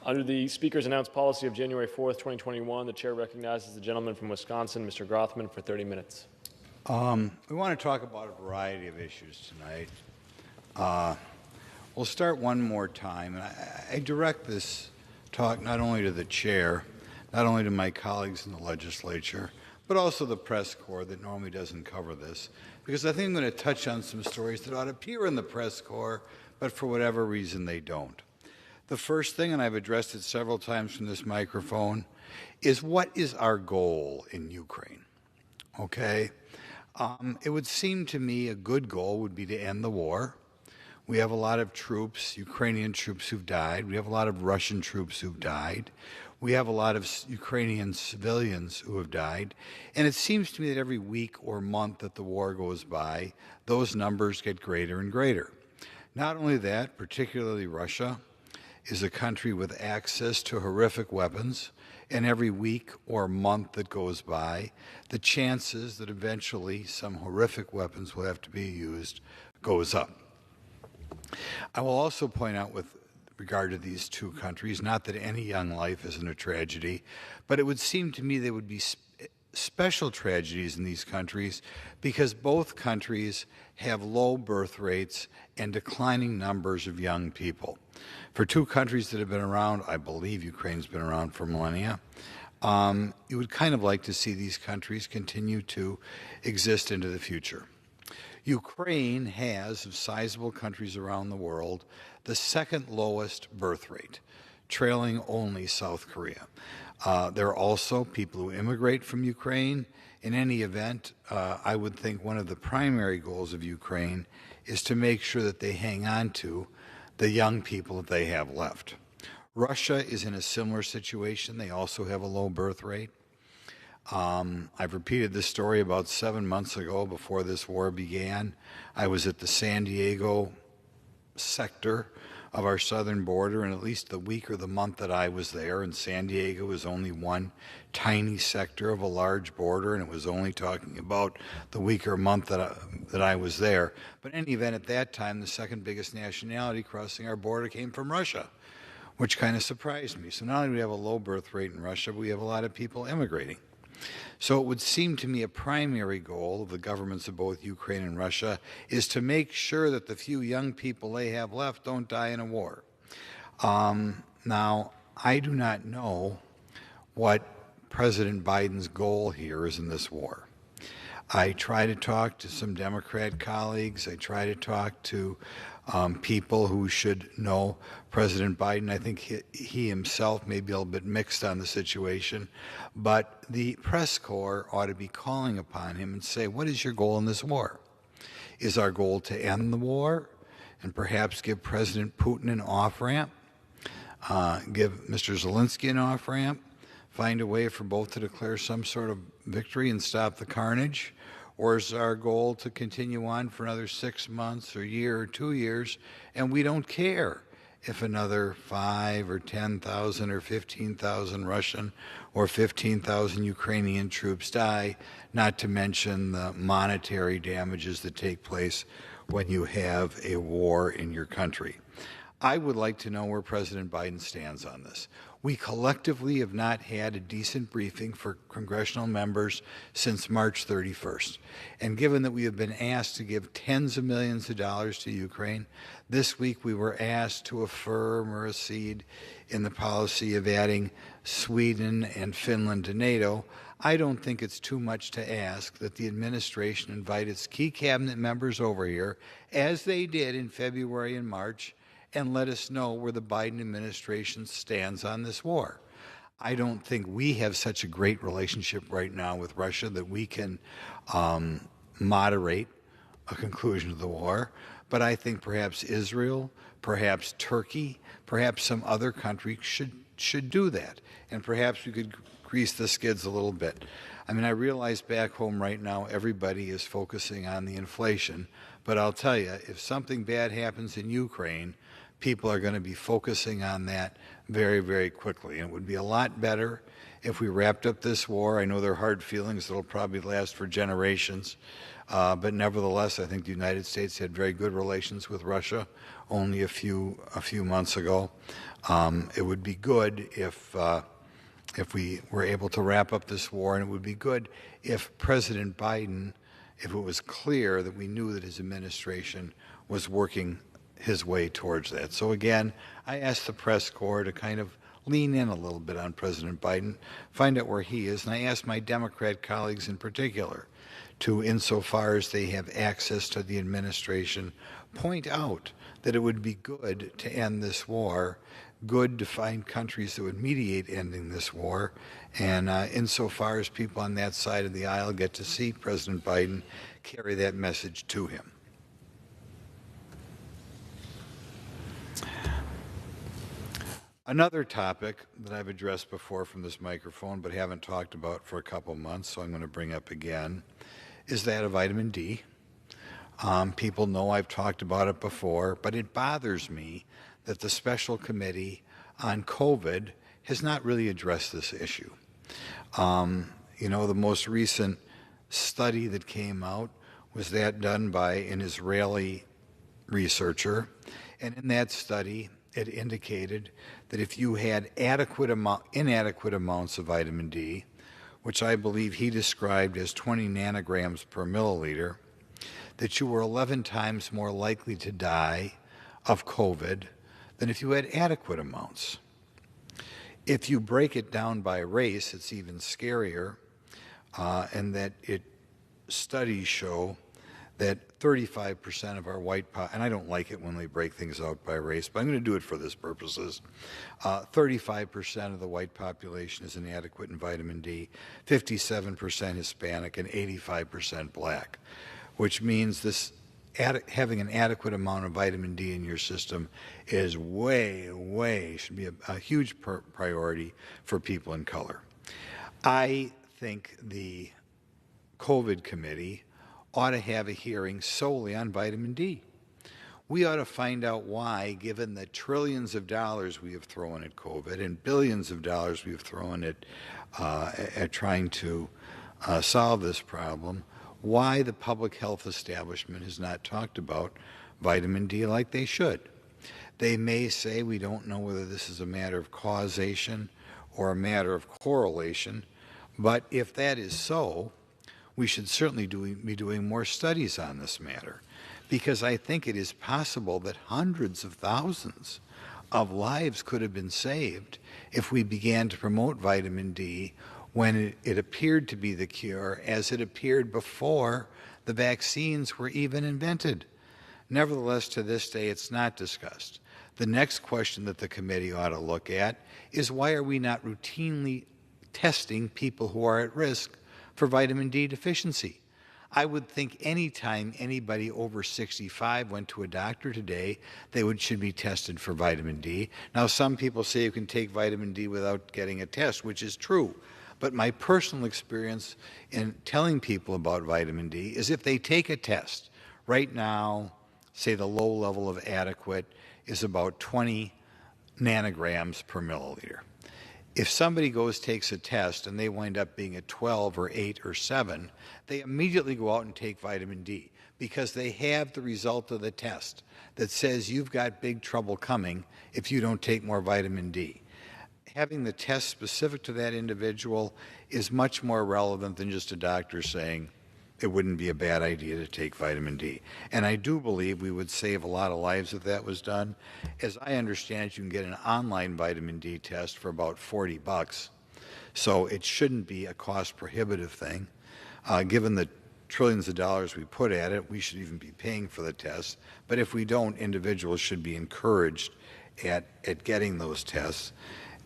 Under the Speaker's announced policy of January 4th, 2021, the Chair recognizes the gentleman from Wisconsin, Mr. Grothman, for 30 minutes.
We want to talk about a variety of issues tonight. We'll start one more time. And I direct this talk not only to the Chair, not only to my colleagues in the legislature, but also the press corps that normally doesn't cover this, because I think I'm going to touch on some stories that ought to appear in the press corps, but for whatever reason they don't. The first thing, and I've addressed it several times from this microphone, is what is our goal in Ukraine? Okay? It would seem to me a good goal would be to end the war. We have a lot of troops, Ukrainian troops who've died. We have a lot of Russian troops who've died. We have a lot of Ukrainian civilians who have died. And it seems to me that every week or month that the war goes by, those numbers get greater and greater. Not only that, particularly Russia is a country with access to horrific weapons, and every week or month that goes by, the chances that eventually some horrific weapons will have to be used goes up. I will also point out with regard to these two countries, not that any young life isn't a tragedy, but it would seem to me there would be special tragedies in these countries because both countries have low birth rates and declining numbers of young people. For two countries that have been around, I believe Ukraine's been around for millennia, you would kind of like to see these countries continue to exist into the future. Ukraine has, of sizable countries around the world, the second lowest birth rate, trailing only South Korea. There are also people who immigrate from Ukraine. In any event, I would think one of the primary goals of Ukraine is to make sure that they hang on to the young people that they have left. Russia is in a similar situation. They also have a low birth rate. I've repeated this story about 7 months ago before this war began. I was at the San Diego sector of our southern border, and at least the week or the month that I was there, and San Diego was only one tiny sector of a large border, and it was only talking about the week or month that I was there. But in any event, at that time, the second biggest nationality crossing our border came from Russia, which kind of surprised me. So not only do we have a low birth rate in Russia, but we have a lot of people immigrating. So it would seem to me a primary goal of the governments of both Ukraine and Russia is to make sure that the few young people they have left don't die in a war. Now, I do not know what President Biden's goal here is in this war. I try to talk to some Democrat colleagues. I try to talk to people who should know President Biden. I think he himself may be a little bit mixed on the situation, but the press corps ought to be calling upon him and say, what is your goal in this war? Is our goal to end the war and perhaps give President Putin an off-ramp, give Mr. Zelensky an off-ramp, find a way for both to declare some sort of victory and stop the carnage? Or is our goal to continue on for another 6 months or a year or 2 years, and we don't care if another 5 or 10,000 or 15,000 Russian or 15,000 Ukrainian troops die, not to mention the monetary damages that take place when you have a war in your country. I would like to know where President Biden stands on this. We collectively have not had a decent briefing for congressional members since March 31st. And given that we have been asked to give tens of millions of dollars to Ukraine, this week we were asked to affirm or accede in the policy of adding Sweden and Finland to NATO. I don't think it's too much to ask that the administration invite its key cabinet members over here, as they did in February and March, and let us know where the Biden administration stands on this war. I don't think we have such a great relationship right now with Russia that we can moderate a conclusion of the war, but I think perhaps Israel, perhaps Turkey, perhaps some other country should do that, and perhaps we could grease the skids a little bit. I mean, I realize back home right now everybody is focusing on the inflation, but I'll tell you, if something bad happens in Ukraine, people are going to be focusing on that very, very quickly. And it would be a lot better if we wrapped up this war. I know there are hard feelings that will probably last for generations, but nevertheless, I think the United States had very good relations with Russia only a few months ago. It would be good if we were able to wrap up this war, and it would be good if President Biden, if it was clear that we knew that his administration was working his way towards that. So again, I asked the press corps to kind of lean in a little bit on President Biden, find out where he is, and I ask my Democrat colleagues in particular to, insofar as they have access to the administration, point out that it would be good to end this war, good to find countries that would mediate ending this war, and insofar as people on that side of the aisle get to see President Biden, carry that message to him. Another topic that I've addressed before from this microphone but haven't talked about for a couple months, so I'm going to bring up again, is that of vitamin D. People know I've talked about it before, but it bothers me that the special committee on COVID has not really addressed this issue. You know, the most recent study that came out was that done by an Israeli researcher, and in that study it indicated that if you had inadequate amounts of vitamin D, which I believe he described as 20 nanograms per milliliter, that you were 11 times more likely to die of COVID than if you had adequate amounts. If you break it down by race, it's even scarier, and that studies show that 35% of our white and I don't like it when they break things out by race, but I'm going to do it for this purposes. 35% of the white population is inadequate in vitamin D, 57% Hispanic, and 85% black, which means this having an adequate amount of vitamin D in your system is should be a huge priority for people in color. I think the COVID committee ought to have a hearing solely on vitamin D. We ought to find out why, given the trillions of dollars we have thrown at COVID and billions of dollars we have thrown at trying to solve this problem, why the public health establishment has not talked about vitamin D like they should. They may say we don't know whether this is a matter of causation or a matter of correlation, but if that is so, we should certainly be doing more studies on this matter, because I think it is possible that hundreds of thousands of lives could have been saved if we began to promote vitamin D when it appeared to be the cure, as it appeared before the vaccines were even invented. Nevertheless, to this day, it's not discussed. The next question that the committee ought to look at is, why are we not routinely testing people who are at risk for vitamin D deficiency? I would think any time anybody over 65 went to a doctor today, they should be tested for vitamin D. Now, some people say you can take vitamin D without getting a test, which is true. But my personal experience in telling people about vitamin D is, if they take a test, right now, say the low level of adequate is about 20 nanograms per milliliter. If somebody takes a test and they wind up being at 12 or 8 or 7, they immediately go out and take vitamin D, because they have the result of the test that says you've got big trouble coming if you don't take more vitamin D. Having the test specific to that individual is much more relevant than just a doctor saying it wouldn't be a bad idea to take vitamin D. And I do believe we would save a lot of lives if that was done. As I understand it, you can get an online vitamin D test for about $40. So it shouldn't be a cost prohibitive thing. Given the trillions of dollars we put at it, we should even be paying for the test. But if we don't, individuals should be encouraged at getting those tests.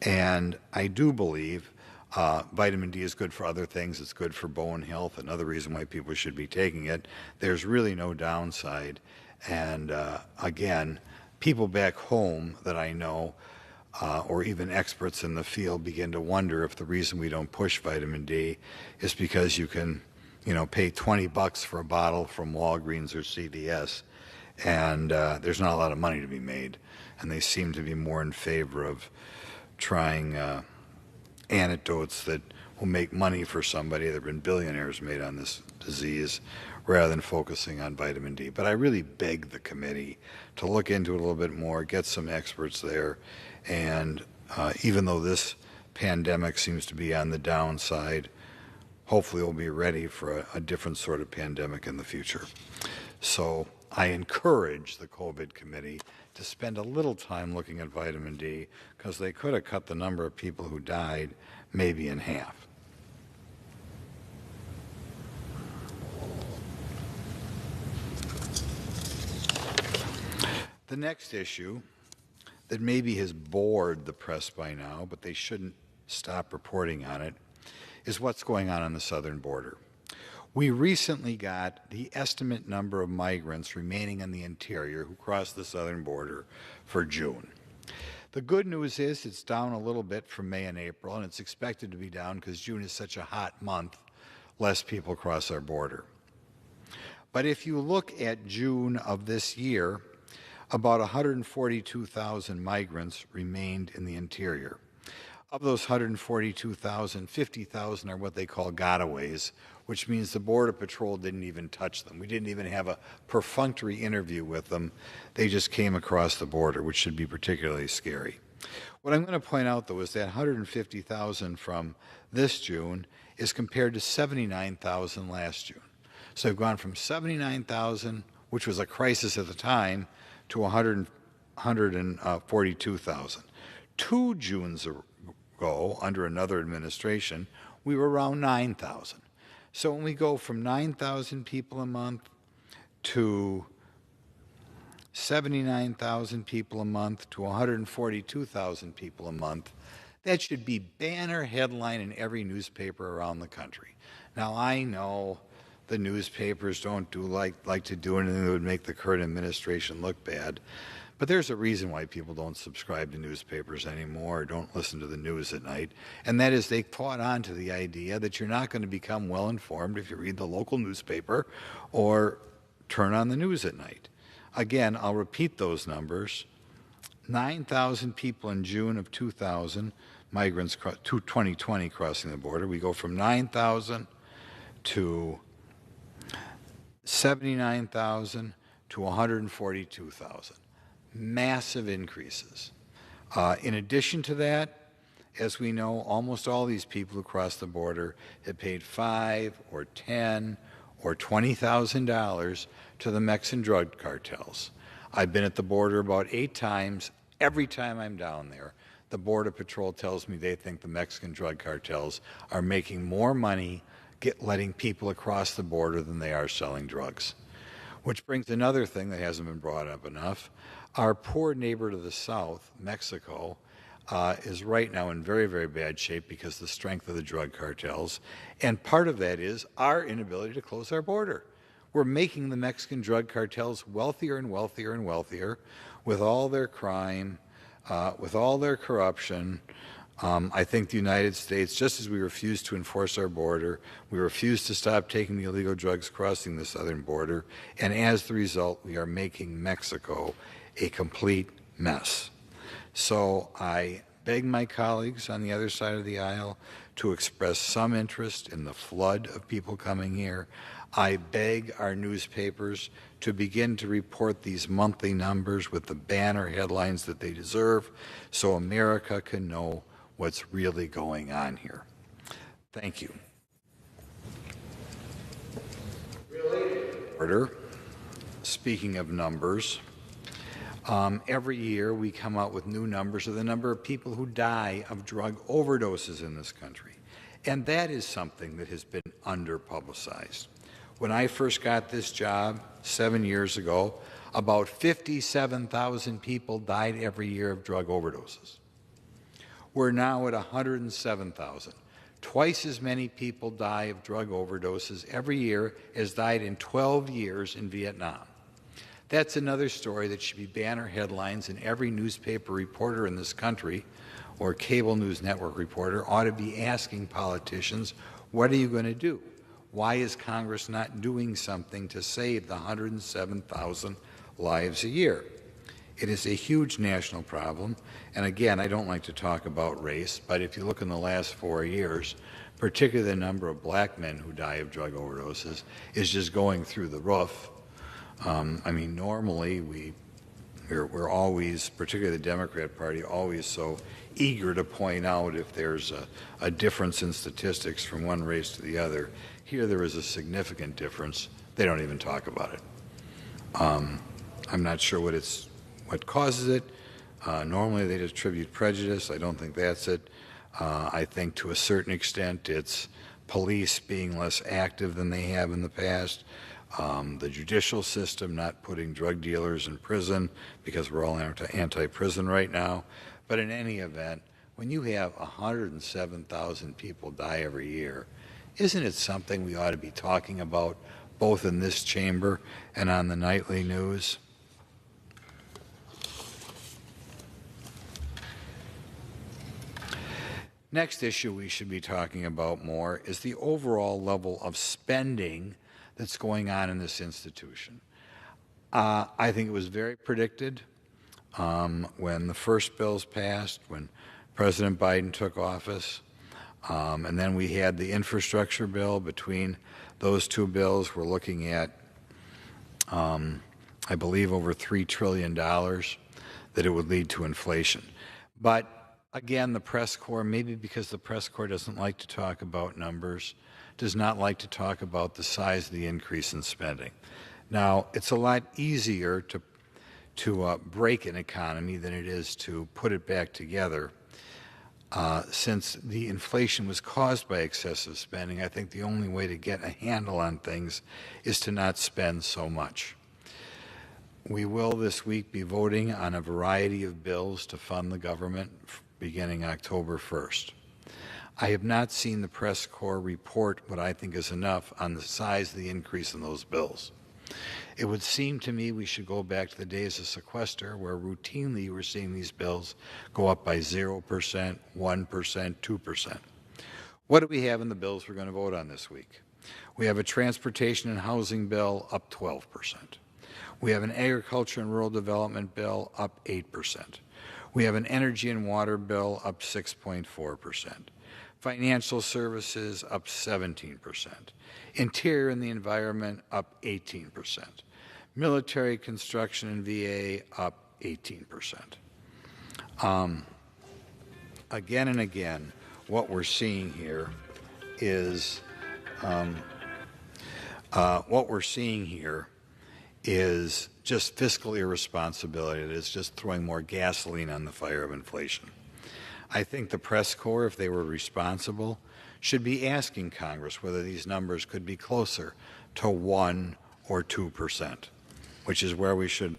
And I do believe vitamin D is good for other things. It's good for bone health, another reason why people should be taking it. There's really no downside. And again, people back home that I know, or even experts in the field, begin to wonder if the reason we don't push vitamin D is because you can, pay $20 for a bottle from Walgreens or CVS, and there's not a lot of money to be made. And they seem to be more in favor of trying antidotes that will make money for somebody. There have been billionaires made on this disease, rather than focusing on vitamin D. But I really beg the committee to look into it a little bit more, get some experts there, and even though this pandemic seems to be on the downside, hopefully we'll be ready for a different sort of pandemic in the future. So I encourage the COVID committee to spend a little time looking at vitamin D, because they could have cut the number of people who died maybe in half. The next issue that maybe has bored the press by now, but they shouldn't stop reporting on it, is what's going on the southern border. We recently got the estimate number of migrants remaining in the interior who crossed the southern border for June. The good news is it's down a little bit from May and April, and it's expected to be down because June is such a hot month, less people cross our border. But if you look at June of this year, about 142,000 migrants remained in the interior. Of those 142,000, 50,000 are what they call gotaways, which means the Border Patrol didn't even touch them. We didn't even have a perfunctory interview with them. They just came across the border, which should be particularly scary. What I'm going to point out, though, is that 150,000 from this June is compared to 79,000 last June. So we've gone from 79,000, which was a crisis at the time, to 142,000. 2 Junes ago, under another administration, we were around 9,000. So when we go from 9,000 people a month to 79,000 people a month to 142,000 people a month, that should be banner headline in every newspaper around the country. Now, I know the newspapers don't like to do anything that would make the current administration look bad. But there's a reason why people don't subscribe to newspapers anymore or don't listen to the news at night, and that is they caught on to the idea that you're not going to become well-informed if you read the local newspaper or turn on the news at night. Again, I'll repeat those numbers. 9,000 people in June of 2000, migrants, 2020 crossing the border. We go from 9,000 to 79,000 to 142,000. Massive increases. In addition to that, as we know, almost all these people who cross the border have paid $5,000 or $10,000 or $20,000 to the Mexican drug cartels. I've been at the border about 8 times. Every time I'm down there, the Border Patrol tells me they think the Mexican drug cartels are making more money letting people across the border than they are selling drugs. Which brings another thing that hasn't been brought up enough. Our poor neighbor to the south, Mexico, is right now in very, very bad shape because of the strength of the drug cartels. And part of that is our inability to close our border. We're making the Mexican drug cartels wealthier and wealthier and wealthier with all their crime, with all their corruption. I think the United States, just as we refuse to enforce our border, we refuse to stop taking the illegal drugs crossing the southern border, and as the result, we are making Mexico a complete mess. So I beg my colleagues on the other side of the aisle to express some interest in the flood of people coming here. I beg our newspapers to begin to report these monthly numbers with the banner headlines that they deserve so America can know what's really going on here. Thank you. Order. Speaking of numbers, every year we come out with new numbers of the number of people who die of drug overdoses in this country. And that is something that has been under-publicized. When I first got this job 7 years ago, about 57,000 people died every year of drug overdoses. We're now at 107,000. Twice as many people die of drug overdoses every year as died in 12 years in Vietnam. That's another story that should be banner headlines, and every newspaper reporter in this country or cable news network reporter ought to be asking politicians, what are you going to do? Why is Congress not doing something to save the 107,000 lives a year? It is a huge national problem, and again, I don't like to talk about race, but if you look in the last 4 years, particularly the number of black men who die of drug overdoses is just going through the roof. I mean, normally we're always, particularly the Democrat Party, always so eager to point out if there's a difference in statistics from one race to the other. Here there is a significant difference. They don't even talk about it. I'm not sure what causes it. Normally they attribute prejudice. I don't think that's it. I think to a certain extent it's police being less active than they have in the past, the judicial system not putting drug dealers in prison because we're all anti-prison right now. But in any event, when you have 107,000 people die every year, isn't it something we ought to be talking about both in this chamber and on the nightly news? Next issue we should be talking about more is the overall level of spending that's going on in this institution. I think it was very predicted when the first bills passed, when President Biden took office, and then we had the infrastructure bill. Between those two bills, we're looking at, I believe, over $3 trillion that it would lead to inflation. But again, the press corps, maybe because the press corps doesn't like to talk about numbers, does not like to talk about the size of the increase in spending. Now, it's a lot easier to break an economy than it is to put it back together. Since the inflation was caused by excessive spending, I think the only way to get a handle on things is to not spend so much. We will this week be voting on a variety of bills to fund the government beginning October 1st. I have not seen the press corps report what I think is enough on the size of the increase in those bills. It would seem to me we should go back to the days of sequester where routinely you were seeing these bills go up by 0%, 1%, 2%. What do we have in the bills we're going to vote on this week? We have a transportation and housing bill up 12%. We have an agriculture and rural development bill up 8%. We have an energy and water bill up 6.4%. Financial services up 17%. Interior and the environment up 18%. Military construction and VA up 18%. Again and again, what we're seeing here is just fiscal irresponsibility. It is just throwing more gasoline on the fire of inflation. I think the press corps, if they were responsible, should be asking Congress whether these numbers could be closer to 1 or 2%, which is where we should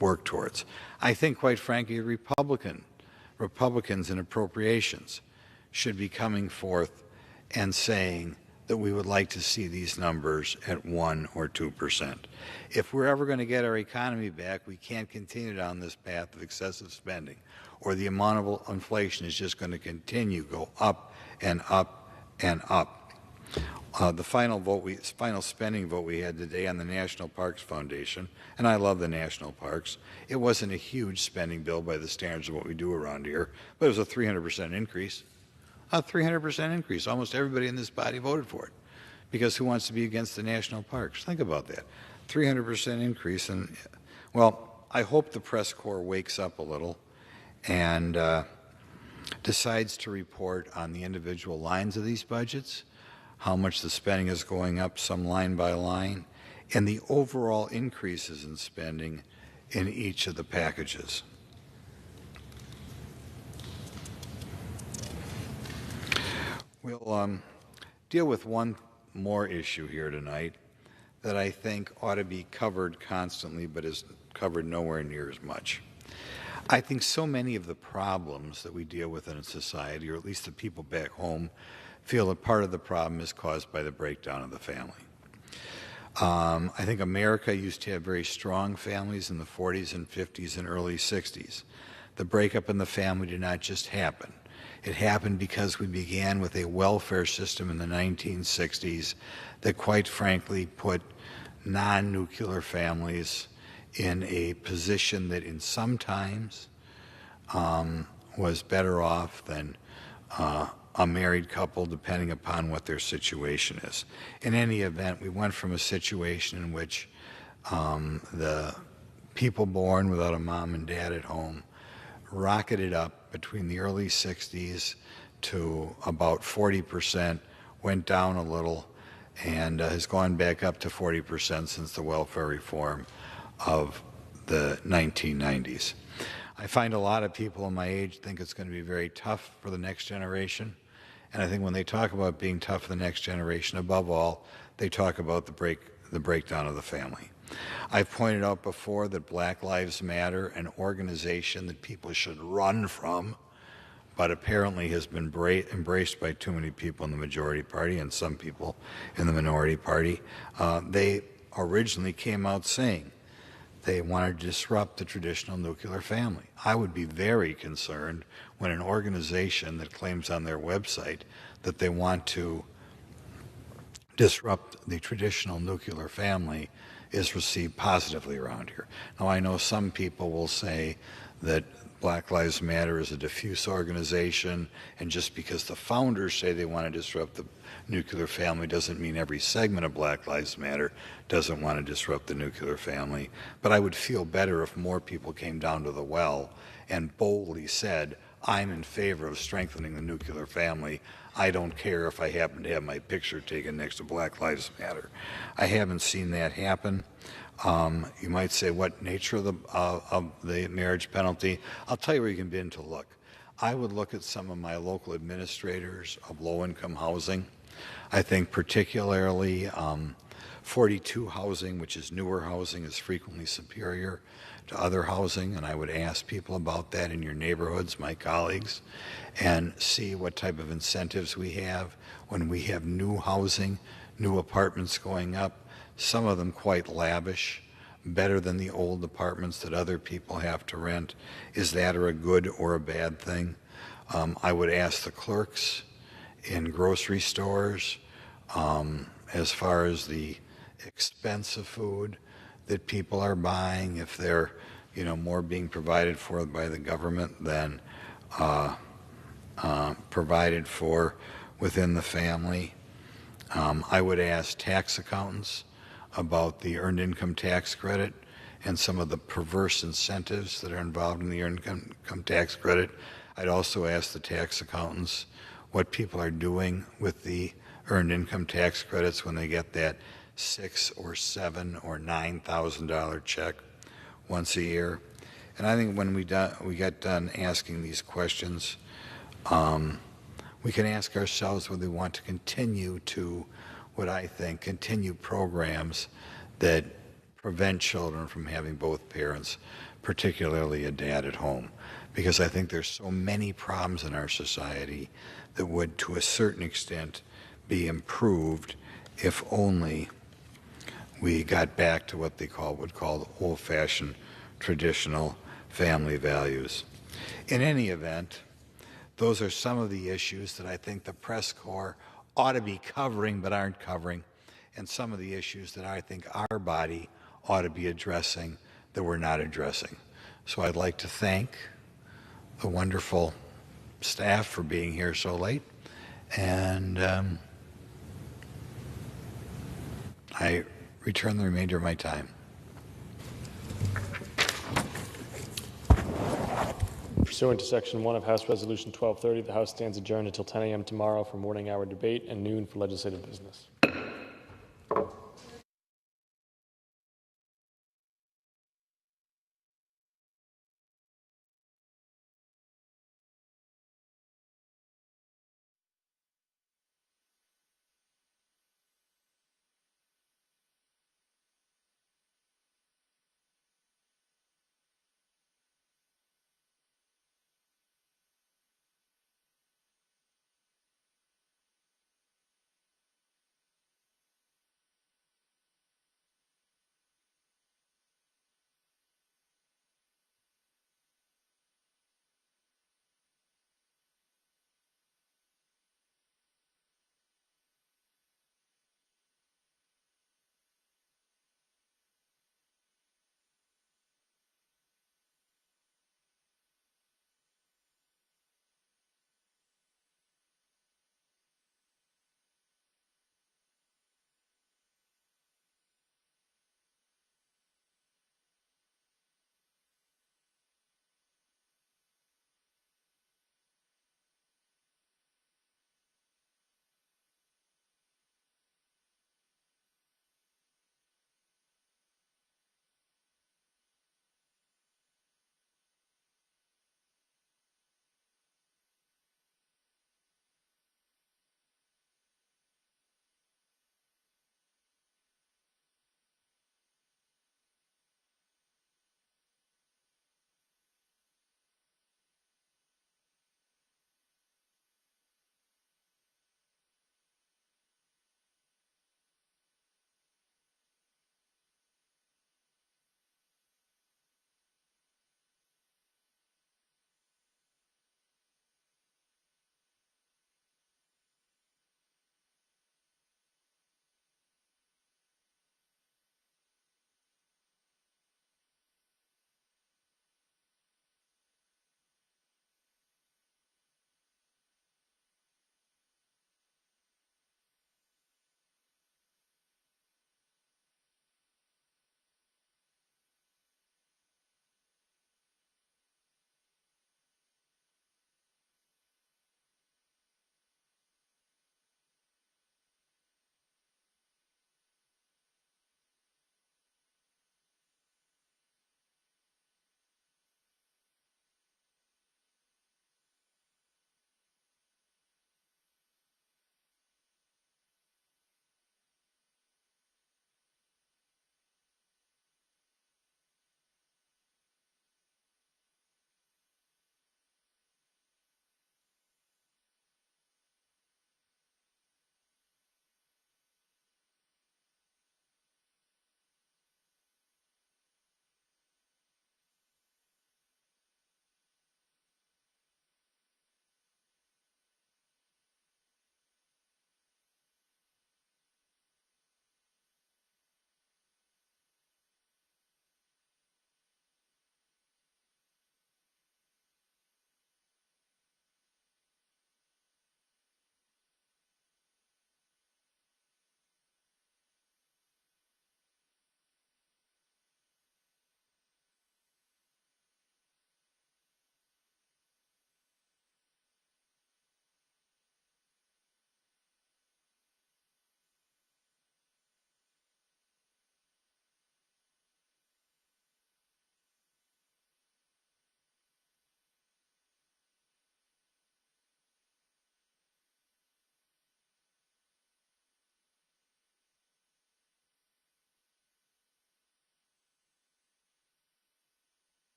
work towards. I think, quite frankly, Republicans in appropriations should be coming forth and saying that we would like to see these numbers at 1 or 2%. If we're ever going to get our economy back, we can't continue down this path of excessive spending, or the amount of inflation is just going to continue to go up and up and up. The final spending vote we had today on the National Parks Foundation, and I love the national parks. It wasn't a huge spending bill by the standards of what we do around here, but it was a 300% increase. A 300% increase. Almost everybody in this body voted for it. Because who wants to be against the national parks? Think about that. 300% increase. And, well, I hope the press corps wakes up a little and decides to report on the individual lines of these budgets, how much the spending is going up, some line by line, and the overall increases in spending in each of the packages. We'll deal with one more issue here tonight that I think ought to be covered constantly but is covered nowhere near as much. I think so many of the problems that we deal with in society, or at least the people back home, feel that part of the problem is caused by the breakdown of the family. I think America used to have very strong families in the 40s and 50s and early 60s. The breakup in the family did not just happen. It happened because we began with a welfare system in the 1960s that, quite frankly, put non-nuclear families in a position that in some times was better off than a married couple, depending upon what their situation is. In any event, we went from a situation in which the people born without a mom and dad at home rocketed up between the early 60s to about 40%, went down a little, and has gone back up to 40% since the welfare reform of the 1990s. I find a lot of people in my age think it's going to be very tough for the next generation. And I think when they talk about being tough for the next generation, above all, they talk about the breakdown of the family. I've pointed out before that Black Lives Matter, an organization that people should run from, but apparently has been embraced by too many people in the majority party and some people in the minority party, they originally came out saying they wanted to disrupt the traditional nuclear family. I would be very concerned when an organization that claims on their website that they want to disrupt the traditional nuclear family is received positively around here. Now, I know some people will say that Black Lives Matter is a diffuse organization, and just because the founders say they want to disrupt the nuclear family doesn't mean every segment of Black Lives Matter doesn't want to disrupt the nuclear family. But I would feel better if more people came down to the well and boldly said, I'm in favor of strengthening the nuclear family. I don't care if I happen to have my picture taken next to Black Lives Matter. I haven't seen that happen. You might say, what nature of the marriage penalty? I'll tell you where you can begin to look. I would look at some of my local administrators of low-income housing. I think particularly 42 housing, which is newer housing, is frequently superior to other housing, and I would ask people about that in your neighborhoods, my colleagues, and see what type of incentives we have when we have new housing, new apartments going up, some of them quite lavish, better than the old apartments that other people have to rent. Is that a good or a bad thing? I would ask the clerks in grocery stores as far as the expensive food that people are buying, if they're more being provided for by the government than provided for within the family. I would ask tax accountants about the earned income tax credit and some of the perverse incentives that are involved in the earned income tax credit. I'd also ask the tax accountants what people are doing with the earned income tax credits when they get that $6,000 or $7,000 or $9,000 check once a year. And I think when we get done asking these questions, we can ask ourselves whether we want to continue to, what I think, continue programs that prevent children from having both parents, particularly a dad at home. Because I think there's so many problems in our society that would, to a certain extent, be improved if only we got back to what they would call old-fashioned traditional family values. In any event, those are some of the issues that I think the press corps ought to be covering but aren't covering, and some of the issues that I think our body ought to be addressing that we're not addressing. So I'd like to thank the wonderful staff for being here so late, and I return the remainder of my time.
Pursuant to Section 1 of House Resolution 1230, the House stands adjourned until 10 a.m. tomorrow for morning hour debate and noon for legislative business.